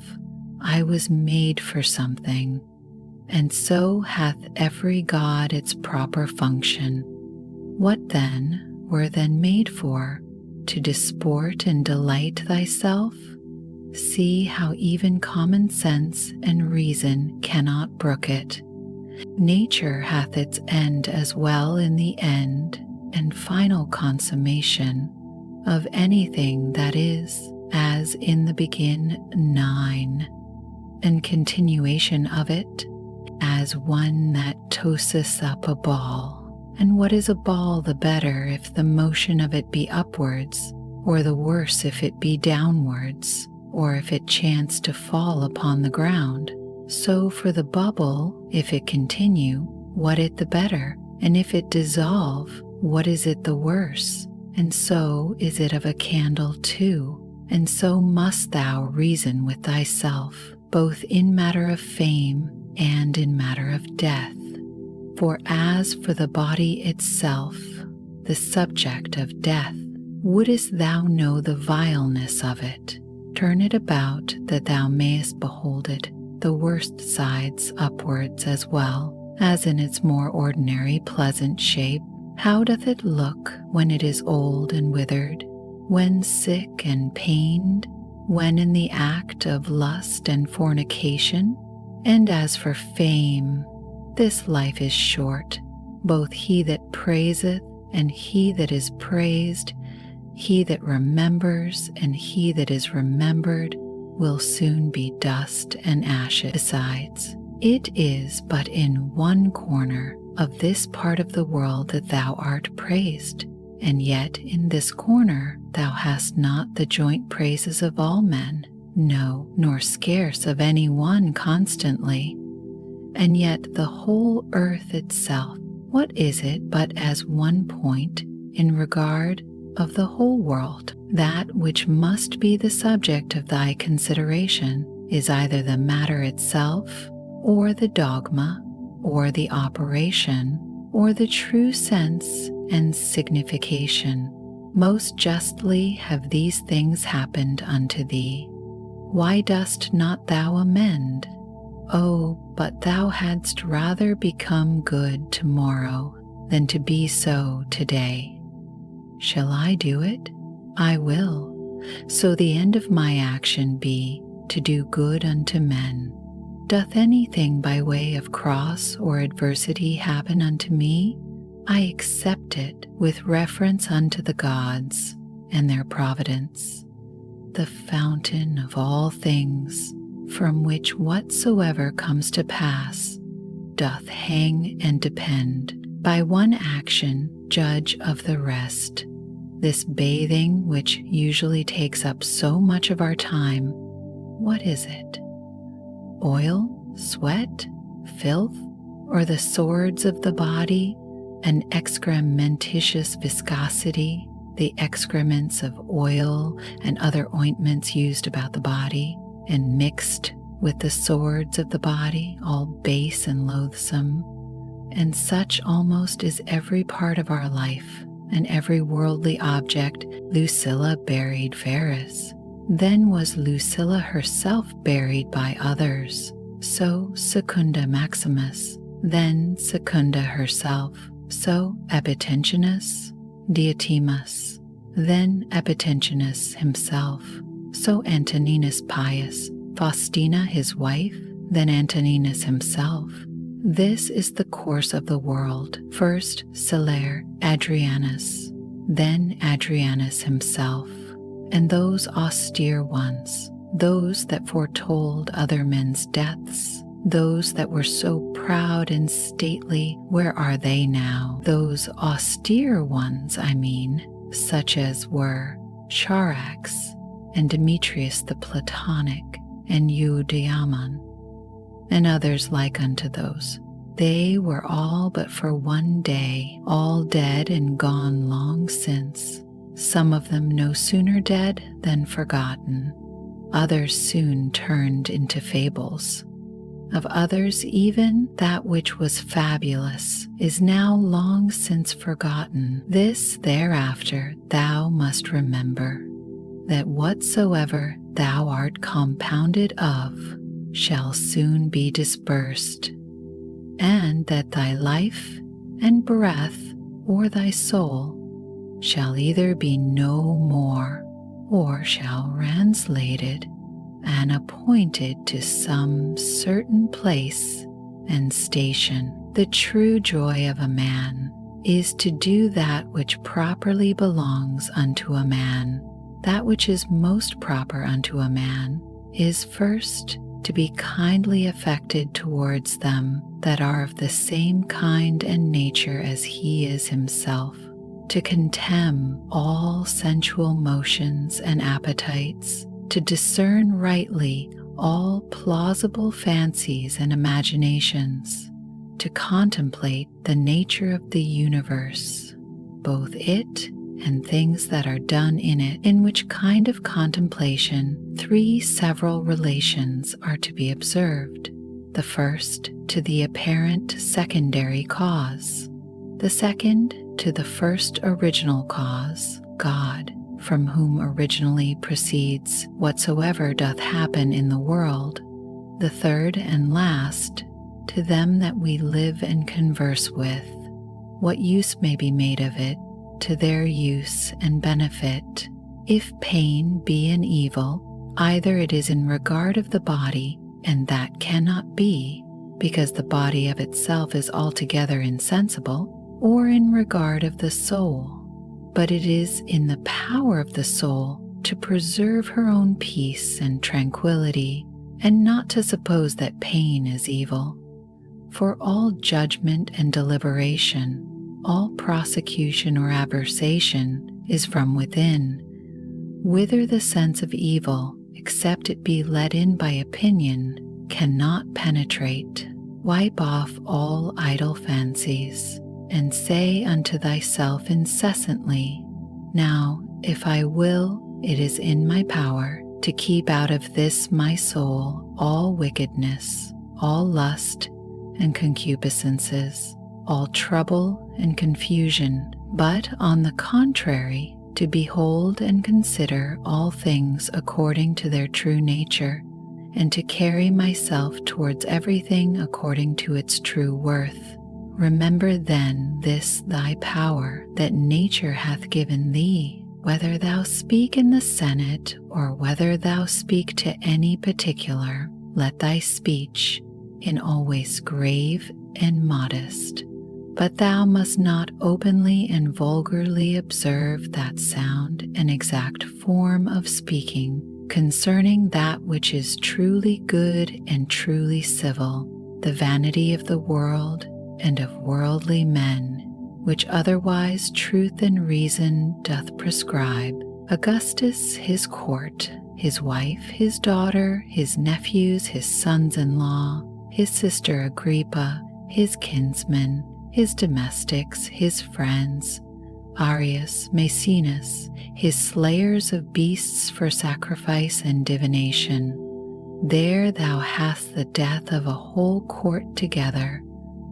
I was made for something, and so hath every god its proper function. What then were then made for? To disport and delight thyself? See how even common sense and reason cannot brook it. Nature hath its end as well in the end and final consummation of anything that is, as in the begin 9, and continuation of it, as one that tosseth up a ball. And what is a ball the better if the motion of it be upwards, or the worse if it be downwards, or if it chance to fall upon the ground? So for the bubble, if it continue, what it the better, And if it dissolve, what is it the worse? And so is it of a candle too. And so must thou reason with thyself, both in matter of fame and in matter of death. For as for the body itself, the subject of death, wouldest thou know the vileness of it, turn it about that thou mayest behold it, the worst sides upwards as well as in its more ordinary pleasant shape. How doth it look when it is old and withered, when sick and pained, when in the act of lust and fornication? And as for fame, this life is short, both he that praiseth and he that is praised, he that remembers and he that is remembered, will soon be dust and ashes. Besides, it is but in one corner of this part of the world that thou art praised, and yet in this corner thou hast not the joint praises of all men, no, nor scarce of any one constantly. And yet the whole earth itself, what is it but as one point in regard of the whole world? That which must be the subject of thy consideration is either the matter itself, or the dogma, or the operation, or the true sense and signification. Most justly have these things happened unto thee. Why dost not thou amend? Oh, but thou hadst rather become good tomorrow than to be so today. Shall I do it? I will. So the end of my action be to do good unto men. Doth anything by way of cross or adversity happen unto me? I accept it with reference unto the gods and their providence, the fountain of all things, from which whatsoever comes to pass doth hang and depend. By one action judge of the rest. This bathing, which usually takes up so much of our time, what is it? Oil, sweat, filth, or the swords of the body, an excrementitious viscosity, the excrements of oil and other ointments used about the body, and mixed with the swords of the body, all base and loathsome. And such almost is every part of our life, and every worldly object. Lucilla buried Verus. Then was Lucilla herself buried by others. So Secunda Maximus. Then Secunda herself. So Epitentinus, Diotimus. Then Epitentinus himself. So Antoninus Pius, Faustina his wife, then Antoninus himself. This is the course of the world. First Celer Adrianus, then Adrianus himself, and those austere ones, those that foretold other men's deaths, those that were so proud and stately, where are they now? Those austere ones, I mean, such as were Charax, and Demetrius the Platonic, and Eudaimon, and others like unto those. They were all but for one day, all dead and gone long since, some of them no sooner dead than forgotten, others soon turned into fables. Of others even that which was fabulous is now long since forgotten. This thereafter thou must remember, that whatsoever thou art compounded of shall soon be dispersed, and that thy life and breath or thy soul shall either be no more, or shall translated and appointed to some certain place and station. The true joy of a man is to do that which properly belongs unto a man. That which is most proper unto a man is first to be kindly affected towards them that are of the same kind and nature as he is himself, to contemn all sensual motions and appetites, to discern rightly all plausible fancies and imaginations, to contemplate the nature of the universe, both it and things that are done in it, in which kind of contemplation 3 several relations are to be observed. The first to the apparent secondary cause, the second to the first original cause, God, from whom originally proceeds whatsoever doth happen in the world, the third and last to them that we live and converse with, what use may be made of it, to their use and benefit. If pain be an evil, either it is in regard of the body, and that cannot be, because the body of itself is altogether insensible, or in regard of the soul, but it is in the power of the soul to preserve her own peace and tranquility, and not to suppose that pain is evil. For all judgment and deliberation, all prosecution or aversation is from within, whither the sense of evil, except it be let in by opinion, cannot penetrate. Wipe off all idle fancies, and say unto thyself incessantly, Now, if I will, it is in my power to keep out of this my soul all wickedness, all lust and concupiscences, all trouble and confusion, but on the contrary, to behold and consider all things according to their true nature, and to carry myself towards everything according to its true worth. Remember then this thy power that nature hath given thee, whether thou speak in the Senate, or whether thou speak to any particular, let thy speech in always grave and modest. But thou must not openly and vulgarly observe that sound and exact form of speaking concerning that which is truly good and truly civil, the vanity of the world and of worldly men, which otherwise truth and reason doth prescribe. Augustus his court, his wife, his daughter, his nephews, his sons-in-law, his sister Agrippa, his kinsmen, his domestics, his friends, Arius, Maecenas, his slayers of beasts for sacrifice and divination. There thou hast the death of a whole court together.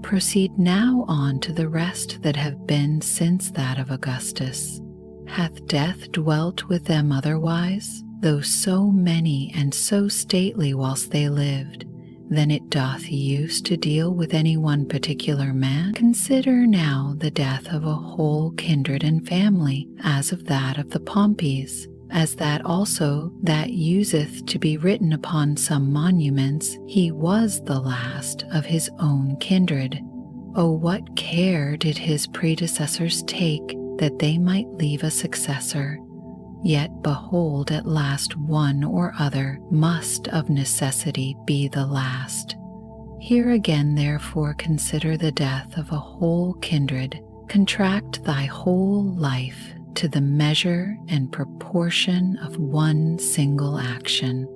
Proceed now on to the rest that have been since that of Augustus. Hath death dwelt with them otherwise, though so many and so stately whilst they lived, than it doth use to deal with any one particular man? Consider now the death of a whole kindred and family, as of that of the Pompeys, as that also that useth to be written upon some monuments, he was the last of his own kindred. O what care did his predecessors take that they might leave a successor? Yet behold, at last one or other must of necessity be the last. Here again therefore consider the death of a whole kindred. Contract thy whole life to the measure and proportion of one single action.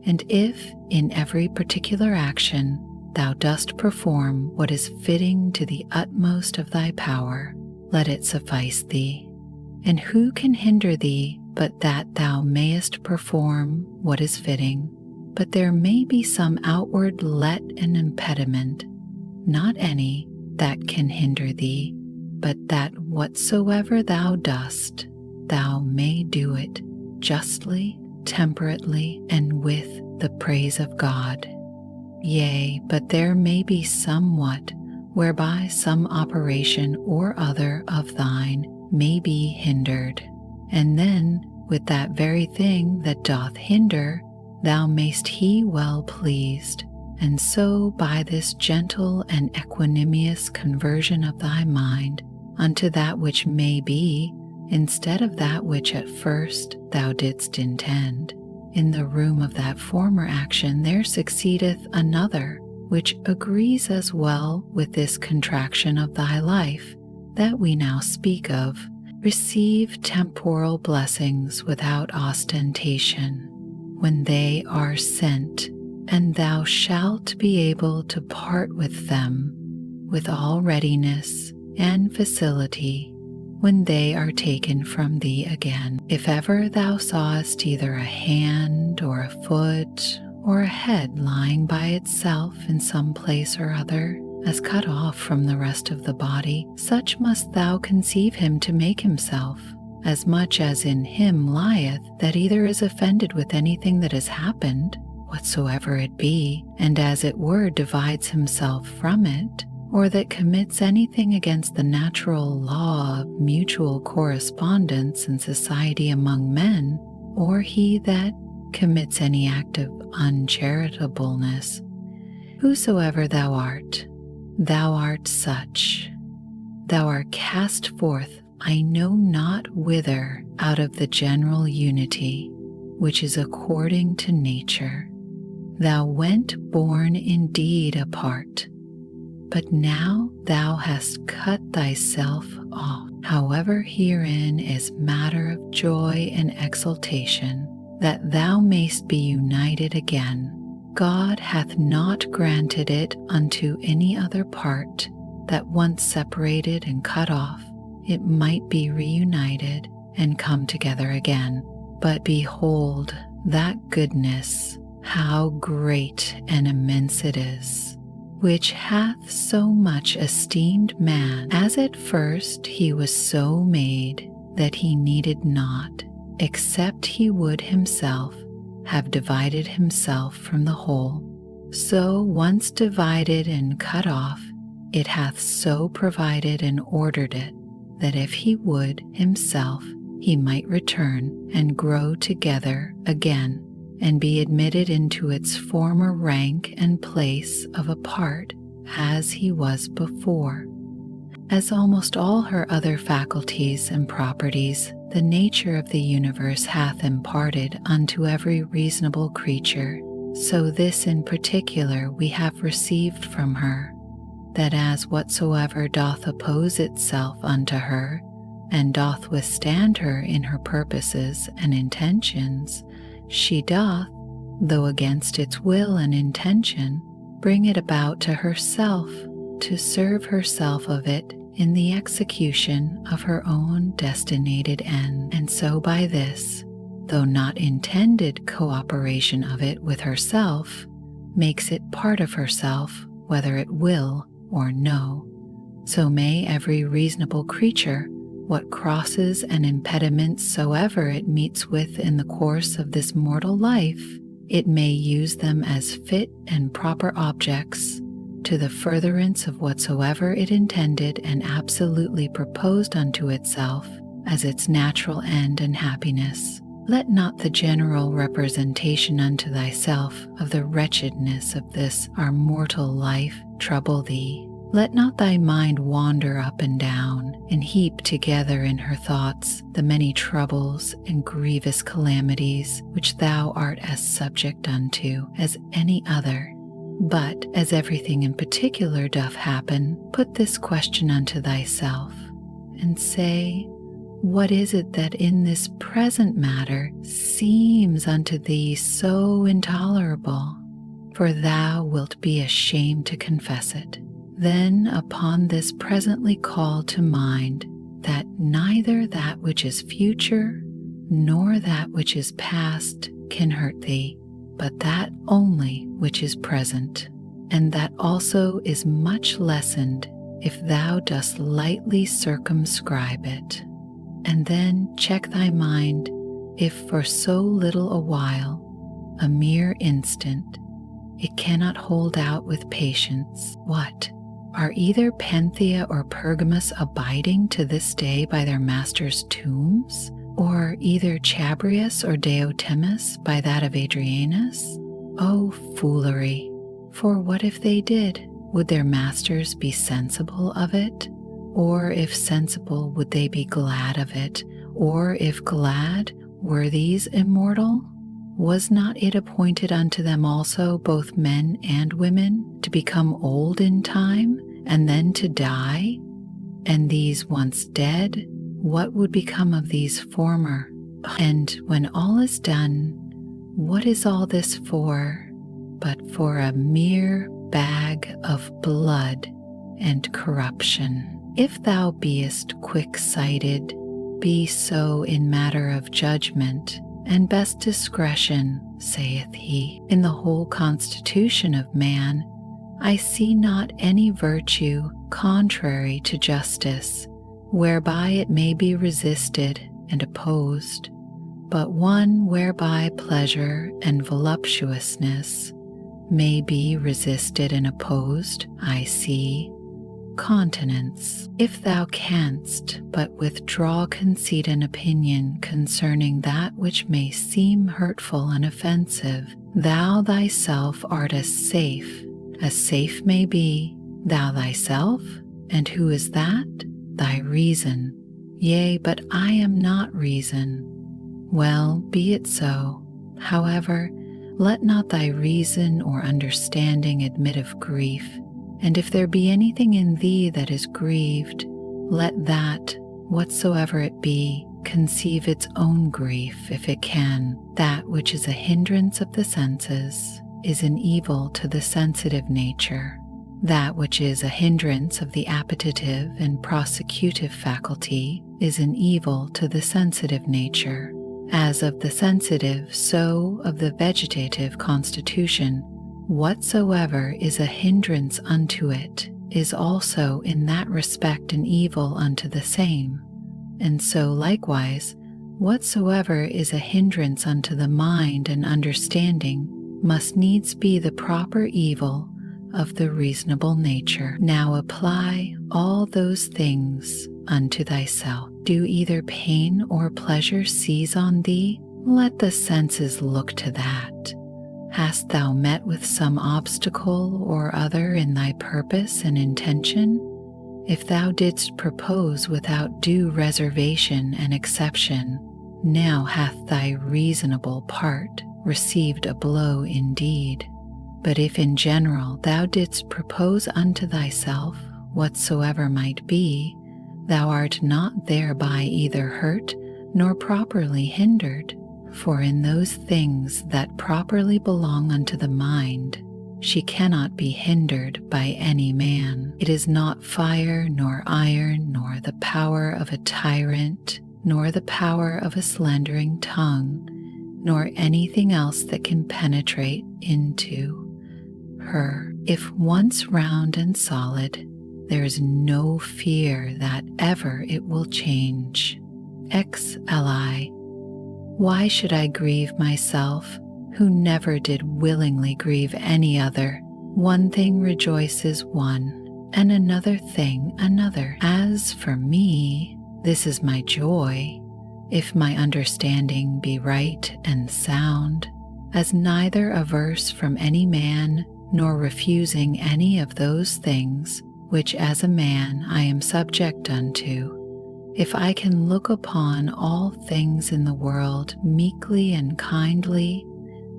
And if in every particular action thou dost perform what is fitting to the utmost of thy power, let it suffice thee. And who can hinder thee but that thou mayest perform what is fitting? But there may be some outward let and impediment, not any that can hinder thee, but that whatsoever thou dost, thou may do it justly, temperately, and with the praise of God. Yea, but there may be somewhat whereby some operation or other of thine may be hindered, and then with that very thing that doth hinder, thou mayst he well pleased, and so by this gentle and equanimous conversion of thy mind unto that which may be, instead of that which at first thou didst intend, in the room of that former action there succeedeth another, which agrees as well with this contraction of thy life that we now speak of. Receive temporal blessings without ostentation, when they are sent, and thou shalt be able to part with them with all readiness and facility when they are taken from thee again. If ever thou sawest either a hand or a foot or a head lying by itself in some place or other, as cut off from the rest of the body, such must thou conceive him to make himself, as much as in him lieth that either is offended with anything that has happened, whatsoever it be, and as it were divides himself from it, or that commits anything against the natural law of mutual correspondence and society among men, or he that commits any act of uncharitableness. Whosoever thou art such. Thou art cast forth, I know not whither, out of the general unity, which is according to nature. Thou went born indeed apart, but now thou hast cut thyself off. However, herein is matter of joy and exultation, that thou mayst be united again. God hath not granted it unto any other part, that once separated and cut off, it might be reunited and come together again. But behold, that goodness, how great and immense it is, which hath so much esteemed man, as at first he was so made that he needed not, except he would himself have divided himself from the whole. So once divided and cut off, it hath so provided and ordered it, that if he would himself, he might return and grow together again, and be admitted into its former rank and place of a part, as he was before. As almost all her other faculties and properties, the nature of the universe hath imparted unto every reasonable creature, so this in particular we have received from her, that as whatsoever doth oppose itself unto her, and doth withstand her in her purposes and intentions, she doth, though against its will and intention, bring it about to herself, to serve herself of it in the execution of her own destinated end, and so by this, though not intended cooperation of it with herself, makes it part of herself, whether it will or no. So may every reasonable creature, what crosses and impediments soever it meets with in the course of this mortal life, it may use them as fit and proper objects to the furtherance of whatsoever it intended and absolutely proposed unto itself as its natural end and happiness. Let not the general representation unto thyself of the wretchedness of this our mortal life trouble thee. Let not thy mind wander up and down, and heap together in her thoughts the many troubles and grievous calamities which thou art as subject unto as any other. But as everything in particular doth happen, put this question unto thyself, and say, what is it that in this present matter seems unto thee so intolerable? For thou wilt be ashamed to confess it. Then upon this presently call to mind that neither that which is future nor that which is past can hurt thee, but that only which is present, and that also is much lessened if thou dost lightly circumscribe it. And then check thy mind, if for so little a while, a mere instant, it cannot hold out with patience. What? Are either Penthea or Pergamus abiding to this day by their masters' tombs? Or either Chabrias or Diotimus by that of Adrianus? Oh, foolery! For what if they did? Would their masters be sensible of it? Or if sensible, would they be glad of it? Or if glad, were these immortal? Was not it appointed unto them also, both men and women, to become old in time, and then to die? And these once dead, what would become of these former? And when all is done, what is all this for, but for a mere bag of blood and corruption. If thou beest quick-sighted, be so in matter of judgment, and best discretion, saith he. In the whole constitution of man, I see not any virtue contrary to justice, whereby it may be resisted and opposed, but one whereby pleasure and voluptuousness may be resisted and opposed, I see continence. If thou canst but withdraw conceit and opinion concerning that which may seem hurtful and offensive, thou thyself art as safe may be, thou thyself, and who is that? Thy reason. Yea, but I am not reason. Well, be it so. However, let not thy reason or understanding admit of grief, and if there be anything in thee that is grieved, let that, whatsoever it be, conceive its own grief if it can. That which is a hindrance of the senses is an evil to the sensitive nature. That which is a hindrance of the appetitive and prosecutive faculty is an evil to the sensitive nature. As of the sensitive, so of the vegetative constitution, whatsoever is a hindrance unto it is also in that respect an evil unto the same. And so likewise, whatsoever is a hindrance unto the mind and understanding must needs be the proper evil of the reasonable nature. Now apply all those things unto thyself. Do either pain or pleasure seize on thee? Let the senses look to that. Hast thou met with some obstacle or other in thy purpose and intention? If thou didst propose without due reservation and exception, now hath thy reasonable part received a blow indeed. But if in general thou didst propose unto thyself whatsoever might be, thou art not thereby either hurt nor properly hindered. For in those things that properly belong unto the mind, she cannot be hindered by any man. It is not fire nor iron, nor the power of a tyrant, nor the power of a slandering tongue, nor anything else that can penetrate into her. If once round and solid, there is no fear that ever it will change. XLI. Why should I grieve myself, who never did willingly grieve any other? One thing rejoices one, and another thing another. As for me, this is my joy, if my understanding be right and sound, as neither averse from any man, nor refusing any of those things which as a man I am subject unto. If I can look upon all things in the world meekly and kindly,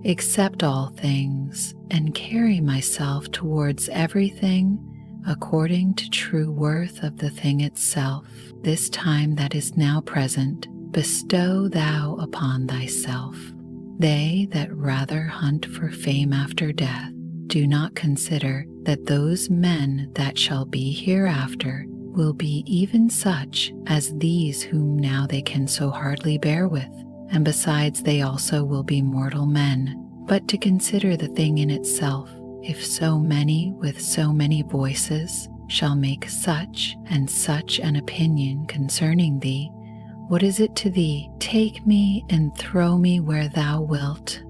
accept all things, and carry myself towards everything according to true worth of the thing itself, this time that is now present, bestow thou upon thyself. They that rather hunt for fame after death do not consider that those men that shall be hereafter will be even such as these whom now they can so hardly bear with, and besides they also will be mortal men. But to consider the thing in itself, if so many with so many voices shall make such and such an opinion concerning thee, what is it to thee? Take me and throw me where thou wilt.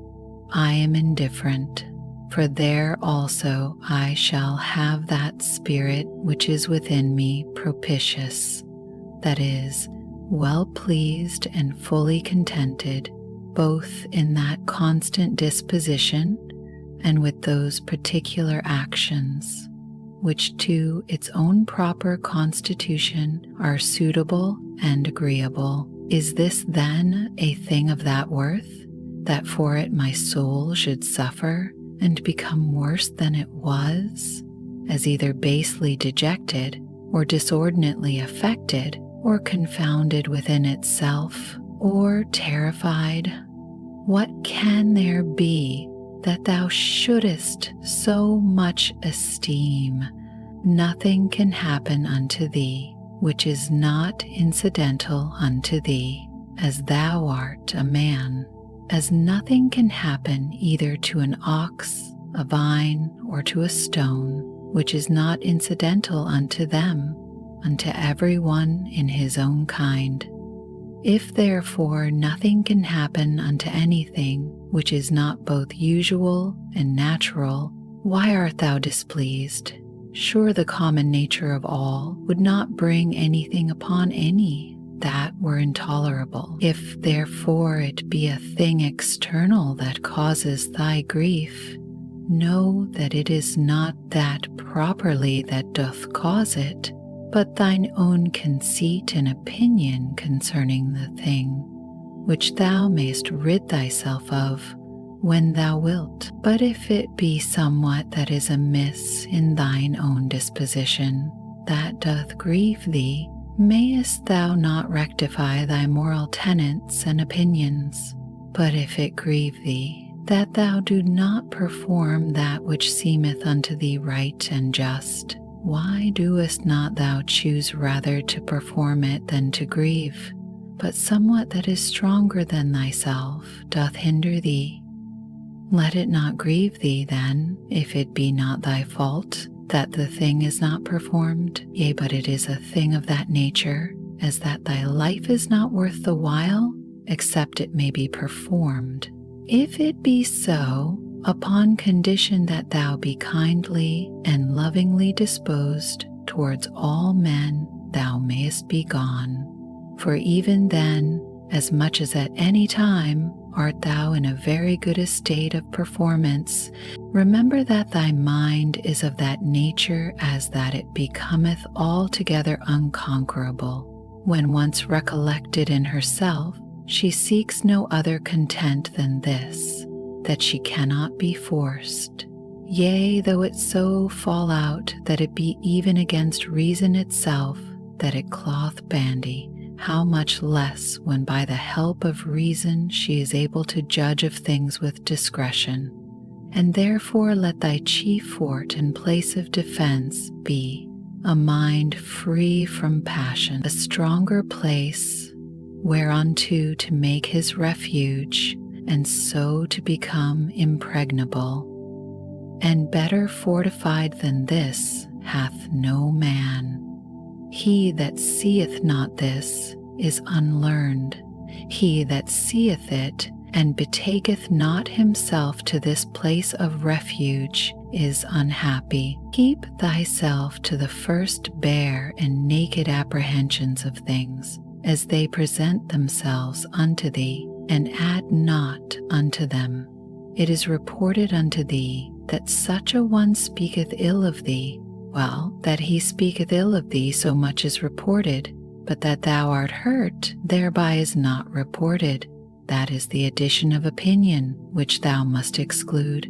I am indifferent. For there also I shall have that spirit which is within me propitious, that is, well pleased and fully contented, both in that constant disposition and with those particular actions, which to its own proper constitution are suitable and agreeable. Is this then a thing of that worth, that for it my soul should suffer and become worse than it was, as either basely dejected, or disordinately affected, or confounded within itself, or terrified? What can there be that thou shouldest so much esteem, Nothing can happen unto thee which is not incidental unto thee, as thou art a man, as nothing can happen either to an ox, a vine, or to a stone, which is not incidental unto them, unto every one in his own kind. If therefore nothing can happen unto anything which is not both usual and natural, why art thou displeased? Sure the common nature of all would not bring anything upon any that were intolerable. If therefore it be a thing external that causes thy grief, know that it is not that properly that doth cause it, but thine own conceit and opinion concerning the thing, which thou mayst rid thyself of when thou wilt. But if it be somewhat that is amiss in thine own disposition, that doth grieve thee, mayest thou not rectify thy moral tenets and opinions? But if it grieve thee, that thou do not perform that which seemeth unto thee right and just, why doest not thou choose rather to perform it than to grieve? But somewhat that is stronger than thyself doth hinder thee. Let it not grieve thee then, if it be not thy fault that the thing is not performed, yea, but it is a thing of that nature, as that thy life is not worth the while, except it may be performed. If it be so, upon condition that thou be kindly and lovingly disposed towards all men, thou mayest be gone. For even then, as much as at any time, art thou in a very good estate of performance, remember that thy mind is of that nature as that it becometh altogether unconquerable. When once recollected in herself, she seeks no other content than this, that she cannot be forced. Yea, though it so fall out that it be even against reason itself that it cloth bandy, how much less when by the help of reason she is able to judge of things with discretion. And therefore let thy chief fort and place of defense be a mind free from passion, a stronger place whereunto to make his refuge, and so to become impregnable. And better fortified than this hath no man. He that seeth not this is unlearned. He that seeth it and betaketh not himself to this place of refuge is unhappy. Keep thyself to the first bare and naked apprehensions of things, as they present themselves unto thee, and add not unto them. It is reported unto thee that such a one speaketh ill of thee. Well, that he speaketh ill of thee so much is reported, but that thou art hurt thereby is not reported. That is the addition of opinion, which thou must exclude.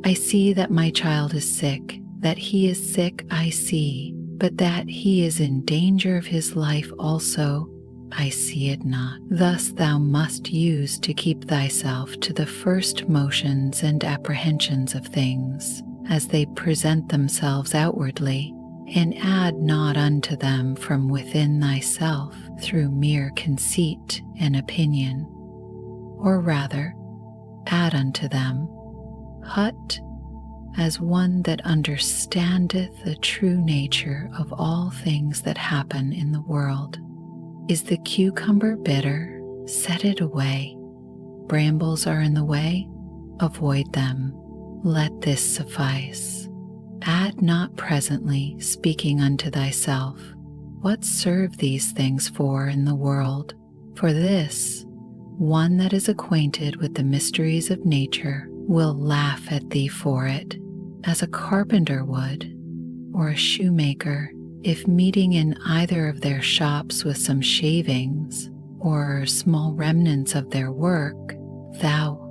I see that my child is sick, that he is sick I see, but that he is in danger of his life also, I see it not. Thus thou must use to keep thyself to the first motions and apprehensions of things, as they present themselves outwardly, and add not unto them from within thyself through mere conceit and opinion. Or rather, add unto them, hut, as one that understandeth the true nature of all things that happen in the world. Is the cucumber bitter? Set it away. Brambles are in the way? Avoid them. Let this suffice. Add not presently, speaking unto thyself, what serve these things for in the world? For this, one that is acquainted with the mysteries of nature will laugh at thee for it, as a carpenter would, or a shoemaker, if meeting in either of their shops with some shavings, or small remnants of their work, thou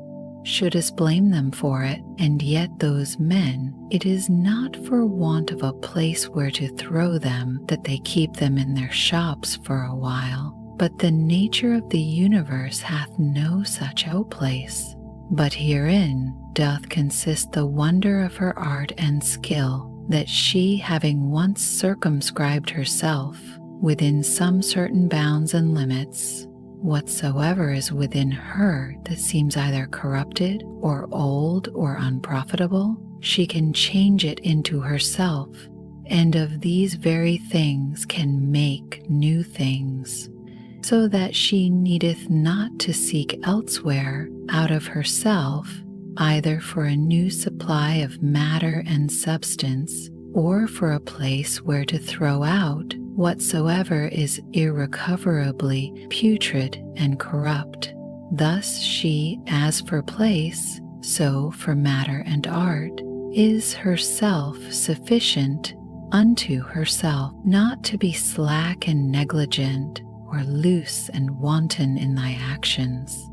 shouldest blame them for it. And yet those men, it is not for want of a place where to throw them that they keep them in their shops for a while, but the nature of the universe hath no such outplace. But herein doth consist the wonder of her art and skill, that she, having once circumscribed herself within some certain bounds and limits, whatsoever is within her that seems either corrupted or old or unprofitable, she can change it into herself, and of these very things can make new things, so that she needeth not to seek elsewhere out of herself, either for a new supply of matter and substance, or for a place where to throw out whatsoever is irrecoverably putrid and corrupt. Thus she, as for place, so for matter and art, is herself sufficient unto herself, not to be slack and negligent, or loose and wanton in thy actions,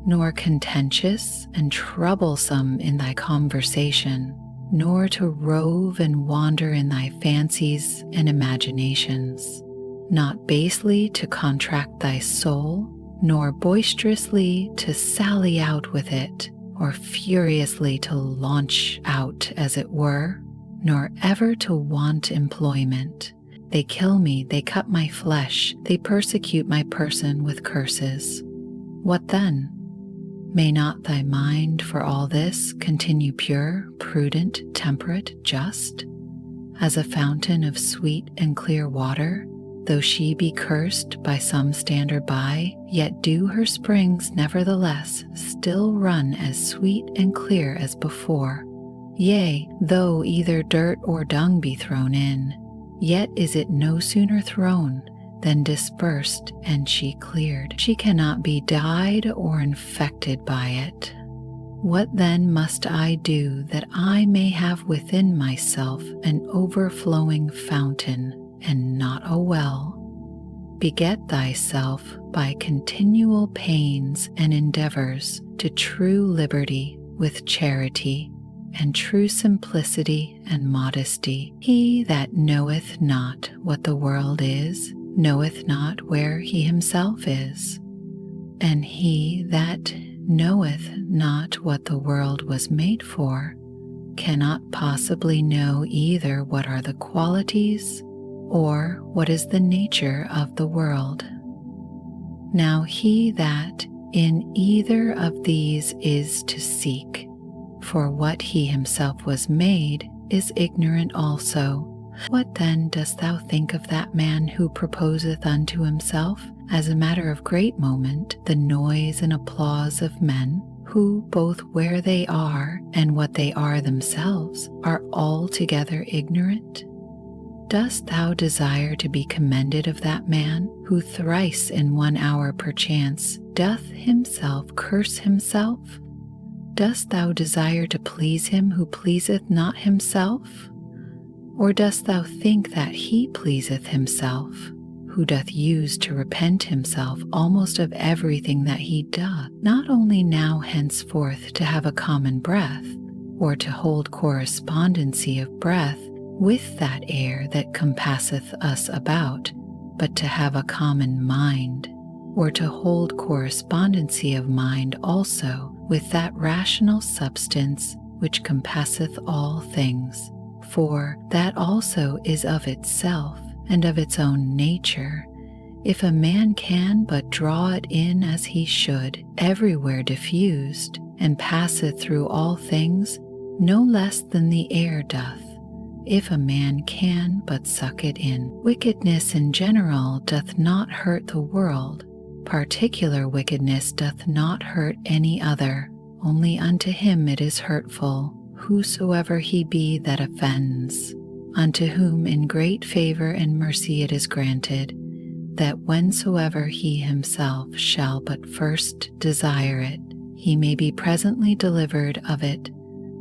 nor contentious and troublesome in thy conversation, nor to rove and wander in thy fancies and imaginations, not basely to contract thy soul, nor boisterously to sally out with it, or furiously to launch out as it were, nor ever to want employment. They kill me, they cut my flesh, they persecute my person with curses. What then? May not thy mind for all this continue pure, prudent, temperate, just, as a fountain of sweet and clear water, though she be cursed by some stander by, yet do her springs nevertheless still run as sweet and clear as before? Yea, though either dirt or dung be thrown in, yet is it no sooner thrown than dispersed and she cleared. She cannot be dyed or infected by it. What then must I do that I may have within myself an overflowing fountain and not a well? Beget thyself by continual pains and endeavors to true liberty with charity, and true simplicity and modesty. He that knoweth not what the world is, knoweth not where he himself is. And he that knoweth not what the world was made for, cannot possibly know either what are the qualities or what is the nature of the world. Now he that in either of these is to seek for what he himself was made is ignorant also. What then dost thou think of that man who proposeth unto himself, as a matter of great moment, the noise and applause of men, who both where they are and what they are themselves are altogether ignorant? Dost thou desire to be commended of that man, who thrice in 1 hour perchance doth himself curse himself? Dost thou desire to please him who pleaseth not himself? Or dost thou think that he pleaseth himself, who doth use to repent himself almost of everything that he doth, not only now henceforth to have a common breath, or to hold correspondency of breath with that air that compasseth us about, but to have a common mind, or to hold correspondency of mind also with that rational substance which compasseth all things, for that also is of itself and of its own nature, if a man can but draw it in as he should, everywhere diffused, and passeth through all things no less than the air doth, if a man can but suck it in. Wickedness in general doth not hurt the world, particular wickedness doth not hurt any other, only unto him it is hurtful, whosoever he be that offends, unto whom in great favor and mercy it is granted, that whensoever he himself shall but first desire it, he may be presently delivered of it,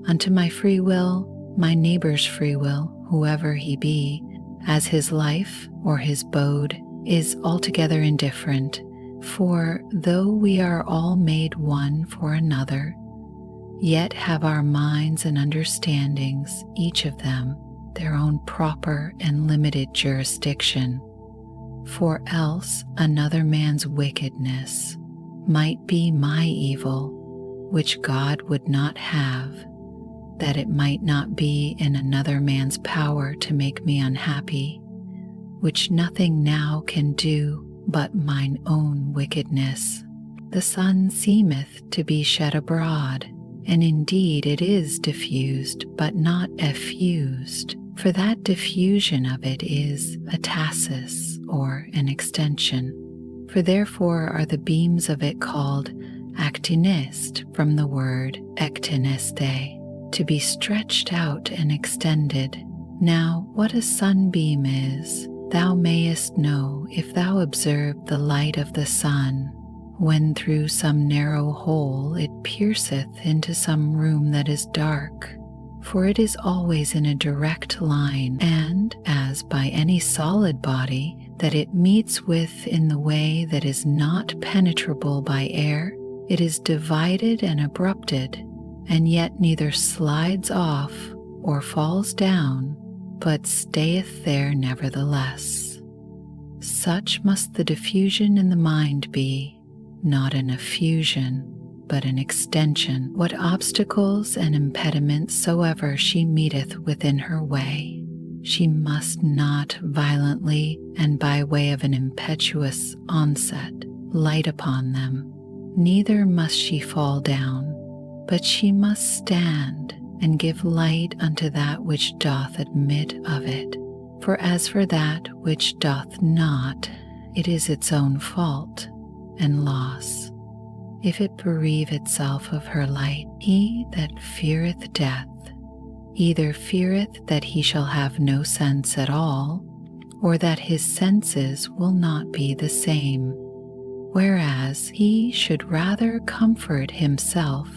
unto my free will, my neighbor's free will, whoever he be, as his life or his bode is altogether indifferent. For though we are all made one for another, yet have our minds and understandings, each of them, their own proper and limited jurisdiction. For else another man's wickedness might be my evil, which God would not have, that it might not be in another man's power to make me unhappy, which nothing now can do but mine own wickedness. The sun seemeth to be shed abroad, and indeed it is diffused, but not effused, for that diffusion of it is a tasis, or an extension. For therefore are the beams of it called actinist, from the word ektineste, to be stretched out and extended. Now, what a sunbeam is, thou mayest know if thou observe the light of the sun, when through some narrow hole it pierceth into some room that is dark. For it is always in a direct line, and, as by any solid body that it meets with in the way that is not penetrable by air, it is divided and abrupted, and yet neither slides off or falls down, but stayeth there nevertheless. Such must the diffusion in the mind be, not an effusion, but an extension, what obstacles and impediments soever she meeteth within her way. She must not violently and by way of an impetuous onset light upon them, neither must she fall down, but she must stand and give light unto that which doth admit of it. For as for that which doth not, it is its own fault and loss. If it bereave itself of her light, he that feareth death either feareth that he shall have no sense at all, or that his senses will not be the same, whereas he should rather comfort himself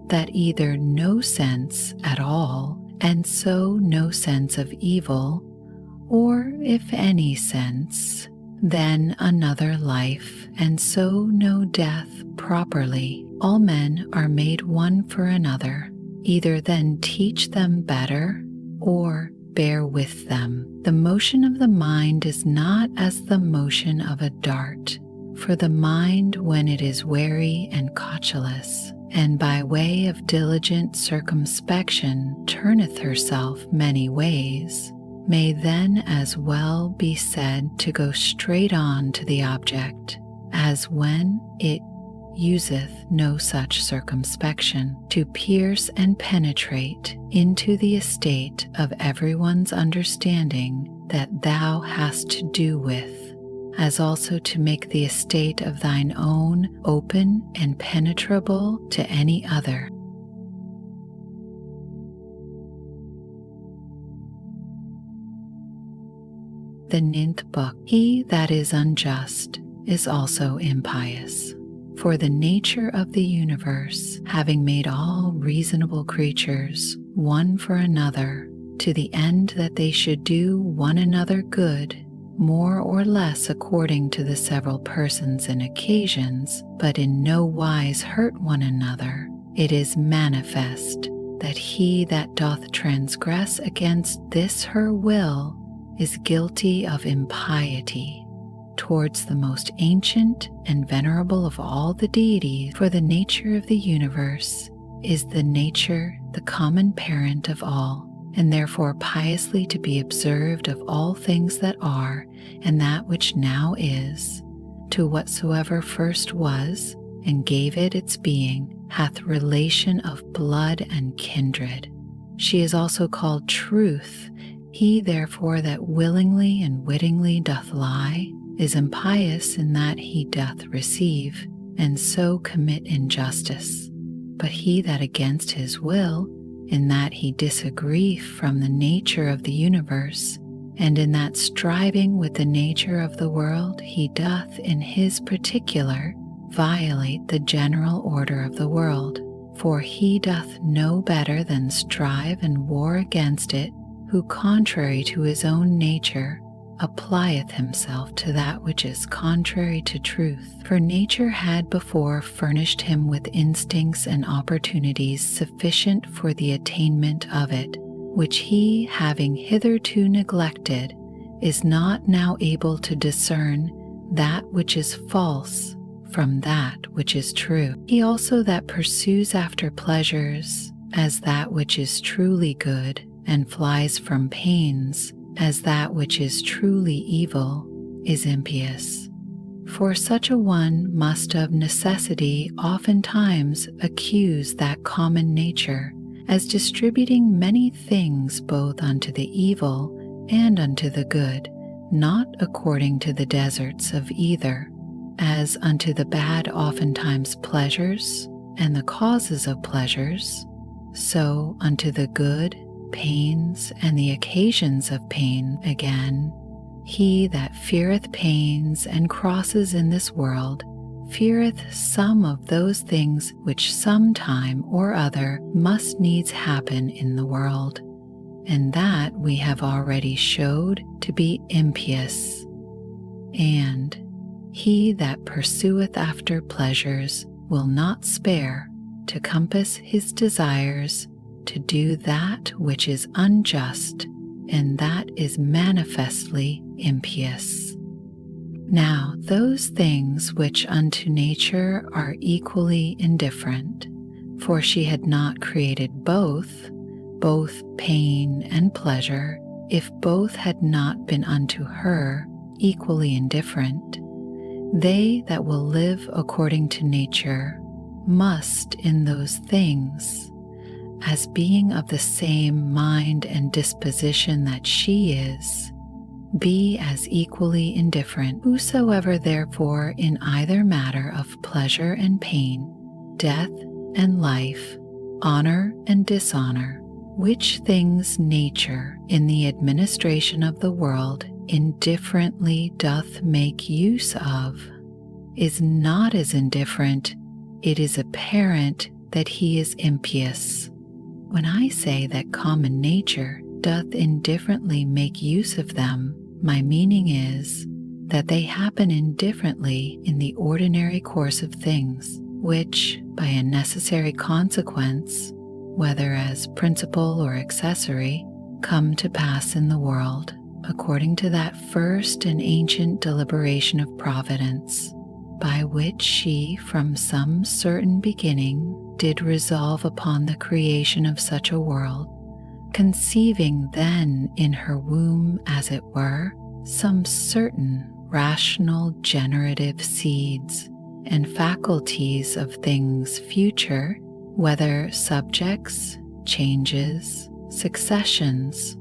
that either no sense at all, and so no sense of evil, or if any sense, then another life, and so no death properly. All men are made one for another. Either then teach them better, or bear with them. The motion of the mind is not as the motion of a dart, for the mind, when it is wary and cautelous, and by way of diligent circumspection turneth herself many ways, may then as well be said to go straight on to the object, as when it useth no such circumspection, to pierce and penetrate into the estate of everyone's understanding that thou hast to do with, as also to make the estate of thine own open and penetrable to any other. The 9th Book. He that is unjust is also impious. For the nature of the universe, having made all reasonable creatures one for another, to the end that they should do one another good, more or less according to the several persons and occasions, but in no wise hurt one another, it is manifest that he that doth transgress against this her will is guilty of impiety towards the most ancient and venerable of all the deities. For the nature of the universe is the nature, the common parent of all, and therefore piously to be observed of all things that are, and that which now is, to whatsoever first was, and gave it its being, hath relation of blood and kindred. She is also called truth. He therefore that willingly and wittingly doth lie is impious in that he doth receive, and so commit injustice. But he that against his will, in that he disagree from the nature of the universe, and in that striving with the nature of the world, he doth in his particular violate the general order of the world. For he doth no better than strive and war against it, who contrary to his own nature applieth himself to that which is contrary to truth. For nature had before furnished him with instincts and opportunities sufficient for the attainment of it, which he, having hitherto neglected, is not now able to discern that which is false from that which is true. He also that pursues after pleasures as that which is truly good, and flies from pains as that which is truly evil, is impious. For such a one must of necessity oftentimes accuse that common nature as distributing many things both unto the evil and unto the good, not according to the deserts of either, as unto the bad oftentimes pleasures and the causes of pleasures, so unto the good pains and the occasions of pain again. He that feareth pains and crosses in this world feareth some of those things which some time or other must needs happen in the world, and that we have already showed to be impious. And he that pursueth after pleasures will not spare to compass his desires to do that which is unjust, and that is manifestly impious. Now those things which unto nature are equally indifferent, for she had not created both pain and pleasure, if both had not been unto her equally indifferent, they that will live according to nature must in those things, as being of the same mind and disposition that she is, be as equally indifferent. Whosoever therefore in either matter of pleasure and pain, death and life, honor and dishonor, which things nature in the administration of the world indifferently doth make use of, is not as indifferent, it is apparent that he is impious. When I say that common nature doth indifferently make use of them, my meaning is that they happen indifferently in the ordinary course of things, which, by a necessary consequence, whether as principal or accessory, come to pass in the world, according to that first and ancient deliberation of Providence, by which she from some certain beginning did resolve upon the creation of such a world, conceiving then in her womb, as it were, some certain rational generative seeds and faculties of things future, whether subjects, changes, successions,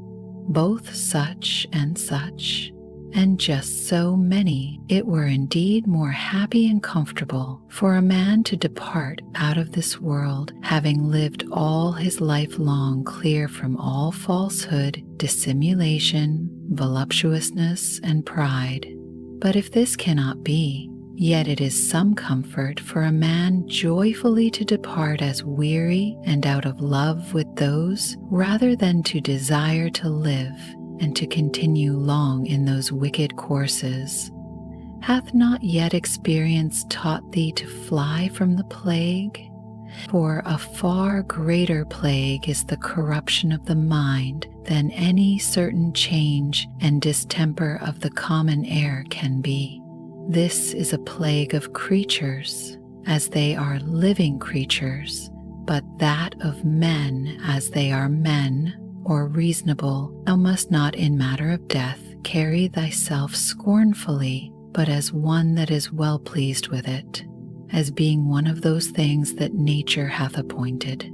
both such and such, and just so many, it were indeed more happy and comfortable for a man to depart out of this world, having lived all his life long clear from all falsehood, dissimulation, voluptuousness, and pride. But if this cannot be, yet it is some comfort for a man joyfully to depart as weary and out of love with those, rather than to desire to live and to continue long in those wicked courses. Hath not yet experience taught thee to fly from the plague? For a far greater plague is the corruption of the mind than any certain change and distemper of the common air can be. This is a plague of creatures, as they are living creatures, but that of men as they are men, or reasonable. Thou must not in matter of death carry thyself scornfully, but as one that is well pleased with it, as being one of those things that nature hath appointed.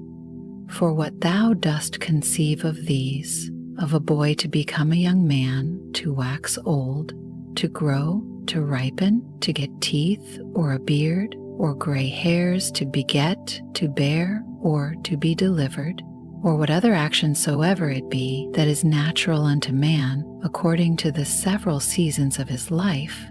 For what thou dost conceive of these, of a boy to become a young man, to wax old, to grow, to ripen, to get teeth, or a beard, or gray hairs, to beget, to bear, or to be delivered, or what other action soever it be that is natural unto man, according to the several seasons of his life,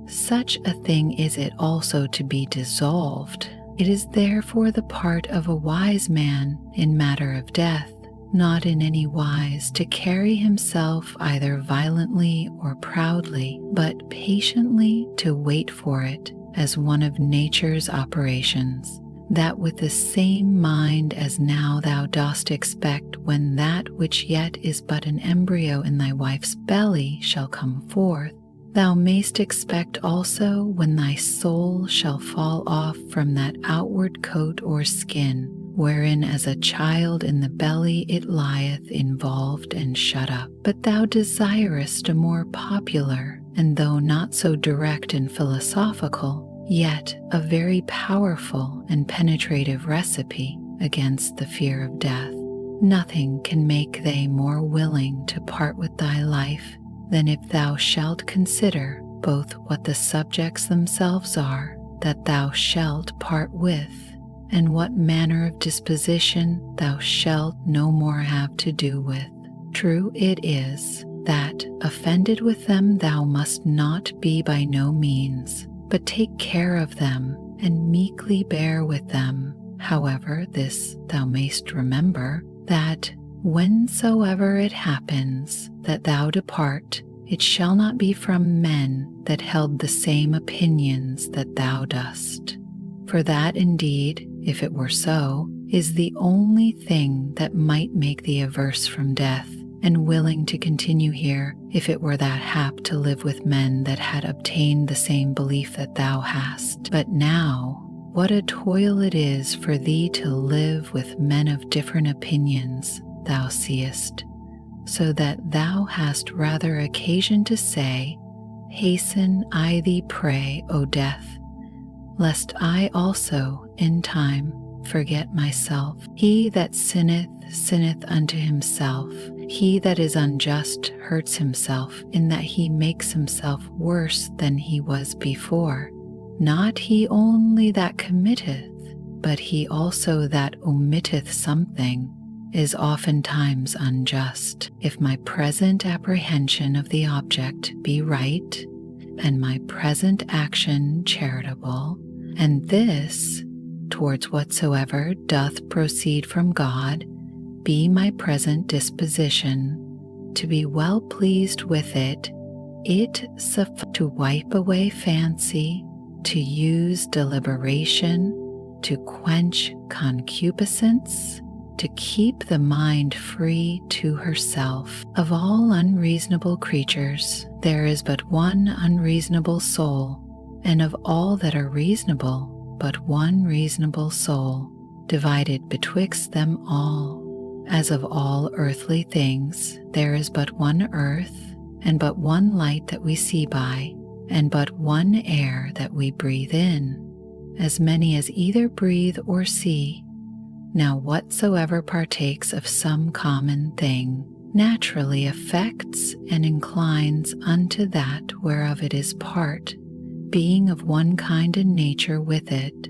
such a thing is it also to be dissolved. It is therefore the part of a wise man in matter of death, not in any wise to carry himself either violently or proudly, but patiently to wait for it as one of nature's operations, that with the same mind as now thou dost expect when that which yet is but an embryo in thy wife's belly shall come forth, thou mayst expect also when thy soul shall fall off from that outward coat or skin, wherein as a child in the belly it lieth involved and shut up. But thou desirest a more popular, and though not so direct and philosophical, yet a very powerful and penetrative recipe against the fear of death. Nothing can make thee more willing to part with thy life than if thou shalt consider both what the subjects themselves are that thou shalt part with, and what manner of disposition thou shalt no more have to do with. True it is that offended with them thou must not be by no means, but take care of them and meekly bear with them. However, this thou mayst remember, that whensoever it happens that thou depart, it shall not be from men that held the same opinions that thou dost. For that indeed, if it were so, is the only thing that might make thee averse from death, and willing to continue here, if it were that hap to live with men that had obtained the same belief that thou hast. But now, what a toil it is for thee to live with men of different opinions, thou seest, so that thou hast rather occasion to say, Hasten, I thee pray, O death, lest I also in time forget myself. He that sinneth, sinneth unto himself. He that is unjust hurts himself, in that he makes himself worse than he was before. Not he only that committeth, but he also that omitteth something, is oftentimes unjust. If my present apprehension of the object be right, and my present action charitable, and this, towards whatsoever doth proceed from God, be my present disposition to be well pleased with it, it suffices to wipe away fancy, to use deliberation, to quench concupiscence, to keep the mind free to herself. Of all unreasonable creatures, there is but one unreasonable soul, and of all that are reasonable, but one reasonable soul, divided betwixt them all. As of all earthly things, there is but one earth, and but one light that we see by, and but one air that we breathe in, as many as either breathe or see. Now whatsoever partakes of some common thing naturally affects and inclines unto that whereof it is part, being of one kind and nature with it.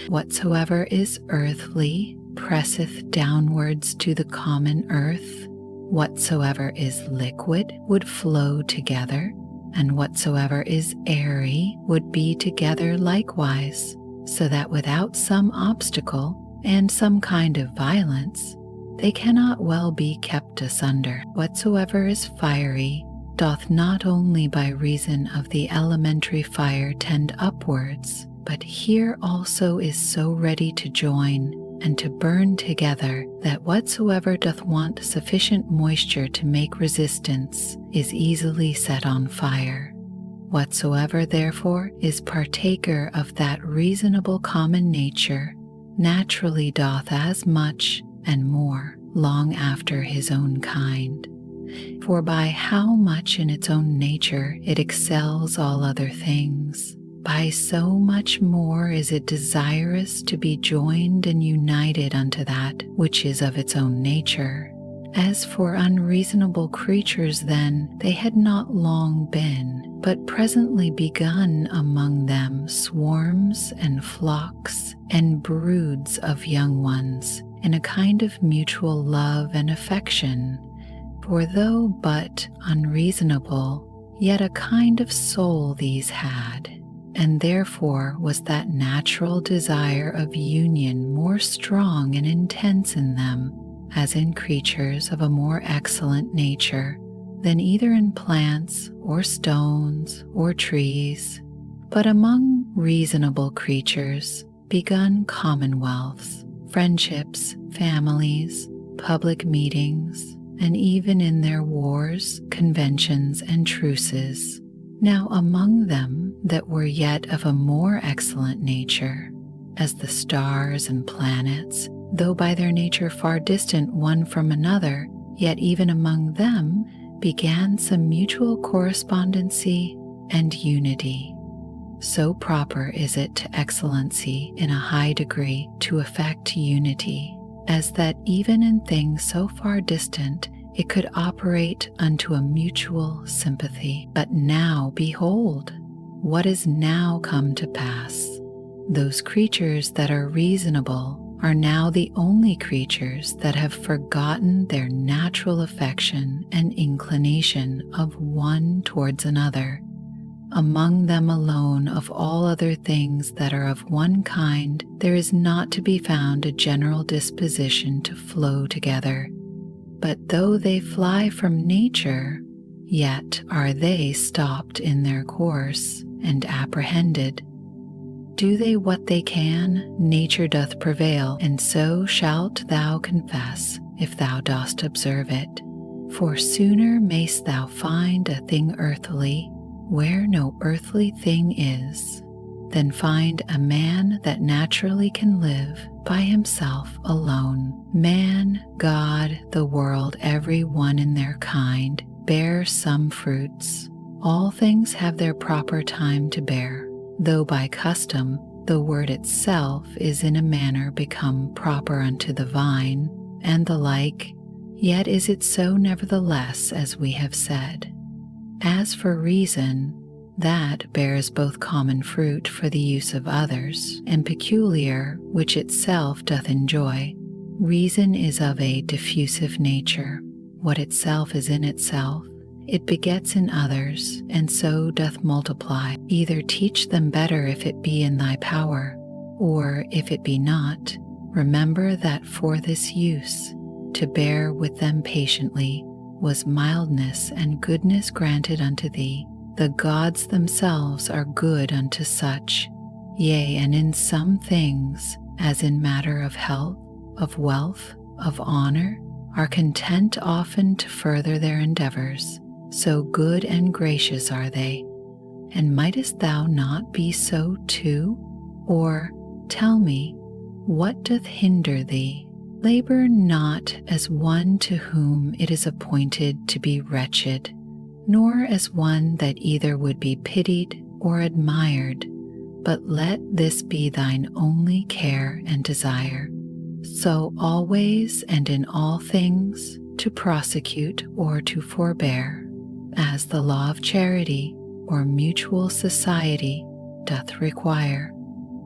Whatsoever is earthly presseth downwards to the common earth. Whatsoever is liquid would flow together, and whatsoever is airy would be together likewise, so that without some obstacle and some kind of violence, they cannot well be kept asunder. Whatsoever is fiery doth not only by reason of the elementary fire tend upwards, but here also is so ready to join and to burn together, that whatsoever doth want sufficient moisture to make resistance is easily set on fire. Whatsoever therefore is partaker of that reasonable common nature naturally doth as much and more long after his own kind. For by how much in its own nature it excels all other things, by so much more is it desirous to be joined and united unto that which is of its own nature. As for unreasonable creatures then, they had not long been, but presently begun among them swarms and flocks and broods of young ones, in a kind of mutual love and affection. For though but unreasonable, yet a kind of soul these had, and therefore was that natural desire of union more strong and intense in them, as in creatures of a more excellent nature than either in plants or stones or trees. But among reasonable creatures begun commonwealths, friendships, families, public meetings, and even in their wars, conventions, and truces. Now among them that were yet of a more excellent nature, as the stars and planets, though by their nature far distant one from another, yet even among them began some mutual correspondency and unity. So proper is it to excellency in a high degree to effect unity, as that even in things so far distant it could operate unto a mutual sympathy. But now behold, what is now come to pass. Those creatures that are reasonable are now the only creatures that have forgotten their natural affection and inclination of one towards another. Among them alone of all other things that are of one kind, there is not to be found a general disposition to flow together. But though they fly from nature, yet are they stopped in their course and apprehended. Do they what they can, nature doth prevail, and so shalt thou confess, if thou dost observe it. For sooner mayst thou find a thing earthly, where no earthly thing is, than find a man that naturally can live by himself alone. Man, God, the world, every one in their kind, bear some fruits. All things have their proper time to bear. Though by custom the word itself is in a manner become proper unto the vine, and the like, yet is it so nevertheless as we have said. As for reason, that bears both common fruit for the use of others, and peculiar, which itself doth enjoy. Reason is of a diffusive nature. What itself is in itself, it begets in others, and so doth multiply. Either teach them better if it be in thy power, or if it be not, remember that for this use, to bear with them patiently, was mildness and goodness granted unto thee. The gods themselves are good unto such, yea, and in some things, as in matter of health, of wealth, of honor, are content often to further their endeavors. So good and gracious are they. And mightest thou not be so too? Or, tell me, what doth hinder thee? Labor not as one to whom it is appointed to be wretched, nor as one that either would be pitied or admired, but let this be thine only care and desire. So always and in all things to prosecute or to forbear, as the law of charity or mutual society doth require.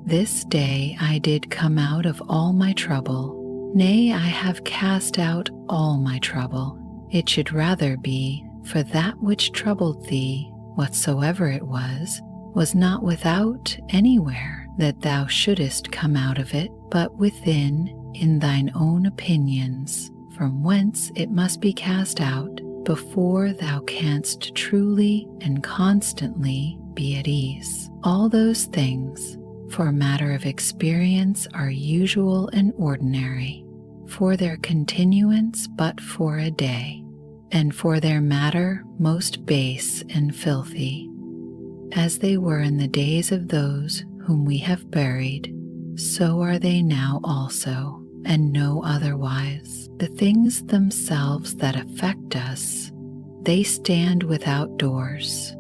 This day I did come out of all my trouble, nay, I have cast out all my trouble. It should rather be, for that which troubled thee, whatsoever it was not without anywhere that thou shouldest come out of it, but within, in thine own opinions, from whence it must be cast out, before thou canst truly and constantly be at ease. All those things, for matter of experience, are usual and ordinary, for their continuance but for a day, and for their matter most base and filthy, as they were in the days of those whom we have buried, so are they now also, and no otherwise. The things themselves that affect us, they stand without doors,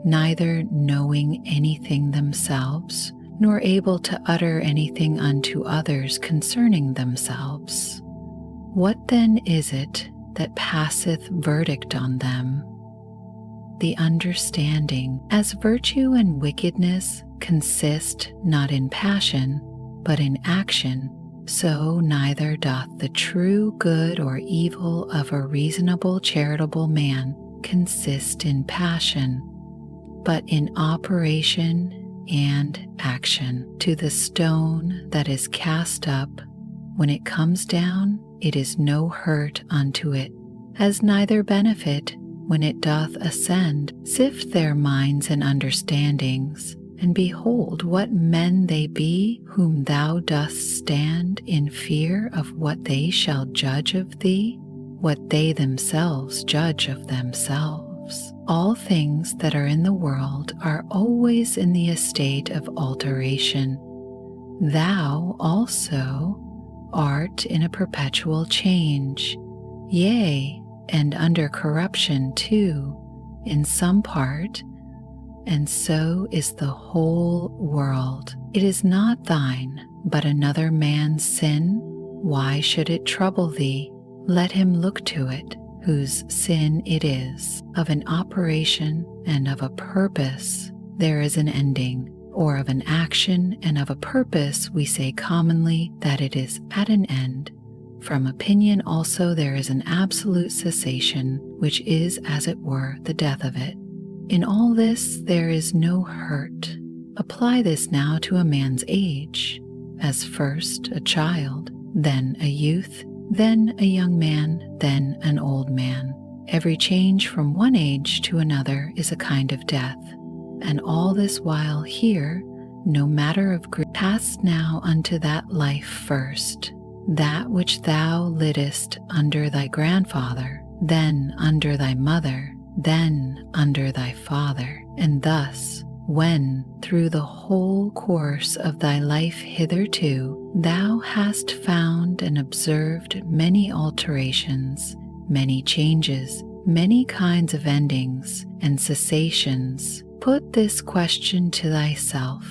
neither knowing anything themselves, nor able to utter anything unto others concerning themselves. What then is it that passeth verdict on them? The understanding, as virtue and wickedness consist not in passion, but in action, so neither doth the true good or evil of a reasonable charitable man consist in passion, but in operation and action. To the stone that is cast up, when it comes down, it is no hurt unto it, as neither benefit when it doth ascend. Sift their minds and understandings, and behold what men they be whom thou dost stand in fear of what they shall judge of thee, what they themselves judge of themselves. All things that are in the world are always in the estate of alteration. Thou also, art in a perpetual change, yea, and under corruption too, in some part, and so is the whole world. It is not thine, but another man's sin. Why should it trouble thee? Let him look to it, whose sin it is. Of an operation and of a purpose there is an ending, or of an action and of a purpose we say commonly that it is at an end. From opinion also there is an absolute cessation, which is as it were the death of it. In all this there is no hurt. Apply this now to a man's age, as first a child, then a youth, then a young man, then an old man. Every change from one age to another is a kind of death, and all this while here, no matter of grief, pass now unto that life first, that which thou liddest under thy grandfather, then under thy mother, then under thy father, and thus, when, through the whole course of thy life hitherto, thou hast found and observed many alterations, many changes, many kinds of endings and cessations, put this question to thyself: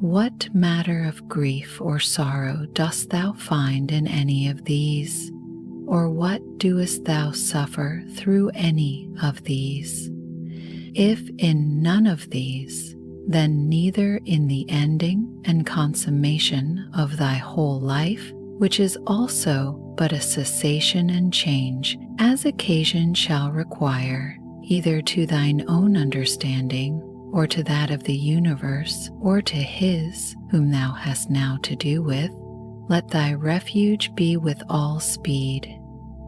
what matter of grief or sorrow dost thou find in any of these? Or what doest thou suffer through any of these? If in none of these, then neither in the ending and consummation of thy whole life, which is also but a cessation and change, as occasion shall require, either to thine own understanding, or to that of the universe, or to his whom thou hast now to do with, let thy refuge be with all speed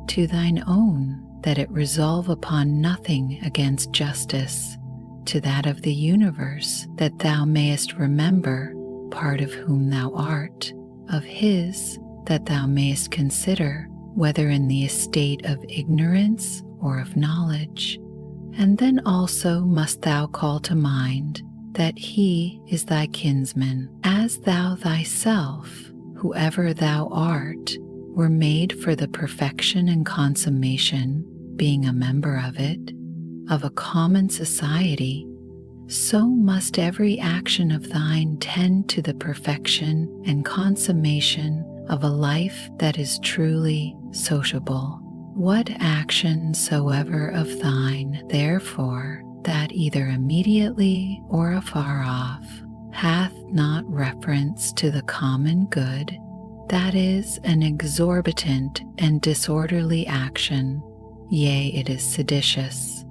to thine own, that it resolve upon nothing against justice, to that of the universe, that thou mayest remember part of whom thou art, of his, that thou mayest consider whether in the estate of ignorance or of knowledge. And then also must thou call to mind that he is thy kinsman, as thou thyself, whoever thou art, were made for the perfection and consummation, being a member of it, of a common society. So must every action of thine tend to the perfection and consummation of a life that is truly sociable. What action soever of thine, therefore, that either immediately or afar off hath not reference to the common good, that is an exorbitant and disorderly action, yea, it is seditious,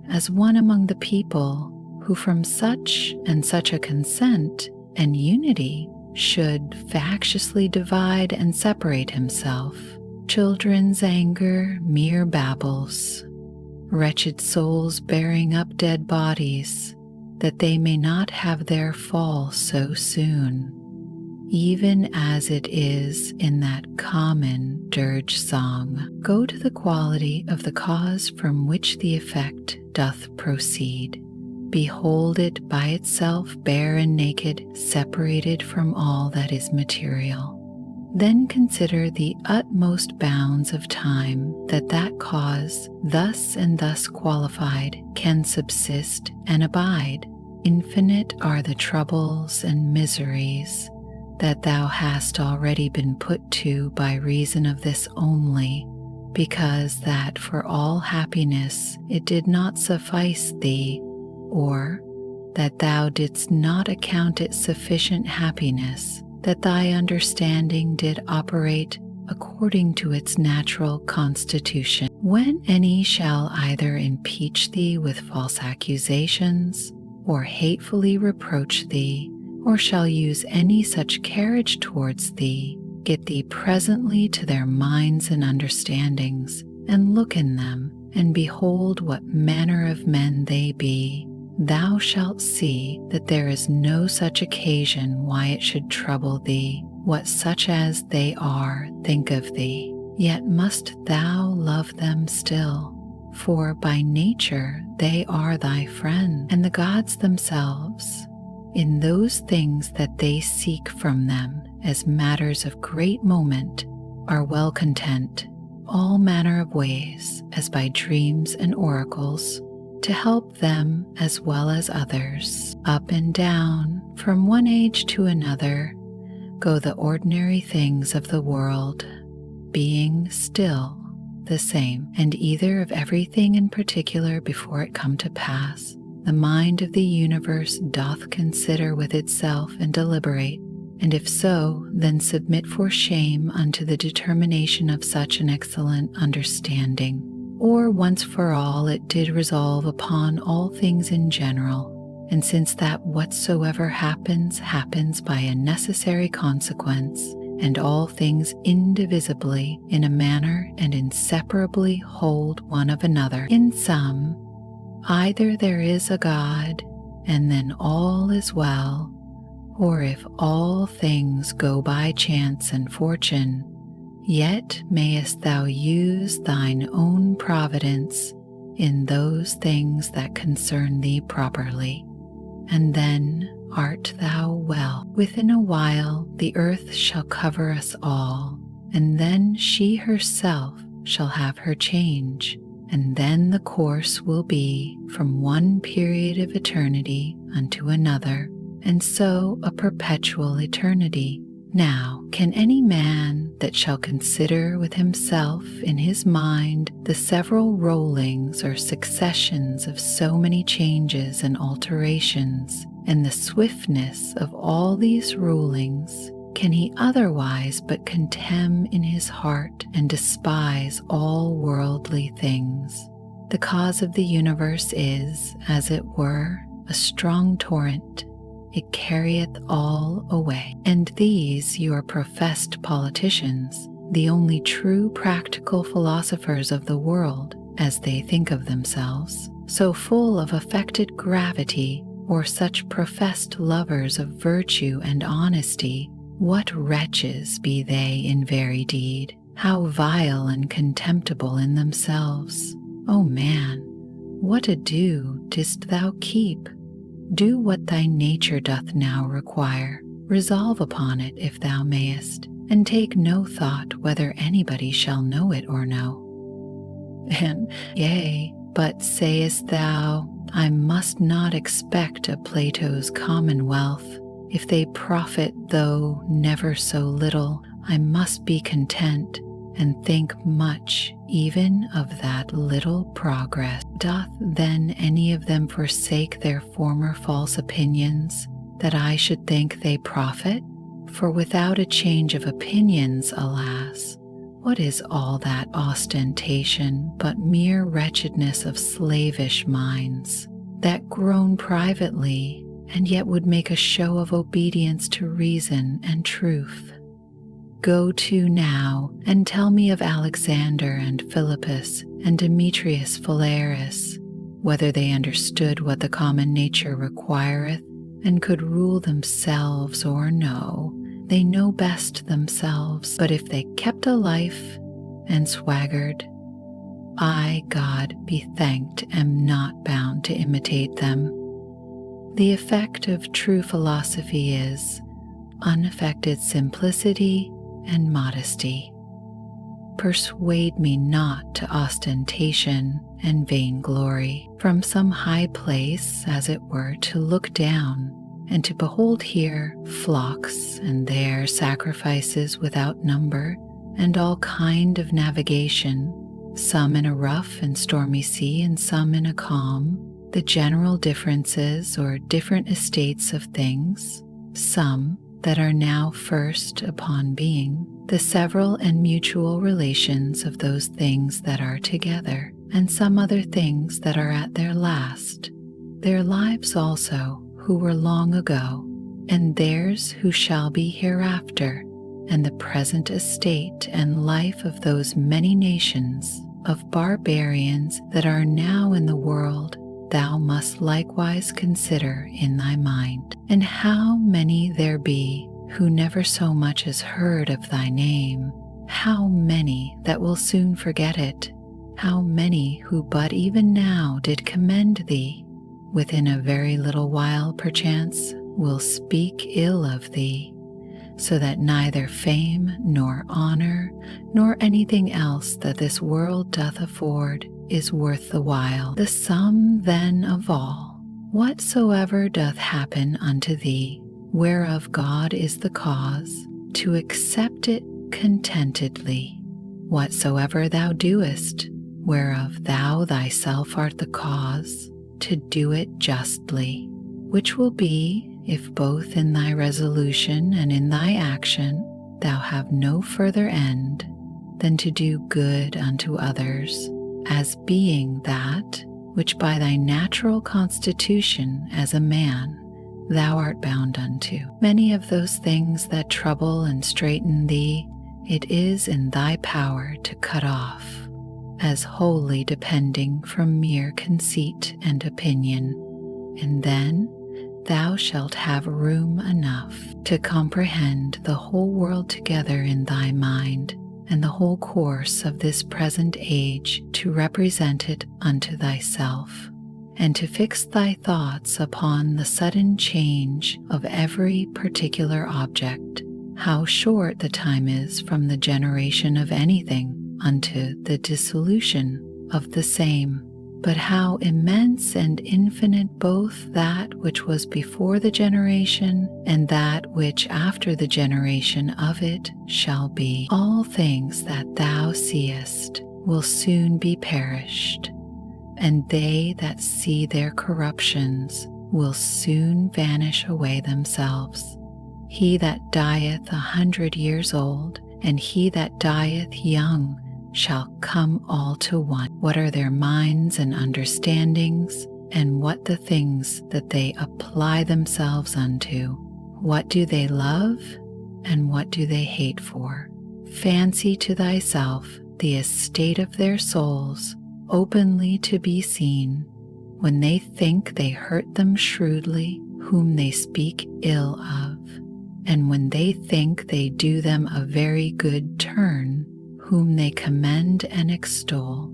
as one among the people who from such and such a consent and unity should factiously divide and separate himself. Children's anger, mere babbles, wretched souls bearing up dead bodies, that they may not have their fall so soon, even as it is in that common dirge song. Go to the quality of the cause from which the effect doth proceed. Behold it by itself bare and naked, separated from all that is material. Then consider the utmost bounds of time that that cause, thus and thus qualified, can subsist and abide. Infinite are the troubles and miseries that thou hast already been put to by reason of this only, because that for all happiness it did not suffice thee, or that thou didst not account it sufficient happiness, that thy understanding did operate according to its natural constitution. When any shall either impeach thee with false accusations, or hatefully reproach thee, or shall use any such carriage towards thee, get thee presently to their minds and understandings, and look in them, and behold what manner of men they be. Thou shalt see that there is no such occasion why it should trouble thee, what such as they are think of thee. Yet must thou love them still, for by nature they are thy friends, and the gods themselves, in those things that they seek from them as matters of great moment, are well content, all manner of ways, as by dreams and oracles, to help them as well as others. Up and down, from one age to another, go the ordinary things of the world, being still the same, and either of everything in particular before it come to pass, the mind of the universe doth consider with itself and deliberate, and if so, then submit for shame unto the determination of such an excellent understanding. Or once for all it did resolve upon all things in general, and since that whatsoever happens, happens by a necessary consequence, and all things indivisibly in a manner and inseparably hold one of another, in sum, either there is a God, and then all is well, or if all things go by chance and fortune, yet mayest thou use thine own providence in those things that concern thee properly, and then art thou well. Within a while the earth shall cover us all, and then she herself shall have her change, and then the course will be from one period of eternity unto another, and so a perpetual eternity. Now, can any man that shall consider with himself in his mind the several rollings or successions of so many changes and alterations, and the swiftness of all these rulings, can he otherwise but contemn in his heart and despise all worldly things? The cause of the universe is, as it were, a strong torrent. It carrieth all away. And these your professed politicians, the only true practical philosophers of the world, as they think of themselves, so full of affected gravity, or such professed lovers of virtue and honesty, what wretches be they in very deed, how vile and contemptible in themselves. O man, what ado didst thou keep? Do what thy nature doth now require, resolve upon it if thou mayest, and take no thought whether anybody shall know it or no. And yea, but sayest thou, I must not expect of Plato's commonwealth, if they profit though never so little, I must be content, and think much even of that little progress. Doth then any of them forsake their former false opinions, that I should think they profit? For without a change of opinions, alas, what is all that ostentation but mere wretchedness of slavish minds, that groan privately, and yet would make a show of obedience to reason and truth? Go to now, and tell me of Alexander and Philippus and Demetrius Phalaris, whether they understood what the common nature requireth, and could rule themselves or no. They know best themselves, but if they kept a life and swaggered, I, God be thanked, am not bound to imitate them. The effect of true philosophy is unaffected simplicity and modesty. Persuade me not to ostentation and vainglory, from some high place, as it were, to look down, and to behold here flocks, and there sacrifices without number, and all kind of navigation, some in a rough and stormy sea, and some in a calm, the general differences or different estates of things, some that are now first upon being, the several and mutual relations of those things that are together, and some other things that are at their last, their lives also, who were long ago, and theirs who shall be hereafter, and the present estate and life of those many nations of barbarians that are now in the world, thou must likewise consider in thy mind. And how many there be who never so much as heard of thy name, how many that will soon forget it, how many who but even now did commend thee, within a very little while perchance will speak ill of thee, so that neither fame nor honor nor anything else that this world doth afford is worth the while. The sum then of all, whatsoever doth happen unto thee, whereof God is the cause, to accept it contentedly. Whatsoever thou doest, whereof thou thyself art the cause, to do it justly, which will be, if both in thy resolution and in thy action thou have no further end than to do good unto others, as being that which by thy natural constitution as a man thou art bound unto. Many of those things that trouble and straiten thee, it is in thy power to cut off, as wholly depending from mere conceit and opinion, and then thou shalt have room enough to comprehend the whole world together in thy mind, and the whole course of this present age to represent it unto thyself, and to fix thy thoughts upon the sudden change of every particular object, how short the time is from the generation of anything unto the dissolution of the same, but how immense and infinite both that which was before the generation and that which after the generation of it shall be. All things that thou seest will soon be perished, and they that see their corruptions will soon vanish away themselves. He that dieth 100 years old, and he that dieth young, shall come all to one. What are their minds and understandings, and what the things that they apply themselves unto? What do they love, and what do they hate for? Fancy to thyself the estate of their souls openly to be seen, when they think they hurt them shrewdly whom they speak ill of, and when they think they do them a very good turn whom they commend and extol.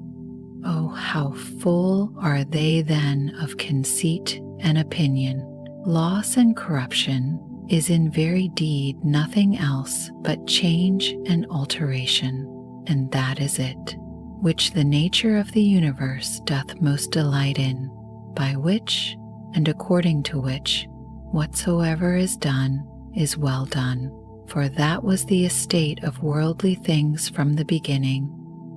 Oh, how full are they then of conceit and opinion! Loss and corruption is in very deed nothing else but change and alteration, and that is it, which the nature of the universe doth most delight in, by which, and according to which, whatsoever is done is well done. For that was the estate of worldly things from the beginning,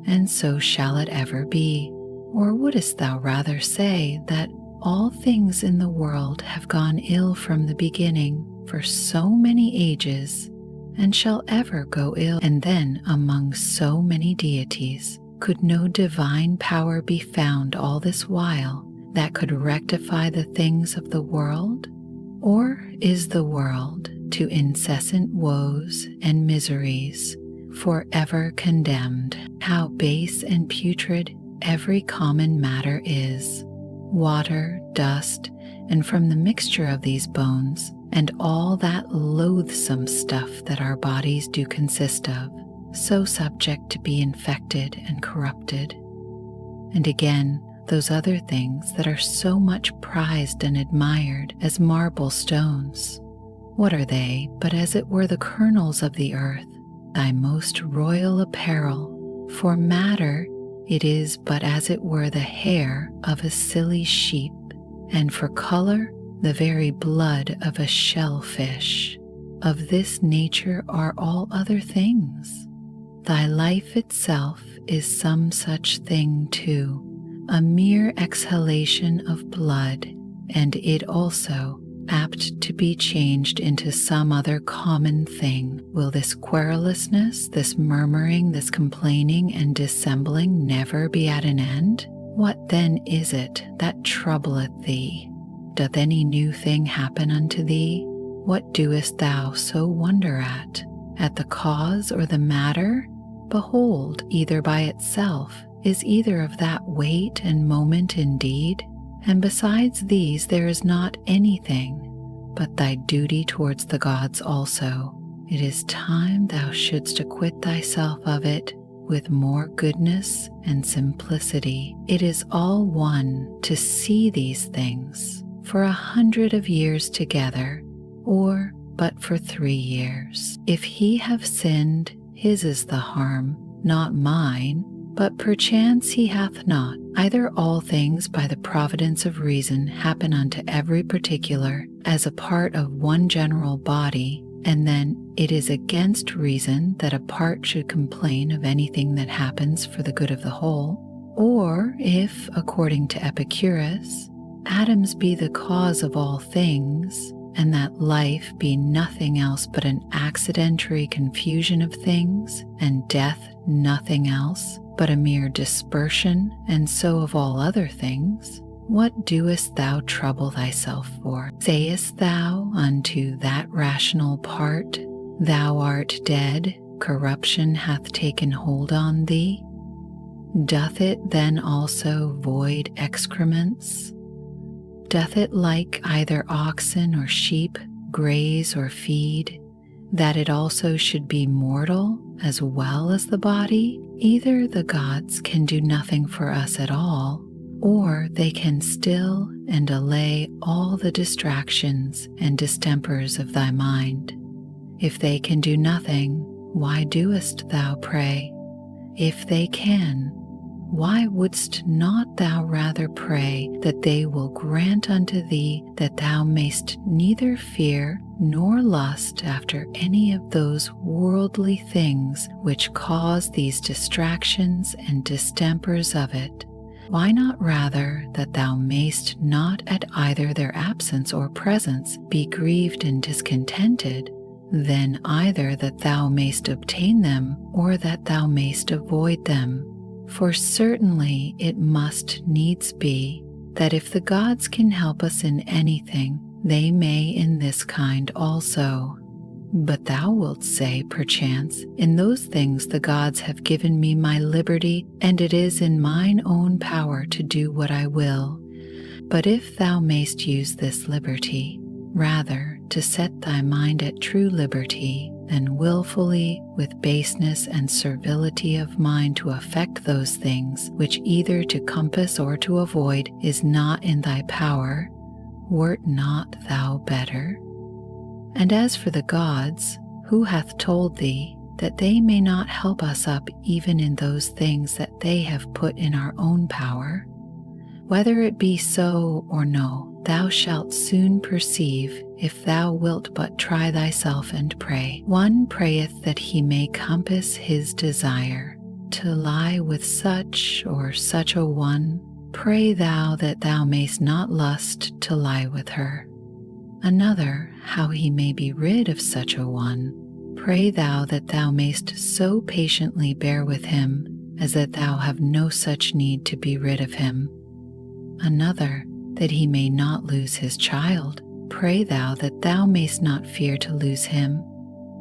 and so shall it ever be. Or wouldest thou rather say that all things in the world have gone ill from the beginning for so many ages, and shall ever go ill? And then among so many deities, could no divine power be found all this while that could rectify the things of the world? Or is the world to incessant woes and miseries forever condemned? How base and putrid every common matter is, water, dust, and from the mixture of these bones, and all that loathsome stuff that our bodies do consist of, so subject to be infected and corrupted. And again, those other things that are so much prized and admired as marble stones, what are they but as it were the kernels of the earth, thy most royal apparel? For matter it is but as it were the hair of a silly sheep, and for color the very blood of a shellfish. Of this nature are all other things. Thy life itself is some such thing too, a mere exhalation of blood, and it also apt to be changed into some other common thing. Will this querulousness, this murmuring, this complaining and dissembling never be at an end? What then is it that troubleth thee? Doth any new thing happen unto thee? What doest thou so wonder at? At the cause or the matter? Behold, either by itself is either of that weight and moment indeed, and besides these there is not anything but thy duty towards the gods also. It is time thou shouldst acquit thyself of it with more goodness and simplicity. It is all one to see these things for 100 of years together, or but for 3 years. If he have sinned, his is the harm, not mine, but perchance he hath not. Either all things by the providence of reason happen unto every particular as a part of one general body, and then it is against reason that a part should complain of anything that happens for the good of the whole. Or if, according to Epicurus, atoms be the cause of all things, and that life be nothing else but an accidentary confusion of things, and death nothing else but a mere dispersion, and so of all other things, what doest thou trouble thyself for? Sayest thou unto that rational part, Thou art dead, corruption hath taken hold on thee? Doth it then also void excrements? Doth it like either oxen or sheep graze or feed, that it also should be mortal as well as the body? Either the gods can do nothing for us at all, or they can still and allay all the distractions and distempers of thy mind. If they can do nothing, why doest thou pray? If they can, why wouldst not thou rather pray that they will grant unto thee that thou mayst neither fear nor lust after any of those worldly things which cause these distractions and distempers of it? Why not rather that thou mayst not at either their absence or presence be grieved and discontented, than either that thou mayst obtain them or that thou mayst avoid them? For certainly it must needs be that if the gods can help us in anything, they may in this kind also. But thou wilt say, perchance, in those things the gods have given me my liberty, and it is in mine own power to do what I will. But if thou mayst use this liberty, rather to set thy mind at true liberty, than wilfully, with baseness and servility of mind to affect those things which either to compass or to avoid is not in thy power, wert not thou better? And as for the gods, who hath told thee that they may not help us up even in those things that they have put in our own power? Whether it be so or no, thou shalt soon perceive if thou wilt but try thyself and pray. One prayeth that he may compass his desire, to lie with such or such a one. Pray thou that thou mayst not lust to lie with her. Another, how he may be rid of such a one. Pray thou that thou mayst so patiently bear with him, as that thou have no such need to be rid of him. Another, that he may not lose his child. Pray thou that thou mayst not fear to lose him.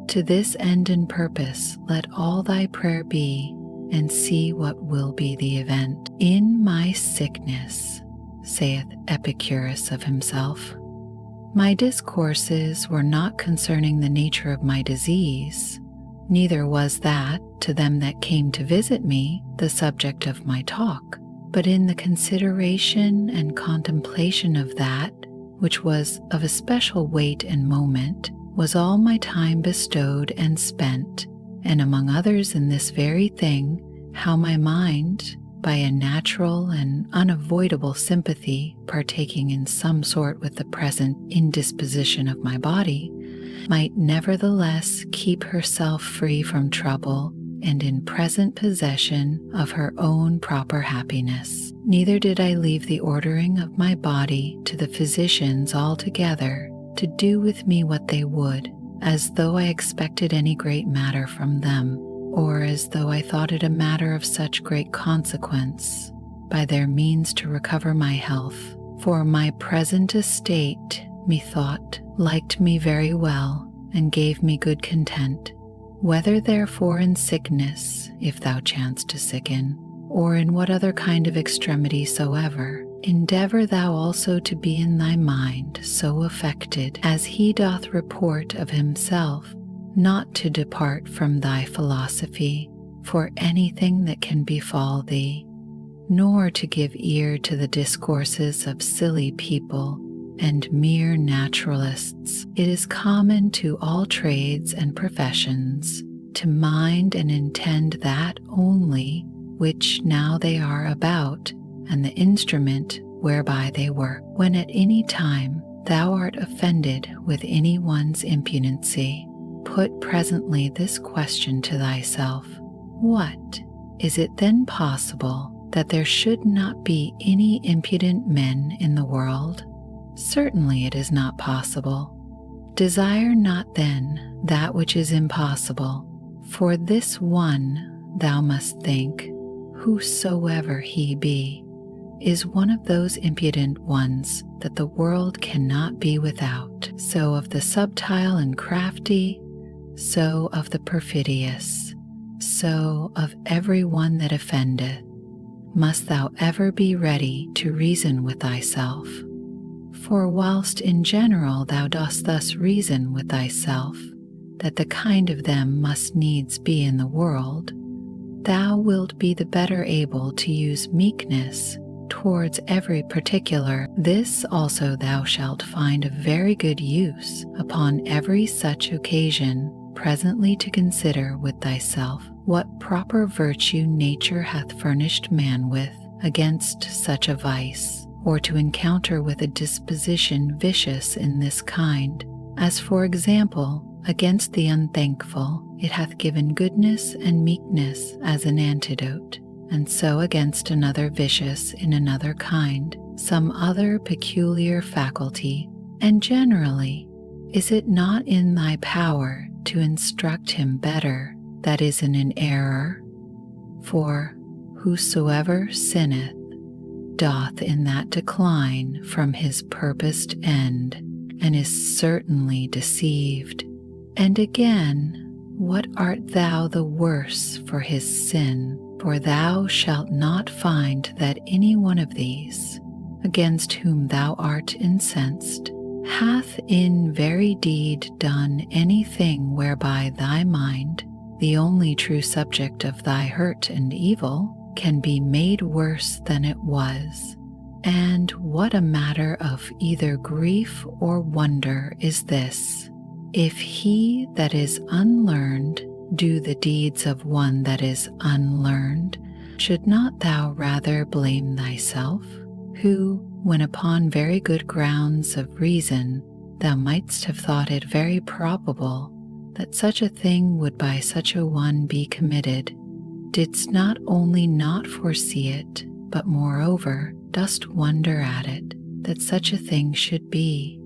To this end and purpose let all thy prayer be, and see what will be the event. In my sickness, saith Epicurus of himself, my discourses were not concerning the nature of my disease, neither was that, to them that came to visit me, the subject of my talk, but in the consideration and contemplation of that which was of especial weight and moment, was all my time bestowed and spent, and among others in this very thing, how my mind, by a natural and unavoidable sympathy partaking in some sort with the present indisposition of my body, might nevertheless keep herself free from trouble and in present possession of her own proper happiness. Neither did I leave the ordering of my body to the physicians altogether to do with me what they would, as though I expected any great matter from them, or as though I thought it a matter of such great consequence, by their means to recover my health. For my present estate, methought, liked me very well, and gave me good content. Whether therefore in sickness, if thou chance to sicken, or in what other kind of extremity soever, endeavor thou also to be in thy mind so affected as he doth report of himself, not to depart from thy philosophy for anything that can befall thee, nor to give ear to the discourses of silly people, and mere naturalists. It is common to all trades and professions to mind and intend that only which now they are about, and the instrument whereby they work. When at any time thou art offended with any one's impudency, put presently this question to thyself: what? Is it then possible that there should not be any impudent men in the world? Certainly it is not possible. Desire not then that which is impossible, for this one thou must think, whosoever he be, is one of those impudent ones that the world cannot be without. So of the subtile and crafty, so of the perfidious, so of every one that offendeth, must thou ever be ready to reason with thyself. For whilst in general thou dost thus reason with thyself, that the kind of them must needs be in the world, thou wilt be the better able to use meekness towards every particular. This also thou shalt find of very good use upon every such occasion, presently to consider with thyself what proper virtue nature hath furnished man with against such a vice, or to encounter with a disposition vicious in this kind, as for example, against the unthankful it hath given goodness and meekness as an antidote, and so against another vicious in another kind, some other peculiar faculty. And generally, is it not in thy power to instruct him better that is in an error? For whosoever sinneth doth in that decline from his purposed end, and is certainly deceived. And again, what art thou the worse for his sin? For thou shalt not find that any one of these, against whom thou art incensed, hath in very deed done anything whereby thy mind, the only true subject of thy hurt and evil, can be made worse than it was. And what a matter of either grief or wonder is this, if he that is unlearned do the deeds of one that is unlearned? Should not thou rather blame thyself, who, when upon very good grounds of reason thou mightst have thought it very probable that such a thing would by such a one be committed, didst not only not foresee it, but moreover dost wonder at it, that such a thing should be?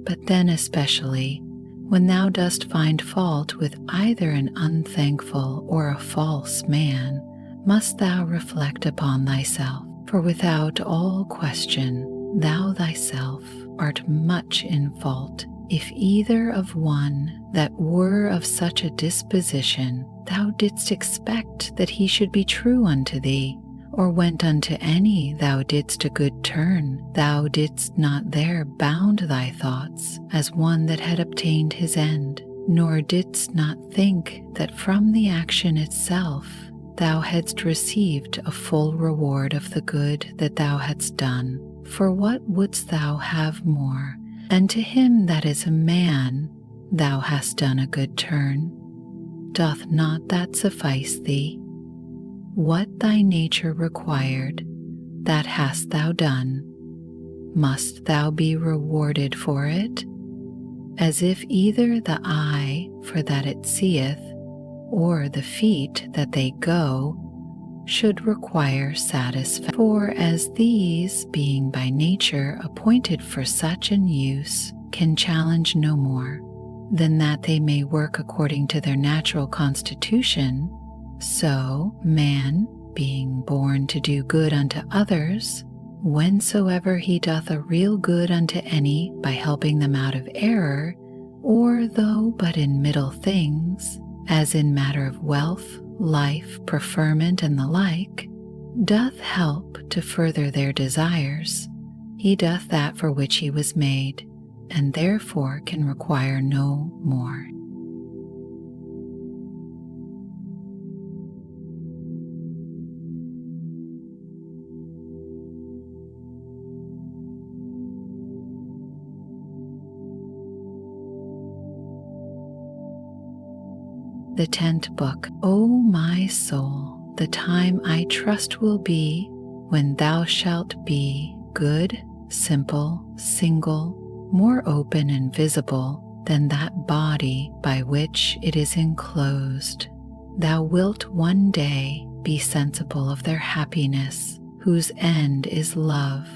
But then especially, when thou dost find fault with either an unthankful or a false man, must thou reflect upon thyself, for without all question thou thyself art much in fault, if either of one that were of such a disposition thou didst expect that he should be true unto thee, or went unto any thou didst a good turn, thou didst not there bound thy thoughts as one that had obtained his end, nor didst not think that from the action itself thou hadst received a full reward of the good that thou hadst done. For what wouldst thou have more? And to him that is a man thou hast done a good turn. Doth not that suffice thee? What thy nature required, that hast thou done. Must thou be rewarded for it? As if either the eye for that it seeth, or the feet that they go, should require satisfaction. For as these, being by nature appointed for such an use, can challenge no more, than that they may work according to their natural constitution, so man, being born to do good unto others, whensoever he doth a real good unto any by helping them out of error, or though but in middle things, as in matter of wealth, life, preferment, and the like, doth help to further their desires, he doth that for which he was made, and therefore can require no more. The 10th book. O my soul, the time I trust will be when thou shalt be good, simple, single, more open and visible than that body by which it is enclosed. Thou wilt one day be sensible of their happiness, whose end is love,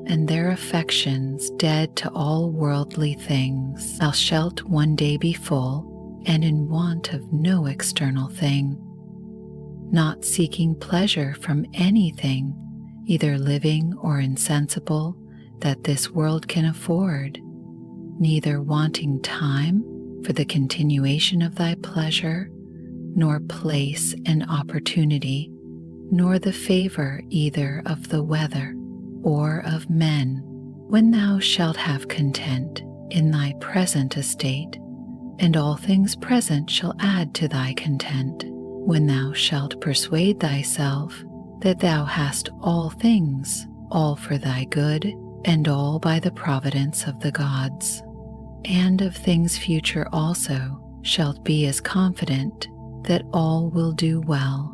and their affections dead to all worldly things. Thou shalt one day be full and in want of no external thing, not seeking pleasure from anything, either living or insensible, that this world can afford, neither wanting time for the continuation of thy pleasure, nor place and opportunity, nor the favor either of the weather or of men, when thou shalt have content in thy present estate, and all things present shall add to thy content, when thou shalt persuade thyself that thou hast all things, all for thy good, and all by the providence of the gods, and of things future also shalt be as confident that all will do well,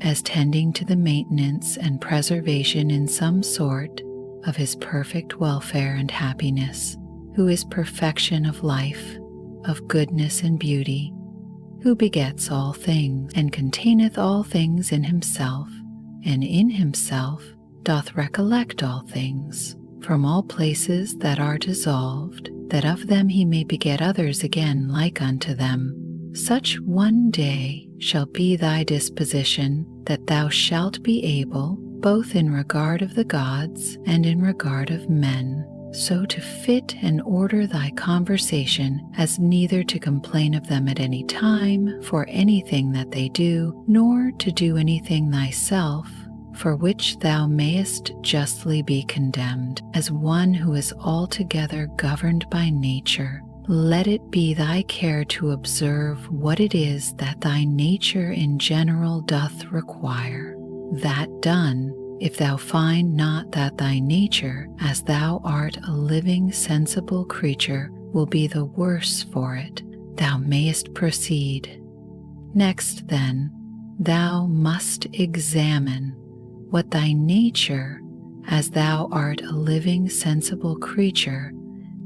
as tending to the maintenance and preservation in some sort of his perfect welfare and happiness, who is perfection of life, of goodness and beauty, who begets all things, and containeth all things in himself, and in himself doth recollect all things, from all places that are dissolved, that of them he may beget others again like unto them. Such one day shall be thy disposition, that thou shalt be able, both in regard of the gods and in regard of men, so to fit and order thy conversation as neither to complain of them at any time for anything that they do, nor to do anything thyself for which thou mayest justly be condemned, as one who is altogether governed by nature. Let it be thy care to observe what it is that thy nature in general doth require. That done, if thou find not that thy nature, as thou art a living, sensible creature, will be the worse for it, thou mayest proceed. Next, then, thou must examine what thy nature, as thou art a living, sensible creature,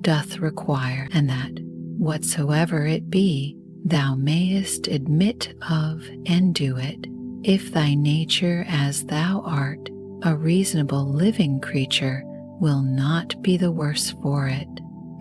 doth require, and that, whatsoever it be, thou mayest admit of and do it, if thy nature, as thou art, a reasonable living creature, will not be the worse for it.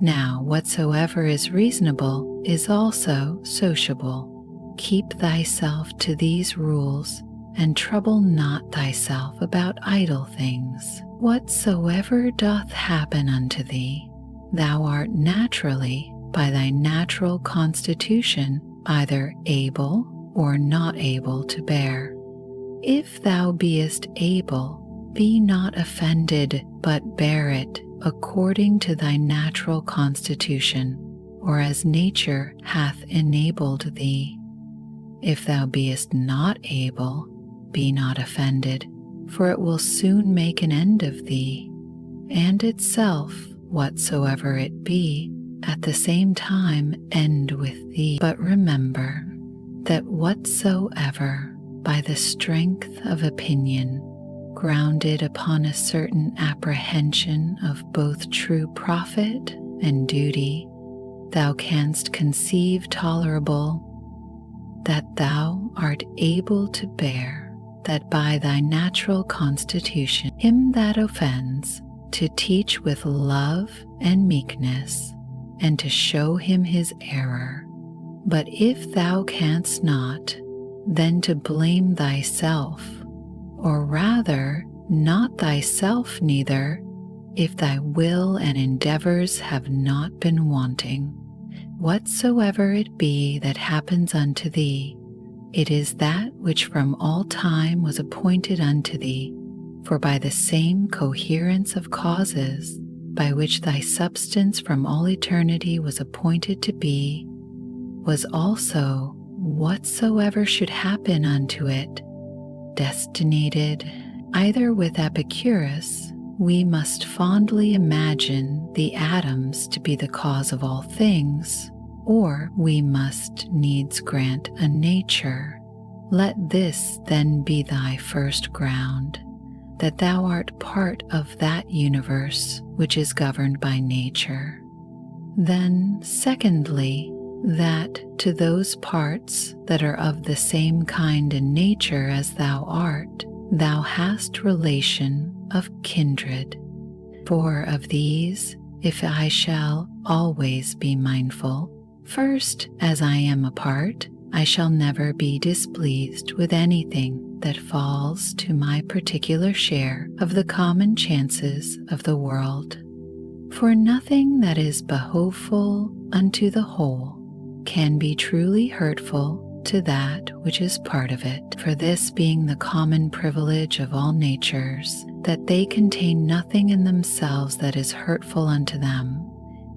Now, whatsoever is reasonable is also sociable. Keep thyself to these rules, and trouble not thyself about idle things. Whatsoever doth happen unto thee, thou art naturally, by thy natural constitution, either able or not able to bear. If thou beest able, be not offended, but bear it according to thy natural constitution, or as nature hath enabled thee. If thou beest not able, be not offended, for it will soon make an end of thee, and itself, whatsoever it be, at the same time end with thee. But remember that whatsoever, by the strength of opinion, grounded upon a certain apprehension of both true profit and duty, thou canst conceive tolerable, that thou art able to bear, that by thy natural constitution him that offends, to teach with love and meekness, and to show him his error. But if thou canst not, then to blame thyself, or rather not thyself neither, if thy will and endeavors have not been wanting. Whatsoever it be that happens unto thee, it is that which from all time was appointed unto thee, for by the same coherence of causes by which thy substance from all eternity was appointed to be, was also whatsoever should happen unto it, destinated. Either with Epicurus, we must fondly imagine the atoms to be the cause of all things, or we must needs grant a nature. Let this then be thy first ground, that thou art part of that universe which is governed by nature. Then, secondly, that to those parts that are of the same kind and nature as thou art, thou hast relation of kindred. For of these, if I shall always be mindful, first, as I am a part, I shall never be displeased with anything that falls to my particular share of the common chances of the world. For nothing that is behoveful unto the whole can be truly hurtful to that which is part of it. For this being the common privilege of all natures, that they contain nothing in themselves that is hurtful unto them,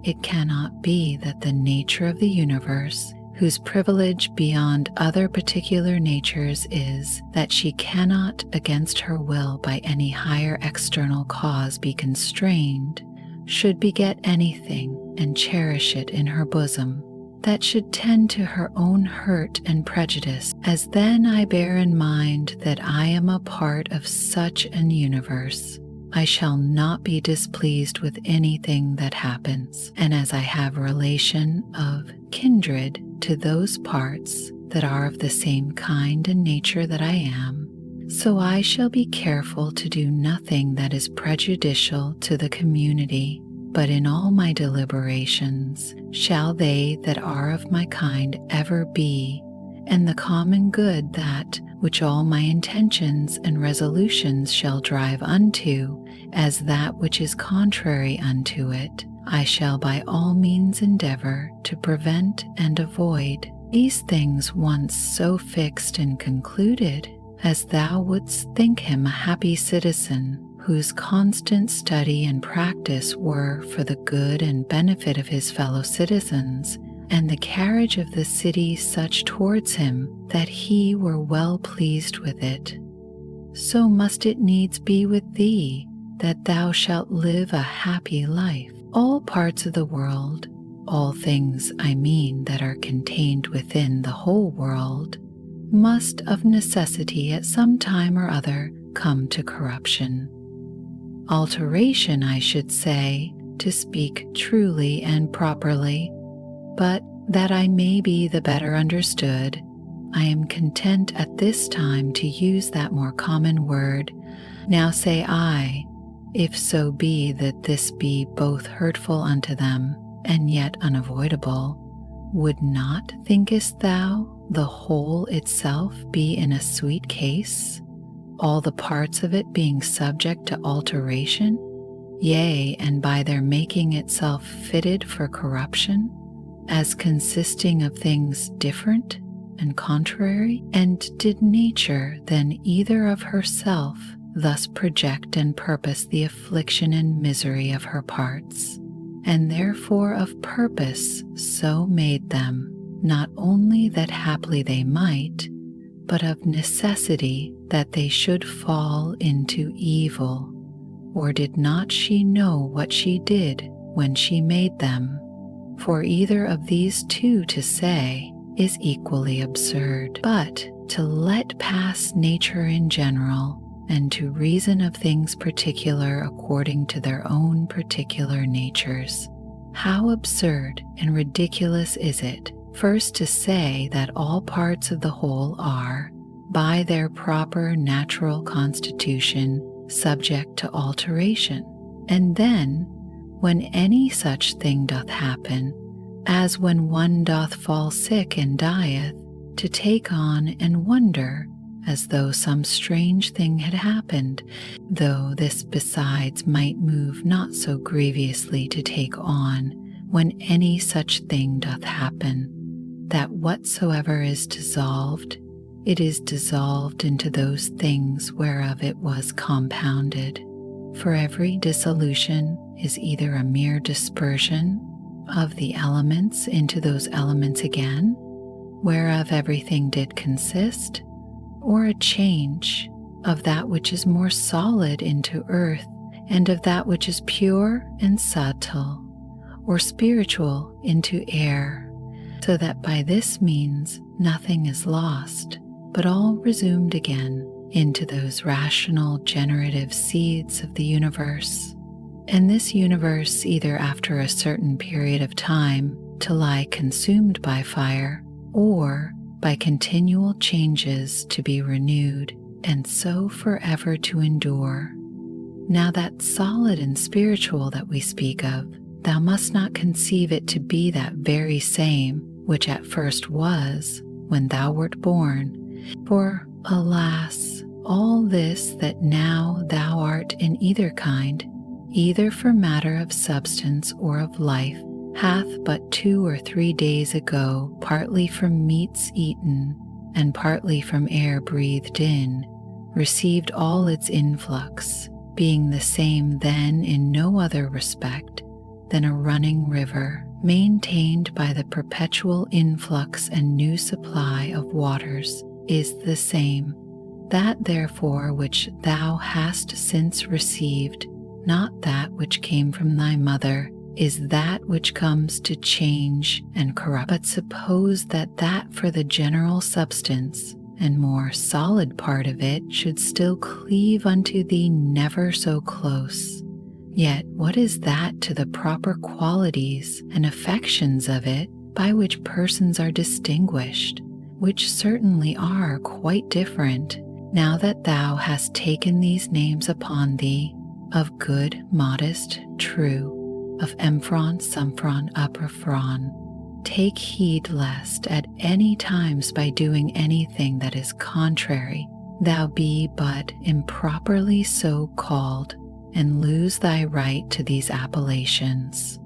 it cannot be that the nature of the universe, whose privilege beyond other particular natures is that she cannot against her will by any higher external cause be constrained, should beget anything and cherish it in her bosom that should tend to her own hurt and prejudice, as then I bear in mind that I am a part of such an universe, I shall not be displeased with anything that happens, and as I have relation of kindred to those parts that are of the same kind and nature that I am, so I shall be careful to do nothing that is prejudicial to the community, but in all my deliberations shall they that are of my kind ever be, and the common good that which all my intentions and resolutions shall drive unto, as that which is contrary unto it, I shall by all means endeavor to prevent and avoid. These things once so fixed and concluded, as thou wouldst think him a happy citizen, whose constant study and practice were for the good and benefit of his fellow citizens, and the carriage of the city such towards him that he were well pleased with it. So must it needs be with thee, that thou shalt live a happy life. All parts of the world, all things I mean that are contained within the whole world, must of necessity at some time or other come to corruption. Alteration, I should say, to speak truly and properly, but that I may be the better understood, I am content at this time to use that more common word. Now say I, if so be that this be both hurtful unto them, and yet unavoidable, would not, thinkest thou, the whole itself be in a sweet case, all the parts of it being subject to alteration, yea, and by their making itself fitted for corruption, as consisting of things different and contrary? And did nature then either of herself thus project and purpose the affliction and misery of her parts, and therefore of purpose so made them, not only that haply they might, but of necessity that they should fall into evil? Or did not she know what she did when she made them? For either of these two to say is equally absurd. But to let pass nature in general, and to reason of things particular according to their own particular natures, how absurd and ridiculous is it, first to say that all parts of the whole are, by their proper natural constitution, subject to alteration, and then, when any such thing doth happen, as when one doth fall sick and dieth, to take on and wonder, as though some strange thing had happened, though this besides might move not so grievously to take on, when any such thing doth happen, that whatsoever is dissolved, it is dissolved into those things whereof it was compounded. For every dissolution is either a mere dispersion of the elements into those elements again, whereof everything did consist, or a change of that which is more solid into earth, and of that which is pure and subtle, or spiritual into air, so that by this means nothing is lost, but all resumed again into those rational generative seeds of the universe. And this universe, either after a certain period of time to lie consumed by fire, or by continual changes to be renewed, and so forever to endure. Now that solid and spiritual that we speak of, thou must not conceive it to be that very same which at first was when thou wert born. For, alas, all this that now thou art in either kind, either for matter of substance or of life, hath but 2 or 3 days ago, partly from meats eaten, and partly from air breathed in, received all its influx, being the same then in no other respect than a running river, maintained by the perpetual influx and new supply of waters, is the same. That therefore which thou hast since received, not that which came from thy mother, is that which comes to change and corrupt. But suppose that for the general substance and more solid part of it should still cleave unto thee never so close. Yet what is that to the proper qualities and affections of it by which persons are distinguished, which certainly are quite different, now that thou hast taken these names upon thee, of good, modest, true, of emphron, sumphron, uprophron. Take heed lest at any times by doing anything that is contrary, thou be but improperly so called, and lose thy right to these appellations.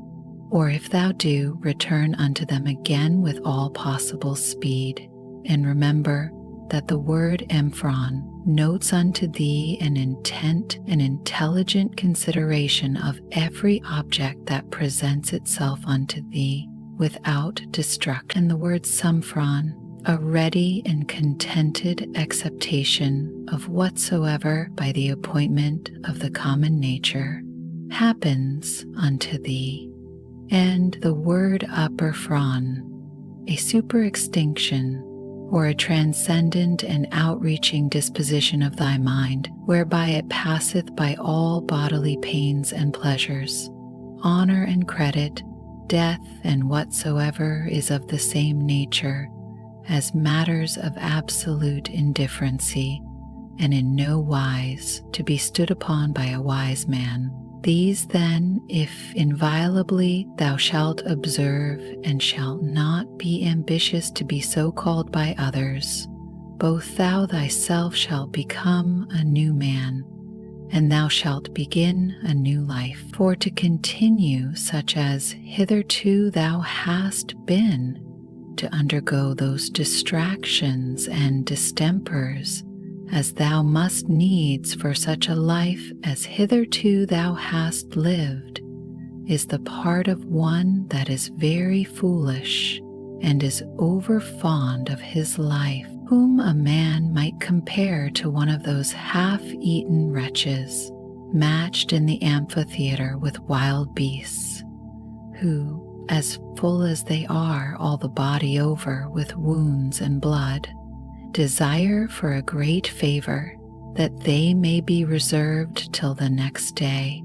Or if thou do, return unto them again with all possible speed, and remember that the word emphron notes unto thee an intent and intelligent consideration of every object that presents itself unto thee without destruction, and the word sumphron, a ready and contented acceptation of whatsoever by the appointment of the common nature happens unto thee, and the word uprophron, a superextinction or a transcendent and outreaching disposition of thy mind, whereby it passeth by all bodily pains and pleasures, honor and credit, death and whatsoever is of the same nature, as matters of absolute indifferency, and in no wise to be stood upon by a wise man. These then, if inviolably thou shalt observe, and shalt not be ambitious to be so called by others, both thou thyself shalt become a new man, and thou shalt begin a new life. For to continue such as hitherto thou hast been, to undergo those distractions and distempers as thou must needs for such a life as hitherto thou hast lived, is the part of one that is very foolish and is over fond of his life, whom a man might compare to one of those half-eaten wretches matched in the amphitheater with wild beasts, who, as full as they are all the body over with wounds and blood, desire for a great favor, that they may be reserved till the next day,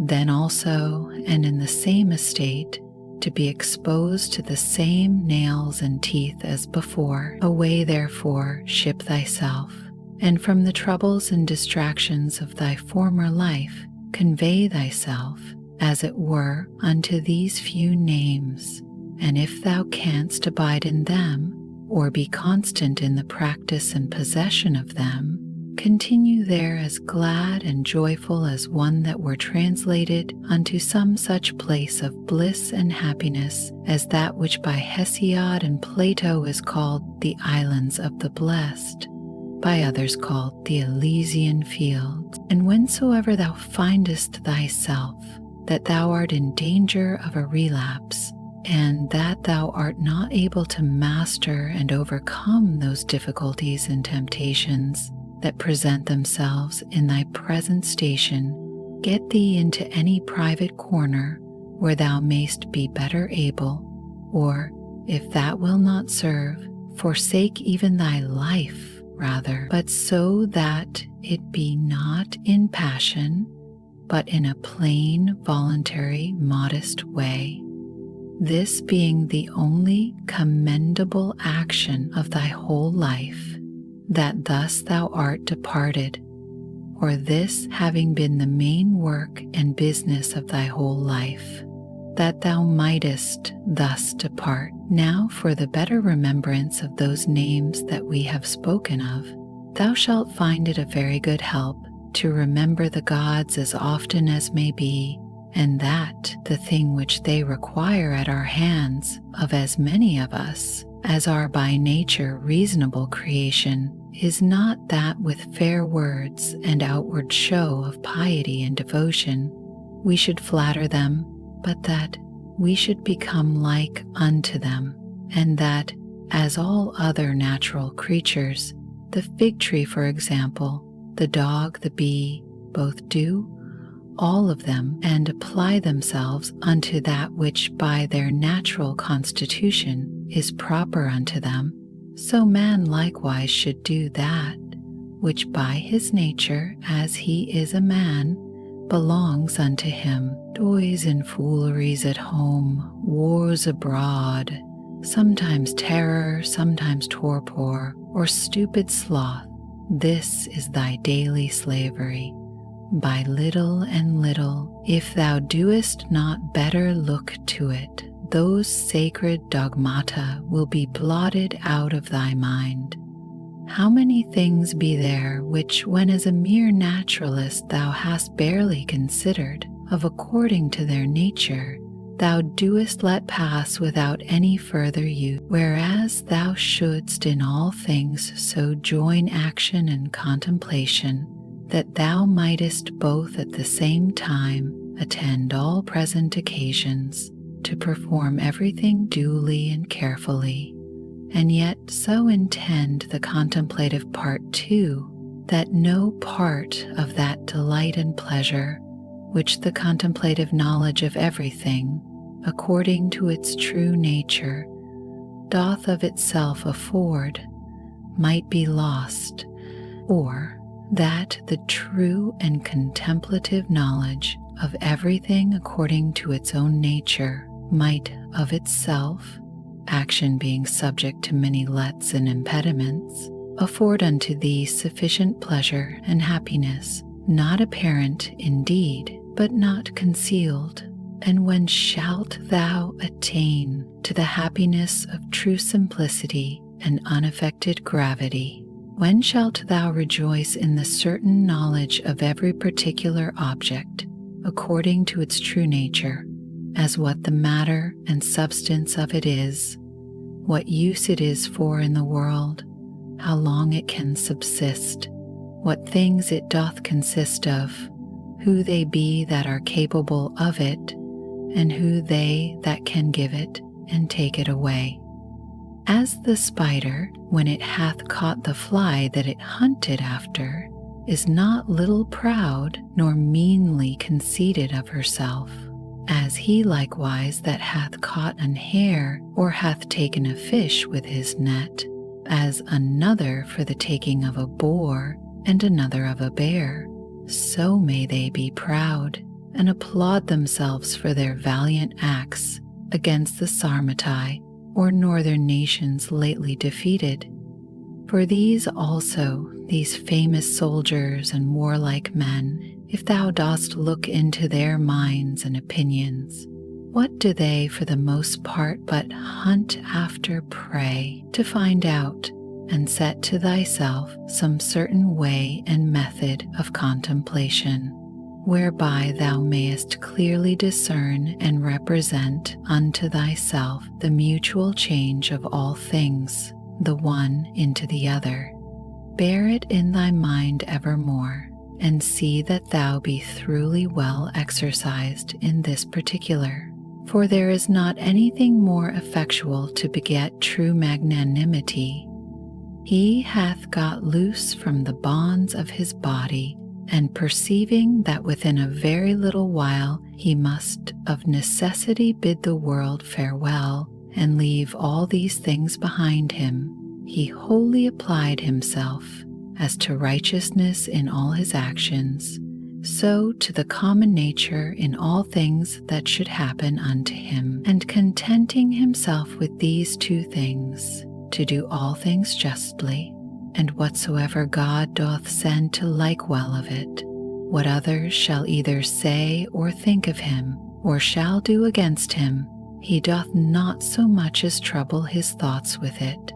then also, and in the same estate, to be exposed to the same nails and teeth as before. Away therefore ship thyself, and from the troubles and distractions of thy former life convey thyself, as it were, unto these few names, and if thou canst abide in them, or be constant in the practice and possession of them, continue there as glad and joyful as one that were translated unto some such place of bliss and happiness as that which by Hesiod and Plato is called the Islands of the Blessed, by others called the Elysian Fields. And whensoever thou findest thyself that thou art in danger of a relapse, and that thou art not able to master and overcome those difficulties and temptations that present themselves in thy present station, get thee into any private corner where thou mayst be better able, or if that will not serve, forsake even thy life, rather, but so that it be not in passion, but in a plain, voluntary, modest way. This being the only commendable action of thy whole life, that thus thou art departed, or this having been the main work and business of thy whole life, that thou mightest thus depart. Now for the better remembrance of those names that we have spoken of, thou shalt find it a very good help to remember the gods as often as may be, and that the thing which they require at our hands of as many of us as are by nature reasonable creation is not that with fair words and outward show of piety and devotion we should flatter them, but that we should become like unto them, and that, as all other natural creatures, the fig tree, for example, the dog, the bee, both do, all of them, and apply themselves unto that which by their natural constitution is proper unto them, so man likewise should do that which by his nature, as he is a man, belongs unto him. Joys and fooleries at home, wars abroad, sometimes terror, sometimes torpor, or stupid sloth, this is thy daily slavery. By little and little, if thou doest not better look to it, those sacred dogmata will be blotted out of thy mind. How many things be there which, when as a mere naturalist thou hast barely considered, of according to their nature, thou doest let pass without any further use, whereas thou shouldst in all things so join action and contemplation, that thou mightest both at the same time attend all present occasions, to perform everything duly and carefully, and yet so intend the contemplative part too, that no part of that delight and pleasure which the contemplative knowledge of everything, according to its true nature, doth of itself afford, might be lost, or that the true and contemplative knowledge of everything according to its own nature might of itself, action being subject to many lets and impediments, afford unto thee sufficient pleasure and happiness, not apparent indeed, but not concealed. And when shalt thou attain to the happiness of true simplicity and unaffected gravity? When shalt thou rejoice in the certain knowledge of every particular object, according to its true nature, as what the matter and substance of it is, what use it is for in the world, how long it can subsist, what things it doth consist of, who they be that are capable of it, and who they that can give it and take it away. As the spider, when it hath caught the fly that it hunted after, is not little proud nor meanly conceited of herself, as he likewise that hath caught an hare or hath taken a fish with his net, as another for the taking of a boar and another of a bear, so may they be proud and applaud themselves for their valiant acts against the Sarmatai or northern nations lately defeated. For these also, these famous soldiers and warlike men, if thou dost look into their minds and opinions, what do they for the most part but hunt after prey to find out, and set to thyself some certain way and method of contemplation, whereby thou mayest clearly discern and represent unto thyself the mutual change of all things, the one into the other. Bear it in thy mind evermore, and see that thou be thoroughly well exercised in this particular. For there is not anything more effectual to beget true magnanimity. He hath got loose from the bonds of his body, and perceiving that within a very little while he must of necessity bid the world farewell and leave all these things behind him, he wholly applied himself as to righteousness in all his actions, so to the common nature in all things that should happen unto him, and contenting himself with these two things, to do all things justly, and whatsoever God doth send to like well of it, what others shall either say or think of him, or shall do against him, he doth not so much as trouble his thoughts with it.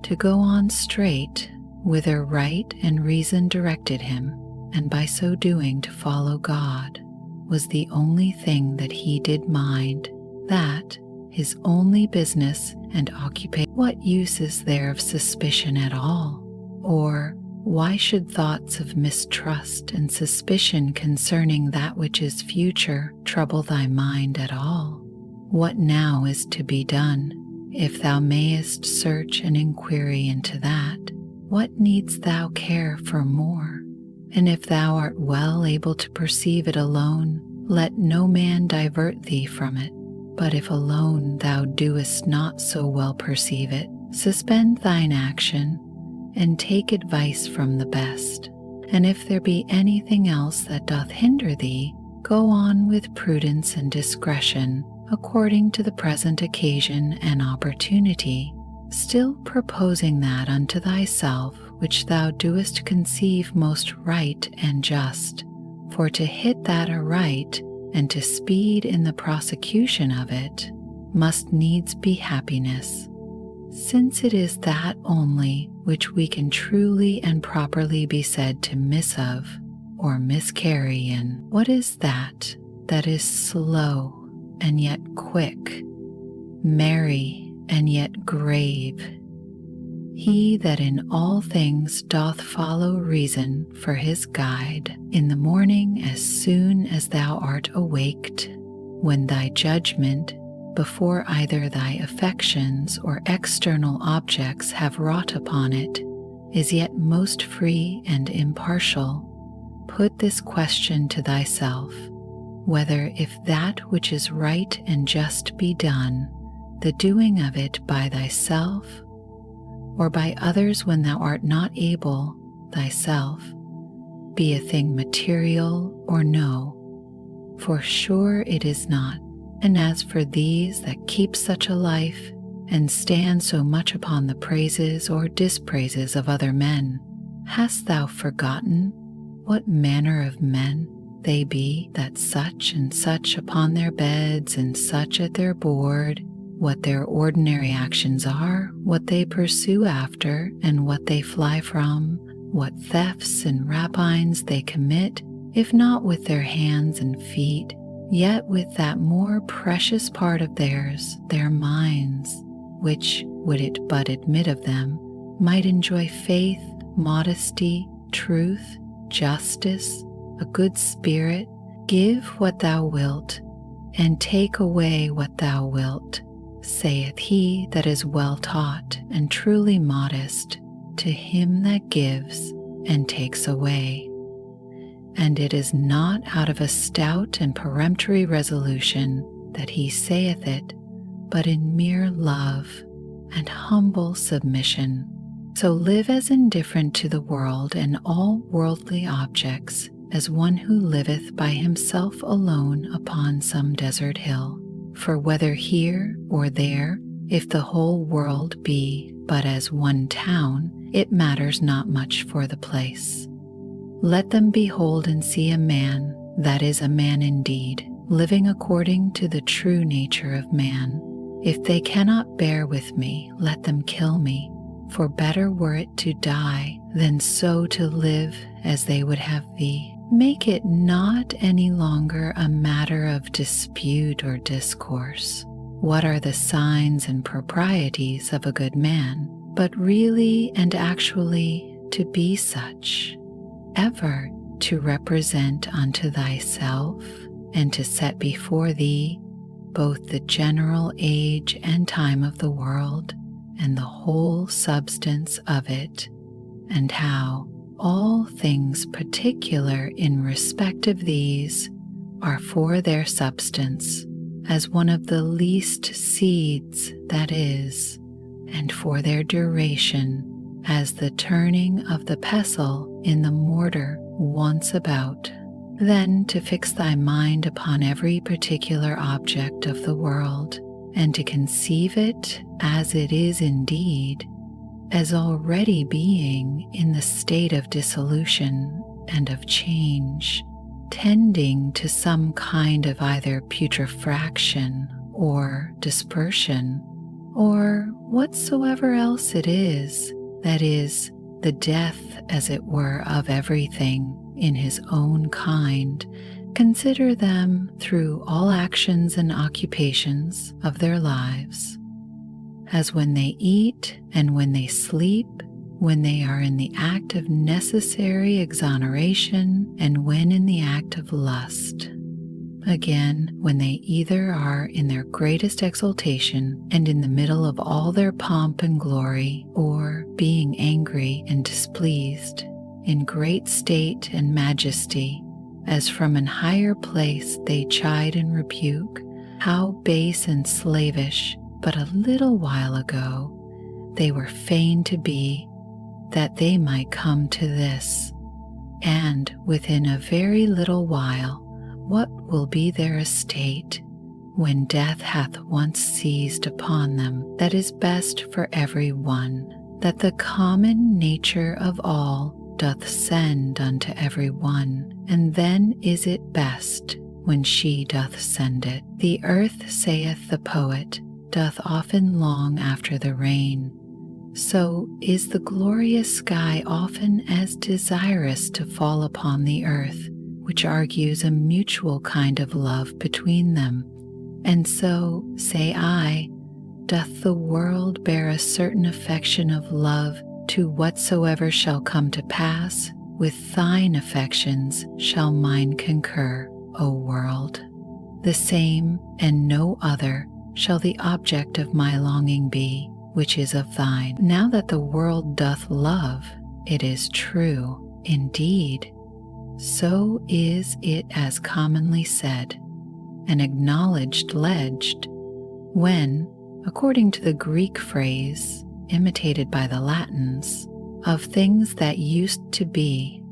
To go on straight, whither right and reason directed him, and by so doing to follow God, was the only thing that he did mind, that his only business and occupation. What use is there of suspicion at all? Or why should thoughts of mistrust and suspicion concerning that which is future trouble thy mind at all? What now is to be done? If thou mayest search and inquiry into that, what needst thou care for more? And if thou art well able to perceive it alone, let no man divert thee from it. But if alone thou doest not so well perceive it, suspend thine action, and take advice from the best. And if there be anything else that doth hinder thee, go on with prudence and discretion, according to the present occasion and opportunity, still proposing that unto thyself which thou doest conceive most right and just. For to hit that aright, and to speed in the prosecution of it, must needs be happiness, since it is that only which we can truly and properly be said to miss of, or miscarry in. What is that is slow and yet quick, merry and yet grave? He that in all things doth follow reason for his guide, in the morning as soon as thou art awaked, when thy judgment, before either thy affections or external objects have wrought upon it, is yet most free and impartial, put this question to thyself, whether if that which is right and just be done, the doing of it by thyself, or by others when thou art not able thyself, be a thing material or no, for sure it is not. And as for these that keep such a life, and stand so much upon the praises or dispraises of other men, hast thou forgotten what manner of men they be that such and such upon their beds and such at their board, what their ordinary actions are, what they pursue after, and what they fly from, what thefts and rapines they commit, if not with their hands and feet, yet with that more precious part of theirs, their minds, which, would it but admit of them, might enjoy faith, modesty, truth, justice, a good spirit, give what thou wilt, and take away what thou wilt, saith he that is well taught and truly modest, to him that gives and takes away. And it is not out of a stout and peremptory resolution that he saith it, but in mere love and humble submission. So live as indifferent to the world and all worldly objects as one who liveth by himself alone upon some desert hill. For whether here or there, if the whole world be but as one town, it matters not much for the place. Let them behold and see a man that is a man indeed, living according to the true nature of man. If they cannot bear with me, let them kill me, for better were it to die than so to live as they would have thee. Make it not any longer a matter of dispute or discourse. What are the signs and proprieties of a good man, but really and actually to be such, ever to represent unto thyself and to set before thee both the general age and time of the world and the whole substance of it, and how all things particular in respect of these are for their substance, as one of the least seeds that is, and for their duration as the turning of the pestle in the mortar once about. Then to fix thy mind upon every particular object of the world, and to conceive it as it is indeed, as already being in the state of dissolution and of change, tending to some kind of either putrefaction or dispersion, or whatsoever else it is, that is, the death, as it were, of everything in his own kind. Consider them through all actions and occupations of their lives, as when they eat and when they sleep, when they are in the act of necessary exoneration and when in the act of lust. Again, when they either are in their greatest exaltation and in the middle of all their pomp and glory, or being angry and displeased, in great state and majesty, as from an higher place they chide and rebuke, how base and slavish but a little while ago they were fain to be, that they might come to this, and within a very little while what will be their estate when death hath once seized upon them, that is best for every one, that the common nature of all doth send unto every one, and then is it best when she doth send it. The earth, saith the poet, doth often long after the rain. So is the glorious sky often as desirous to fall upon the earth, which argues a mutual kind of love between them. And so, say I, doth the world bear a certain affection of love to whatsoever shall come to pass. With thine affections shall mine concur, O world. The same and no other shall the object of my longing be, which is of thine. Now that the world doth love, it is true, indeed. So is it as commonly said, and acknowledged ledged, when, according to the Greek phrase, imitated by the Latins, of things that used to be,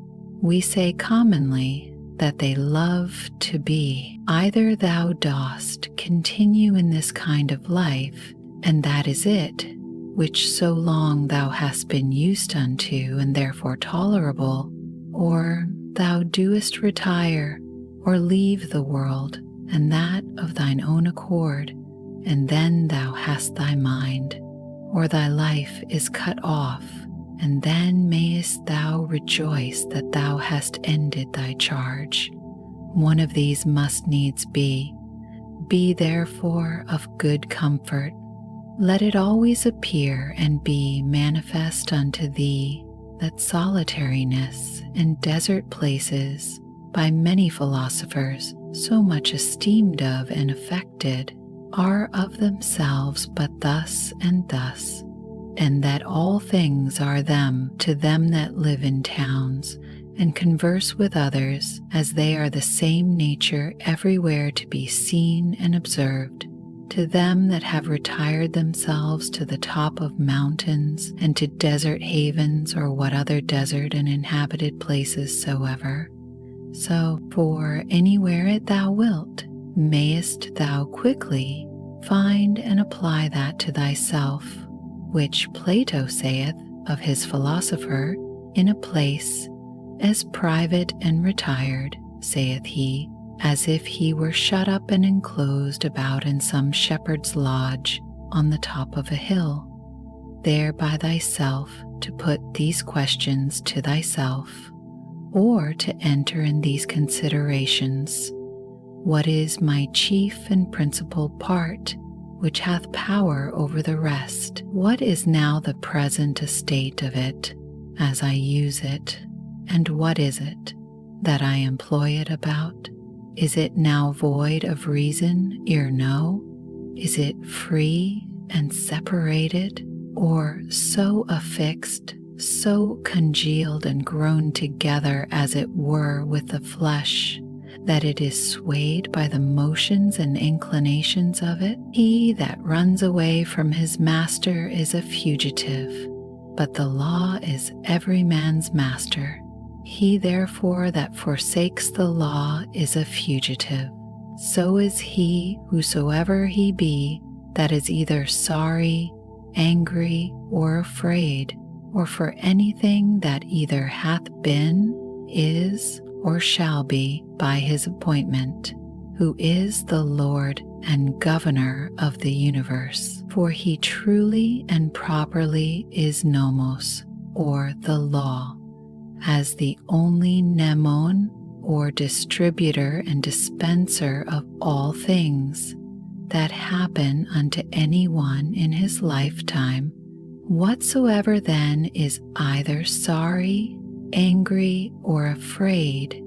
we say commonly that they love to be. Either thou dost continue in this kind of life, and that is it, which so long thou hast been used unto and therefore tolerable, or thou doest retire or leave the world, and that of thine own accord, and then thou hast thy mind, or thy life is cut off, and then mayest thou rejoice that thou hast ended thy charge. One of these must needs be. Be therefore of good comfort. Let it always appear and be manifest unto thee that solitariness and desert places, by many philosophers so much esteemed of and affected, are of themselves but thus and thus, and that all things are them to them that live in towns and converse with others, as they are the same nature everywhere to be seen and observed, to them that have retired themselves to the top of mountains and to desert havens, or what other desert and inhabited places soever. So, for anywhere it thou wilt, mayest thou quickly find and apply that to thyself, which Plato saith of his philosopher, in a place as private and retired, saith he, as if he were shut up and enclosed about in some shepherd's lodge on the top of a hill, there by thyself to put these questions to thyself, or to enter in these considerations: what is my chief and principal part, which hath power over the rest? What is now the present estate of it, as I use it? And what is it that I employ it about? Is it now void of reason ere no? Is it free and separated, or so affixed, so congealed and grown together as it were with the flesh, that it is swayed by the motions and inclinations of it? He that runs away from his master is a fugitive, but the law is every man's master. He therefore that forsakes the law is a fugitive. So is he, whosoever he be, that is either sorry, angry, or afraid, or for anything that either hath been, is, or shall be by his appointment, who is the Lord and Governor of the universe. For he truly and properly is nomos, or the law, as the only mnemon, or distributor and dispenser of all things that happen unto any one in his lifetime. Whatsoever then is either sorry, angry, or afraid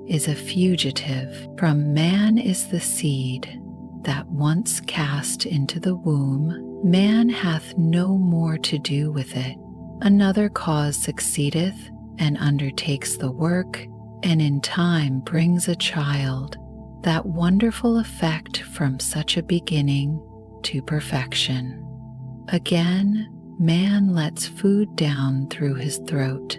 is a fugitive. From man is the seed that once cast into the womb, man hath no more to do with it. Another cause succeedeth and undertakes the work, and in time brings a child, that wonderful effect from such a beginning to perfection. Again, man lets food down through his throat,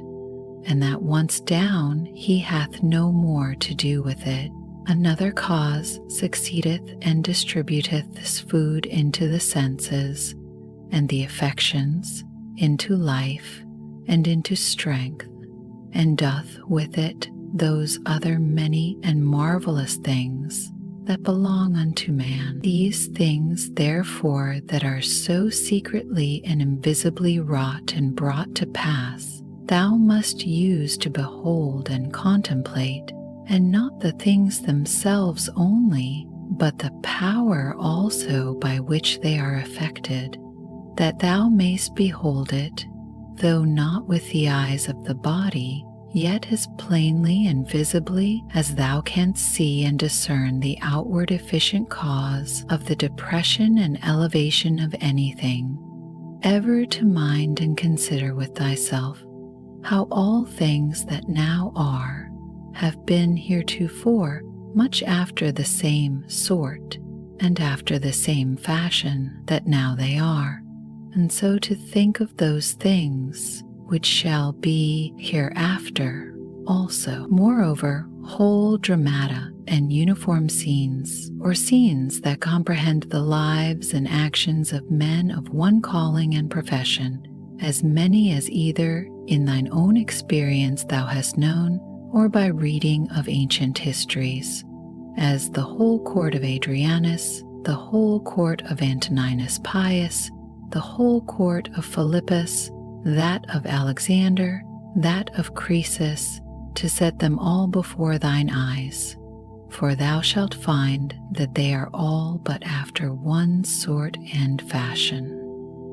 and that once down he hath no more to do with it. Another cause succeedeth and distributeth this food into the senses, and the affections, into life, and into strength, and doth with it those other many and marvelous things that belong unto man. These things therefore that are so secretly and invisibly wrought and brought to pass, thou must use to behold and contemplate, and not the things themselves only, but the power also by which they are effected, that thou mayst behold it, though not with the eyes of the body, yet as plainly and visibly as thou canst see and discern the outward efficient cause of the depression and elevation of anything. Ever to mind and consider with thyself how all things that now are have been heretofore much after the same sort and after the same fashion that now they are, and so to think of those things which shall be hereafter also. Moreover, whole dramata and uniform scenes, or scenes that comprehend the lives and actions of men of one calling and profession, as many as either in thine own experience thou hast known, or by reading of ancient histories, as the whole court of Adrianus, the whole court of Antoninus Pius, the whole court of Philippus, that of Alexander, that of Croesus, to set them all before thine eyes. For thou shalt find that they are all but after one sort and fashion,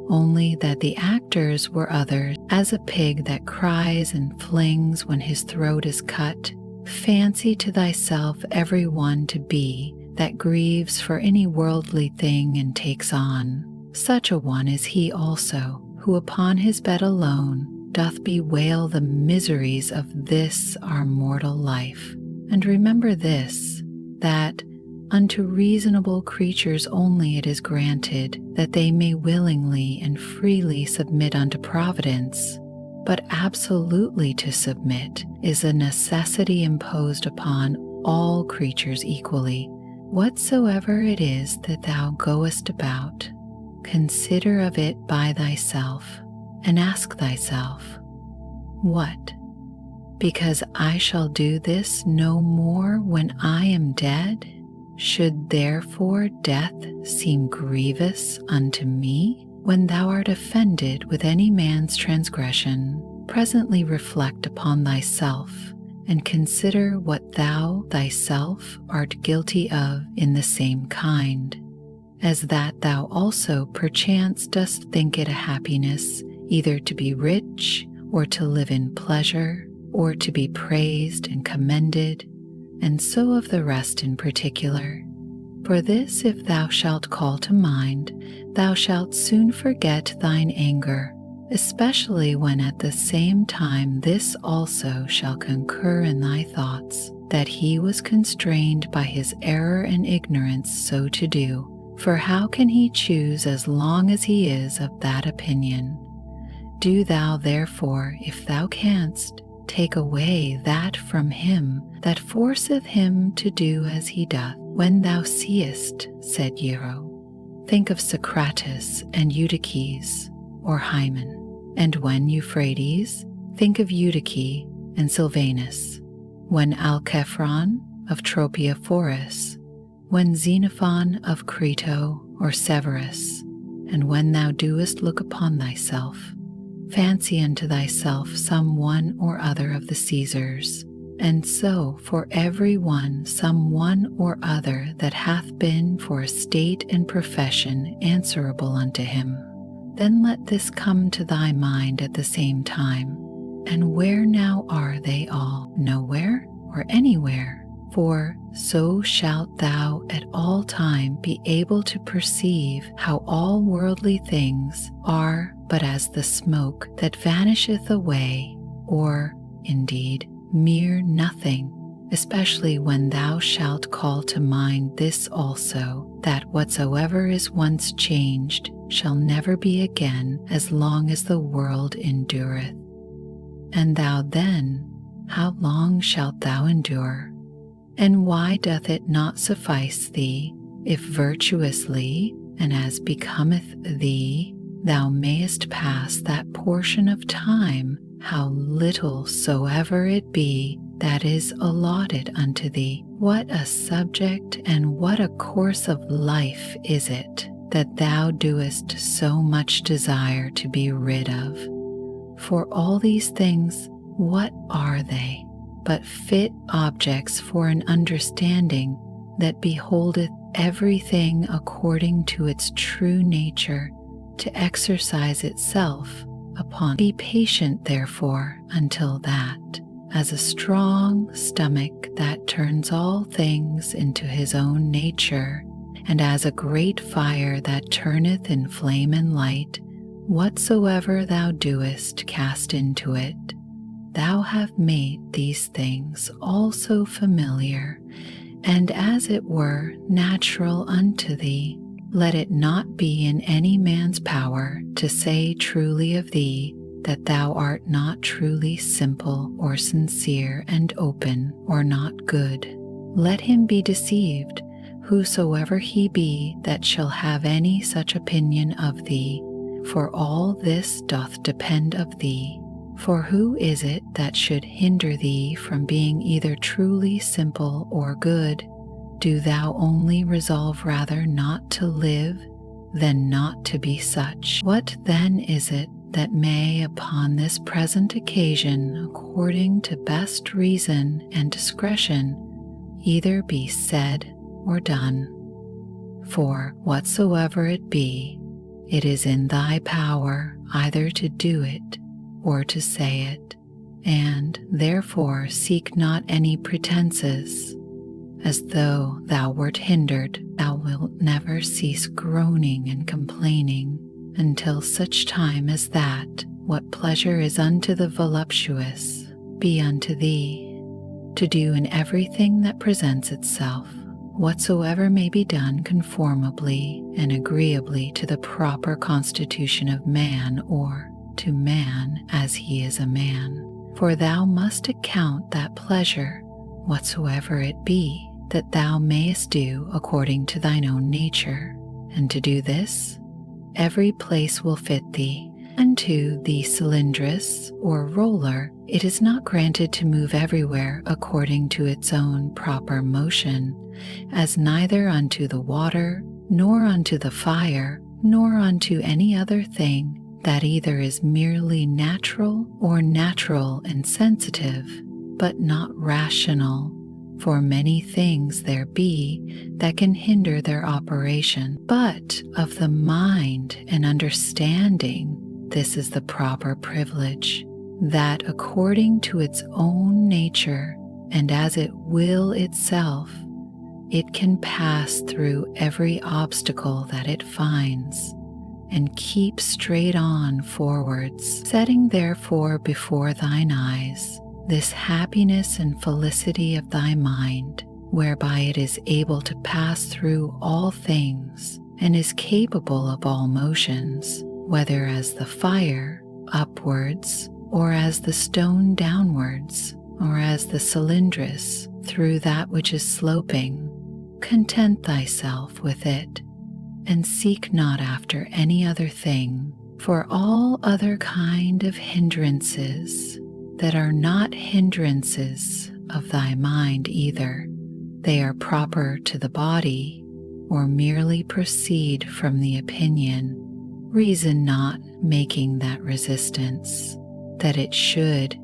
only that the actors were others, as a pig that cries and flings when his throat is cut. Fancy to thyself every one to be that grieves for any worldly thing and takes on. Such a one is he also, who upon his bed alone doth bewail the miseries of this our mortal life. And remember this, that unto reasonable creatures only it is granted that they may willingly and freely submit unto Providence, but absolutely to submit is a necessity imposed upon all creatures equally. Whatsoever it is that thou goest about, consider of it by thyself, and ask thyself, what? Because I shall do this no more when I am dead, should therefore death seem grievous unto me? When thou art offended with any man's transgression, presently reflect upon thyself, and consider what thou thyself art guilty of in the same kind, as that thou also perchance dost think it a happiness either to be rich, or to live in pleasure, or to be praised and commended, and so of the rest in particular. For this if thou shalt call to mind, thou shalt soon forget thine anger, especially when at the same time this also shall concur in thy thoughts, that he was constrained by his error and ignorance so to do. For how can he choose as long as he is of that opinion? Do thou therefore, if thou canst, take away that from him that forceth him to do as he doth. When thou seest, said Hiero, think of Socrates and Eutyches, or Hymen. And when Euphrates, think of Eutyche and Sylvanus. When Alcephron of Tropiophorus, when Xenophon of Crito or Severus, and when thou doest look upon thyself, fancy unto thyself some one or other of the Caesars, and so for every one some one or other that hath been for estate and profession answerable unto him. Then let this come to thy mind at the same time. And where now are they all? Nowhere or anywhere? For so shalt thou at all time be able to perceive how all worldly things are but as the smoke that vanisheth away, or, indeed, mere nothing, especially when thou shalt call to mind this also, that whatsoever is once changed shall never be again as long as the world endureth. And thou then, how long shalt thou endure? And why doth it not suffice thee, if virtuously, and as becometh thee, thou mayest pass that portion of time, how little soever it be, that is allotted unto thee? What a subject and what a course of life is it that thou doest so much desire to be rid of? For all these things, what are they but fit objects for an understanding that beholdeth everything according to its true nature, to exercise itself upon? Be patient, therefore, until that, as a strong stomach that turns all things into his own nature, and as a great fire that turneth in flame and light, whatsoever thou doest cast into it. Thou have made these things also familiar, and as it were natural unto thee. Let it not be in any man's power to say truly of thee that thou art not truly simple or sincere and open, or not good. Let him be deceived, whosoever he be that shall have any such opinion of thee, for all this doth depend of thee. For who is it that should hinder thee from being either truly simple or good? Do thou only resolve rather not to live than not to be such. What then is it that may upon this present occasion, according to best reason and discretion, either be said or done? For whatsoever it be, it is in thy power either to do it or to say it, and therefore seek not any pretenses. As though thou wert hindered, thou wilt never cease groaning and complaining, until such time as that what pleasure is unto the voluptuous be unto thee, to do in everything that presents itself, whatsoever may be done conformably and agreeably to the proper constitution of man, or to man as he is a man. For thou must account that pleasure, whatsoever it be, that thou mayest do according to thine own nature. And to do this, every place will fit thee. And to the cylindrus or roller, it is not granted to move everywhere according to its own proper motion, as neither unto the water, nor unto the fire, nor unto any other thing that either is merely natural or natural and sensitive, but not rational. For many things there be that can hinder their operation, but of the mind and understanding, this is the proper privilege, that according to its own nature and as it will itself, it can pass through every obstacle that it finds, and keep straight on forwards, setting therefore before thine eyes this happiness and felicity of thy mind, whereby it is able to pass through all things and is capable of all motions, whether as the fire upwards, or as the stone downwards, or as the cylindrous through that which is sloping, content thyself with it, and seek not after any other thing, for all other kind of hindrances that are not hindrances of thy mind either, they are proper to the body, or merely proceed from the opinion, reason not making that resistance, that it should,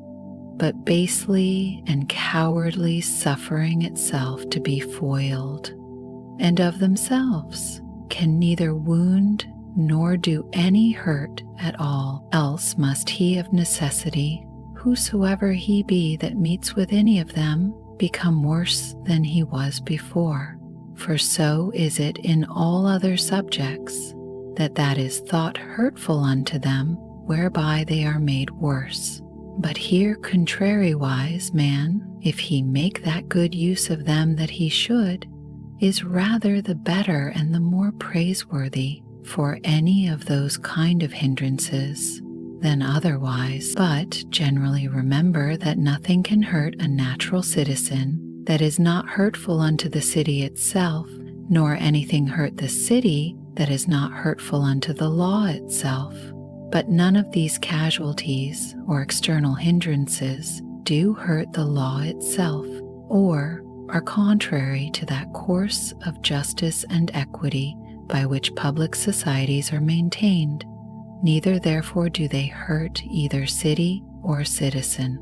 but basely and cowardly suffering itself to be foiled, and of themselves can neither wound nor do any hurt at all, else must he of necessity, whosoever he be that meets with any of them, become worse than he was before. For so is it in all other subjects, that is thought hurtful unto them, whereby they are made worse. But here contrariwise man, if he make that good use of them that he should, is rather the better and the more praiseworthy for any of those kind of hindrances than otherwise. But generally remember that nothing can hurt a natural citizen that is not hurtful unto the city itself, nor anything hurt the city that is not hurtful unto the law itself. But none of these casualties or external hindrances do hurt the law itself, or are contrary to that course of justice and equity by which public societies are maintained. Neither therefore do they hurt either city or citizen.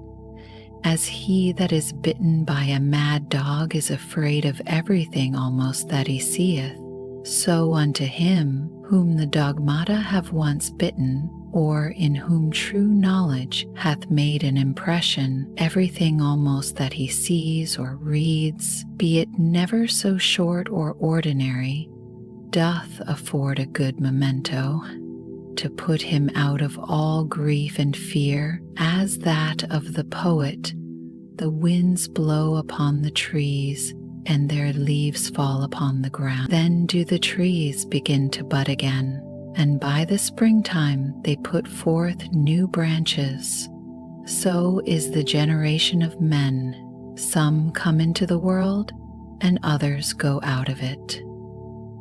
As he that is bitten by a mad dog is afraid of everything almost that he seeth, so unto him whom the dogmata have once bitten, or in whom true knowledge hath made an impression, everything almost that he sees or reads, be it never so short or ordinary, doth afford a good memento, to put him out of all grief and fear, as that of the poet, the winds blow upon the trees, and their leaves fall upon the ground. Then do the trees begin to bud again, and by the springtime they put forth new branches. So is the generation of men. Some come into the world, and others go out of it.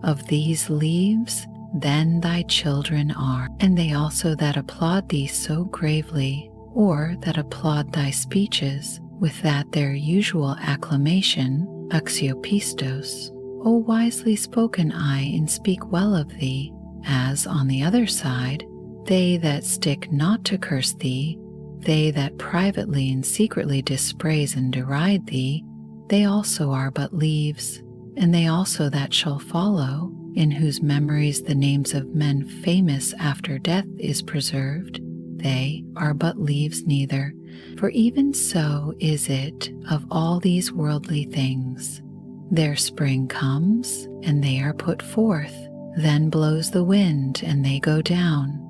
Of these leaves then thy children are, and they also that applaud thee so gravely, or that applaud thy speeches with that their usual acclamation, axiopistos, O wisely spoken I, and speak well of thee, as on the other side, they that stick not to curse thee, they that privately and secretly dispraise and deride thee, they also are but leaves, and they also that shall follow, in whose memories the names of men famous after death is preserved, they are but leaves neither. For even so is it of all these worldly things. Their spring comes, and they are put forth, then blows the wind, and they go down,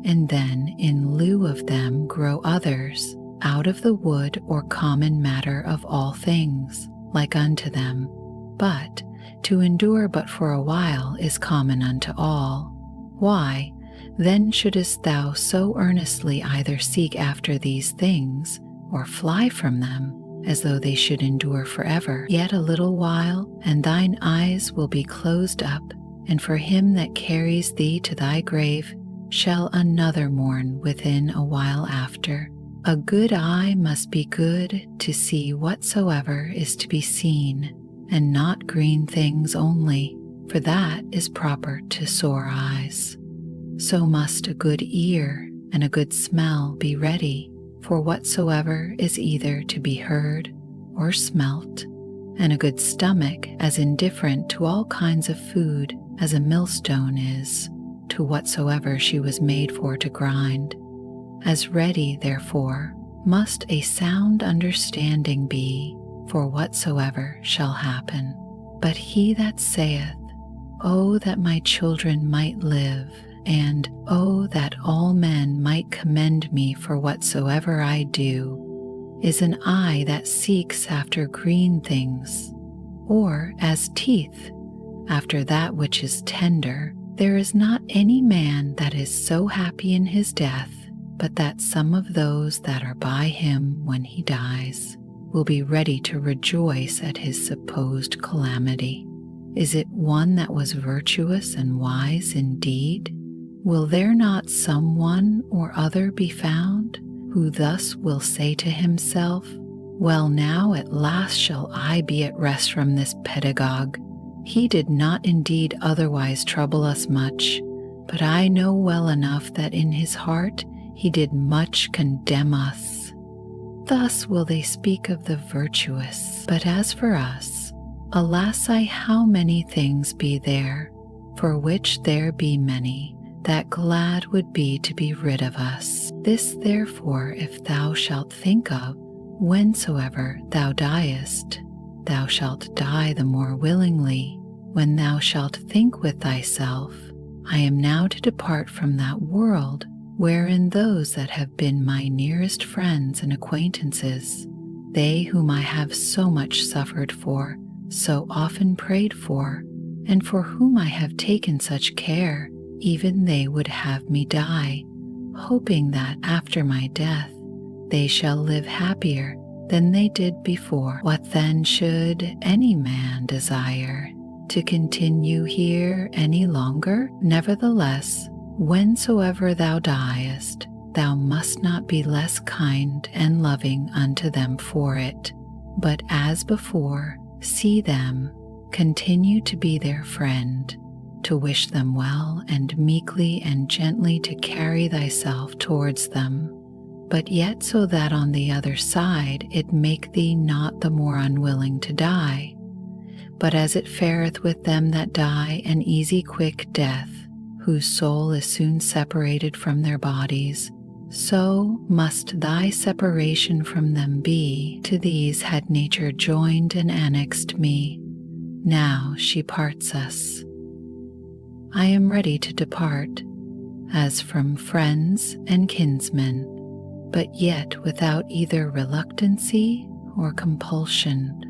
and then in lieu of them grow others, out of the wood or common matter of all things, like unto them. But to endure but for a while is common unto all. Why, then shouldest thou so earnestly either seek after these things, or fly from them, as though they should endure forever? Yet a little while, and thine eyes will be closed up, and for him that carries thee to thy grave shall another mourn within a while after. A good eye must be good to see whatsoever is to be seen, and not green things only, for that is proper to sore eyes. So must a good ear and a good smell be ready for whatsoever is either to be heard or smelt, and a good stomach as indifferent to all kinds of food as a millstone is to whatsoever she was made for to grind. As ready, therefore, must a sound understanding be for whatsoever shall happen. But he that saith, O that my children might live, and O that all men might commend me for whatsoever I do, is an eye that seeks after green things, or as teeth after that which is tender. There is not any man that is so happy in his death, but that some of those that are by him when he dies will be ready to rejoice at his supposed calamity. Is it one that was virtuous and wise indeed? Will there not some one or other be found who thus will say to himself, "Well, now at last shall I be at rest from this pedagogue. He did not indeed otherwise trouble us much, but I know well enough that in his heart he did much condemn us." Thus will they speak of the virtuous. But as for us, alas, how many things be there, for which there be many, that glad would be to be rid of us. This therefore if thou shalt think of, whensoever thou diest, thou shalt die the more willingly, when thou shalt think with thyself, I am now to depart from that world, wherein those that have been my nearest friends and acquaintances, they whom I have so much suffered for, so often prayed for, and for whom I have taken such care, even they would have me die, hoping that after my death they shall live happier than they did before. What then should any man desire? To continue here any longer? Nevertheless, whensoever thou diest, thou must not be less kind and loving unto them for it, but as before, see them, continue to be their friend, to wish them well, and meekly and gently to carry thyself towards them, but yet so that on the other side it make thee not the more unwilling to die. But as it fareth with them that die an easy quick death, whose soul is soon separated from their bodies, so must thy separation from them be. To these had nature joined and annexed me. Now she parts us. I am ready to depart, as from friends and kinsmen, but yet without either reluctancy or compulsion,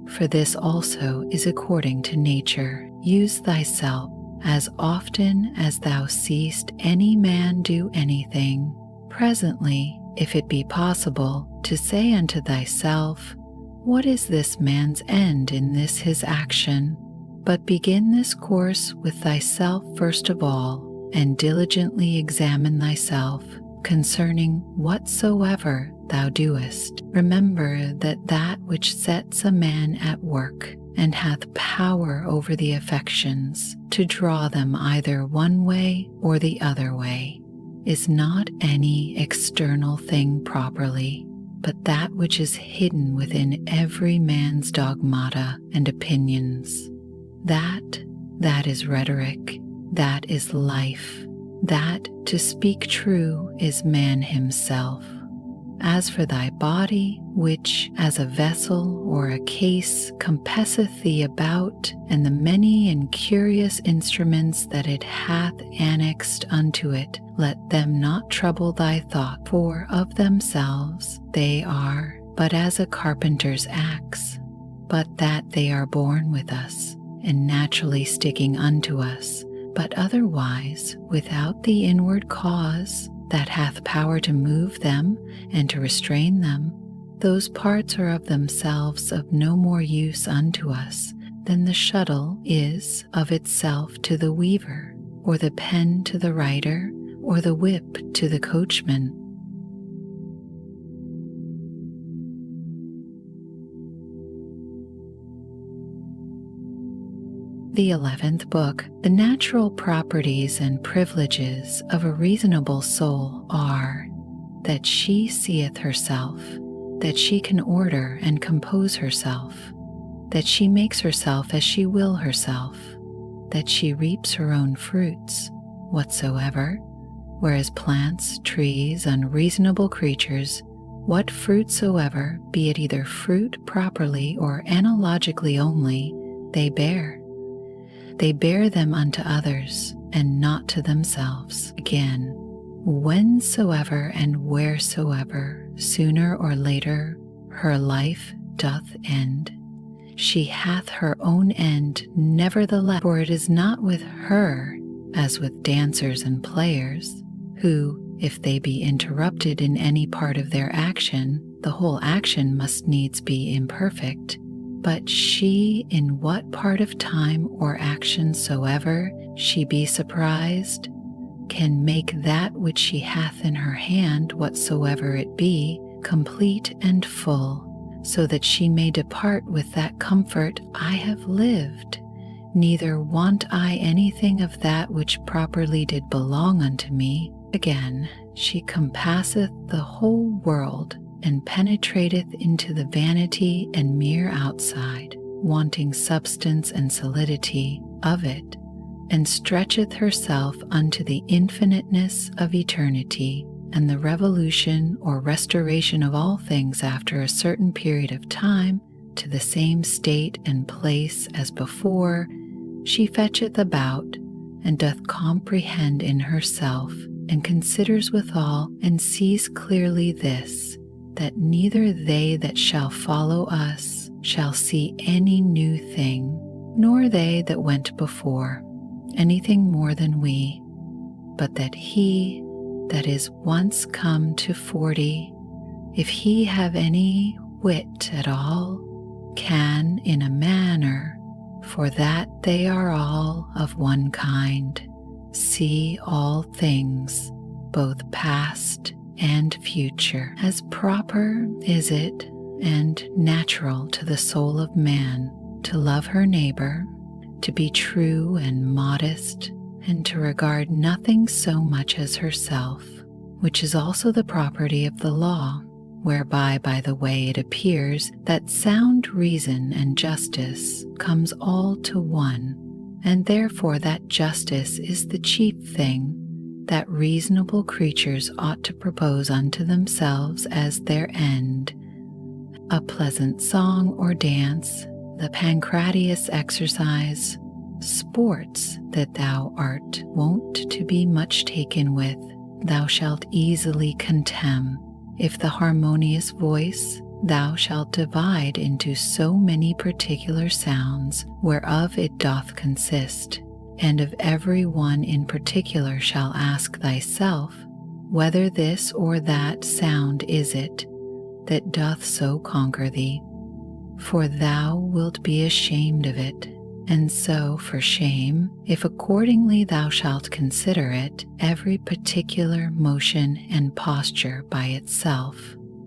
for this also is according to nature. Use thyself as often as thou seest any man do anything, presently, if it be possible, to say unto thyself, what is this man's end in this his action? But begin this course with thyself first of all, and diligently examine thyself concerning whatsoever thou doest. Remember that that which sets a man at work and hath power over the affections to draw them either one way or the other way is not any external thing properly, but that which is hidden within every man's dogmata and opinions. That is rhetoric, that is life, that, to speak true, is man himself. As for thy body, which as a vessel or a case compasseth thee about, and the many and curious instruments that it hath annexed unto it, let them not trouble thy thought, for of themselves they are but as a carpenter's axe, but that they are born with us, and naturally sticking unto us, but otherwise without the inward cause that hath power to move them and to restrain them. Those parts are of themselves of no more use unto us than the shuttle is of itself to the weaver, or the pen to the writer, or the whip to the coachman. The 11th book. The natural properties and privileges of a reasonable soul are that she seeth herself, that she can order and compose herself, that she makes herself as she will herself, that she reaps her own fruits, whatsoever, whereas plants, trees, unreasonable creatures, what fruit soever, be it either fruit properly or analogically only, they bear. They bear them unto others, and not to themselves. Again, whensoever and wheresoever sooner or later her life doth end, she hath her own end nevertheless. For it is not with her as with dancers and players, who, if they be interrupted in any part of their action, the whole action must needs be imperfect. But she, in what part of time or action soever she be surprised, can make that which she hath in her hand, whatsoever it be, complete and full, so that she may depart with that comfort, I have lived, neither want I anything of that which properly did belong unto me. Again, she compasseth the whole world, and penetrateth into the vanity and mere outside, wanting substance and solidity of it, and stretcheth herself unto the infiniteness of eternity, and the revolution or restoration of all things after a certain period of time to the same state and place as before, she fetcheth about, and doth comprehend in herself, and considers withal, and sees clearly this, that neither they that shall follow us shall see any new thing, nor they that went before anything more than we, but that he that is once come to 40, if he have any wit at all, can in a manner, for that they are all of one kind, see all things, both past and future. As proper is it and natural to the soul of man to love her neighbor, to be true and modest, and to regard nothing so much as herself, which is also the property of the law, whereby by the way it appears that sound reason and justice comes all to one, and therefore that justice is the chief thing that reasonable creatures ought to propose unto themselves as their end. A pleasant song or dance, the Pancratius exercise, sports that thou art wont to be much taken with, thou shalt easily contemn, if the harmonious voice thou shalt divide into so many particular sounds whereof it doth consist, and of every one in particular shall ask thyself, whether this or that sound is it that doth so conquer thee. For thou wilt be ashamed of it, and so for shame, if accordingly thou shalt consider it, every particular motion and posture by itself,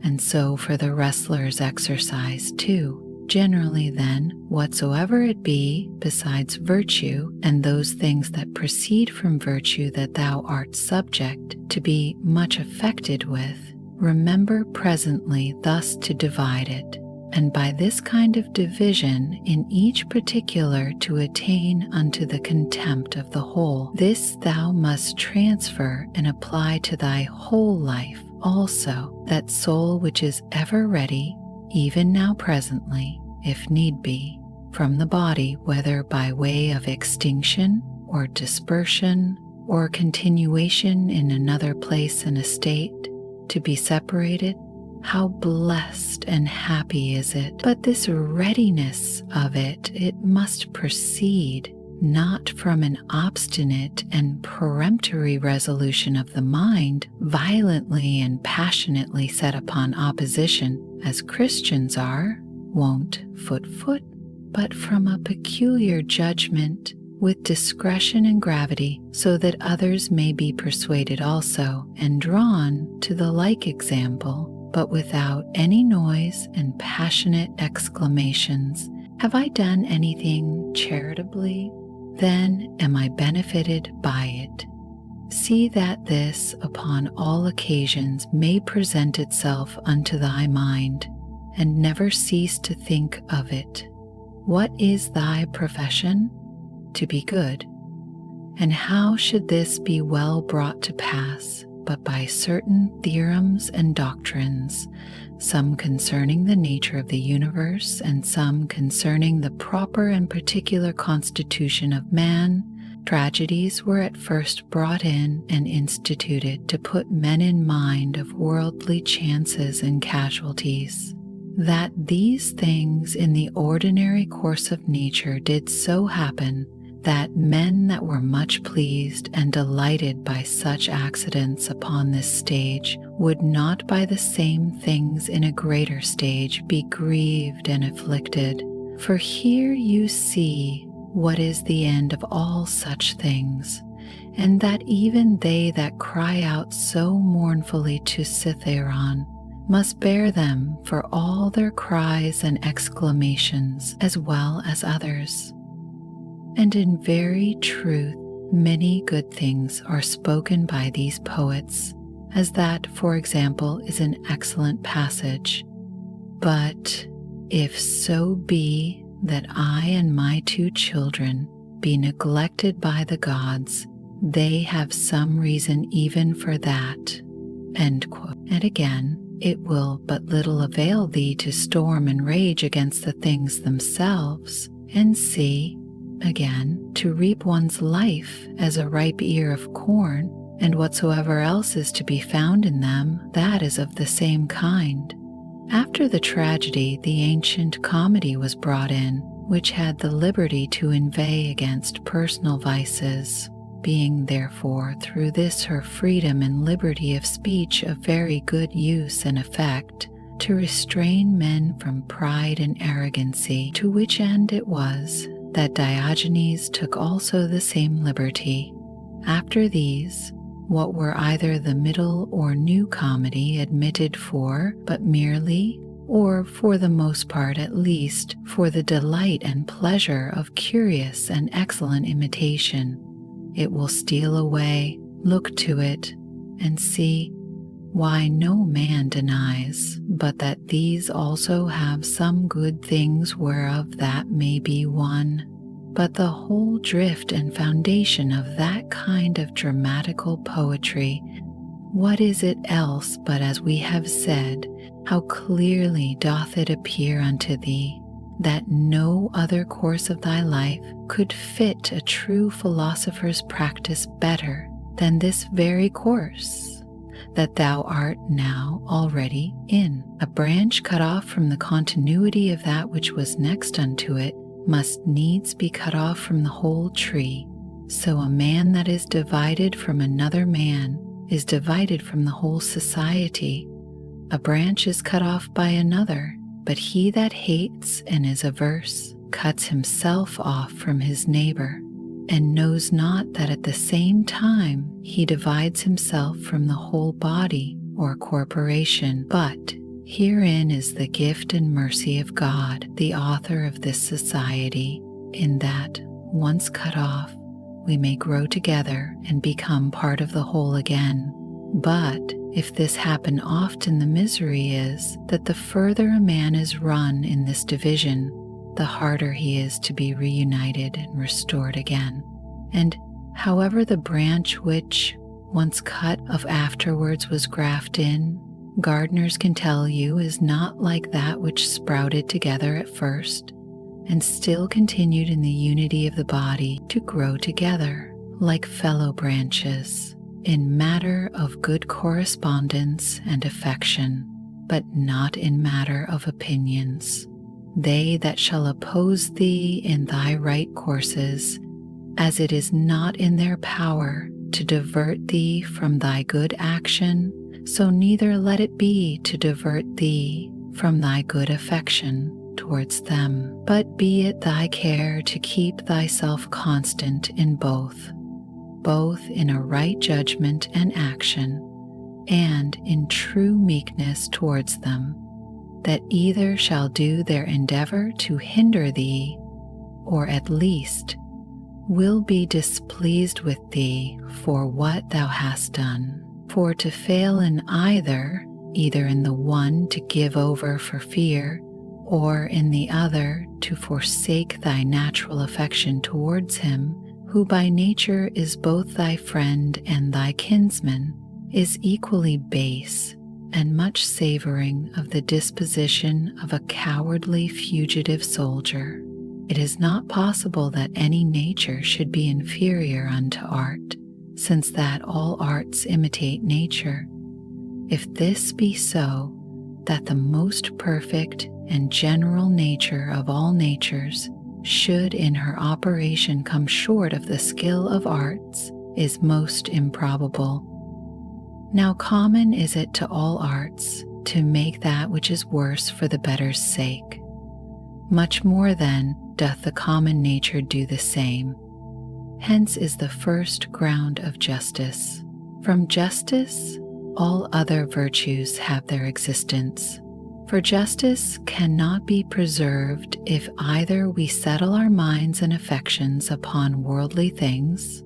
and so for the wrestler's exercise too. Generally then, whatsoever it be besides virtue, and those things that proceed from virtue that thou art subject to be much affected with, remember presently thus to divide it, and by this kind of division in each particular to attain unto the contempt of the whole. This thou must transfer and apply to thy whole life also, that soul which is ever ready, even now presently, if need be, from the body, whether by way of extinction or dispersion or continuation in another place and estate, to be separated. How blessed and happy is it! But this readiness of it must proceed not from an obstinate and peremptory resolution of the mind, violently and passionately set upon opposition, as Christians are, wont foot, but from a peculiar judgment, with discretion and gravity, so that others may be persuaded also, and drawn to the like example, but without any noise and passionate exclamations. Have I done anything charitably? Then am I benefited by it. See that this upon all occasions may present itself unto thy mind, and never cease to think of it. What is thy profession? To be good. And how should this be well brought to pass, but by certain theorems and doctrines, some concerning the nature of the universe, and some concerning the proper and particular constitution of man, Tragedies were at first brought in and instituted to put men in mind of worldly chances and casualties, that these things in the ordinary course of nature did so happen that men that were much pleased and delighted by such accidents upon this stage would not by the same things in a greater stage be grieved and afflicted. For here you see what is the end of all such things, and that even they that cry out so mournfully to Cytheron must bear them for all their cries and exclamations as well as others. And in very truth, many good things are spoken by these poets, as that, for example, is an excellent passage. But if so be that I and my 2 children be neglected by the gods, they have some reason even for that. End quote. And again, it will but little avail thee to storm and rage against the things themselves, and see, again, to reap one's life as a ripe ear of corn, and whatsoever else is to be found in them, that is of the same kind. After the tragedy, the ancient comedy was brought in, which had the liberty to inveigh against personal vices, being therefore through this her freedom and liberty of speech of very good use and effect, to restrain men from pride and arrogancy, to which end it was that Diogenes took also the same liberty. After these, what were either the middle or new comedy admitted for but merely, or for the most part at least, for the delight and pleasure of curious and excellent imitation, it will steal away, look to it, and see, why no man denies but that these also have some good things whereof that may be one. But the whole drift and foundation of that kind of dramatical poetry, what is it else but, as we have said, how clearly doth it appear unto thee that no other course of thy life could fit a true philosopher's practice better than this very course that thou art now already in. A branch cut off from the continuity of that which was next unto it must needs be cut off from the whole tree. So a man that is divided from another man is divided from the whole society. A branch is cut off by another, but he that hates and is averse cuts himself off from his neighbor, and knows not that at the same time he divides himself from the whole body or corporation. But herein is the gift and mercy of God, the author of this society, in that, once cut off, we may grow together and become part of the whole again. But if this happen often, the misery is that the further a man is run in this division, the harder he is to be reunited and restored again. And however the branch which, once cut of afterwards was grafted in, gardeners can tell you is not like that which sprouted together at first, and still continued in the unity of the body to grow together like fellow branches, in matter of good correspondence and affection, but not in matter of opinions. They that shall oppose thee in thy right courses, as it is not in their power to divert thee from thy good action, so neither let it be to divert thee from thy good affection towards them, but be it thy care to keep thyself constant in both in a right judgment and action, and in true meekness towards them, that either shall do their endeavor to hinder thee, or at least will be displeased with thee for what thou hast done. For to fail in either in the one to give over for fear, or in the other to forsake thy natural affection towards him, who by nature is both thy friend and thy kinsman, is equally base, and much savoring of the disposition of a cowardly fugitive soldier. It is not possible that any nature should be inferior unto art, since that all arts imitate nature. If this be so, that the most perfect and general nature of all natures should in her operation come short of the skill of arts is most improbable. Now common is it to all arts to make that which is worse for the better's sake. Much more then doth the common nature do the same. Hence is the first ground of justice. From justice, all other virtues have their existence. For justice cannot be preserved if either we settle our minds and affections upon worldly things,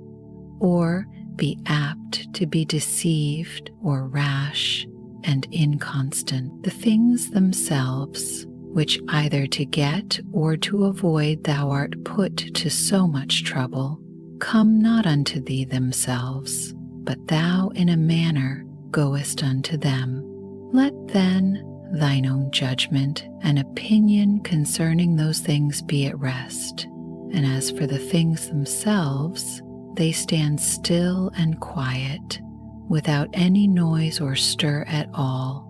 or be apt to be deceived or rash and inconstant. The things themselves, which either to get or to avoid thou art put to so much trouble, come not unto thee themselves, but thou in a manner goest unto them. Let then thine own judgment and opinion concerning those things be at rest, and as for the things themselves, they stand still and quiet, without any noise or stir at all,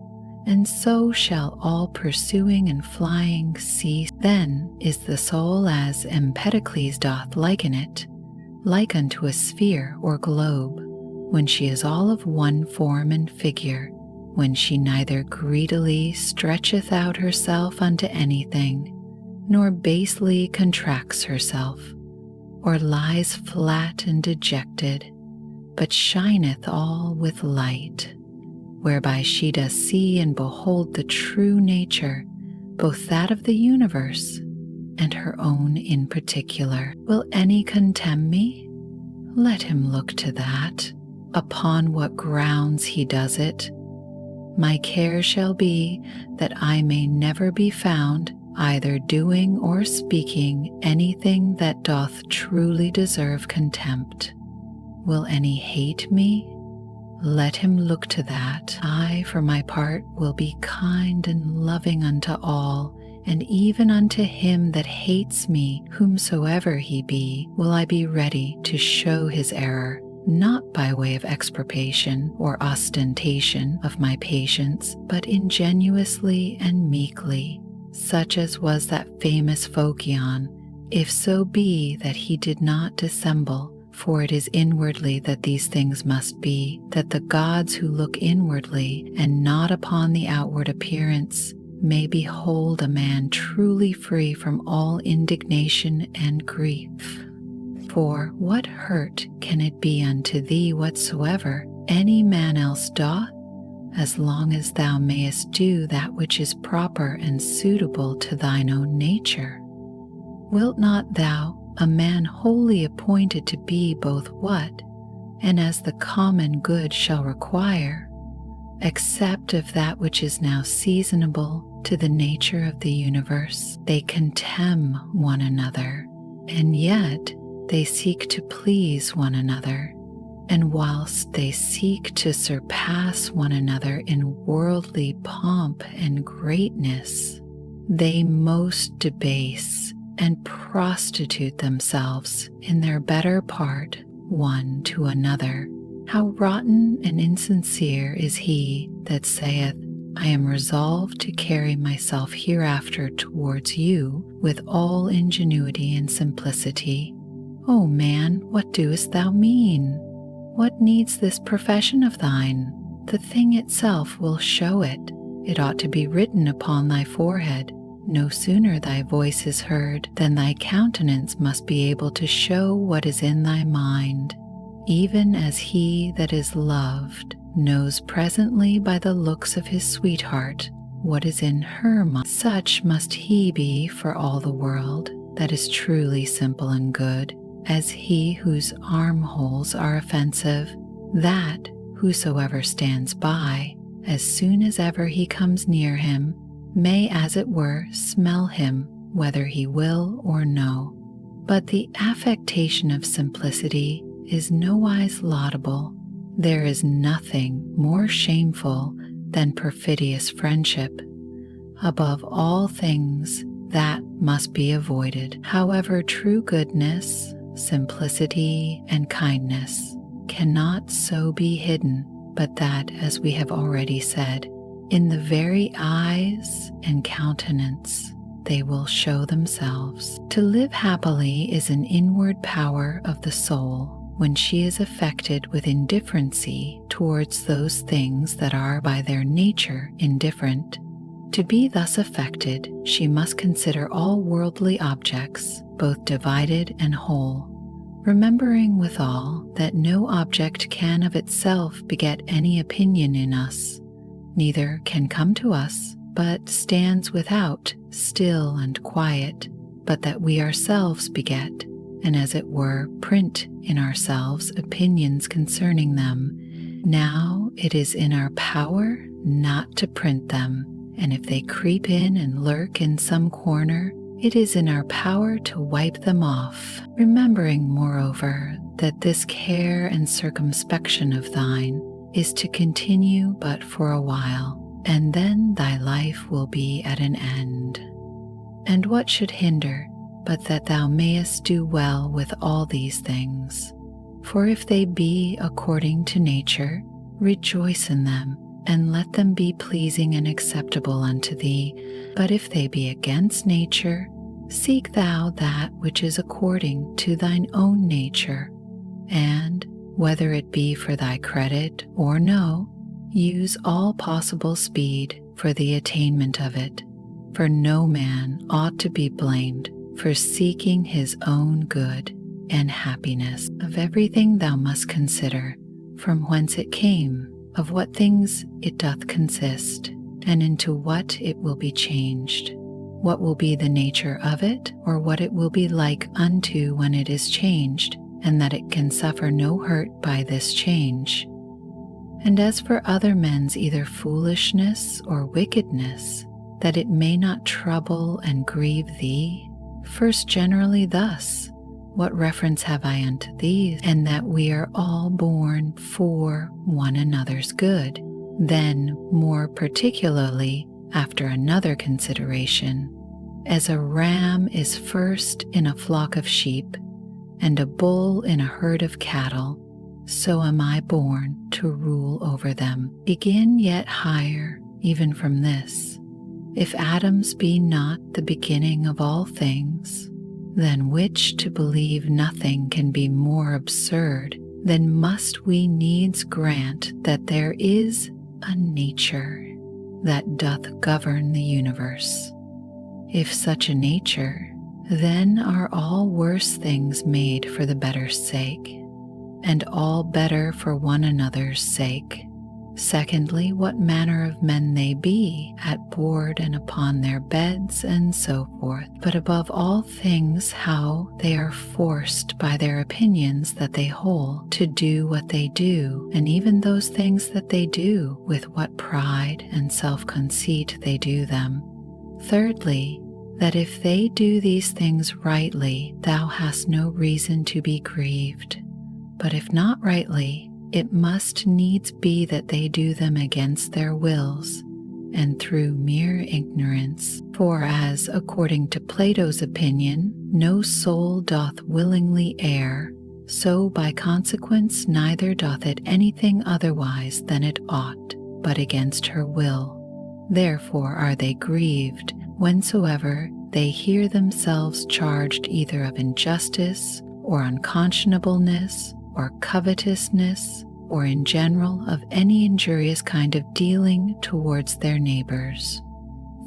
and so shall all pursuing and flying cease. Then is the soul, as Empedocles doth liken it, like unto a sphere or globe, when she is all of one form and figure, when she neither greedily stretcheth out herself unto anything, nor basely contracts herself, or lies flat and dejected, but shineth all with light, whereby she does see and behold the true nature, both that of the universe and her own in particular. Will any contemn me? Let him look to that, upon what grounds he does it. My care shall be that I may never be found either doing or speaking anything that doth truly deserve contempt. Will any hate me? Let him look to that. I, for my part, will be kind and loving unto all, and even unto him that hates me, whomsoever he be, will I be ready to show his error, not by way of expropriation or ostentation of my patience, but ingenuously and meekly, such as was that famous Phocion, if so be that he did not dissemble. For it is inwardly that these things must be, that the gods who look inwardly and not upon the outward appearance may behold a man truly free from all indignation and grief. For what hurt can it be unto thee whatsoever any man else doth, as long as thou mayest do that which is proper and suitable to thine own nature? Wilt not thou, a man wholly appointed to be both what, and as the common good shall require, accept of that which is now seasonable to the nature of the universe? They contemn one another, and yet they seek to please one another, and whilst they seek to surpass one another in worldly pomp and greatness, they most debase and prostitute themselves in their better part one to another. How rotten and insincere is he that saith, I am resolved to carry myself hereafter towards you with all ingenuity and simplicity. O man, what doest thou mean? What needs this profession of thine? The thing itself will show it. It ought to be written upon thy forehead. No sooner thy voice is heard than thy countenance must be able to show what is in thy mind, even as he that is loved knows presently by the looks of his sweetheart what is in her mind. Such must he be for all the world that is truly simple and good, as he whose armholes are offensive, that whosoever stands by, as soon as ever he comes near him, may as it were smell him, whether he will or no. But the affectation of simplicity is nowise laudable. There is nothing more shameful than perfidious friendship. Above all things, that must be avoided. However, true goodness, simplicity, and kindness cannot so be hidden, but that, as we have already said, in the very eyes and countenance they will show themselves. To live happily is an inward power of the soul when she is affected with indifferency towards those things that are by their nature indifferent. To be thus affected, she must consider all worldly objects, both divided and whole, remembering withal that no object can of itself beget any opinion in us, neither can come to us, but stands without, still and quiet, but that we ourselves beget, and as it were, print in ourselves opinions concerning them. Now it is in our power not to print them, and if they creep in and lurk in some corner, it is in our power to wipe them off, remembering, moreover, that this care and circumspection of thine is to continue but for a while, and then thy life will be at an end. And what should hinder but that thou mayest do well with all these things? For if they be according to nature, rejoice in them, and let them be pleasing and acceptable unto thee. But if they be against nature, seek thou that which is according to thine own nature, and, whether it be for thy credit or no, use all possible speed for the attainment of it. For no man ought to be blamed for seeking his own good and happiness. Of everything thou must consider from whence it came, of what things it doth consist, and into what it will be changed, what will be the nature of it, or what it will be like unto when it is changed, and that it can suffer no hurt by this change. And as for other men's either foolishness or wickedness, that it may not trouble and grieve thee, first generally thus, what reference have I unto these, and that we are all born for one another's good? Then, more particularly, after another consideration, as a ram is first in a flock of sheep, and a bull in a herd of cattle, so am I born to rule over them. Begin yet higher, even from this. If atoms be not the beginning of all things, than which to believe nothing can be more absurd, then must we needs grant that there is a nature that doth govern the universe. If such a nature, then are all worse things made for the better sake, and all better for one another's sake. Secondly, what manner of men they be, at board and upon their beds, and so forth. But above all things, how they are forced by their opinions that they hold to do what they do, and even those things that they do, with what pride and self-conceit they do them. Thirdly, that if they do these things rightly, thou hast no reason to be grieved. But if not rightly, it must needs be that they do them against their wills, and through mere ignorance. For as, according to Plato's opinion, no soul doth willingly err, so by consequence neither doth it anything otherwise than it ought, but against her will. Therefore are they grieved, whensoever they hear themselves charged either of injustice, or unconscionableness, or covetousness, or in general of any injurious kind of dealing towards their neighbors.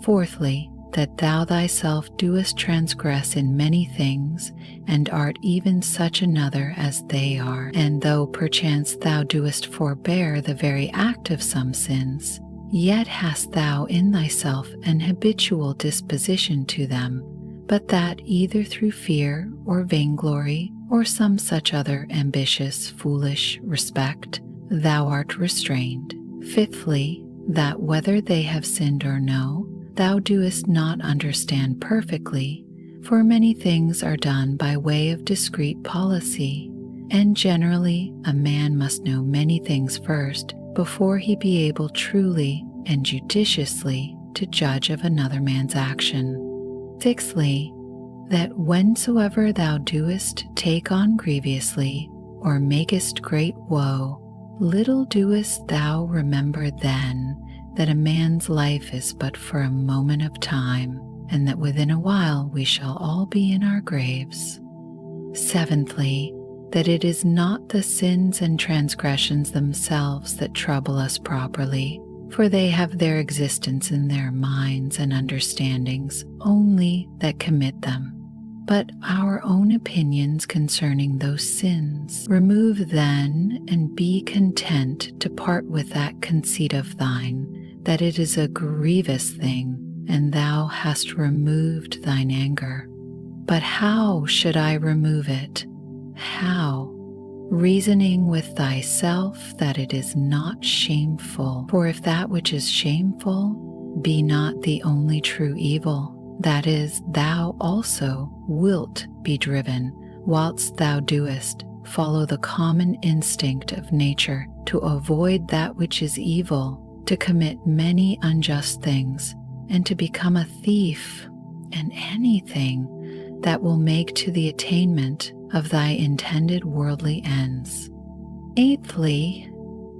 Fourthly, that thou thyself doest transgress in many things, and art even such another as they are. And though perchance thou doest forbear the very act of some sins, yet hast thou in thyself an habitual disposition to them, but that either through fear or vainglory, or some such other ambitious, foolish respect, thou art restrained. Fifthly, that whether they have sinned or no, thou doest not understand perfectly, for many things are done by way of discreet policy, and generally a man must know many things first before he be able truly and judiciously to judge of another man's action. Sixthly, that whensoever thou doest take on grievously, or makest great woe, little doest thou remember then that a man's life is but for a moment of time, and that within a while we shall all be in our graves. Seventhly, that it is not the sins and transgressions themselves that trouble us properly, for they have their existence in their minds and understandings only that commit them, but our own opinions concerning those sins. Remove then, and be content to part with that conceit of thine, that it is a grievous thing, and thou hast removed thine anger. But how should I remove it? How? Reasoning with thyself that it is not shameful. For if that which is shameful be not the only true evil, that is, thou also wilt be driven, whilst thou doest, follow the common instinct of nature to avoid that which is evil, to commit many unjust things, and to become a thief, and anything that will make to the attainment of thy intended worldly ends. Eighthly,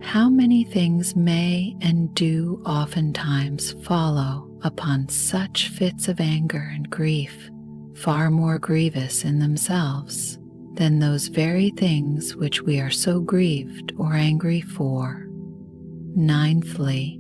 how many things may and do oftentimes follow upon such fits of anger and grief, far more grievous in themselves than those very things which we are so grieved or angry for. Ninthly,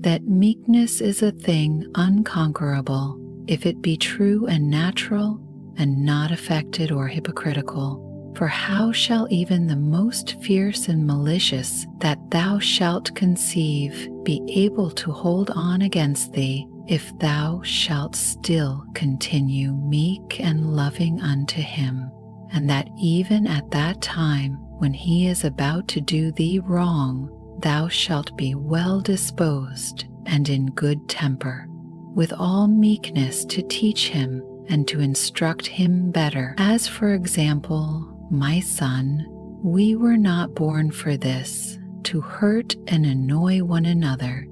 that meekness is a thing unconquerable if it be true and natural, and not affected or hypocritical. For how shall even the most fierce and malicious that thou shalt conceive be able to hold on against thee, if thou shalt still continue meek and loving unto him, and that even at that time when he is about to do thee wrong, thou shalt be well disposed and in good temper, with all meekness to teach him and to instruct him better. As for example, my son, we were not born for this, to hurt and annoy one another.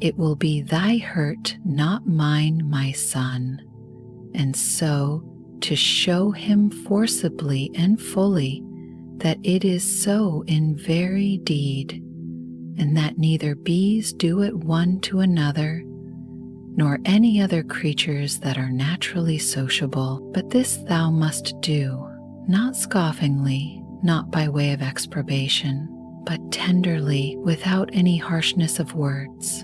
It will be thy hurt, not mine, my son. And so, to show him forcibly and fully that it is so in very deed, and that neither bees do it one to another, nor any other creatures that are naturally sociable, but this thou must do, not scoffingly, not by way of exprobation, but tenderly, without any harshness of words.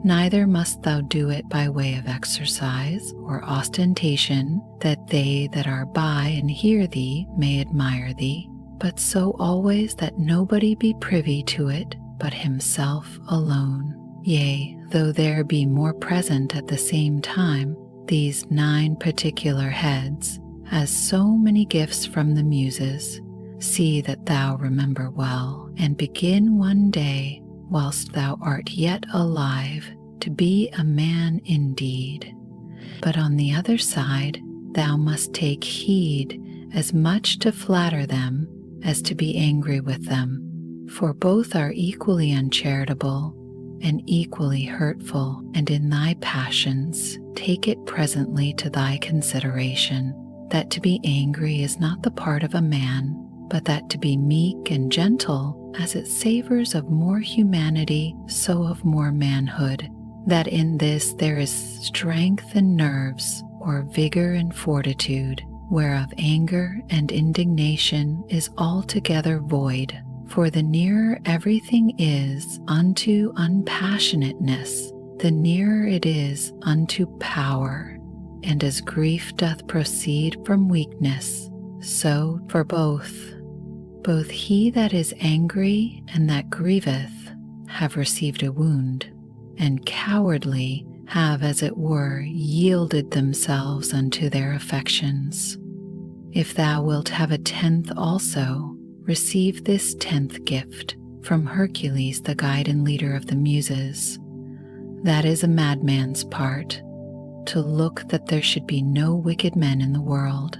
Neither must thou do it by way of exercise or ostentation, that they that are by and hear thee may admire thee, but so always that nobody be privy to it but himself alone. Yea, though there be more present at the same time, these 9 particular heads, as so many gifts from the Muses, see that thou remember well, and begin one day, whilst thou art yet alive, to be a man indeed. But on the other side, thou must take heed as much to flatter them as to be angry with them, for both are equally uncharitable and equally hurtful, and in thy passions take it presently to thy consideration, that to be angry is not the part of a man, but that to be meek and gentle, as it savors of more humanity, so of more manhood, that in this there is strength and nerves, or vigor and fortitude, whereof anger and indignation is altogether void. For the nearer everything is unto unpassionateness, the nearer it is unto power. And as grief doth proceed from weakness, so for both he that is angry and that grieveth have received a wound, and cowardly have as it were yielded themselves unto their affections. If thou wilt have a 10th also, receive this 10th gift from Hercules, the guide and leader of the Muses. That is a madman's part, to look that there should be no wicked men in the world,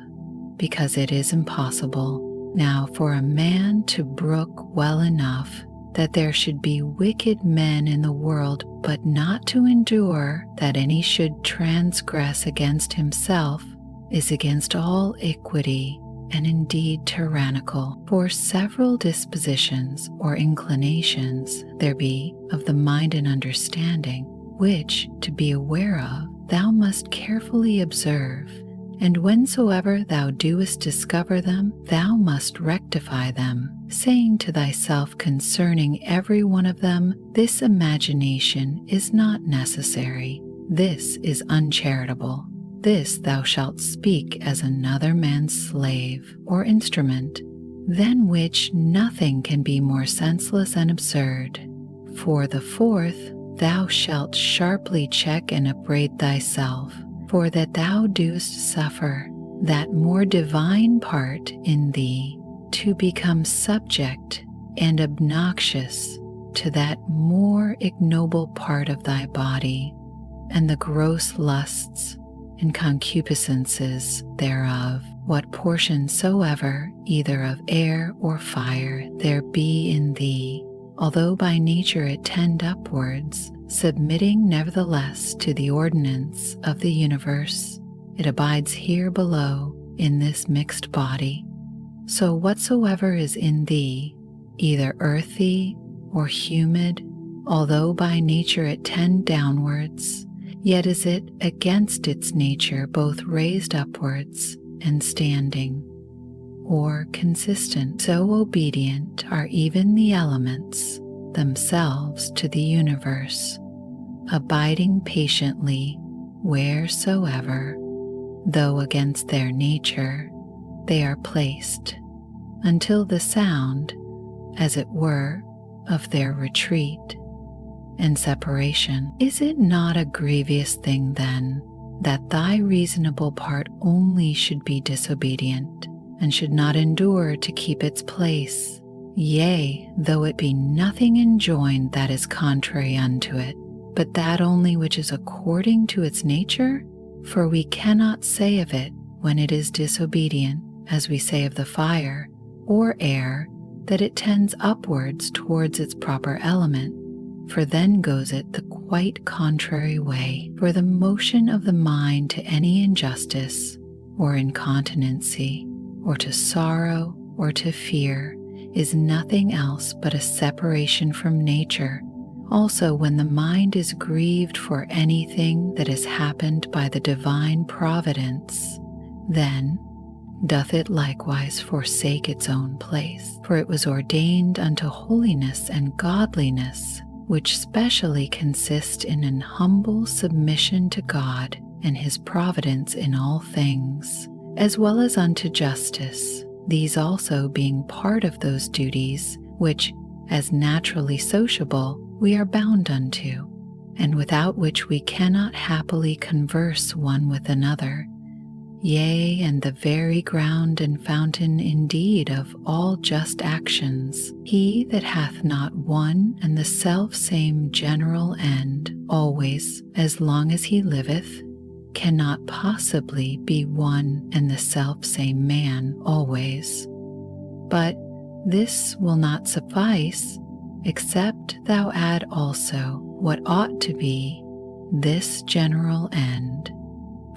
because it is impossible now for a man to brook well enough that there should be wicked men in the world, but not to endure that any should transgress against himself, is against all equity, and indeed tyrannical. For several dispositions or inclinations there be of the mind and understanding, which, to be aware of, thou must carefully observe, and whensoever thou doest discover them, thou must rectify them, saying to thyself concerning every one of them, this imagination is not necessary, this is uncharitable, this thou shalt speak as another man's slave or instrument, than which nothing can be more senseless and absurd. For the fourth, thou shalt sharply check and upbraid thyself, for that thou doest suffer that more divine part in thee to become subject and obnoxious to that more ignoble part of thy body, and the gross lusts and concupiscences thereof, what portion soever, either of air or fire, there be in thee, although by nature it tend upwards, submitting nevertheless to the ordinance of the universe, it abides here below in this mixed body. So whatsoever is in thee, either earthy or humid, although by nature it tend downwards, yet is it against its nature both raised upwards and standing, or consistent. So obedient are even the elements themselves to the universe, abiding patiently wheresoever, though against their nature, they are placed, until the sound, as it were, of their retreat and separation. Is it not a grievous thing then, that thy reasonable part only should be disobedient, and should not endure to keep its place? Yea, though it be nothing enjoined that is contrary unto it, but that only which is according to its nature? For we cannot say of it, when it is disobedient, as we say of the fire or air, that it tends upwards towards its proper element, for then goes it the quite contrary way. For the motion of the mind to any injustice, or incontinency, or to sorrow, or to fear, is nothing else but a separation from nature. Also, when the mind is grieved for anything that has happened by the divine providence, then doth it likewise forsake its own place. For it was ordained unto holiness and godliness, which specially consist in an humble submission to God and his providence in all things, as well as unto justice, these also being part of those duties which, as naturally sociable, we are bound unto, and without which we cannot happily converse one with another. Yea, and the very ground and fountain indeed of all just actions, he that hath not one and the self-same general end always, as long as he liveth, cannot possibly be one and the self-same man always. But this will not suffice, except thou add also what ought to be this general end.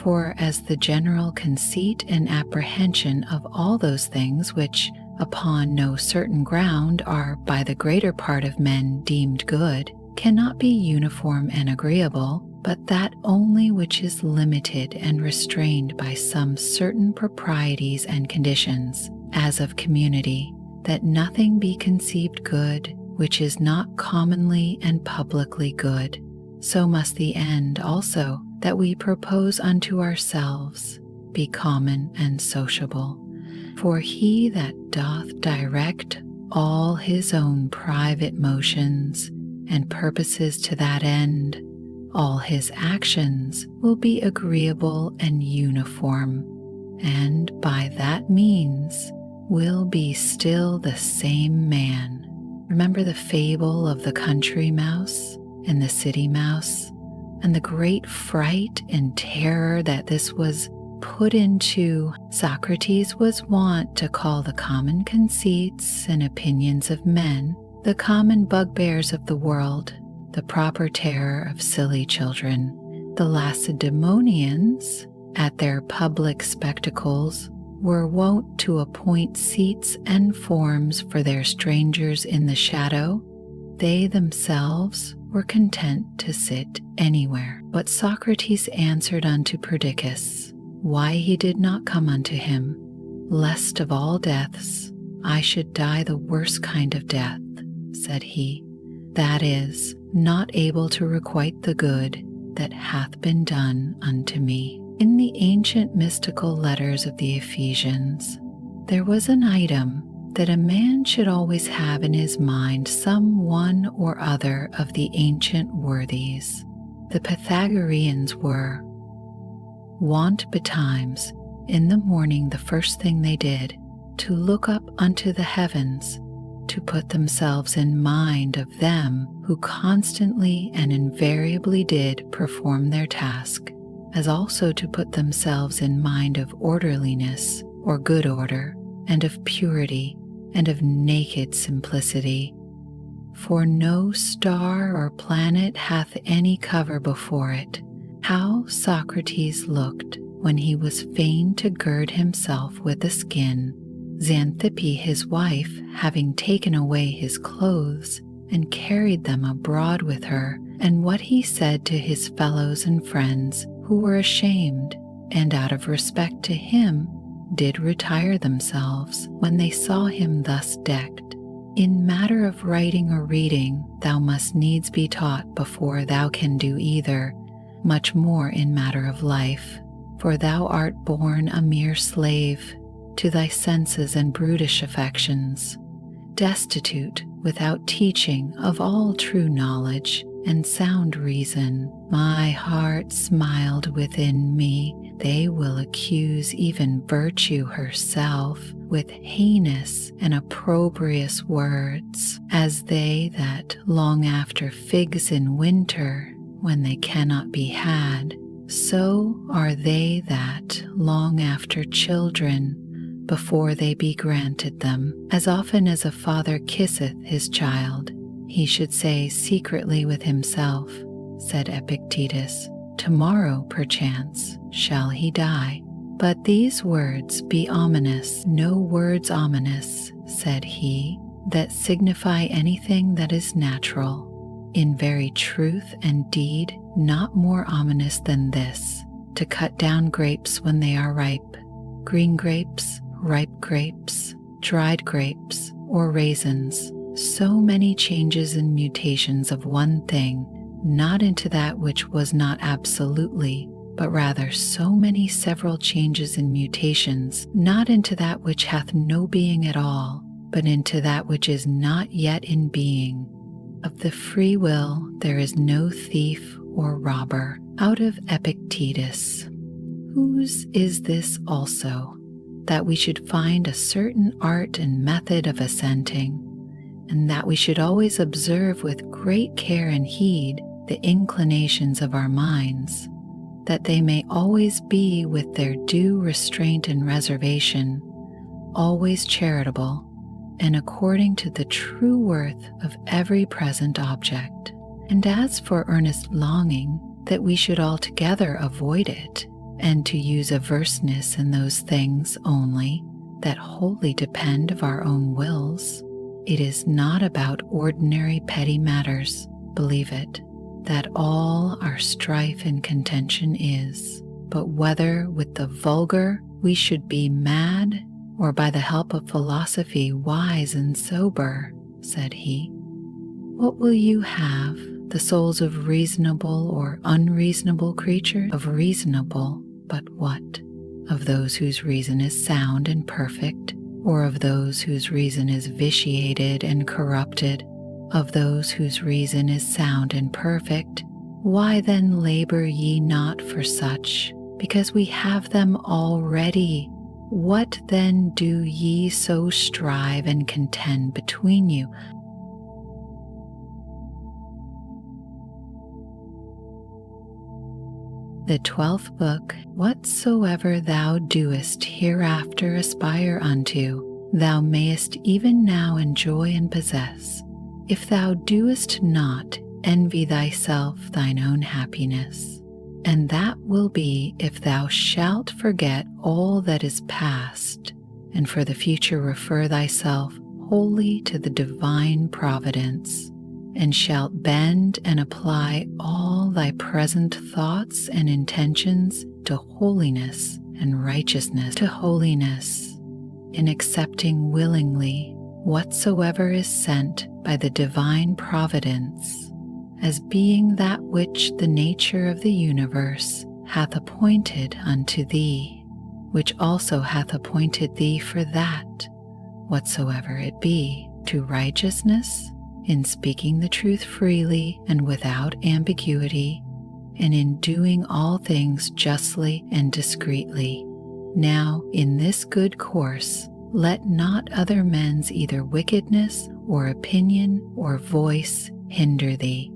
For as the general conceit and apprehension of all those things which upon no certain ground are by the greater part of men deemed good, cannot be uniform and agreeable, but that only which is limited and restrained by some certain proprieties and conditions, as of community, that nothing be conceived good which is not commonly and publicly good, so must the end also that we propose unto ourselves be common and sociable. For he that doth direct all his own private motions and purposes to that end, all his actions will be agreeable and uniform, and by that means will be still the same man. Remember the fable of the country mouse and the city mouse, and the great fright and terror that this was put into. Socrates was wont to call the common conceits and opinions of men The common bugbears of the world, the proper terror of silly children, the Lacedaemonians, at their public spectacles, were wont to appoint seats and forms for their strangers in the shadow. They themselves were content to sit anywhere. But Socrates answered unto Perdiccas, why he did not come unto him, lest of all deaths I should die the worst kind of death, said he, that is, not able to requite the good that hath been done unto me. In the ancient mystical letters of the Ephesians, there was an item that a man should always have in his mind some one or other of the ancient worthies. The Pythagoreans were wont betimes in the morning the first thing they did to look up unto the heavens, to put themselves in mind of them who constantly and invariably did perform their task, as also to put themselves in mind of orderliness or good order, and of purity, and of naked simplicity. For no star or planet hath any cover before it. How Socrates looked when he was fain to gird himself with a skin, Xanthippe his wife having taken away his clothes and carried them abroad with her, and what he said to his fellows and friends who were ashamed, and out of respect to him did retire themselves when they saw him thus decked. In matter of writing or reading thou must needs be taught before thou can do either, much more in matter of life, for thou art born a mere slave to thy senses and brutish affections, destitute without teaching of all true knowledge and sound reason. My heart smiled within me. They will accuse even virtue herself with heinous and opprobrious words, as they that long after figs in winter, when they cannot be had, so are they that long after children, before they be granted them. As often as a father kisseth his child, he should say secretly with himself, said Epictetus, tomorrow perchance shall he die. But these words be ominous, no words ominous, said he, that signify anything that is natural. In very truth and deed, not more ominous than this, to cut down grapes when they are ripe, green grapes, ripe grapes, dried grapes, or raisins, so many changes and mutations of one thing, not into that which was not absolutely, but rather so many several changes and mutations, not into that which hath no being at all, but into that which is not yet in being. Of the free will there is no thief or robber. Out of Epictetus. Whose is this also, that we should find a certain art and method of assenting, and that we should always observe with great care and heed the inclinations of our minds, that they may always be with their due restraint and reservation, always charitable, and according to the true worth of every present object. And as for earnest longing, that we should altogether avoid it, and to use averseness in those things only that wholly depend of our own wills. It is not about ordinary petty matters, believe it, that all our strife and contention is, but whether with the vulgar we should be mad, or by the help of philosophy wise and sober, said he. What will you have, the souls of reasonable or unreasonable creatures? Of reasonable, but what? Of those whose reason is sound and perfect, or of those whose reason is vitiated and corrupted? Of those whose reason is sound and perfect. Why then labor ye not for such, because we have them already? What then do ye so strive and contend between you? The 12th book. Whatsoever thou doest hereafter aspire unto, thou mayest even now enjoy and possess, if thou doest not envy thyself thine own happiness. And that will be if thou shalt forget all that is past, and for the future refer thyself wholly to the divine providence, and shalt bend and apply all thy present thoughts and intentions to holiness and righteousness, to holiness, in accepting willingly whatsoever is sent by the divine providence, as being that which the nature of the universe hath appointed unto thee, which also hath appointed thee for that, whatsoever it be, to righteousness, in speaking the truth freely and without ambiguity, and in doing all things justly and discreetly. Now, in this good course, let not other men's either wickedness or opinion or voice hinder thee.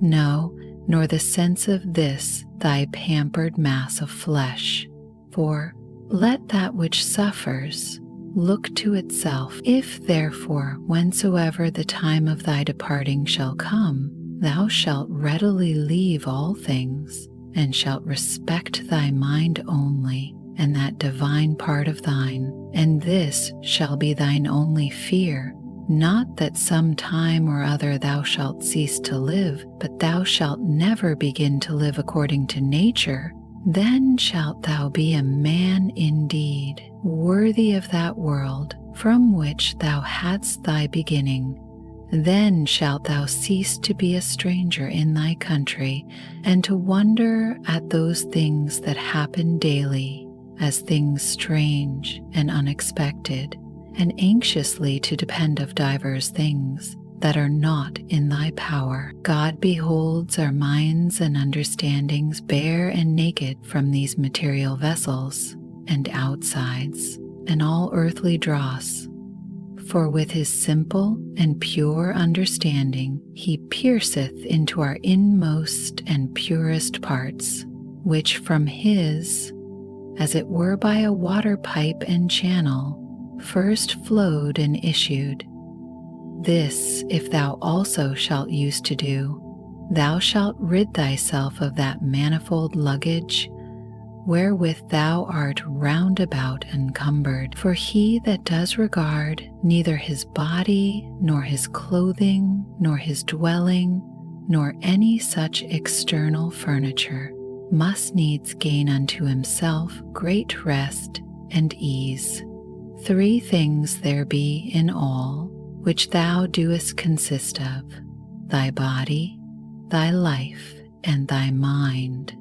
No, nor the sense of this thy pampered mass of flesh. For let that which suffers look to itself. If therefore, whensoever the time of thy departing shall come, thou shalt readily leave all things, and shalt respect thy mind only, and that divine part of thine, and this shall be thine only fear, not that some time or other thou shalt cease to live, but thou shalt never begin to live according to nature. Then shalt thou be a man indeed, worthy of that world from which thou hadst thy beginning. Then shalt thou cease to be a stranger in thy country, and to wonder at those things that happen daily, as things strange and unexpected, and anxiously to depend of divers things that are not in thy power. God beholds our minds and understandings bare and naked from these material vessels, and outsides, and all earthly dross. For with his simple and pure understanding he pierceth into our inmost and purest parts, which from his, as it were by a water pipe and channel, first flowed and issued. This, if thou also shalt use to do, thou shalt rid thyself of that manifold luggage wherewith thou art round about encumbered. For he that does regard neither his body, nor his clothing, nor his dwelling, nor any such external furniture, must needs gain unto himself great rest and ease. 3 things there be in all, which thou doest consist of: thy body, thy life, and thy mind.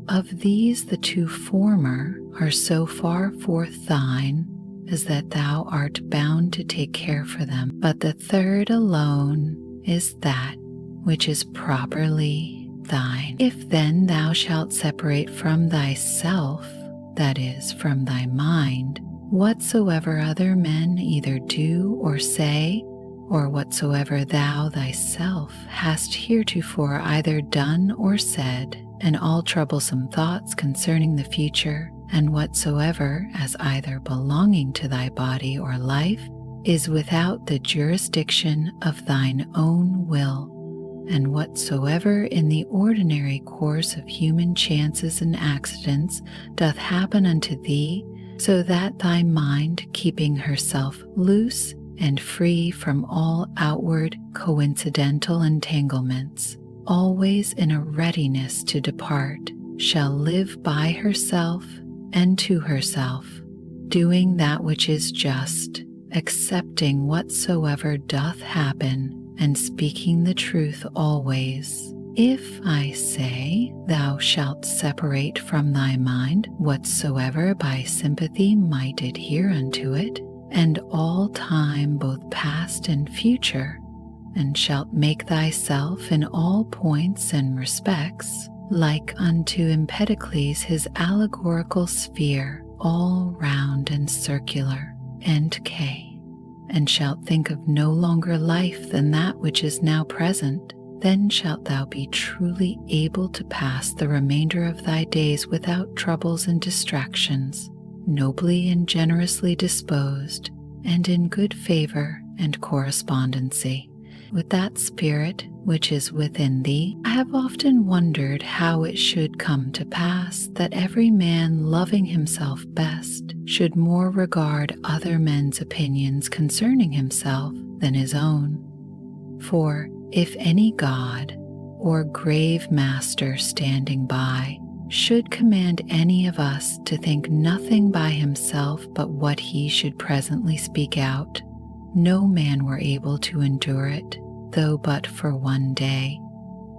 Of these the 2 former are so far forth thine, as that thou art bound to take care for them. But the 3rd alone is that which is properly thine. If then thou shalt separate from thyself, that is, from thy mind, whatsoever other men either do or say, or whatsoever thou thyself hast heretofore either done or said, and all troublesome thoughts concerning the future, and whatsoever as either belonging to thy body or life is without the jurisdiction of thine own will, and whatsoever in the ordinary course of human chances and accidents doth happen unto thee, so that thy mind, keeping herself loose and free from all outward coincidental entanglements, always in a readiness to depart, shall live by herself and to herself, doing that which is just, accepting whatsoever doth happen, and speaking the truth always. If I say, thou shalt separate from thy mind whatsoever by sympathy might adhere unto it, and all time both past and future, and shalt make thyself in all points and respects like unto Empedocles his allegorical sphere, all round and circular, and shalt think of no longer life than that which is now present, then shalt thou be truly able to pass the remainder of thy days without troubles and distractions, nobly and generously disposed, and in good favor and correspondency. with that spirit which is within thee, I have often wondered how it should come to pass that every man loving himself best should more regard other men's opinions concerning himself than his own. For if any god or grave master standing by should command any of us to think nothing by himself but what he should presently speak out, no man were able to endure it, though but for one day.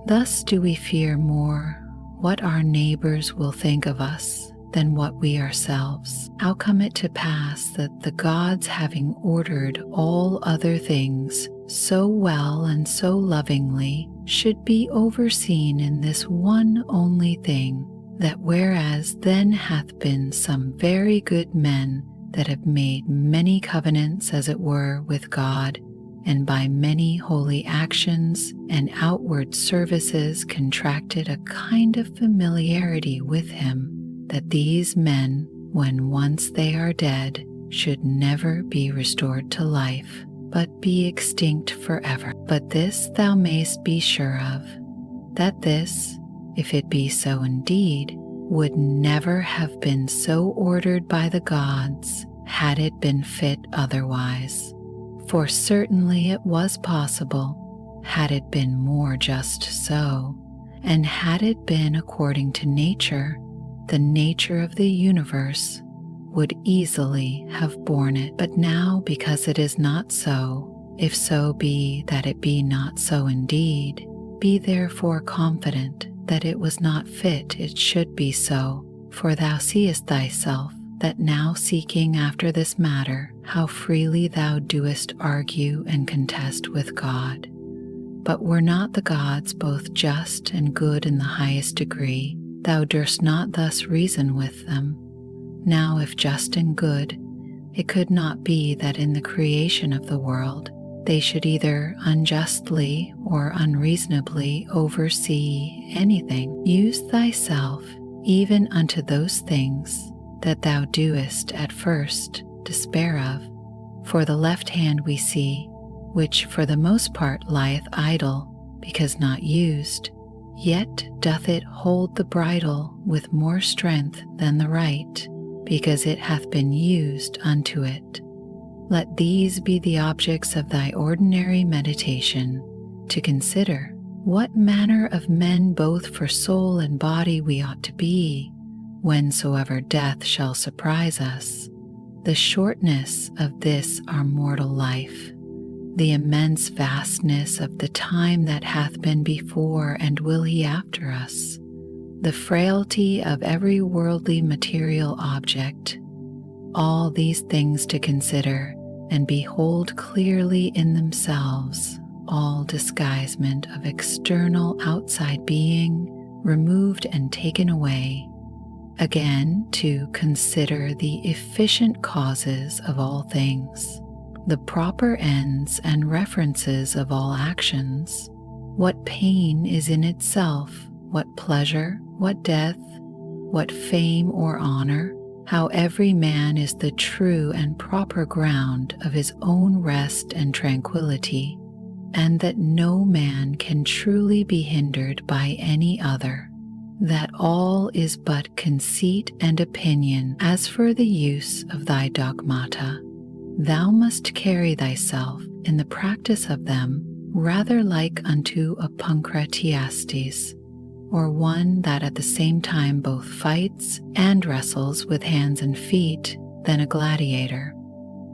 Thus do we fear more what our neighbors will think of us than what we ourselves. How come it to pass that the gods, having ordered all other things so well and so lovingly, should be overseen in this one only thing, that whereas then hath been some very good men that have made many covenants as it were with God, and by many holy actions and outward services contracted a kind of familiarity with him, that these men, when once they are dead, should never be restored to life, but be extinct forever. But this thou mayst be sure of, that this, if it be so indeed, would never have been so ordered by the gods had it been fit otherwise. For certainly it was possible, had it been more just so, and had it been according to nature, the nature of the universe would easily have borne it. But now, because it is not so, if so be that it be not so indeed, be therefore confident that it was not fit it should be so. For thou seest thyself that now seeking after this matter, how freely thou doest argue and contest with God. But were not the gods both just and good in the highest degree, thou durst not thus reason with them. Now if just and good, it could not be that in the creation of the world they should either unjustly or unreasonably oversee anything. Use thyself even unto those things that thou doest at first despair of. For the left hand we see, which for the most part lieth idle, because not used, yet doth it hold the bridle with more strength than the right, because it hath been used unto it. Let these be the objects of thy ordinary meditation, to consider what manner of men both for soul and body we ought to be, whensoever death shall surprise us, the shortness of this our mortal life, the immense vastness of the time that hath been before and will he after us, the frailty of every worldly material object, all these things to consider and behold clearly in themselves, all disguisement of external outside being removed and taken away. Again, to consider the efficient causes of all things, the proper ends and references of all actions, what pain is in itself, what pleasure, what death, what fame or honor, how every man is the true and proper ground of his own rest and tranquility, and that no man can truly be hindered by any other, that all is but conceit and opinion. As for the use of thy dogmata, thou must carry thyself in the practice of them rather like unto a Pancratiastes, or one that at the same time both fights and wrestles with hands and feet, than a gladiator.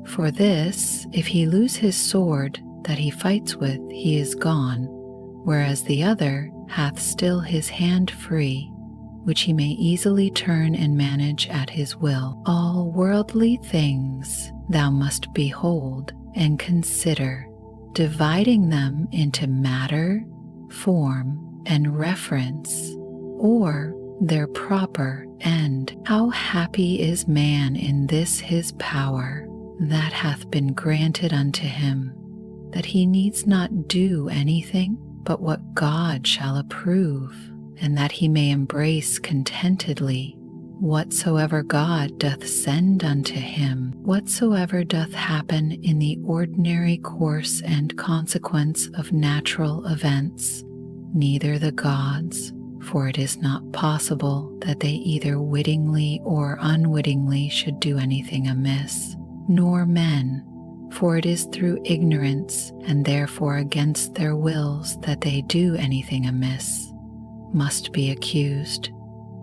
For this, if he lose his sword that he fights with, he is gone, whereas the other hath still his hand free, which he may easily turn and manage at his will. All worldly things thou must behold and consider, dividing them into matter, form, and reference, or their proper end. How happy is man in this his power that hath been granted unto him, that he needs not do anything but what God shall approve, and that he may embrace contentedly whatsoever God doth send unto him, whatsoever doth happen in the ordinary course and consequence of natural events, neither the gods, for it is not possible that they either wittingly or unwittingly should do anything amiss, nor men, for it is through ignorance and therefore against their wills that they do anything amiss, must be accused.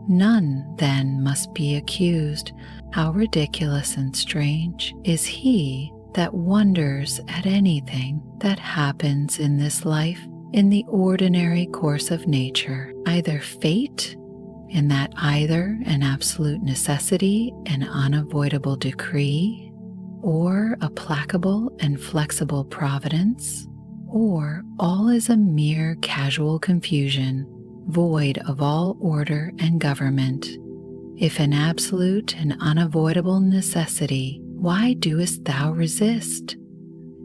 None then must be accused. How ridiculous and strange is he that wonders at anything that happens in this life in the ordinary course of nature, either fate, in that either an absolute necessity, an unavoidable decree, or a placable and flexible providence, or all is a mere casual confusion, void of all order and government. If an absolute and unavoidable necessity, why doest thou resist?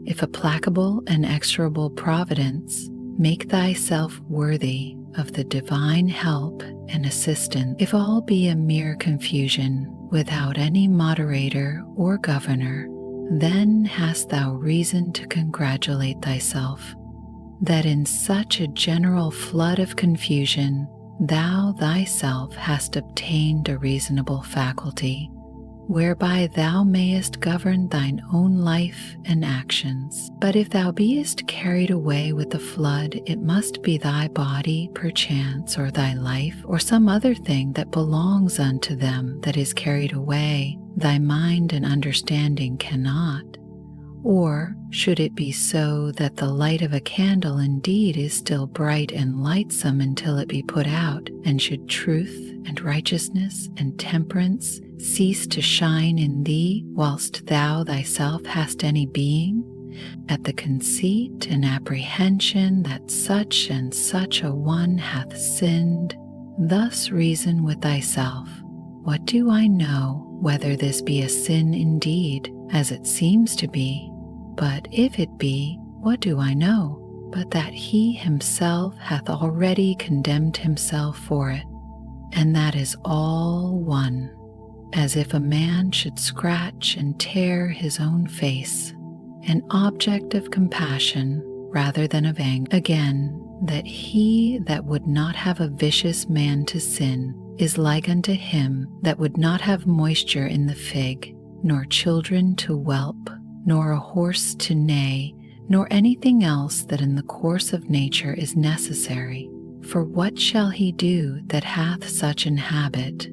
If a placable and exorable providence, make thyself worthy of the divine help and assistance. If all be a mere confusion, without any moderator or governor, then hast thou reason to congratulate thyself, that in such a general flood of confusion thou thyself hast obtained a reasonable faculty, whereby thou mayest govern thine own life and actions. But if thou beest carried away with the flood, it must be thy body perchance, or thy life, or some other thing that belongs unto them that is carried away. Thy mind and understanding cannot. Or should it be so that the light of a candle indeed is still bright and lightsome until it be put out, and should truth and righteousness and temperance cease to shine in thee whilst thou thyself hast any being, at the conceit and apprehension that such and such a one hath sinned, thus reason with thyself, what do I know whether this be a sin indeed, as it seems to be? But if it be, what do I know, but that he himself hath already condemned himself for it, and that is all one, as if a man should scratch and tear his own face, an object of compassion rather than of anger. Again, that he that would not have a vicious man to sin is like unto him that would not have moisture in the fig, nor children to whelp, nor a horse to neigh, nor anything else that in the course of nature is necessary. For what shall he do that hath such an habit?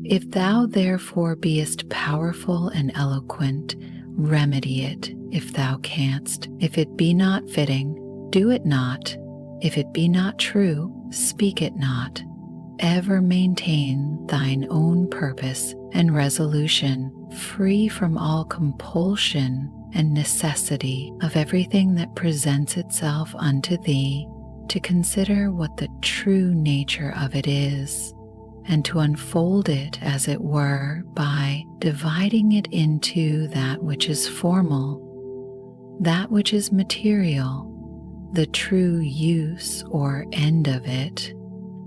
If thou therefore beest powerful and eloquent, remedy it if thou canst. If it be not fitting, do it not. If it be not true, speak it not. Ever maintain thine own purpose and resolution, free from all compulsion and necessity of everything that presents itself unto thee, to consider what the true nature of it is, and to unfold it as it were by dividing it into that which is formal, that which is material, the true use or end of it,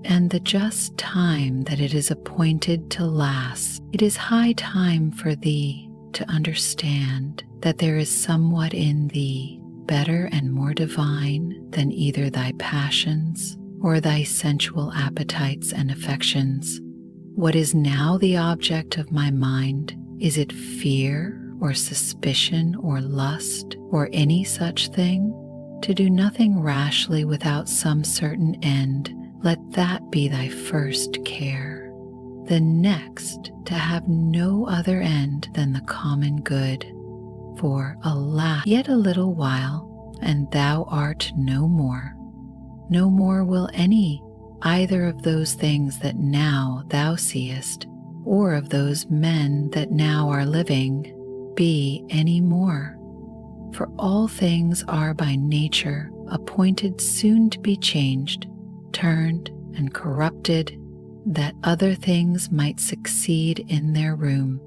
and the just time that it is appointed to last. It is high time for thee to understand that there is somewhat in thee better and more divine than either thy passions or thy sensual appetites and affections. What is now the object of my mind? Is it fear or suspicion or lust or any such thing? To do nothing rashly without some certain end, let that be thy first care. The next, to have no other end than the common good. For, alas, yet a little while, and thou art no more. No more will any either of those things that now thou seest, or of those men that now are living, be any more. For all things are by nature appointed soon to be changed, turned, and corrupted, that other things might succeed in their room.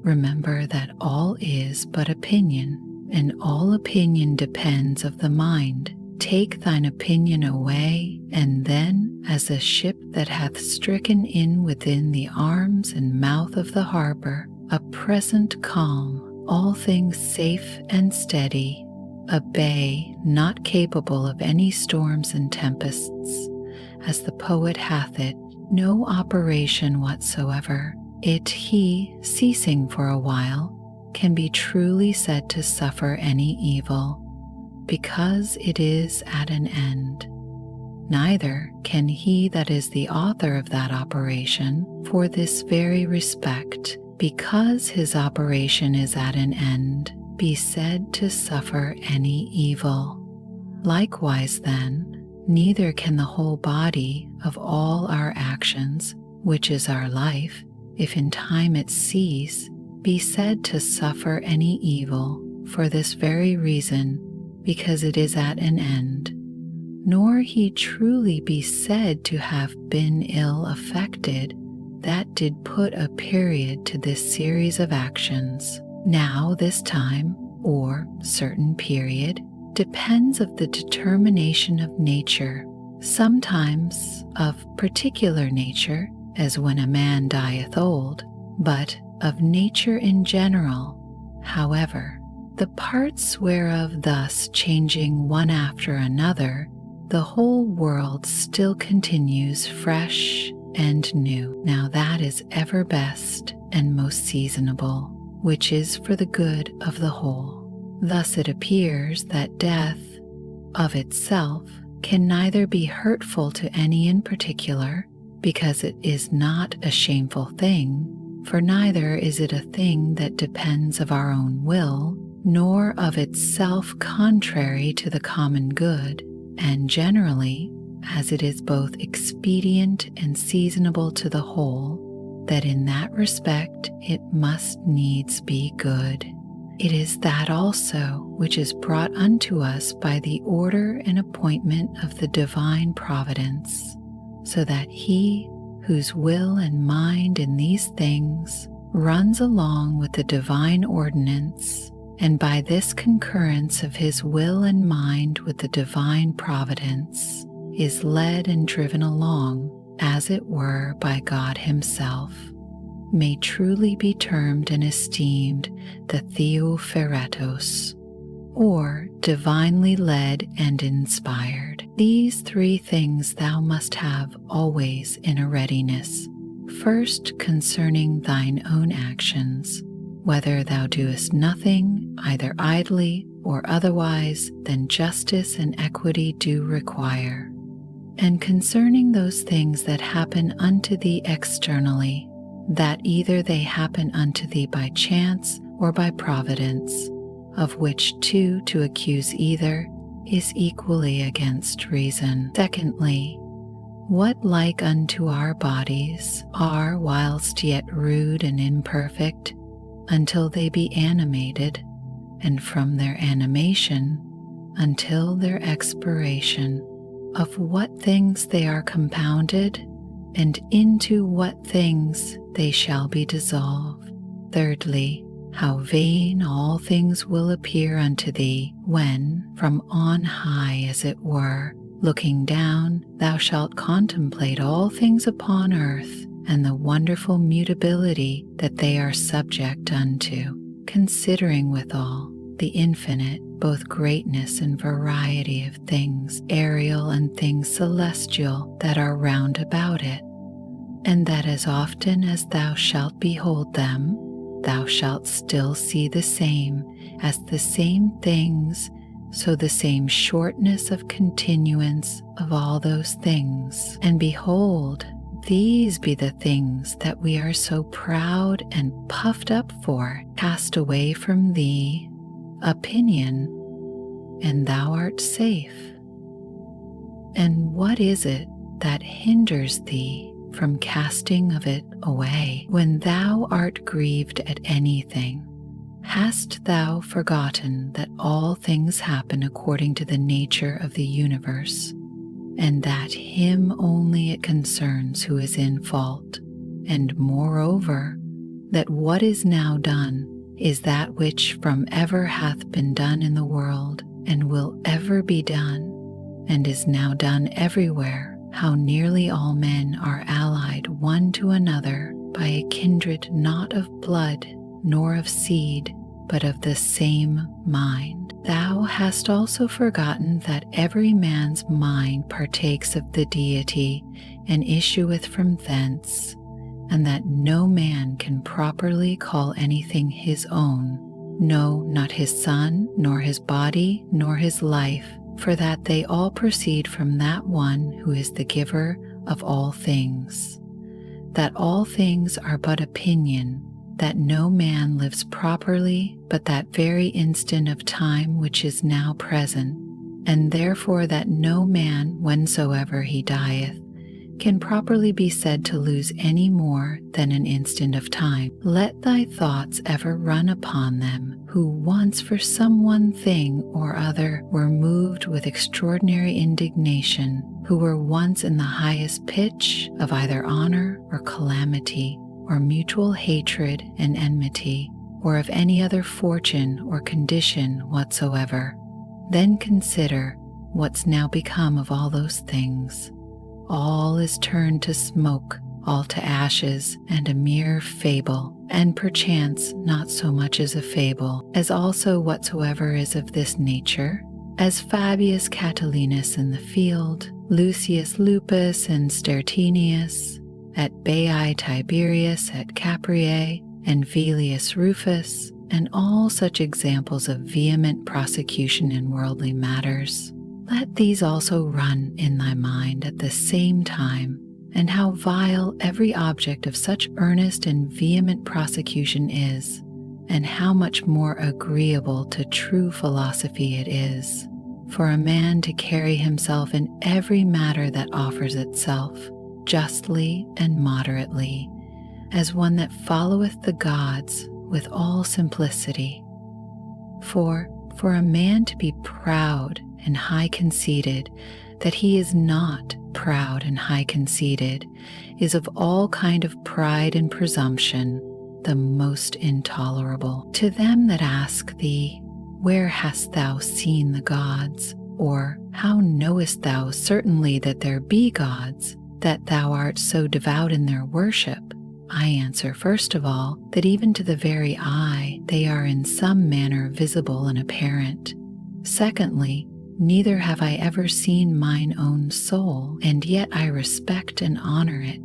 Remember that all is but opinion, and all opinion depends of the mind. take thine opinion away, and then, as a ship that hath stricken in within the arms and mouth of the harbor, a present calm, all things safe and steady, a bay not capable of any storms and tempests, as the poet hath it, no operation whatsoever, it he, ceasing for a while, can be truly said to suffer any evil, because it is at an end. Neither can he that is the author of that operation, for this very respect, because his operation is at an end, be said to suffer any evil. Likewise then, neither can the whole body of all our actions, which is our life, if in time it cease, be said to suffer any evil, for this very reason, because it is at an end, nor he truly be said to have been ill affected that did put a period to this series of actions. Now this time, or certain period, depends of the determination of nature, sometimes of particular nature, as when a man dieth old, but of nature in general. However, the parts whereof thus changing one after another, the whole world still continues fresh and new. Now that is ever best and most seasonable, which is for the good of the whole. Thus it appears that death, of itself, can neither be hurtful to any in particular, because it is not a shameful thing, for neither is it a thing that depends of our own will, nor of itself contrary to the common good, and generally, as it is both expedient and seasonable to the whole, that in that respect it must needs be good. It is that also which is brought unto us by the order and appointment of the divine providence, so that he whose will and mind in these things runs along with the divine ordinance, and by this concurrence of his will and mind with the divine providence, is led and driven along, as it were, by God himself, may truly be termed and esteemed the Theopheretos, or divinely led and inspired. These three things thou must have always in a readiness. First, concerning thine own actions, whether thou doest nothing, either idly or otherwise, than justice and equity do require. And concerning those things that happen unto thee externally, that either they happen unto thee by chance or by providence, of which two to accuse either is equally against reason. Secondly, what like unto our bodies are whilst yet rude and imperfect, until they be animated, and from their animation until their expiration, of what things they are compounded, and into what things they shall be dissolved. Thirdly, how vain all things will appear unto thee when, from on high as it were, looking down, thou shalt contemplate all things upon earth, and the wonderful mutability that they are subject unto, considering withal the infinite, both greatness and variety of things aerial and things celestial that are round about it, and that as often as thou shalt behold them, thou shalt still see the same as the same things, so the same shortness of continuance of all those things. And behold, these be the things that we are so proud and puffed up for, cast away from thee opinion, and thou art safe. And what is it that hinders thee from casting of it away when thou art grieved at anything? Hast thou forgotten that all things happen according to the nature of the universe, and that him only it concerns who is in fault, and moreover, that what is now done is that which from ever hath been done in the world, and will ever be done, and is now done everywhere, how nearly all men are allied one to another by a kindred not of blood nor of seed, but of the same mind. Thou hast also forgotten that every man's mind partakes of the deity and issueth from thence, and that no man can properly call anything his own, no, not his son, nor his body, nor his life, for that they all proceed from that one who is the giver of all things. That all things are but opinion, that no man lives properly but that very instant of time which is now present, and therefore that no man, whensoever he dieth, can properly be said to lose any more than an instant of time. Let thy thoughts ever run upon them who once for some one thing or other were moved with extraordinary indignation, who were once in the highest pitch of either honor or calamity, or mutual hatred and enmity, or of any other fortune or condition whatsoever. Then consider what's now become of all those things. All is turned to smoke, all to ashes, and a mere fable, and perchance not so much as a fable, as also whatsoever is of this nature, as Fabius Catilinus in the field, Lucius Lupus and Stertinius, at Baiae Tiberius at Capreae, and Velius Rufus, and all such examples of vehement prosecution in worldly matters. Let these also run in thy mind at the same time, and how vile every object of such earnest and vehement prosecution is, and how much more agreeable to true philosophy it is, for a man to carry himself in every matter that offers itself, justly and moderately, as one that followeth the gods with all simplicity. For a man to be proud and high-conceited, that he is not proud and high-conceited, is of all kind of pride and presumption the most intolerable. To them that ask thee, where hast thou seen the gods? Or how knowest thou certainly that there be gods, that thou art so devout in their worship? I answer, first of all, that even to the very eye they are in some manner visible and apparent. Secondly, neither have I ever seen mine own soul, and yet I respect and honor it.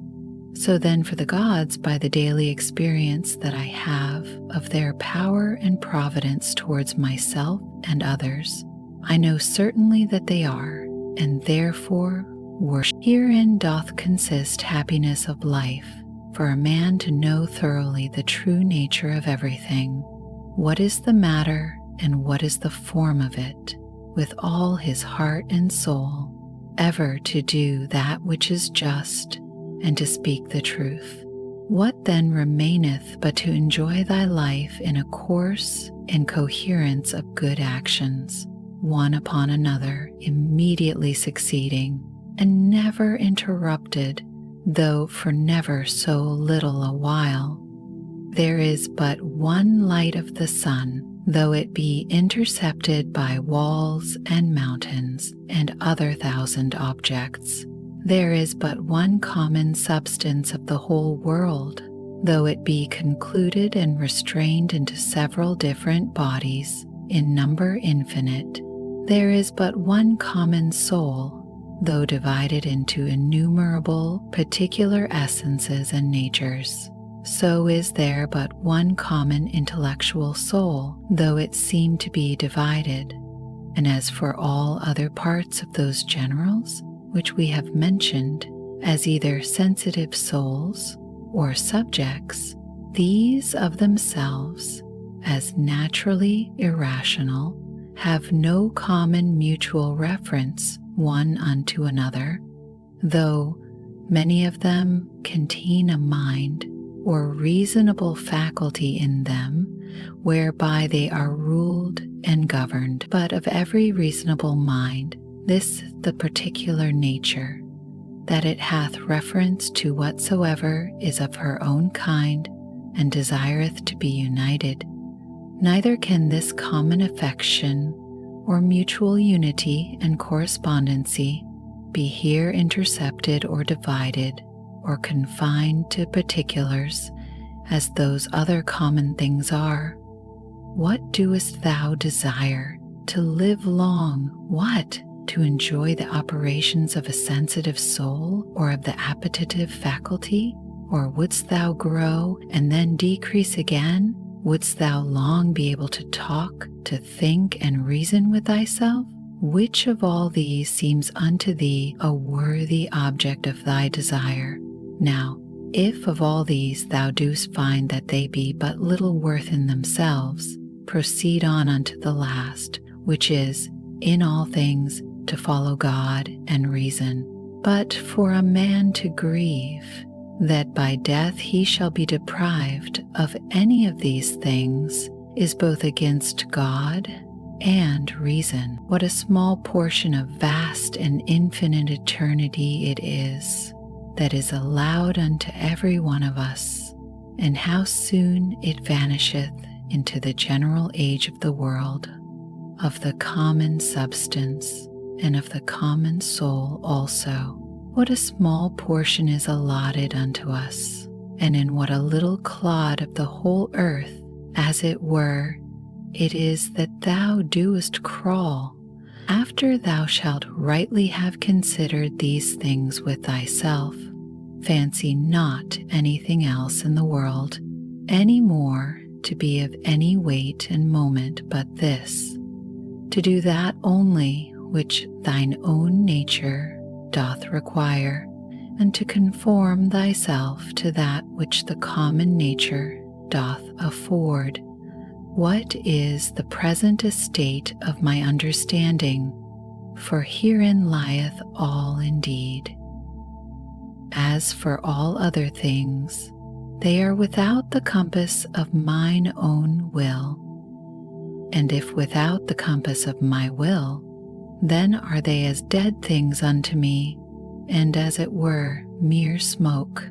So then for the gods, by the daily experience that I have of their power and providence towards myself and others, I know certainly that they are, and therefore worship. Herein doth consist happiness of life, for a man to know thoroughly the true nature of everything, what is the matter and what is the form of it, with all his heart and soul, ever to do that which is just, and to speak the truth. What then remaineth but to enjoy thy life in a course and coherence of good actions, one upon another, immediately succeeding, and never interrupted, though for never so little a while. There is but one light of the sun, though it be intercepted by walls and mountains and other thousand objects. There is but one common substance of the whole world, though it be concluded and restrained into several different bodies, in number infinite. There is but one common soul, though divided into innumerable particular essences and natures. So is there but one common intellectual soul, though it seem to be divided. And as for all other parts of those generals, which we have mentioned, as either sensitive souls or subjects, these of themselves, as naturally irrational, have no common mutual reference one unto another, though many of them contain a mind or reasonable faculty in them, whereby they are ruled and governed. But of every reasonable mind, this the particular nature, that it hath reference to whatsoever is of her own kind, and desireth to be united. Neither can this common affection, or mutual unity and correspondency be here intercepted or divided or confined to particulars as those other common things are. What doest thou desire? To live long? What? To enjoy the operations of a sensitive soul or of the appetitive faculty? Or wouldst thou grow and then decrease again? Wouldst thou long be able to talk, to think, and reason with thyself? Which of all these seems unto thee a worthy object of thy desire? Now, if of all these thou dost find that they be but little worth in themselves, proceed on unto the last, which is, in all things, to follow God and reason. But for a man to grieve, that by death he shall be deprived of any of these things, is both against God and reason. What a small portion of vast and infinite eternity it is that is allowed unto every one of us, and how soon it vanisheth into the general age of the world, of the common substance, and of the common soul also. What a small portion is allotted unto us, and in what a little clod of the whole earth, as it were, it is that thou doest crawl, after thou shalt rightly have considered these things with thyself. Fancy not anything else in the world any more to be of any weight and moment but this, to do that only which thine own nature doth require, and to conform thyself to that which the common nature doth afford. What is the present estate of my understanding? For herein lieth all indeed. As for all other things, they are without the compass of mine own will. And if without the compass of my will, then are they as dead things unto me, and as it were mere smoke,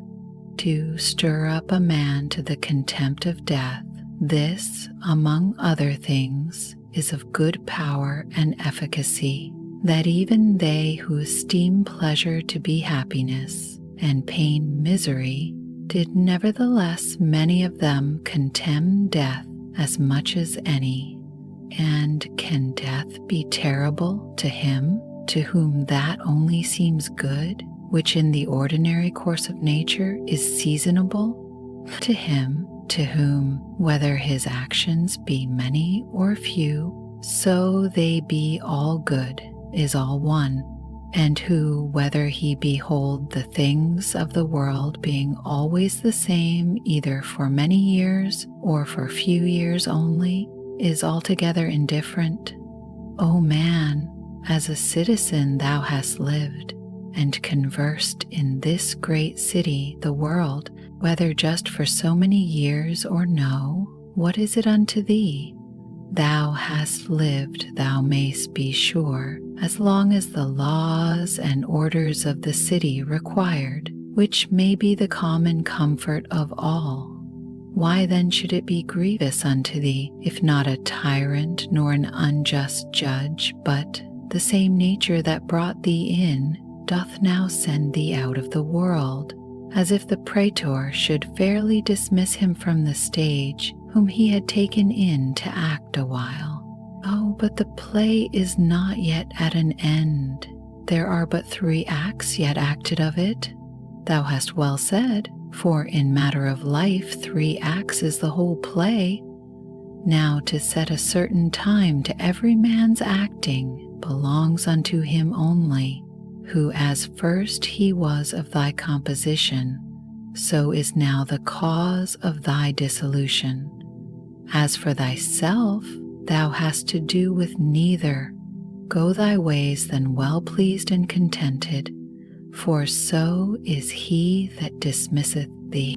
to stir up a man to the contempt of death. This, among other things, is of good power and efficacy, that even they who esteem pleasure to be happiness, and pain misery, did nevertheless many of them contemn death as much as any. And can death be terrible to him to whom that only seems good, which in the ordinary course of nature is seasonable? To him to whom, whether his actions be many or few, so they be all good, is all one, and who, whether he behold the things of the world being always the same either for many years or for few years only, is altogether indifferent. O man, as a citizen thou hast lived, and conversed in this great city, the world, whether just for so many years or no, what is it unto thee? Thou hast lived, thou mayst be sure, as long as the laws and orders of the city required, which may be the common comfort of all. Why then should it be grievous unto thee, if not a tyrant nor an unjust judge, but the same nature that brought thee in doth now send thee out of the world, as if the praetor should fairly dismiss him from the stage whom he had taken in to act a while? Oh, but the play is not yet at an end. There are but 3 acts yet acted of it. Thou hast well said, for in matter of life 3 acts is the whole play. Now to set a certain time to every man's acting belongs unto him only, who as first he was of thy composition, so is now the cause of thy dissolution. As for thyself, thou hast to do with neither. Go thy ways then well pleased and contented, for so is he that dismisseth thee.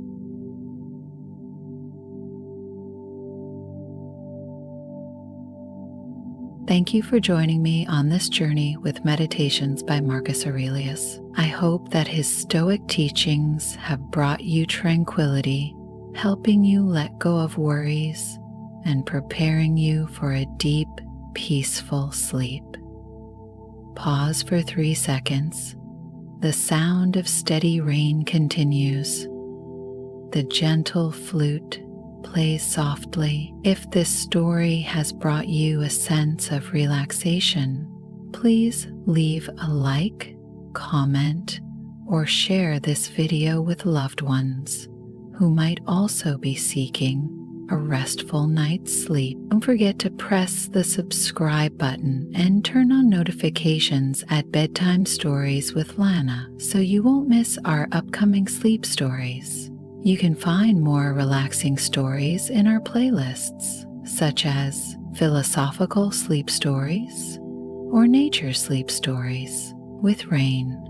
Thank you for joining me on this journey with Meditations by Marcus Aurelius. I hope that his Stoic teachings have brought you tranquility, helping you let go of worries and preparing you for a deep, peaceful sleep. Pause for 3 seconds. The sound of steady rain continues. The gentle flute plays softly. If this story has brought you a sense of relaxation, please leave a like, comment, or share this video with loved ones who might also be seeking a restful night's sleep. Don't forget to press the subscribe button and turn on notifications at Bedtime Stories with Lana so you won't miss our upcoming sleep stories. You can find more relaxing stories in our playlists, such as philosophical sleep stories or nature sleep stories with rain.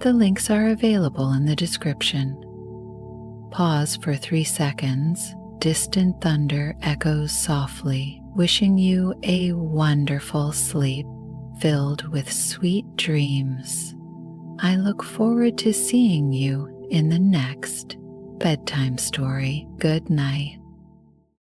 The links are available in the description. Pause for 3 seconds. Distant thunder echoes softly, wishing you a wonderful sleep filled with sweet dreams. I look forward to seeing you in the next bedtime story. Good night.